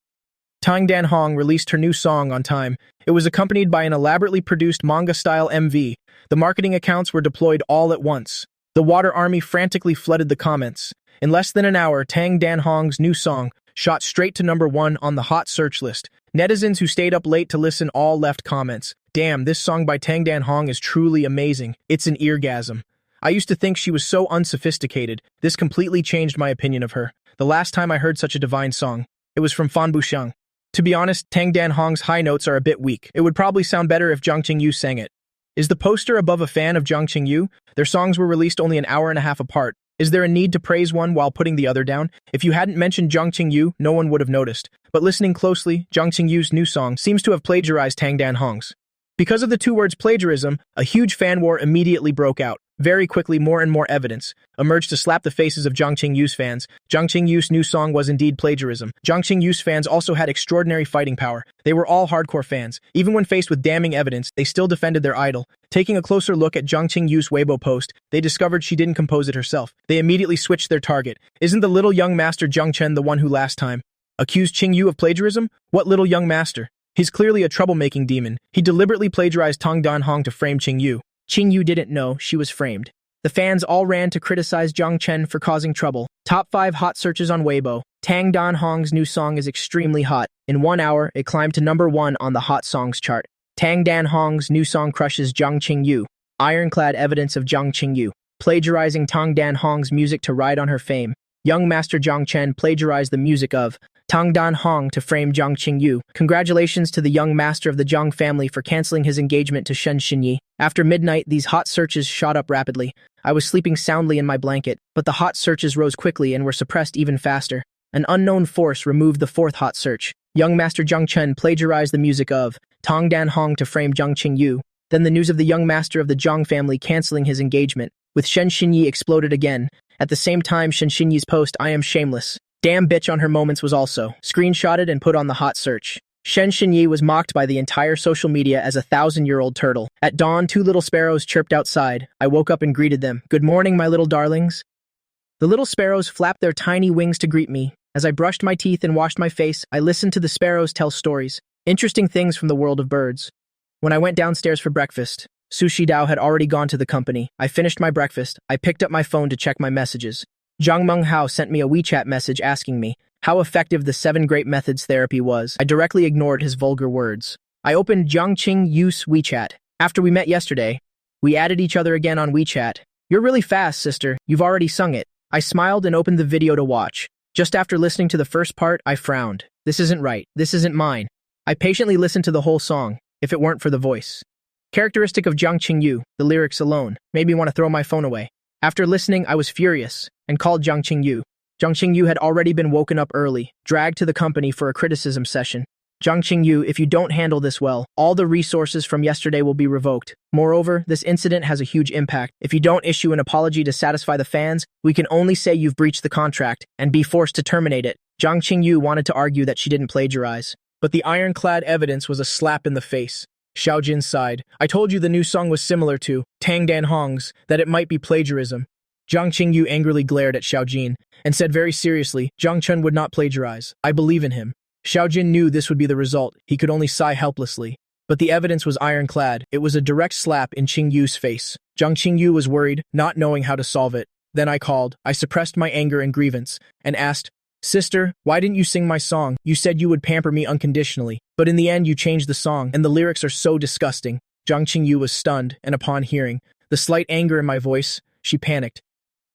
Tang Dan Hong released her new song on time. It was accompanied by an elaborately produced manga-style MV. The marketing accounts were deployed all at once. The Water Army frantically flooded the comments. In less than an hour, Tang Dan Hong's new song shot straight to #1 on the hot search list. Netizens who stayed up late to listen all left comments. Damn, this song by Tang Dan Hong is truly amazing. It's an eargasm. I used to think she was so unsophisticated. This completely changed my opinion of her. The last time I heard such a divine song, it was from Fan Buxiang. To be honest, Tang Dan Hong's high notes are a bit weak. It would probably sound better if Zhang Qingyu sang it. Is the poster above a fan of Zhang Qingyu? Their songs were released only an hour and a half apart. Is there a need to praise one while putting the other down? If you hadn't mentioned Zhang Qingyu, no one would have noticed. But listening closely, Zhang Qingyu's new song seems to have plagiarized Tang Dan Hong's. Because of the two words plagiarism, a huge fan war immediately broke out. Very quickly, more and more evidence emerged to slap the faces of Zhang Qingyu's fans. Zhang Qingyu's new song was indeed plagiarism. Zhang Qingyu's fans also had extraordinary fighting power. They were all hardcore fans. Even when faced with damning evidence, they still defended their idol. Taking a closer look at Zhang Qingyu's Weibo post, they discovered she didn't compose it herself. They immediately switched their target. Isn't the little young master Zhang Chen the one who last time accused Qingyu of plagiarism? What little young master? He's clearly a troublemaking demon. He deliberately plagiarized Tang Dan Hong to frame Qingyu. Qingyu didn't know she was framed. The fans all ran to criticize Zhang Chen for causing trouble. Top 5 hot searches on Weibo. Tang Dan Hong's new song is extremely hot. In 1 hour, it climbed to #1 on the hot songs chart. Tang Dan Hong's new song crushes Zhang Qingyu. Ironclad evidence of Zhang Qingyu plagiarizing Tang Dan Hong's music to ride on her fame. Young master Zhang Chen plagiarized the music of Tang Dan Hong to frame Zhang Qingyu. Congratulations to the young master of the Zhang family for canceling his engagement to Shen Xinyi. After midnight, these hot searches shot up rapidly. I was sleeping soundly in my blanket, but the hot searches rose quickly and were suppressed even faster. An unknown force removed the 4th hot search. Young master Zhang Chen plagiarized the music of Tang Dan Hong to frame Zhang Qingyu. Then the news of the young master of the Zhang family canceling his engagement with Shen Xinyi exploded again. At the same time, Shen Xinyi's post, "I am shameless. Damn bitch on her moments" was also screenshotted and put on the hot search. Shen Xinyi was mocked by the entire social media as a 1,000-year-old turtle. At dawn, 2 little sparrows chirped outside. I woke up and greeted them. "Good morning, my little darlings." The little sparrows flapped their tiny wings to greet me. As I brushed my teeth and washed my face, I listened to the sparrows tell stories, interesting things from the world of birds. When I went downstairs for breakfast, Sushi Dao had already gone to the company. I finished my breakfast. I picked up my phone to check my messages. Zhang Menghao sent me a WeChat message asking me how effective the 7 Great Methods therapy was. I directly ignored his vulgar words. I opened Zhang Qingyu's WeChat. After we met yesterday, we added each other again on WeChat. "You're really fast, sister. You've already sung it." I smiled and opened the video to watch. Just after listening to the first part, I frowned. This isn't right. This isn't mine. I patiently listened to the whole song, if it weren't for the voice. Characteristic of Zhang Qingyu, the lyrics alone, made me want to throw my phone away. After listening, I was furious and called Zhang Qingyu. Zhang Qingyu had already been woken up early, dragged to the company for a criticism session. "Zhang Qingyu, if you don't handle this well, all the resources from yesterday will be revoked. Moreover, this incident has a huge impact. If you don't issue an apology to satisfy the fans, we can only say you've breached the contract and be forced to terminate it." Zhang Qingyu wanted to argue that she didn't plagiarize, but the ironclad evidence was a slap in the face. Xiaojin sighed. "I told you the new song was similar to Tang Dan Hong's, that it might be plagiarism." Zhang Qingyu angrily glared at Xiaojin and said very seriously, "Zhang Chen would not plagiarize. I believe in him." Xiaojin knew this would be the result. He could only sigh helplessly. But the evidence was ironclad. It was a direct slap in Qingyu's face. Zhang Qingyu was worried, not knowing how to solve it. Then I called. I suppressed my anger and grievance and asked, "Sister, why didn't you sing my song? You said you would pamper me unconditionally. But in the end, you changed the song, and the lyrics are so disgusting." Zhang Qingyu was stunned, and upon hearing the slight anger in my voice, she panicked.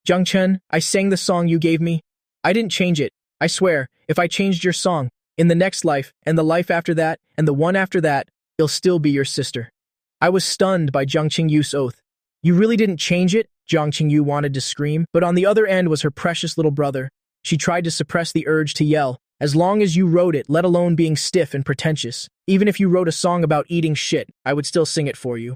"Zhang Chen, I sang the song you gave me. I didn't change it. I swear, if I changed your song, in the next life, and the life after that, and the one after that, it'll still be your sister." I was stunned by Zhang Qingyu's oath. "You really didn't change it?" Jiang Qingyu wanted to scream, but on the other end was her precious little brother. She tried to suppress the urge to yell. As long as you wrote it, let alone being stiff and pretentious. Even if you wrote a song about eating shit, I would still sing it for you.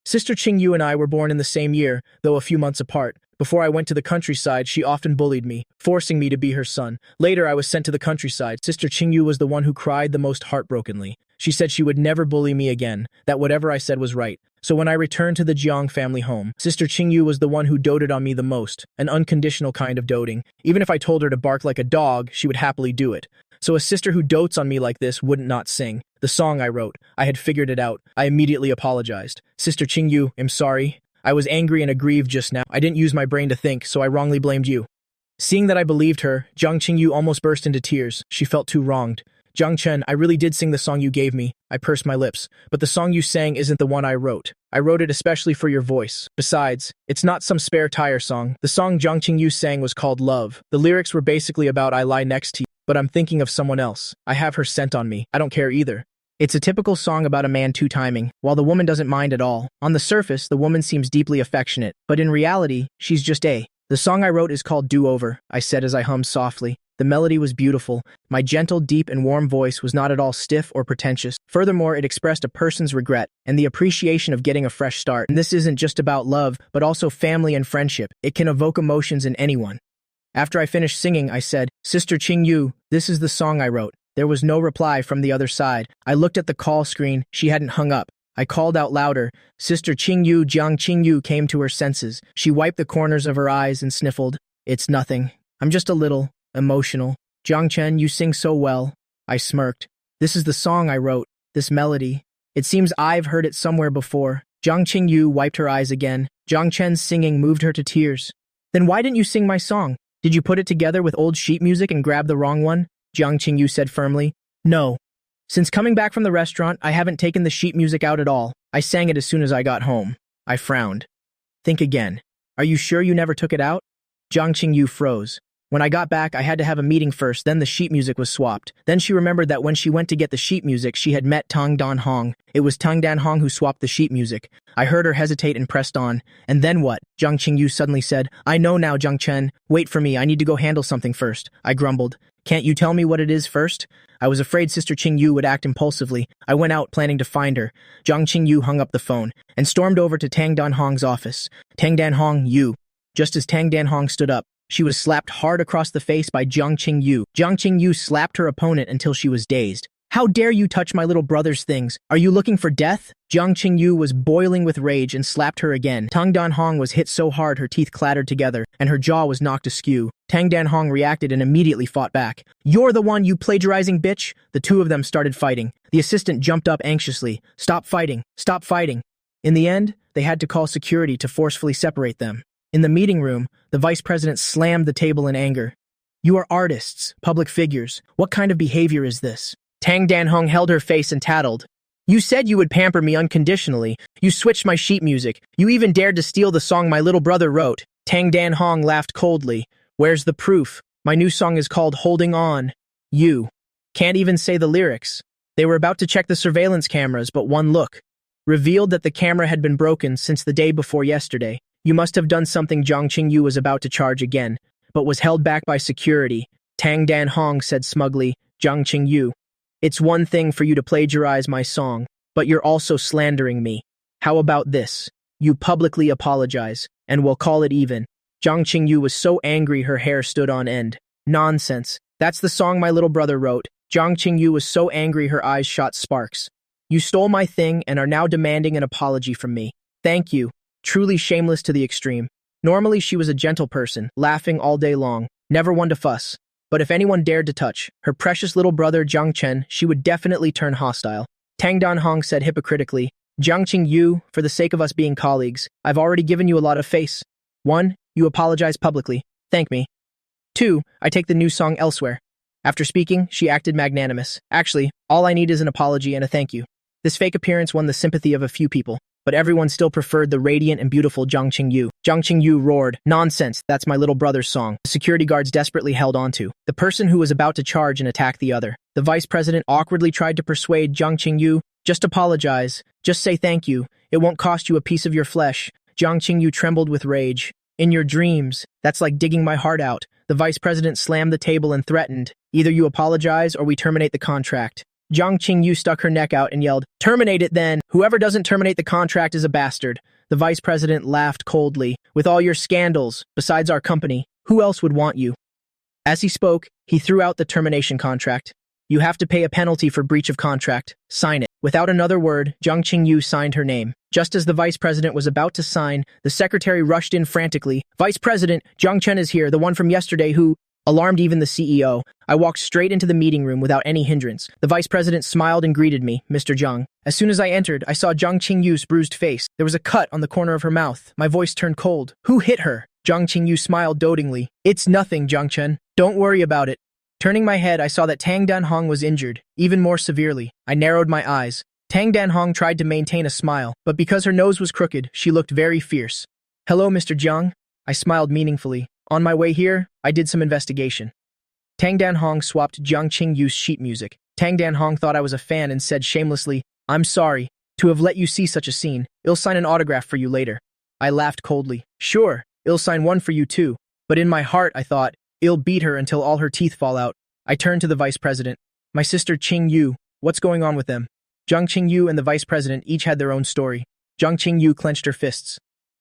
Sister Qingyu and I were born in the same year, though a few months apart. Before I went to the countryside, she often bullied me, forcing me to be her son. Later, I was sent to the countryside. Sister Qingyu was the one who cried the most heartbrokenly. She said she would never bully me again, that whatever I said was right. So when I returned to the Jiang family home, Sister Qingyu was the one who doted on me the most, an unconditional kind of doting. Even if I told her to bark like a dog, she would happily do it. So a sister who dotes on me like this wouldn't not sing. The song I wrote, I had figured it out. I immediately apologized. Sister Qingyu, I'm sorry. I was angry and aggrieved just now. I didn't use my brain to think, so I wrongly blamed you. Seeing that I believed her, Jiang Qingyu almost burst into tears. She felt too wronged. Jiang Chen, I really did sing the song you gave me. I pursed my lips. But the song you sang isn't the one I wrote. I wrote it especially for your voice. Besides, it's not some spare tire song. The song Jiang Qingyu sang was called Love. The lyrics were basically about I lie next to you, but I'm thinking of someone else. I have her scent on me. I don't care either. It's a typical song about a man two-timing, while the woman doesn't mind at all. On the surface, the woman seems deeply affectionate, but in reality, she's just A. The song I wrote is called Do-Over, I said as I hummed softly. The melody was beautiful. My gentle, deep, and warm voice was not at all stiff or pretentious. Furthermore, it expressed a person's regret and the appreciation of getting a fresh start. And this isn't just about love, but also family and friendship. It can evoke emotions in anyone. After I finished singing, I said, Sister Qingyu, this is the song I wrote. There was no reply from the other side. I looked at the call screen. She hadn't hung up. I called out louder. Sister Qingyu, Jiang Qingyu came to her senses. She wiped the corners of her eyes and sniffled. It's nothing. I'm just a little emotional. Jiang Chen, you sing so well. I smirked. This is the song I wrote. This melody. It seems I've heard it somewhere before. Jiang Qingyu wiped her eyes again. Jiang Chen's singing moved her to tears. Then why didn't you sing my song? Did you put it together with old sheet music and grab the wrong one? Jiang Qingyu said firmly. No. Since coming back from the restaurant, I haven't taken the sheet music out at all. I sang it as soon as I got home. I frowned. Think again. Are you sure you never took it out? Jiang Qingyu froze. When I got back, I had to have a meeting first, then the sheet music was swapped. Then she remembered that when she went to get the sheet music, she had met Tang Dan Hong. It was Tang Dan Hong who swapped the sheet music. I heard her hesitate and pressed on. And then what? Jiang Qingyu suddenly said, I know now, Jiang Chen. Wait for me, I need to go handle something first. I grumbled. Can't you tell me what it is first? I was afraid Sister Qingyu would act impulsively. I went out planning to find her. Jiang Qingyu hung up the phone and stormed over to Tang Dan Hong's office. Tang Dan Hong, you. Just as Tang Dan Hong stood up, she was slapped hard across the face by Jiang Qingyu. Jiang Qingyu slapped her opponent until she was dazed. How dare you touch my little brother's things? Are you looking for death? Jiang Qingyu was boiling with rage and slapped her again. Tang Dan Hong was hit so hard her teeth clattered together, and her jaw was knocked askew. Tang Dan Hong reacted and immediately fought back. You're the one, you plagiarizing bitch! The two of them started fighting. The assistant jumped up anxiously. Stop fighting! Stop fighting! In the end, they had to call security to forcefully separate them. In the meeting room, the vice president slammed the table in anger. You are artists, public figures. What kind of behavior is this? Tang Dan Hong held her face and tattled. You said you would pamper me unconditionally. You switched my sheet music. You even dared to steal the song my little brother wrote. Tang Dan Hong laughed coldly. Where's the proof? My new song is called Holding On. You can't even say the lyrics. They were about to check the surveillance cameras, but one look revealed that the camera had been broken since the day before yesterday. You must have done something. Jiang Qingyu was about to charge again, but was held back by security. Tang Dan Hong said smugly, Jiang Qingyu, it's one thing for you to plagiarize my song, but you're also slandering me. How about this? You publicly apologize, and we'll call it even. Jiang Qingyu was so angry her hair stood on end. Nonsense. That's the song my little brother wrote. Jiang Qingyu was so angry her eyes shot sparks. You stole my thing and are now demanding an apology from me. Thank you. Truly shameless to the extreme. Normally she was a gentle person, laughing all day long, never one to fuss. But if anyone dared to touch her precious little brother Jiang Chen, she would definitely turn hostile. Tang Dan Hong said hypocritically, Jiang Qingyu, for the sake of us being colleagues, I've already given you a lot of face. 1. You apologize publicly. Thank me. 2. I take the new song elsewhere. After speaking, she acted magnanimous. Actually, all I need is an apology and a thank you. This fake appearance won the sympathy of a few people, but everyone still preferred the radiant and beautiful Jiang Qingyu. Jiang Qingyu roared, Nonsense, that's my little brother's song. The security guards desperately held onto the person who was about to charge and attack the other. The vice president awkwardly tried to persuade Jiang Qingyu, just apologize, just say thank you, it won't cost you a piece of your flesh. Jiang Qingyu trembled with rage. In your dreams. That's like digging my heart out. The vice president slammed the table and threatened, either you apologize or we terminate the contract. Jiang Qingyu stuck her neck out and yelled, terminate it then! Whoever doesn't terminate the contract is a bastard. The vice president laughed coldly. With all your scandals, besides our company, who else would want you? As he spoke, he threw out the termination contract. You have to pay a penalty for breach of contract. Sign it. Without another word, Jiang Qingyu signed her name. Just as the vice president was about to sign, the secretary rushed in frantically. Vice President, Jiang Chen is here, the one from yesterday who alarmed even the CEO. I walked straight into the meeting room without any hindrance. The vice president smiled and greeted me, Mr. Jiang. As soon as I entered, I saw Jiang Qingyu's bruised face. There was a cut on the corner of her mouth. My voice turned cold. Who hit her? Jiang Qingyu smiled dotingly. It's nothing, Jiang Chen. Don't worry about it. Turning my head, I saw that Tang Danhong was injured, even more severely. I narrowed my eyes. Tang Danhong tried to maintain a smile, but because her nose was crooked, she looked very fierce. Hello, Mr. Jiang. I smiled meaningfully. On my way here, I did some investigation. Tang Danhong swapped Jiang Qingyu's sheet music. Tang Danhong thought I was a fan and said shamelessly, I'm sorry to have let you see such a scene. I'll sign an autograph for you later. I laughed coldly. Sure, I'll sign one for you too. But in my heart, I thought, I'll beat her until all her teeth fall out. I turned to the vice president. My sister Qingyu, what's going on with them? Jiang Qingyu and the vice president each had their own story. Jiang Qingyu clenched her fists.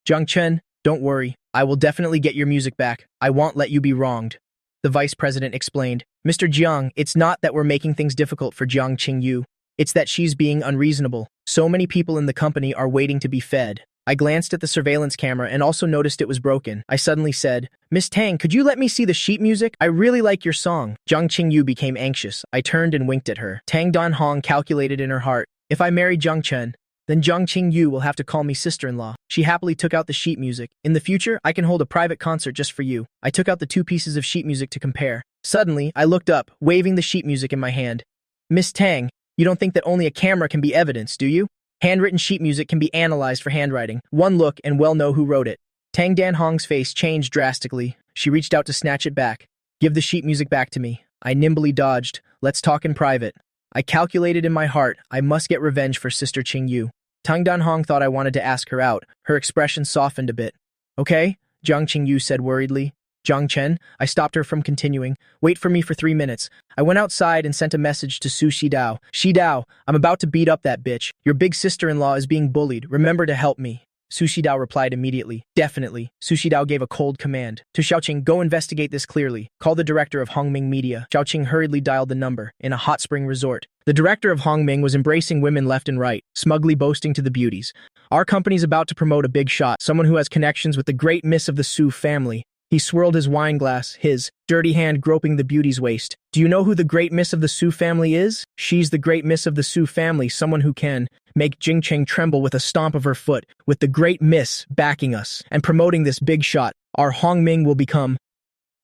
Jiang Chen, don't worry. I will definitely get your music back. I won't let you be wronged. The vice president explained. Mr. Jiang, it's not that we're making things difficult for Jiang Qingyu. It's that she's being unreasonable. So many people in the company are waiting to be fed. I glanced at the surveillance camera and also noticed it was broken. I suddenly said, Miss Tang, could you let me see the sheet music? I really like your song. Jiang Qingyu became anxious. I turned and winked at her. Tang Danhong calculated in her heart, if I marry Jiang Chen, then Jiang Qingyu will have to call me sister-in-law. She happily took out the sheet music. In the future, I can hold a private concert just for you. I took out the 2 pieces of sheet music to compare. Suddenly, I looked up, waving the sheet music in my hand. Miss Tang, you don't think that only a camera can be evidence, do you? Handwritten sheet music can be analyzed for handwriting. One look and we'll know who wrote it. Tang Danhong's face changed drastically. She reached out to snatch it back. Give the sheet music back to me. I nimbly dodged. Let's talk in private. I calculated in my heart, I must get revenge for Sister Qingyu. Tang Danhong thought I wanted to ask her out. Her expression softened a bit. Okay, Jiang Qingyu said worriedly. Jiang Chen, I stopped her from continuing. Wait for me for 3 minutes. I went outside and sent a message to Su Shidao. Shidao, I'm about to beat up that bitch. Your big sister-in-law is being bullied. Remember to help me. Su Shidao replied immediately. Definitely. Su Shidao gave a cold command. To Xiaoqing, go investigate this clearly. Call the director of Hongming Media. Xiaoqing hurriedly dialed the number. In a hot spring resort. The director of Hongming was embracing women left and right, smugly boasting to the beauties. Our company's about to promote a big shot, someone who has connections with the great miss of the Su family. He swirled his wine glass, his dirty hand groping the beauty's waist. Do you know who the great miss of the Su family is? She's the great miss of the Su family, someone who can make Jingcheng tremble with a stomp of her foot. With the great miss backing us and promoting this big shot, our Hongming will become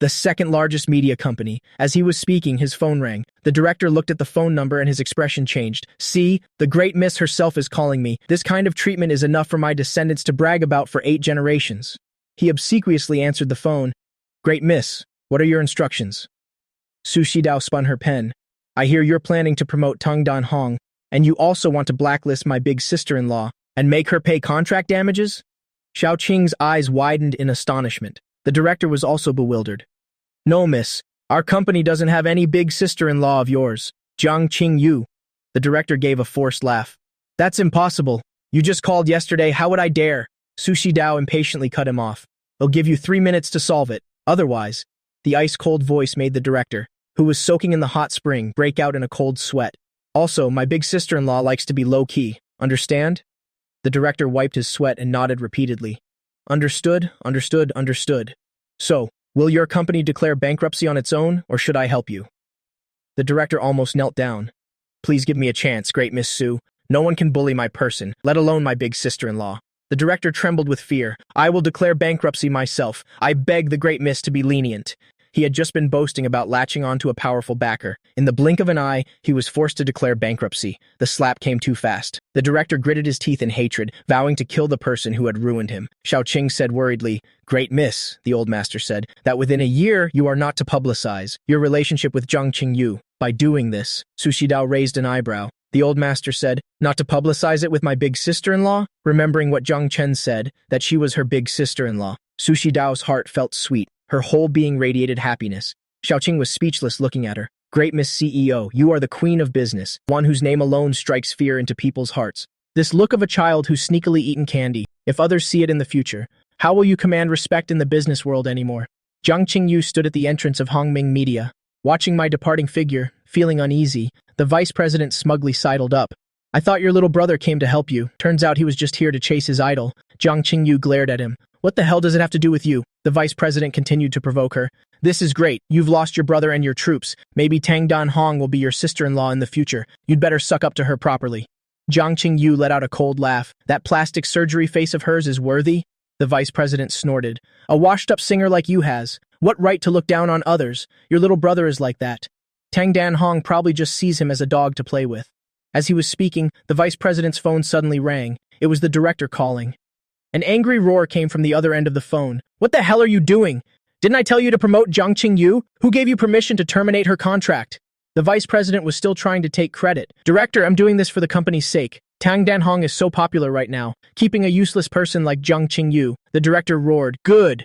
the second largest media company. As he was speaking, his phone rang. The director looked at the phone number and his expression changed. See, the great miss herself is calling me. This kind of treatment is enough for my descendants to brag about for 8 generations. He obsequiously answered the phone. Great miss, what are your instructions? Su Shidao spun her pen. I hear you're planning to promote Tang Danhong, and you also want to blacklist my big sister-in-law and make her pay contract damages? Xiaoqing's eyes widened in astonishment. The director was also bewildered. No, miss. Our company doesn't have any big sister-in-law of yours. Jiang Qingyu. The director gave a forced laugh. That's impossible. You just called yesterday. How would I dare? Su Shidao impatiently cut him off. I'll give you 3 minutes to solve it. Otherwise, the ice-cold voice made the director, who was soaking in the hot spring, break out in a cold sweat. Also, my big sister-in-law likes to be low-key. Understand? The director wiped his sweat and nodded repeatedly. Understood, understood, understood. So, will your company declare bankruptcy on its own, or should I help you? The director almost knelt down. Please give me a chance, great Miss Su. No one can bully my person, let alone my big sister-in-law. The director trembled with fear. I will declare bankruptcy myself. I beg the great miss to be lenient. He had just been boasting about latching onto a powerful backer. In the blink of an eye, he was forced to declare bankruptcy. The slap came too fast. The director gritted his teeth in hatred, vowing to kill the person who had ruined him. Xiaoqing said worriedly, Great miss, the old master said, that within a year you are not to publicize your relationship with Jiang Qingyu. By doing this, Su Shidao raised an eyebrow. The old master said, not to publicize it with my big sister-in-law, remembering what Jiang Chen said, that she was her big sister-in-law. Sushi Dao's heart felt sweet. Her whole being radiated happiness. Xiaoqing was speechless looking at her. Great Miss CEO, you are the queen of business, one whose name alone strikes fear into people's hearts. This look of a child who's sneakily eaten candy. If others see it in the future, how will you command respect in the business world anymore? Jiang Qingyu stood at the entrance of Hongming Media. Watching my departing figure, feeling uneasy, the vice president smugly sidled up. I thought your little brother came to help you. Turns out he was just here to chase his idol. Jiang Qingyu glared at him. What the hell does it have to do with you? The vice president continued to provoke her. This is great. You've lost your brother and your troops. Maybe Tang Dan-hong will be your sister-in-law in the future. You'd better suck up to her properly. Jiang Qingyu let out a cold laugh. That plastic surgery face of hers is worthy? The vice president snorted. A washed-up singer like you has. What right to look down on others? Your little brother is like that. Tang Dan-hong probably just sees him as a dog to play with. As he was speaking, the vice president's phone suddenly rang. It was the director calling. An angry roar came from the other end of the phone. What the hell are you doing? Didn't I tell you to promote Jiang Qingyu? Who gave you permission to terminate her contract? The vice president was still trying to take credit. Director, I'm doing this for the company's sake. Tang Dan-hong is so popular right now. Keeping a useless person like Jiang Qingyu. The director roared. Good,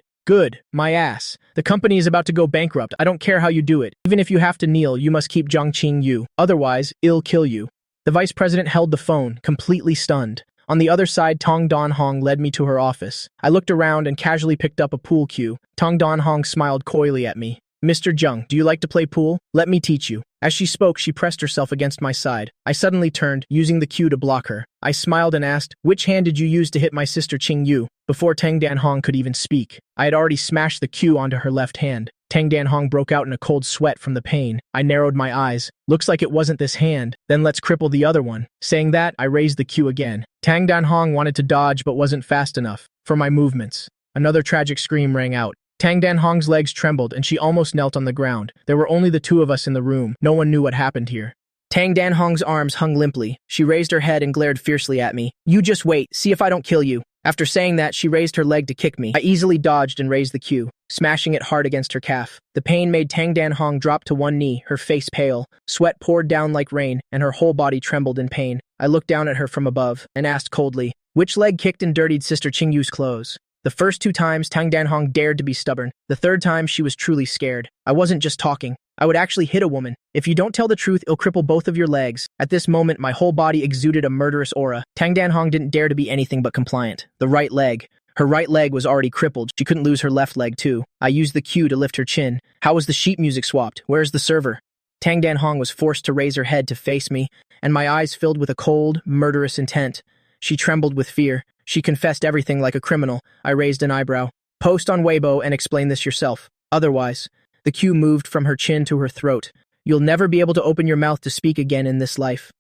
my ass. The company is about to go bankrupt. I don't care how you do it. Even if you have to kneel, you must keep Jiang Qingyu. Otherwise, it'll kill you. The vice president held the phone, completely stunned. On the other side, Tang Dan-hong led me to her office. I looked around and casually picked up a pool cue. Tang Dan-hong smiled coyly at me. Mr. Jiang, do you like to play pool? Let me teach you. As she spoke, she pressed herself against my side. I suddenly turned, using the cue to block her. I smiled and asked, which hand did you use to hit my sister Qingyu? Before Tang Dan-hong could even speak, I had already smashed the cue onto her left hand. Tang Dan-hong broke out in a cold sweat from the pain. I narrowed my eyes. Looks like it wasn't this hand. Then let's cripple the other one. Saying that, I raised the cue again. Tang Dan-hong wanted to dodge but wasn't fast enough for my movements. Another tragic scream rang out. Tang Dan-hong's legs trembled and she almost knelt on the ground. There were only the two of us in the room. No one knew what happened here. Tang Dan-hong's arms hung limply. She raised her head and glared fiercely at me. You just wait. See if I don't kill you. After saying that, she raised her leg to kick me. I easily dodged and raised the cue, smashing it hard against her calf. The pain made Tang Dan-hong drop to one knee, her face pale. Sweat poured down like rain, and her whole body trembled in pain. I looked down at her from above and asked coldly, which leg kicked and dirtied Sister Qingyu's clothes? The first 2 times, Tang Dan-hong dared to be stubborn. The 3rd time, she was truly scared. I wasn't just talking. I would actually hit a woman. If you don't tell the truth, it'll cripple both of your legs. At this moment, my whole body exuded a murderous aura. Tang Dan-hong didn't dare to be anything but compliant. The right leg. Her right leg was already crippled. She couldn't lose her left leg, too. I used the cue to lift her chin. How was the sheet music swapped? Where's the server? Tang Dan-hong was forced to raise her head to face me, and my eyes filled with a cold, murderous intent. She trembled with fear. She confessed everything like a criminal. I raised an eyebrow. Post on Weibo and explain this yourself. Otherwise, the cue moved from her chin to her throat. You'll never be able to open your mouth to speak again in this life.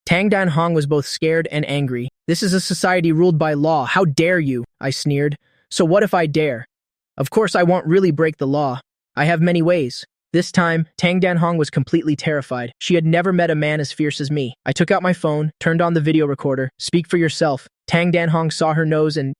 Tang Dan-hong was both scared and angry. This is a society ruled by law. How dare you? I sneered. So what if I dare? Of course I won't really break the law. I have many ways. This time, Tang Dan-hong was completely terrified. She had never met a man as fierce as me. I took out my phone, turned on the video recorder. Speak for yourself. Tang Dan-hong saw her nose and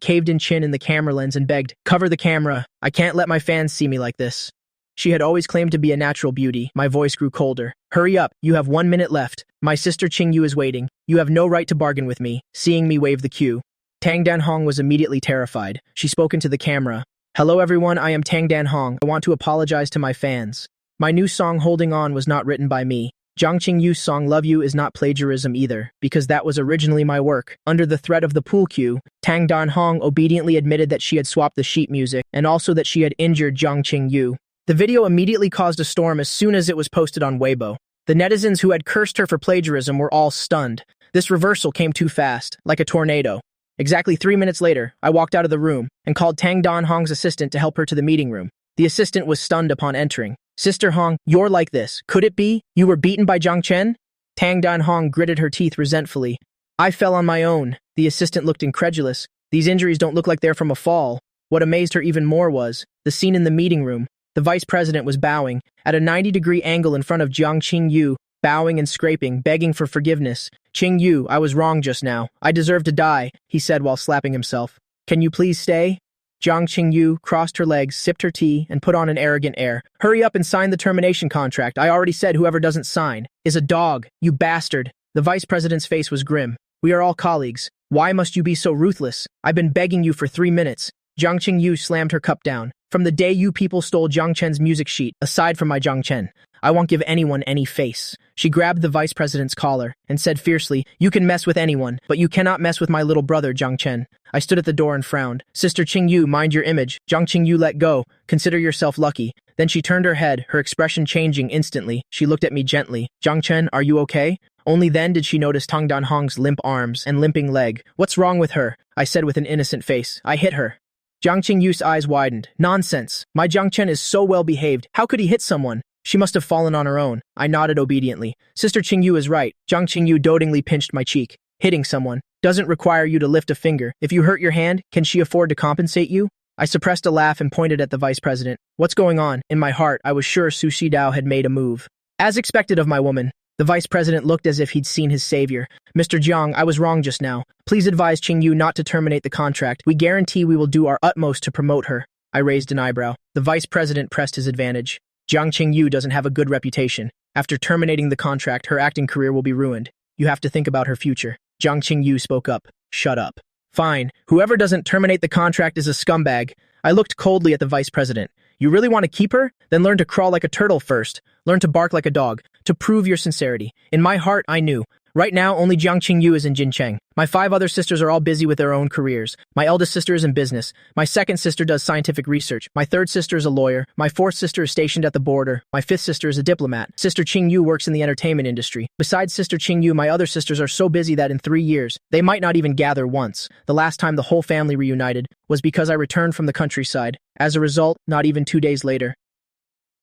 caved-in chin in the camera lens and begged, cover the camera. I can't let my fans see me like this. She had always claimed to be a natural beauty. My voice grew colder. Hurry up. You have 1 minute left. My sister Qingyu is waiting. You have no right to bargain with me. Seeing me wave the cue. Tang Dan-hong was immediately terrified. She spoke into the camera. Hello everyone, I am Tang Dan-hong. I want to apologize to my fans. My new song Holding On was not written by me. Jiang Qingyu's song Love You is not plagiarism either, because that was originally my work. Under the threat of the pool cue, Tang Dan-hong obediently admitted that she had swapped the sheet music, and also that she had injured Jiang Qingyu. The video immediately caused a storm as soon as it was posted on Weibo. The netizens who had cursed her for plagiarism were all stunned. This reversal came too fast, like a tornado. Exactly 3 minutes later, I walked out of the room and called Tang Dan-hong's assistant to help her to the meeting room. The assistant was stunned upon entering. Sister Hong, you're like this. Could it be? You were beaten by Jiang Chen? Tang Dan-hong gritted her teeth resentfully. I fell on my own. The assistant looked incredulous. These injuries don't look like they're from a fall. What amazed her even more was the scene in the meeting room. The vice president was bowing at a 90-degree angle in front of Jiang Qingyu, bowing and scraping, begging for forgiveness. Qingyu, I was wrong just now. I deserve to die, he said while slapping himself. Can you please stay? Jiang Qingyu crossed her legs, sipped her tea, and put on an arrogant air. Hurry up and sign the termination contract. I already said whoever doesn't sign is a dog, you bastard. The vice president's face was grim. We are all colleagues. Why must you be so ruthless? I've been begging you for 3 minutes. Jiang Qingyu slammed her cup down. From the day you people stole Jiang Chen's music sheet, aside from my Jiang Chen, I won't give anyone any face. She grabbed the vice president's collar and said fiercely, you can mess with anyone, but you cannot mess with my little brother, Jiang Chen. I stood at the door and frowned. Sister Qingyu, mind your image. Jiang Qingyu let go. Consider yourself lucky. Then she turned her head, her expression changing instantly. She looked at me gently. Jiang Chen, are you okay? Only then did she notice Tang Danhong's limp arms and limping leg. What's wrong with her? I said with an innocent face. I hit her. Jiang Qingyu's eyes widened. Nonsense. My Jiang Chen is so well behaved. How could he hit someone? She must have fallen on her own. I nodded obediently. Sister Qingyu is right. Jiang Qingyu dotingly pinched my cheek. Hitting someone doesn't require you to lift a finger. If you hurt your hand, can she afford to compensate you? I suppressed a laugh and pointed at the vice president. What's going on? In my heart, I was sure Su Shidao had made a move. As expected of my woman, the vice president looked as if he'd seen his savior. Mr. Jiang, I was wrong just now. Please advise Qingyu not to terminate the contract. We guarantee we will do our utmost to promote her. I raised an eyebrow. The vice president pressed his advantage. Jiang Qingyu doesn't have a good reputation. After terminating the contract, her acting career will be ruined. You have to think about her future. Jiang Qingyu spoke up. Shut up. Fine. Whoever doesn't terminate the contract is a scumbag. I looked coldly at the vice president. You really want to keep her? Then learn to crawl like a turtle first. Learn to bark like a dog. To prove your sincerity. In my heart, I knew. Right now, only Jiang Qingyu is in Jincheng. My 5 other sisters are all busy with their own careers. My eldest sister is in business. My second sister does scientific research. My third sister is a lawyer. My fourth sister is stationed at the border. My fifth sister is a diplomat. Sister Qingyu works in the entertainment industry. Besides Sister Qingyu, my other sisters are so busy that in 3 years, they might not even gather once. The last time the whole family reunited was because I returned from the countryside. As a result, not even 2 days later,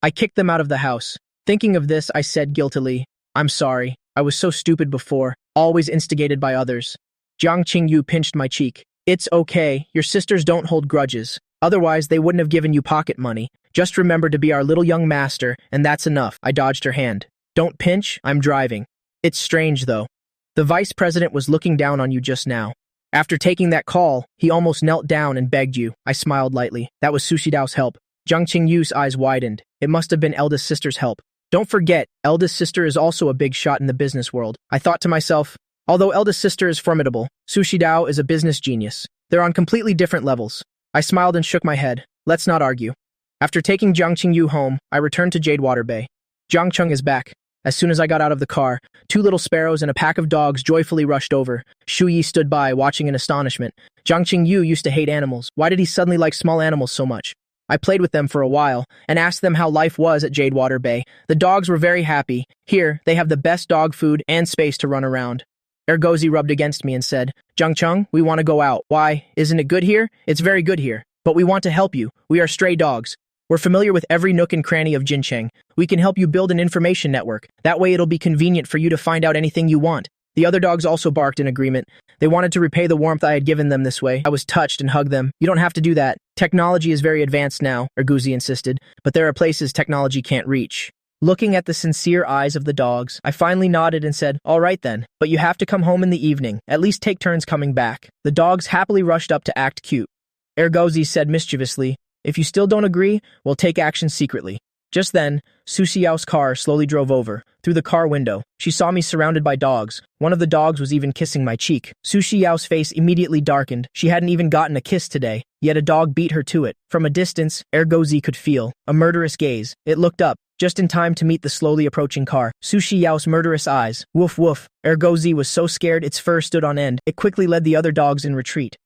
I kicked them out of the house. Thinking of this, I said guiltily, I'm sorry. I was so stupid before, always instigated by others. Jiang Qingyu pinched my cheek. It's okay, your sisters don't hold grudges. Otherwise, they wouldn't have given you pocket money. Just remember to be our little young master, and that's enough. I dodged her hand. Don't pinch, I'm driving. It's strange, though. The vice president was looking down on you just now. After taking that call, he almost knelt down and begged you. I smiled lightly. That was Sushidao's help. Jiang Qingyu's eyes widened. It must have been eldest sister's help. Don't forget, eldest sister is also a big shot in the business world. I thought to myself, although eldest sister is formidable, Su Shidao is a business genius. They're on completely different levels. I smiled and shook my head. Let's not argue. After taking Jiang Qingyu home, I returned to Jadewater Bay. Jiang Cheng is back. As soon as I got out of the car, 2 little sparrows and a pack of dogs joyfully rushed over. Shu Yi stood by, watching in astonishment. Jiang Qingyu used to hate animals. Why did he suddenly like small animals so much? I played with them for a while and asked them how life was at Jadewater Bay. The dogs were very happy. Here, they have the best dog food and space to run around. Ergozi rubbed against me and said, Jiang Cheng, we want to go out. Why? Isn't it good here? It's very good here. But we want to help you. We are stray dogs. We're familiar with every nook and cranny of Jincheng. We can help you build an information network. That way it'll be convenient for you to find out anything you want. The other dogs also barked in agreement. They wanted to repay the warmth I had given them this way. I was touched and hugged them. You don't have to do that. Technology is very advanced now, Erguzi insisted, but there are places technology can't reach. Looking at the sincere eyes of the dogs, I finally nodded and said, all right then, but you have to come home in the evening. At least take turns coming back. The dogs happily rushed up to act cute. Ergozi said mischievously, if you still don't agree, we'll take action secretly. Just then, Su Xiao's car slowly drove over. Through the car window, she saw me surrounded by dogs. One of the dogs was even kissing my cheek. Su Xiao's face immediately darkened. She hadn't even gotten a kiss today, yet a dog beat her to it. From a distance, Ergozi could feel a murderous gaze. It looked up, just in time to meet the slowly approaching car. Su Xiao's murderous eyes. Woof woof. Ergozi was so scared its fur stood on end. It quickly led the other dogs in retreat.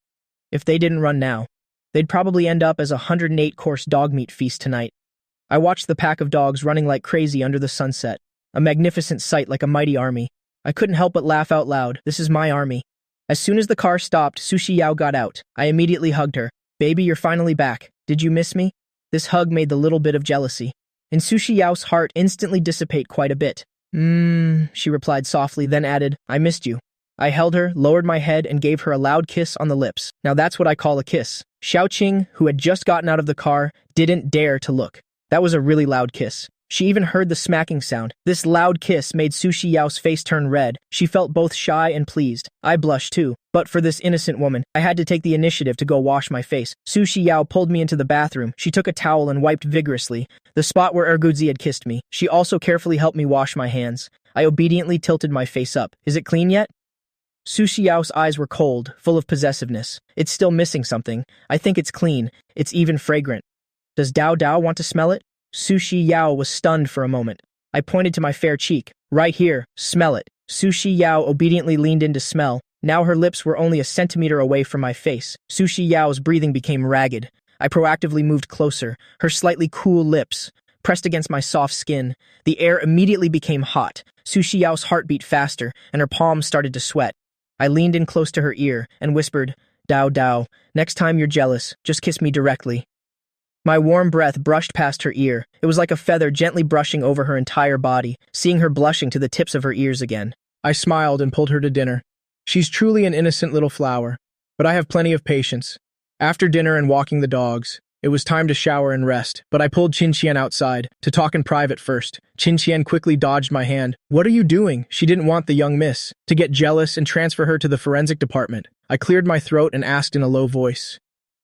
If they didn't run now, they'd probably end up as a 108-course dog meat feast tonight. I watched the pack of dogs running like crazy under the sunset. A magnificent sight like a mighty army. I couldn't help but laugh out loud. This is my army. As soon as the car stopped, Su Xiao got out. I immediately hugged her. Baby, you're finally back. Did you miss me? This hug made the little bit of jealousy in Su Xiao's heart instantly dissipate quite a bit. She replied softly, then added, I missed you. I held her, lowered my head, and gave her a loud kiss on the lips. Now that's what I call a kiss. Xiaoqing, who had just gotten out of the car, didn't dare to look. That was a really loud kiss. She even heard the smacking sound. This loud kiss made Su Xiao's face turn red. She felt both shy and pleased. I blushed too. But for this innocent woman, I had to take the initiative to go wash my face. Su Xiao pulled me into the bathroom. She took a towel and wiped vigorously the spot where Erguzi had kissed me. She also carefully helped me wash my hands. I obediently tilted my face up. Is it clean yet? Su Xiao's eyes were cold, full of possessiveness. It's still missing something. I think it's clean. It's even fragrant. Does Dao Dao want to smell it? Su Xiao was stunned for a moment. I pointed to my fair cheek. Right here, smell it. Su Xiao obediently leaned in to smell. Now her lips were only a centimeter away from my face. Su Xiao's breathing became ragged. I proactively moved closer. Her slightly cool lips pressed against my soft skin. The air immediately became hot. Su Xiao's heart beat faster, and her palms started to sweat. I leaned in close to her ear and whispered, Dao Dao, next time you're jealous, just kiss me directly. My warm breath brushed past her ear. It was like a feather gently brushing over her entire body, seeing her blushing to the tips of her ears again. I smiled and pulled her to dinner. She's truly an innocent little flower, but I have plenty of patience. After dinner and walking the dogs, it was time to shower and rest, but I pulled Qinqian outside, to talk in private first. Qinqian quickly dodged my hand. What are you doing? She didn't want the young miss to get jealous and transfer her to the forensic department. I cleared my throat and asked in a low voice,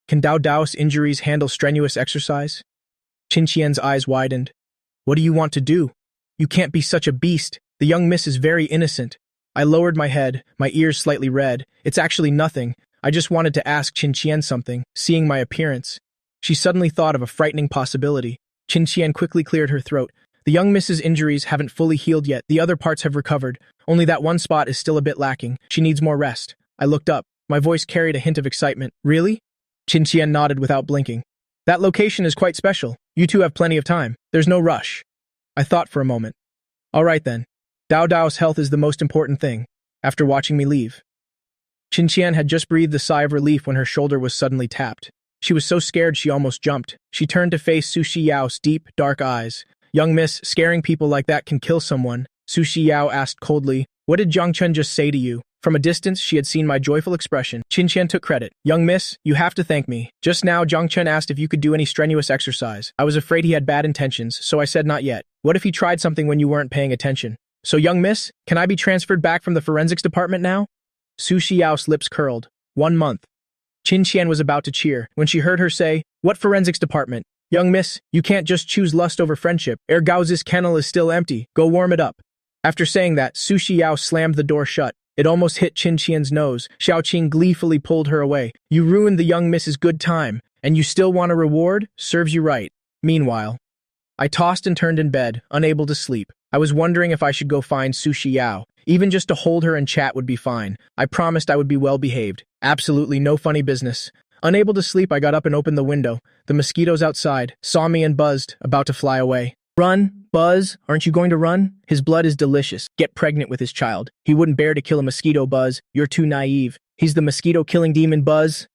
Can Dao Dao's injuries handle strenuous exercise? Qinqian's eyes widened. What do you want to do? You can't be such a beast. The young miss is very innocent. I lowered my head, my ears slightly red. It's actually nothing. I just wanted to ask Qinqian something, seeing my appearance. She suddenly thought of a frightening possibility. Qinqian quickly cleared her throat. The young miss's injuries haven't fully healed yet. The other parts have recovered. Only that one spot is still a bit lacking. She needs more rest. I looked up. My voice carried a hint of excitement. Really? Qinqian nodded without blinking. That location is quite special. You two have plenty of time. There's no rush. I thought for a moment. All right then. Dao Dao's health is the most important thing. After watching me leave. Qinqian had just breathed a sigh of relief when her shoulder was suddenly tapped. She was so scared she almost jumped. She turned to face Su Xiao's deep, dark eyes. Young miss, scaring people like that can kill someone. Su Xiao asked coldly, What did Zhangchen just say to you? From a distance, she had seen my joyful expression. Qinqian took credit. Young miss, you have to thank me. Just now, Zhangchen asked if you could do any strenuous exercise. I was afraid he had bad intentions, so I said not yet. What if he tried something when you weren't paying attention? So young miss, can I be transferred back from the forensics department now? Su Xiao's lips curled. 1 month. Qinqian was about to cheer when she heard her say, What forensics department? Young miss, you can't just choose lust over friendship. Gao's kennel is still empty. Go warm it up. After saying that, Su Xiao slammed the door shut. It almost hit Qinqian's nose. Xiaoqing gleefully pulled her away. You ruined the young miss's good time, and you still want a reward? Serves you right. Meanwhile, I tossed and turned in bed, unable to sleep. I was wondering if I should go find Su Xiao. Even just to hold her and chat would be fine. I promised I would be well behaved. Absolutely no funny business. Unable to sleep, I got up and opened the window. The mosquitoes outside saw me and buzzed, about to fly away. Run, Buzz. Aren't you going to run? His blood is delicious. Get pregnant with his child. He wouldn't bear to kill a mosquito, Buzz. You're too naive. He's the mosquito-killing demon, Buzz.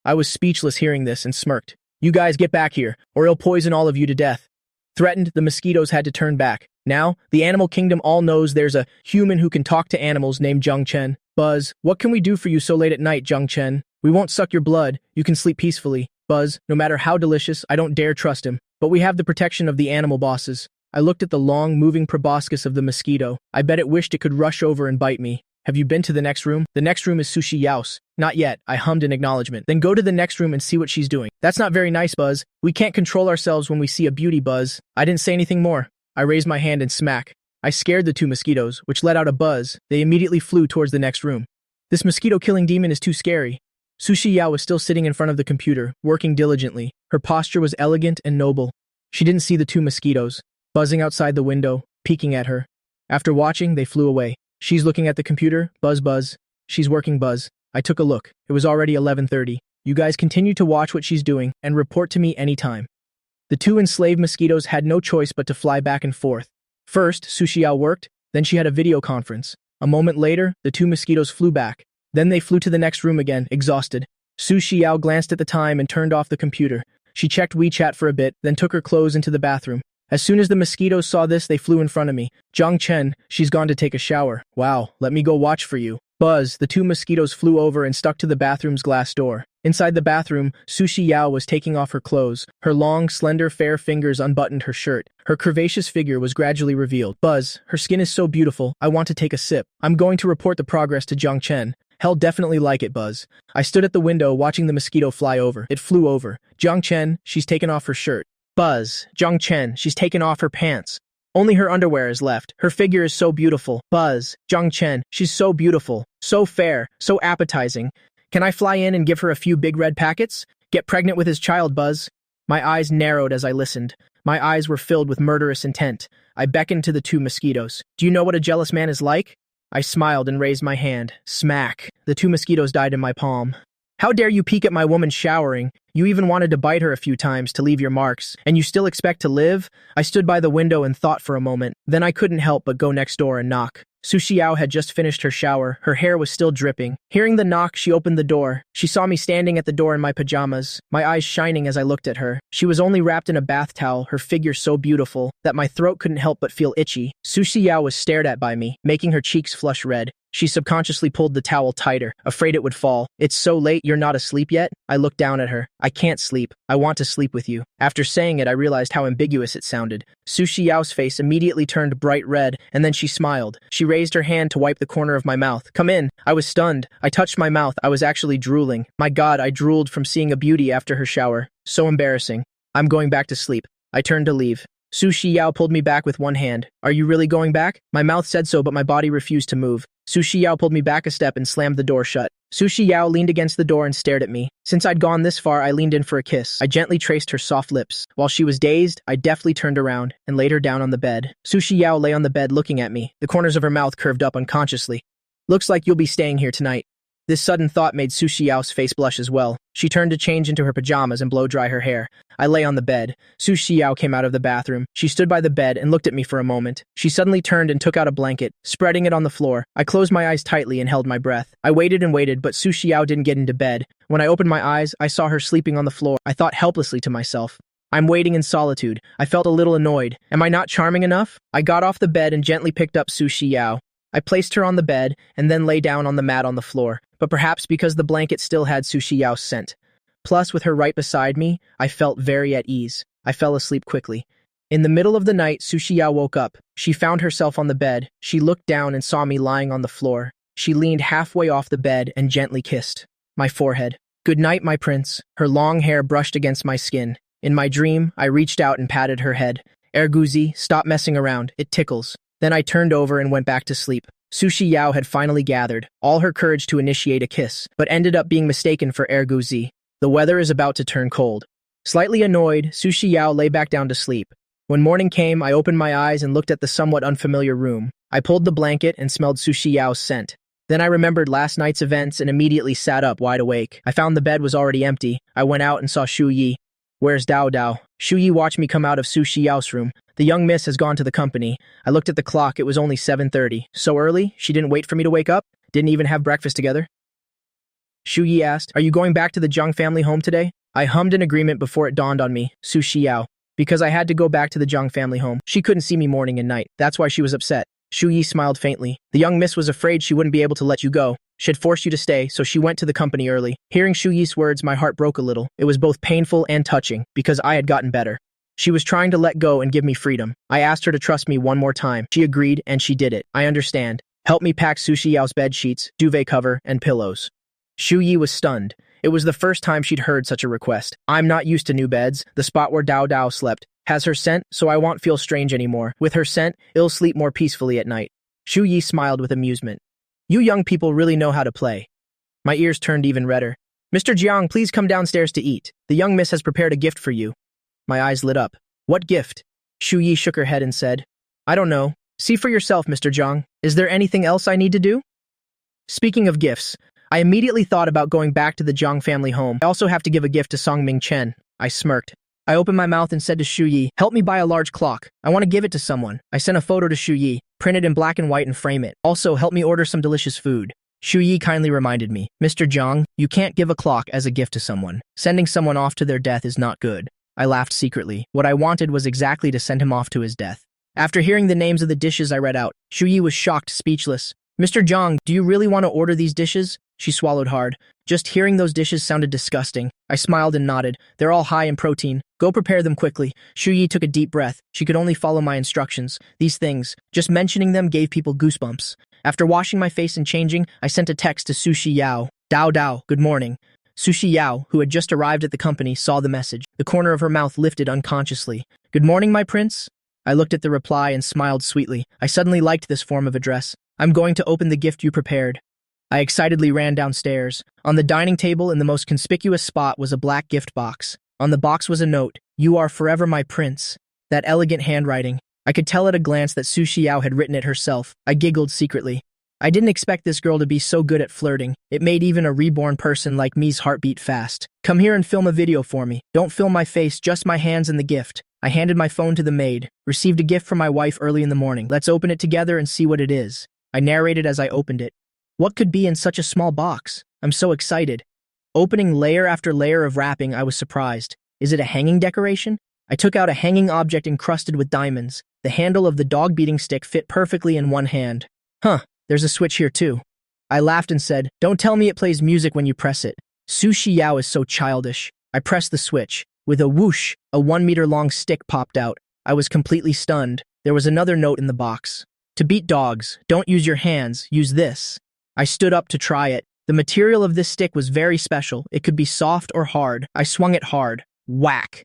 I was speechless hearing this and smirked. You guys get back here, or he'll poison all of you to death. Threatened, the mosquitoes had to turn back. Now, the animal kingdom all knows there's a human who can talk to animals named Zhangchen. Buzz, what can we do for you so late at night, Zhangchen? We won't suck your blood. You can sleep peacefully. Buzz, no matter how delicious, I don't dare trust him. But we have the protection of the animal bosses. I looked at the long, moving proboscis of the mosquito. I bet it wished it could rush over and bite me. Have you been to the next room? The next room is Su Xiao's. Not yet, I hummed in acknowledgement. Then go to the next room and see what she's doing. That's not very nice, Buzz. We can't control ourselves when we see a beauty, Buzz. I didn't say anything more. I raised my hand and smack. I scared the two mosquitoes, which let out a buzz. They immediately flew towards the next room. This mosquito-killing demon is too scary. Su Xiao was still sitting in front of the computer, working diligently. Her posture was elegant and noble. She didn't see the two mosquitoes, buzzing outside the window, peeking at her. After watching, they flew away. She's looking at the computer, buzz buzz. She's working, buzz. I took a look. It was already 11:30. You guys continue to watch what she's doing and report to me anytime. The two enslaved mosquitoes had no choice but to fly back and forth. First, Su Xiao worked, then she had a video conference. A moment later, the two mosquitoes flew back. Then they flew to the next room again, exhausted. Su Xiao glanced at the time and turned off the computer. She checked WeChat for a bit, then took her clothes into the bathroom. As soon as the mosquitoes saw this, they flew in front of me. Zhangchen, she's gone to take a shower. Wow, let me go watch for you. Buzz, the two mosquitoes flew over and stuck to the bathroom's glass door. Inside the bathroom, Su Xiao was taking off her clothes. Her long, slender, fair fingers unbuttoned her shirt. Her curvaceous figure was gradually revealed. Buzz, her skin is so beautiful, I want to take a sip. I'm going to report the progress to Zhangchen. He'll definitely like it, Buzz. I stood at the window watching the mosquito fly over. It flew over. Zhangchen, she's taken off her shirt. Buzz, Zhangchen, she's taken off her pants. Only her underwear is left. Her figure is so beautiful. Buzz, Zhangchen, she's so beautiful. So fair, so appetizing. Can I fly in and give her a few big red packets? Get pregnant with his child, Buzz. My eyes narrowed as I listened. My eyes were filled with murderous intent. I beckoned to the two mosquitoes. Do you know what a jealous man is like? I smiled and raised my hand. Smack. The two mosquitoes died in my palm. How dare you peek at my woman showering? You even wanted to bite her a few times to leave your marks, and you still expect to live? I stood by the window and thought for a moment. Then I couldn't help but go next door and knock. Su Xiao had just finished her shower. Her hair was still dripping. Hearing the knock, she opened the door. She saw me standing at the door in my pajamas, my eyes shining as I looked at her. She was only wrapped in a bath towel, her figure so beautiful that my throat couldn't help but feel itchy. Su Xiao was stared at by me, making her cheeks flush red. She subconsciously pulled the towel tighter, afraid it would fall. It's so late, you're not asleep yet? I looked down at her. I can't sleep. I want to sleep with you. After saying it, I realized how ambiguous it sounded. Su Xiao's face immediately turned bright red, and then she smiled. She raised her hand to wipe the corner of my mouth. Come in. I was stunned. I touched my mouth. I was actually drooling. My God, I drooled from seeing a beauty after her shower. So embarrassing. I'm going back to sleep. I turned to leave. Su Xiao pulled me back with one hand. Are you really going back? My mouth said so, but my body refused to move. Su Xiao pulled me back a step and slammed the door shut. Su Xiao leaned against the door and stared at me. Since I'd gone this far, I leaned in for a kiss. I gently traced her soft lips. While she was dazed, I deftly turned around and laid her down on the bed. Su Xiao lay on the bed looking at me. The corners of her mouth curved up unconsciously. Looks like you'll be staying here tonight. This sudden thought made Su Xiao's face blush as well. She turned to change into her pajamas and blow-dry her hair. I lay on the bed. Su Xiao came out of the bathroom. She stood by the bed and looked at me for a moment. She suddenly turned and took out a blanket, spreading it on the floor. I closed my eyes tightly and held my breath. I waited and waited, but Su Xiao didn't get into bed. When I opened my eyes, I saw her sleeping on the floor. I thought helplessly to myself, I'm waiting in solitude. I felt a little annoyed. Am I not charming enough? I got off the bed and gently picked up Su Xiao. I placed her on the bed and then lay down on the mat on the floor, but perhaps because the blanket still had Su Xiao's scent. Plus, with her right beside me, I felt very at ease. I fell asleep quickly. In the middle of the night, Su Xiao woke up. She found herself on the bed. She looked down and saw me lying on the floor. She leaned halfway off the bed and gently kissed my forehead. Good night, my prince. Her long hair brushed against my skin. In my dream, I reached out and patted her head. Erguzi, stop messing around. It tickles. Then I turned over and went back to sleep. Su Xiao had finally gathered all her courage to initiate a kiss, but ended up being mistaken for Erguzi. The weather is about to turn cold. Slightly annoyed, Su Xiao lay back down to sleep. When morning came, I opened my eyes and looked at the somewhat unfamiliar room. I pulled the blanket and smelled Su Xiao's scent. Then I remembered last night's events and immediately sat up wide awake. I found the bed was already empty. I went out and saw Shu Yi. Where's Dao Dao? Shu Yi watched me come out of Su Xiao's room. The young miss has gone to the company. I looked at the clock. It was only 7:30. So early? She didn't wait for me to wake up? Didn't even have breakfast together? Shu Yi asked, are you going back to the Zhang family home today? I hummed in agreement before it dawned on me, Su Xiao. Because I had to go back to the Zhang family home. She couldn't see me morning and night. That's why she was upset. Shu Yi smiled faintly. The young miss was afraid she wouldn't be able to let you go. She'd forced you to stay, so she went to the company early. Hearing Shu Yi's words, my heart broke a little. It was both painful and touching, because I had gotten better. She was trying to let go and give me freedom. I asked her to trust me one more time. She agreed, and she did it. I understand. Help me pack Su Xiao's bed sheets, duvet cover, and pillows. Shu Yi was stunned. It was the first time she'd heard such a request. I'm not used to new beds. The spot where Dao Dao slept has her scent, so I won't feel strange anymore. With her scent, I'll sleep more peacefully at night. Shu Yi smiled with amusement. You young people really know how to play. My ears turned even redder. Mr. Jiang, please come downstairs to eat. The young miss has prepared a gift for you. My eyes lit up. What gift? Shu Yi shook her head and said, I don't know. See for yourself, Mr. Jiang. Is there anything else I need to do? Speaking of gifts, I immediately thought about going back to the Jiang family home. I also have to give a gift to Song Ming Chen. I smirked. I opened my mouth and said to Shu Yi, help me buy a large clock. I want to give it to someone. I sent a photo to Shu Yi, print it in black and white and frame it. Also, help me order some delicious food. Shu Yi kindly reminded me, Mr. Jiang, you can't give a clock as a gift to someone. Sending someone off to their death is not good. I laughed secretly. What I wanted was exactly to send him off to his death. After hearing the names of the dishes I read out, Shu Yi was shocked, speechless. Mr. Jiang, do you really want to order these dishes? She swallowed hard. Just hearing those dishes sounded disgusting. I smiled and nodded. They're all high in protein. Go prepare them quickly. Shu Yi took a deep breath. She could only follow my instructions. These things, just mentioning them gave people goosebumps. After washing my face and changing, I sent a text to Su Xiao. Dao Dao, good morning. Su Xiao, who had just arrived at the company, saw the message. The corner of her mouth lifted unconsciously. Good morning, my prince. I looked at the reply and smiled sweetly. I suddenly liked this form of address. I'm going to open the gift you prepared. I excitedly ran downstairs. On the dining table in the most conspicuous spot was a black gift box. On the box was a note, "You are forever my prince." That elegant handwriting. I could tell at a glance that Su Xiao had written it herself. I giggled secretly. I didn't expect this girl to be so good at flirting. It made even a reborn person like me's heart beat fast. "Come here and film a video for me. Don't film my face, just my hands and the gift." I handed my phone to the maid. "Received a gift from my wife early in the morning. Let's open it together and see what it is." I narrated as I opened it. What could be in such a small box? I'm so excited. Opening layer after layer of wrapping, I was surprised. Is it a hanging decoration? I took out a hanging object encrusted with diamonds. The handle of the dog beating stick fit perfectly in one hand. Huh, there's a switch here too. I laughed and said, "Don't tell me it plays music when you press it." Su Xiao is so childish. I pressed the switch. With a whoosh, a 1-meter-long stick popped out. I was completely stunned. There was another note in the box. "To beat dogs, don't use your hands, use this." I stood up to try it. The material of this stick was very special. It could be soft or hard. I swung it hard. Whack!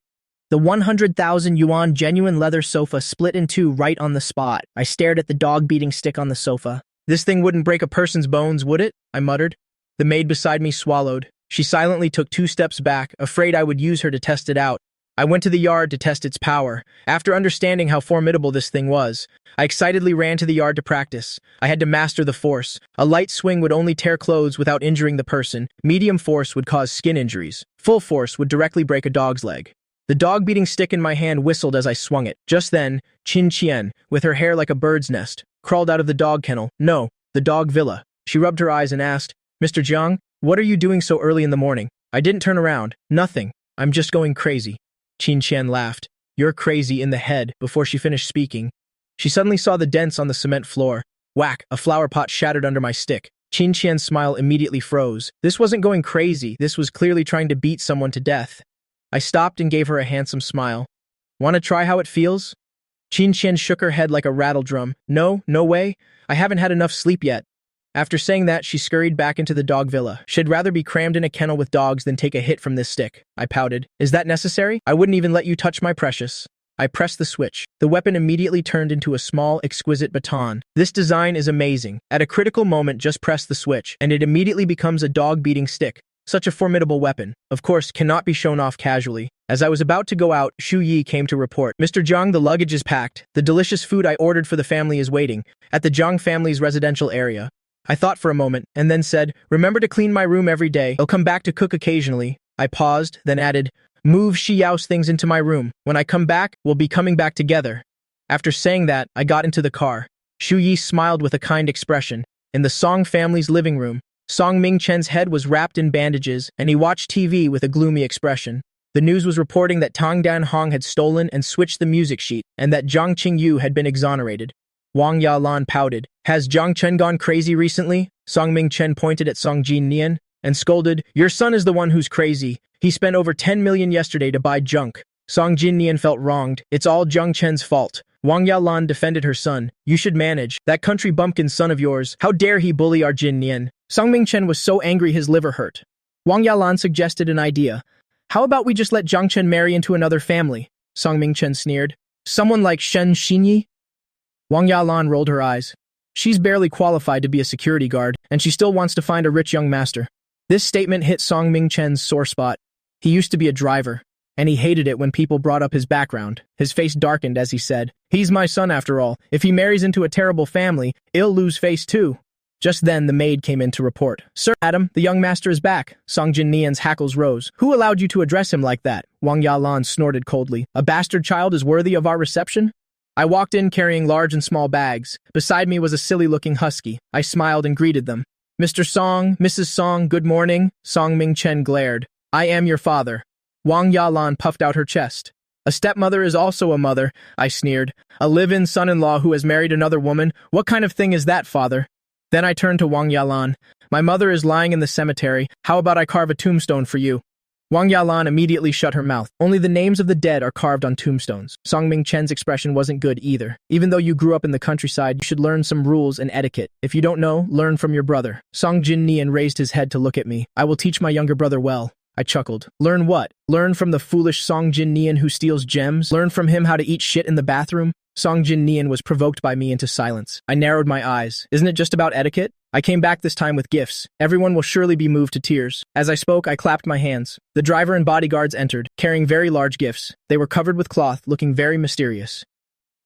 The 100,000 yuan genuine leather sofa split in two right on the spot. I stared at the dog-beating stick on the sofa. "This thing wouldn't break a person's bones, would it?" I muttered. The maid beside me swallowed. She silently took 2 steps back, afraid I would use her to test it out. I went to the yard to test its power. After understanding how formidable this thing was, I excitedly ran to the yard to practice. I had to master the force. A light swing would only tear clothes without injuring the person. Medium force would cause skin injuries. Full force would directly break a dog's leg. The dog-beating stick in my hand whistled as I swung it. Just then, Qin Qian, with her hair like a bird's nest, crawled out of the dog kennel. No, the dog villa. She rubbed her eyes and asked, "Mr. Jiang, what are you doing so early in the morning?" I didn't turn around. "Nothing. I'm just going crazy." Qin Qian laughed. "You're crazy in the head." Before she finished speaking, she suddenly saw the dents on the cement floor. Whack! A flower pot shattered under my stick. Qin Qian's smile immediately froze. This wasn't going crazy. This was clearly trying to beat someone to death. I stopped and gave her a handsome smile. "Want to try how it feels?" Qin Qian shook her head like a rattle drum. No way. I haven't had enough sleep yet." After saying that, she scurried back into the dog villa. "She'd rather be crammed in a kennel with dogs than take a hit from this stick." I pouted. "Is that necessary? I wouldn't even let you touch my precious." I pressed the switch. The weapon immediately turned into a small, exquisite baton. This design is amazing. At a critical moment, just press the switch, and it immediately becomes a dog-beating stick. Such a formidable weapon, of course, cannot be shown off casually. As I was about to go out, Shu Yi came to report. "Mr. Zhang, the luggage is packed. The delicious food I ordered for the family is waiting at the Zhang family's residential area." I thought for a moment, and then said, "Remember to clean my room every day. I'll come back to cook occasionally." I paused, then added, "Move Xiao's things into my room. When I come back, we'll be coming back together." After saying that, I got into the car. Shu Yi smiled with a kind expression. In the Song family's living room, Song Mingchen's head was wrapped in bandages, and he watched TV with a gloomy expression. The news was reporting that Tang Dan Hong had stolen and switched the music sheet, and that Zhang Qingyu had been exonerated. Wang Yalan pouted. "Has Zhang Chen gone crazy recently?" Song Mingchen pointed at Song Jinnian and scolded, "Your son is the one who's crazy. He spent over 10 million yesterday to buy junk." Song Jinnian felt wronged. "It's all Zhang Chen's fault." Wang Yalan defended her son. "You should manage. That country bumpkin son of yours, how dare he bully our Jinnian?" Song Mingchen was so angry his liver hurt. Wang Yalan suggested an idea. "How about we just let Zhang Chen marry into another family?" Song Mingchen sneered. "Someone like Shen Xinyi?" Wang Yalan rolled her eyes. "She's barely qualified to be a security guard, and she still wants to find a rich young master." This statement hit Song Mingchen's sore spot. He used to be a driver, and he hated it when people brought up his background. His face darkened as he said, "He's my son after all. If he marries into a terrible family, he'll lose face too." Just then, the maid came in to report. "Sir, Adam, the young master is back." Song Jinnian's hackles rose. "Who allowed you to address him like that?" Wang Yalan snorted coldly. "A bastard child is worthy of our reception?" I walked in carrying large and small bags. Beside me was a silly-looking husky. I smiled and greeted them. "Mr. Song, Mrs. Song, good morning." Song Mingchen glared. "I am your father." Wang Yalan puffed out her chest. "A stepmother is also a mother," I sneered. "A live-in son-in-law who has married another woman? What kind of thing is that, father?" Then I turned to Wang Yalan. "My mother is lying in the cemetery. How about I carve a tombstone for you?" Wang Yalan immediately shut her mouth. "Only the names of the dead are carved on tombstones." Song Mingchen's expression wasn't good either. "Even though you grew up in the countryside, you should learn some rules and etiquette. If you don't know, learn from your brother." Song Jinnian raised his head to look at me. "I will teach my younger brother well." I chuckled. "Learn what? Learn from the foolish Song Jinnian who steals gems? Learn from him how to eat shit in the bathroom?" Song Jinnian was provoked by me into silence. I narrowed my eyes. "Isn't it just about etiquette?" I came back this time with gifts. Everyone will surely be moved to tears. As I spoke, I clapped my hands. The driver and bodyguards entered, carrying very large gifts. They were covered with cloth, looking very mysterious.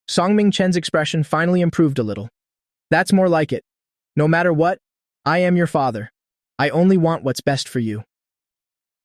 Song Ming-chen's expression finally improved a little. That's more like it. No matter what, I am your father. I only want what's best for you.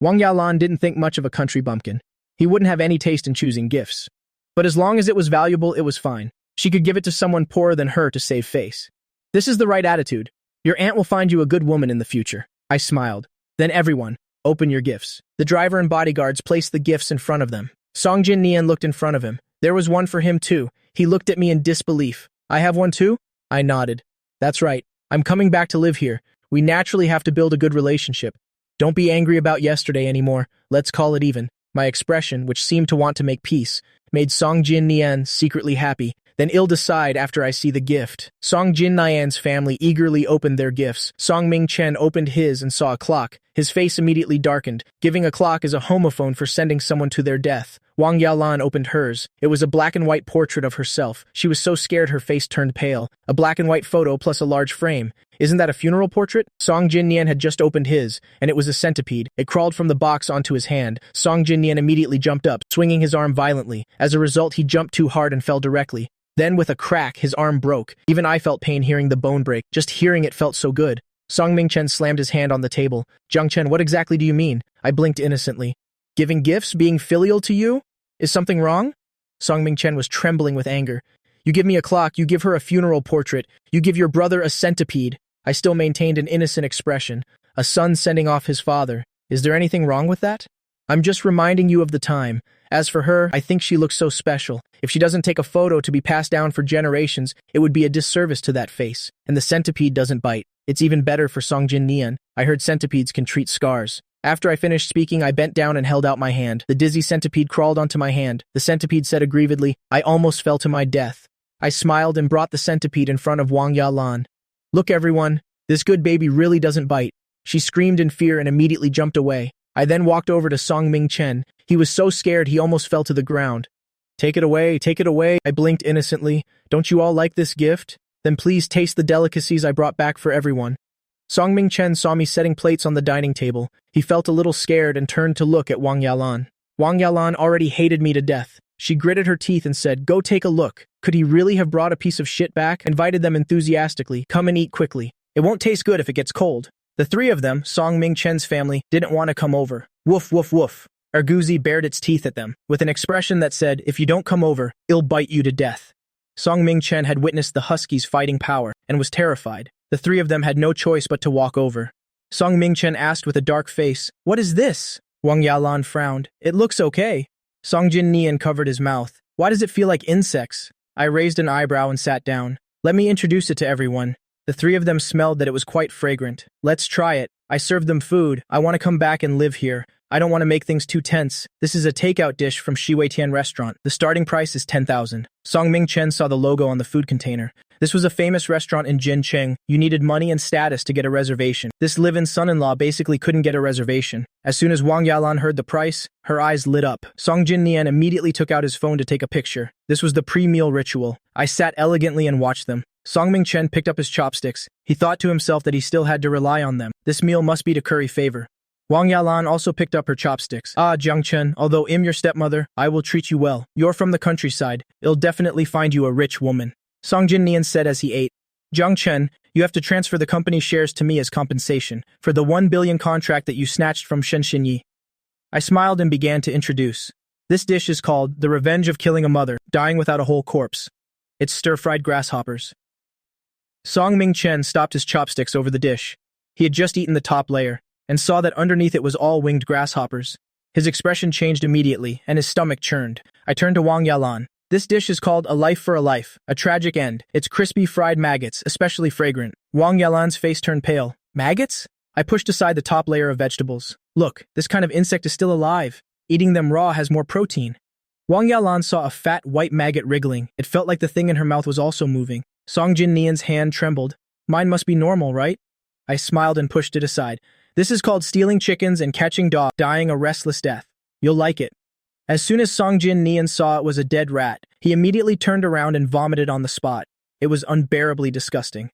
Wang Yalan didn't think much of a country bumpkin. He wouldn't have any taste in choosing gifts. But as long as it was valuable, it was fine. She could give it to someone poorer than her to save face. This is the right attitude. Your aunt will find you a good woman in the future. I smiled. Then everyone, open your gifts. The driver and bodyguards placed the gifts in front of them. Song Jin Nian looked in front of him. There was one for him too. He looked at me in disbelief. I have one too? I nodded. That's right. I'm coming back to live here. We naturally have to build a good relationship. Don't be angry about yesterday anymore. Let's call it even. My expression, which seemed to want to make peace, made Song Jin Nian secretly happy. Then ill decide after I see the gift. Song Jin Nian's family eagerly opened their gifts. Song Ming-chen opened his and saw a clock. His face immediately darkened. Giving a clock is a homophone for sending someone to their death. Wang Yalan opened hers. It was a black and white portrait of herself. She was so scared her face turned pale. A black and white photo plus a large frame. Isn't that a funeral portrait? Song Jin Nian had just opened his, and it was a centipede. It crawled from the box onto his hand. Song Jin Nian immediately jumped up, swinging his arm violently. As a result, he jumped too hard and fell directly. Then, with a crack, his arm broke. Even I felt pain hearing the bone break. Just hearing it felt so good. Song Ming-chen slammed his hand on the table. Jiang Chen, what exactly do you mean? I blinked innocently. Giving gifts? Being filial to you? Is something wrong? Song Ming-chen was trembling with anger. You give me a clock, you give her a funeral portrait, you give your brother a centipede. I still maintained an innocent expression. A son sending off his father. Is there anything wrong with that? I'm just reminding you of the time. As for her, I think she looks so special. If she doesn't take a photo to be passed down for generations, it would be a disservice to that face. And the centipede doesn't bite. It's even better for Song Jin Nian. I heard centipedes can treat scars. After I finished speaking, I bent down and held out my hand. The dizzy centipede crawled onto my hand. The centipede said aggrievedly, I almost fell to my death. I smiled and brought the centipede in front of Wang Yalan. Look everyone, this good baby really doesn't bite. She screamed in fear and immediately jumped away. I then walked over to Song Ming-chen. He was so scared he almost fell to the ground. Take it away, I blinked innocently. Don't you all like this gift? Then please taste the delicacies I brought back for everyone. Song Ming-chen saw me setting plates on the dining table. He felt a little scared and turned to look at Wang Yalan. Wang Yalan already hated me to death. She gritted her teeth and said, go take a look. Could he really have brought a piece of shit back? Invited them enthusiastically. Come and eat quickly. It won't taste good if it gets cold. The three of them, Song Ming-chen's family, didn't want to come over. Woof, woof, woof. Arguzi bared its teeth at them, with an expression that said, if you don't come over, it'll bite you to death. Song Ming-chen had witnessed the Huskies' fighting power, and was terrified. The three of them had no choice but to walk over. Song Ming-chen asked with a dark face, what is this? Wang Yalan frowned. It looks okay. Song Jin Nian covered his mouth. Why does it feel like insects? I raised an eyebrow and sat down. Let me introduce it to everyone. The three of them smelled that it was quite fragrant. Let's try it. I served them food. I want to come back and live here. I don't want to make things too tense. This is a takeout dish from Shiwei-Tian restaurant. The starting price is 10,000. Song Ming-chen saw the logo on the food container. This was a famous restaurant in Jincheng. You needed money and status to get a reservation. This live-in son-in-law basically couldn't get a reservation. As soon as Wang Yalan heard the price, her eyes lit up. Song Jin Nian immediately took out his phone to take a picture. This was the pre-meal ritual. I sat elegantly and watched them. Song Ming-chen picked up his chopsticks. He thought to himself that he still had to rely on them. This meal must be to curry favor. Wang Yalan also picked up her chopsticks. Ah, Jiang Chen, although I'm your stepmother, I will treat you well. You're from the countryside. It'll definitely find you a rich woman. Song Jin Nian said as he ate. Jiang Chen, you have to transfer the company's shares to me as compensation for the 1 billion contract that you snatched from Shen Xinyi. I smiled and began to introduce. This dish is called the revenge of killing a mother, dying without a whole corpse. It's stir-fried grasshoppers. Song Ming-chen stopped his chopsticks over the dish. He had just eaten the top layer, and saw that underneath it was all winged grasshoppers. His expression changed immediately, and his stomach churned. I turned to Wang Yalan. This dish is called a life for a life, a tragic end. It's crispy fried maggots, especially fragrant. Wang Yalan's face turned pale. Maggots? I pushed aside the top layer of vegetables. Look, this kind of insect is still alive. Eating them raw has more protein. Wang Yalan saw a fat white maggot wriggling. It felt like the thing in her mouth was also moving. Song Jin Nian's hand trembled. Mine must be normal, right? I smiled and pushed it aside. This is called stealing chickens and catching dogs, dying a restless death. You'll like it. As soon as Song Jin Nian saw it was a dead rat, he immediately turned around and vomited on the spot. It was unbearably disgusting.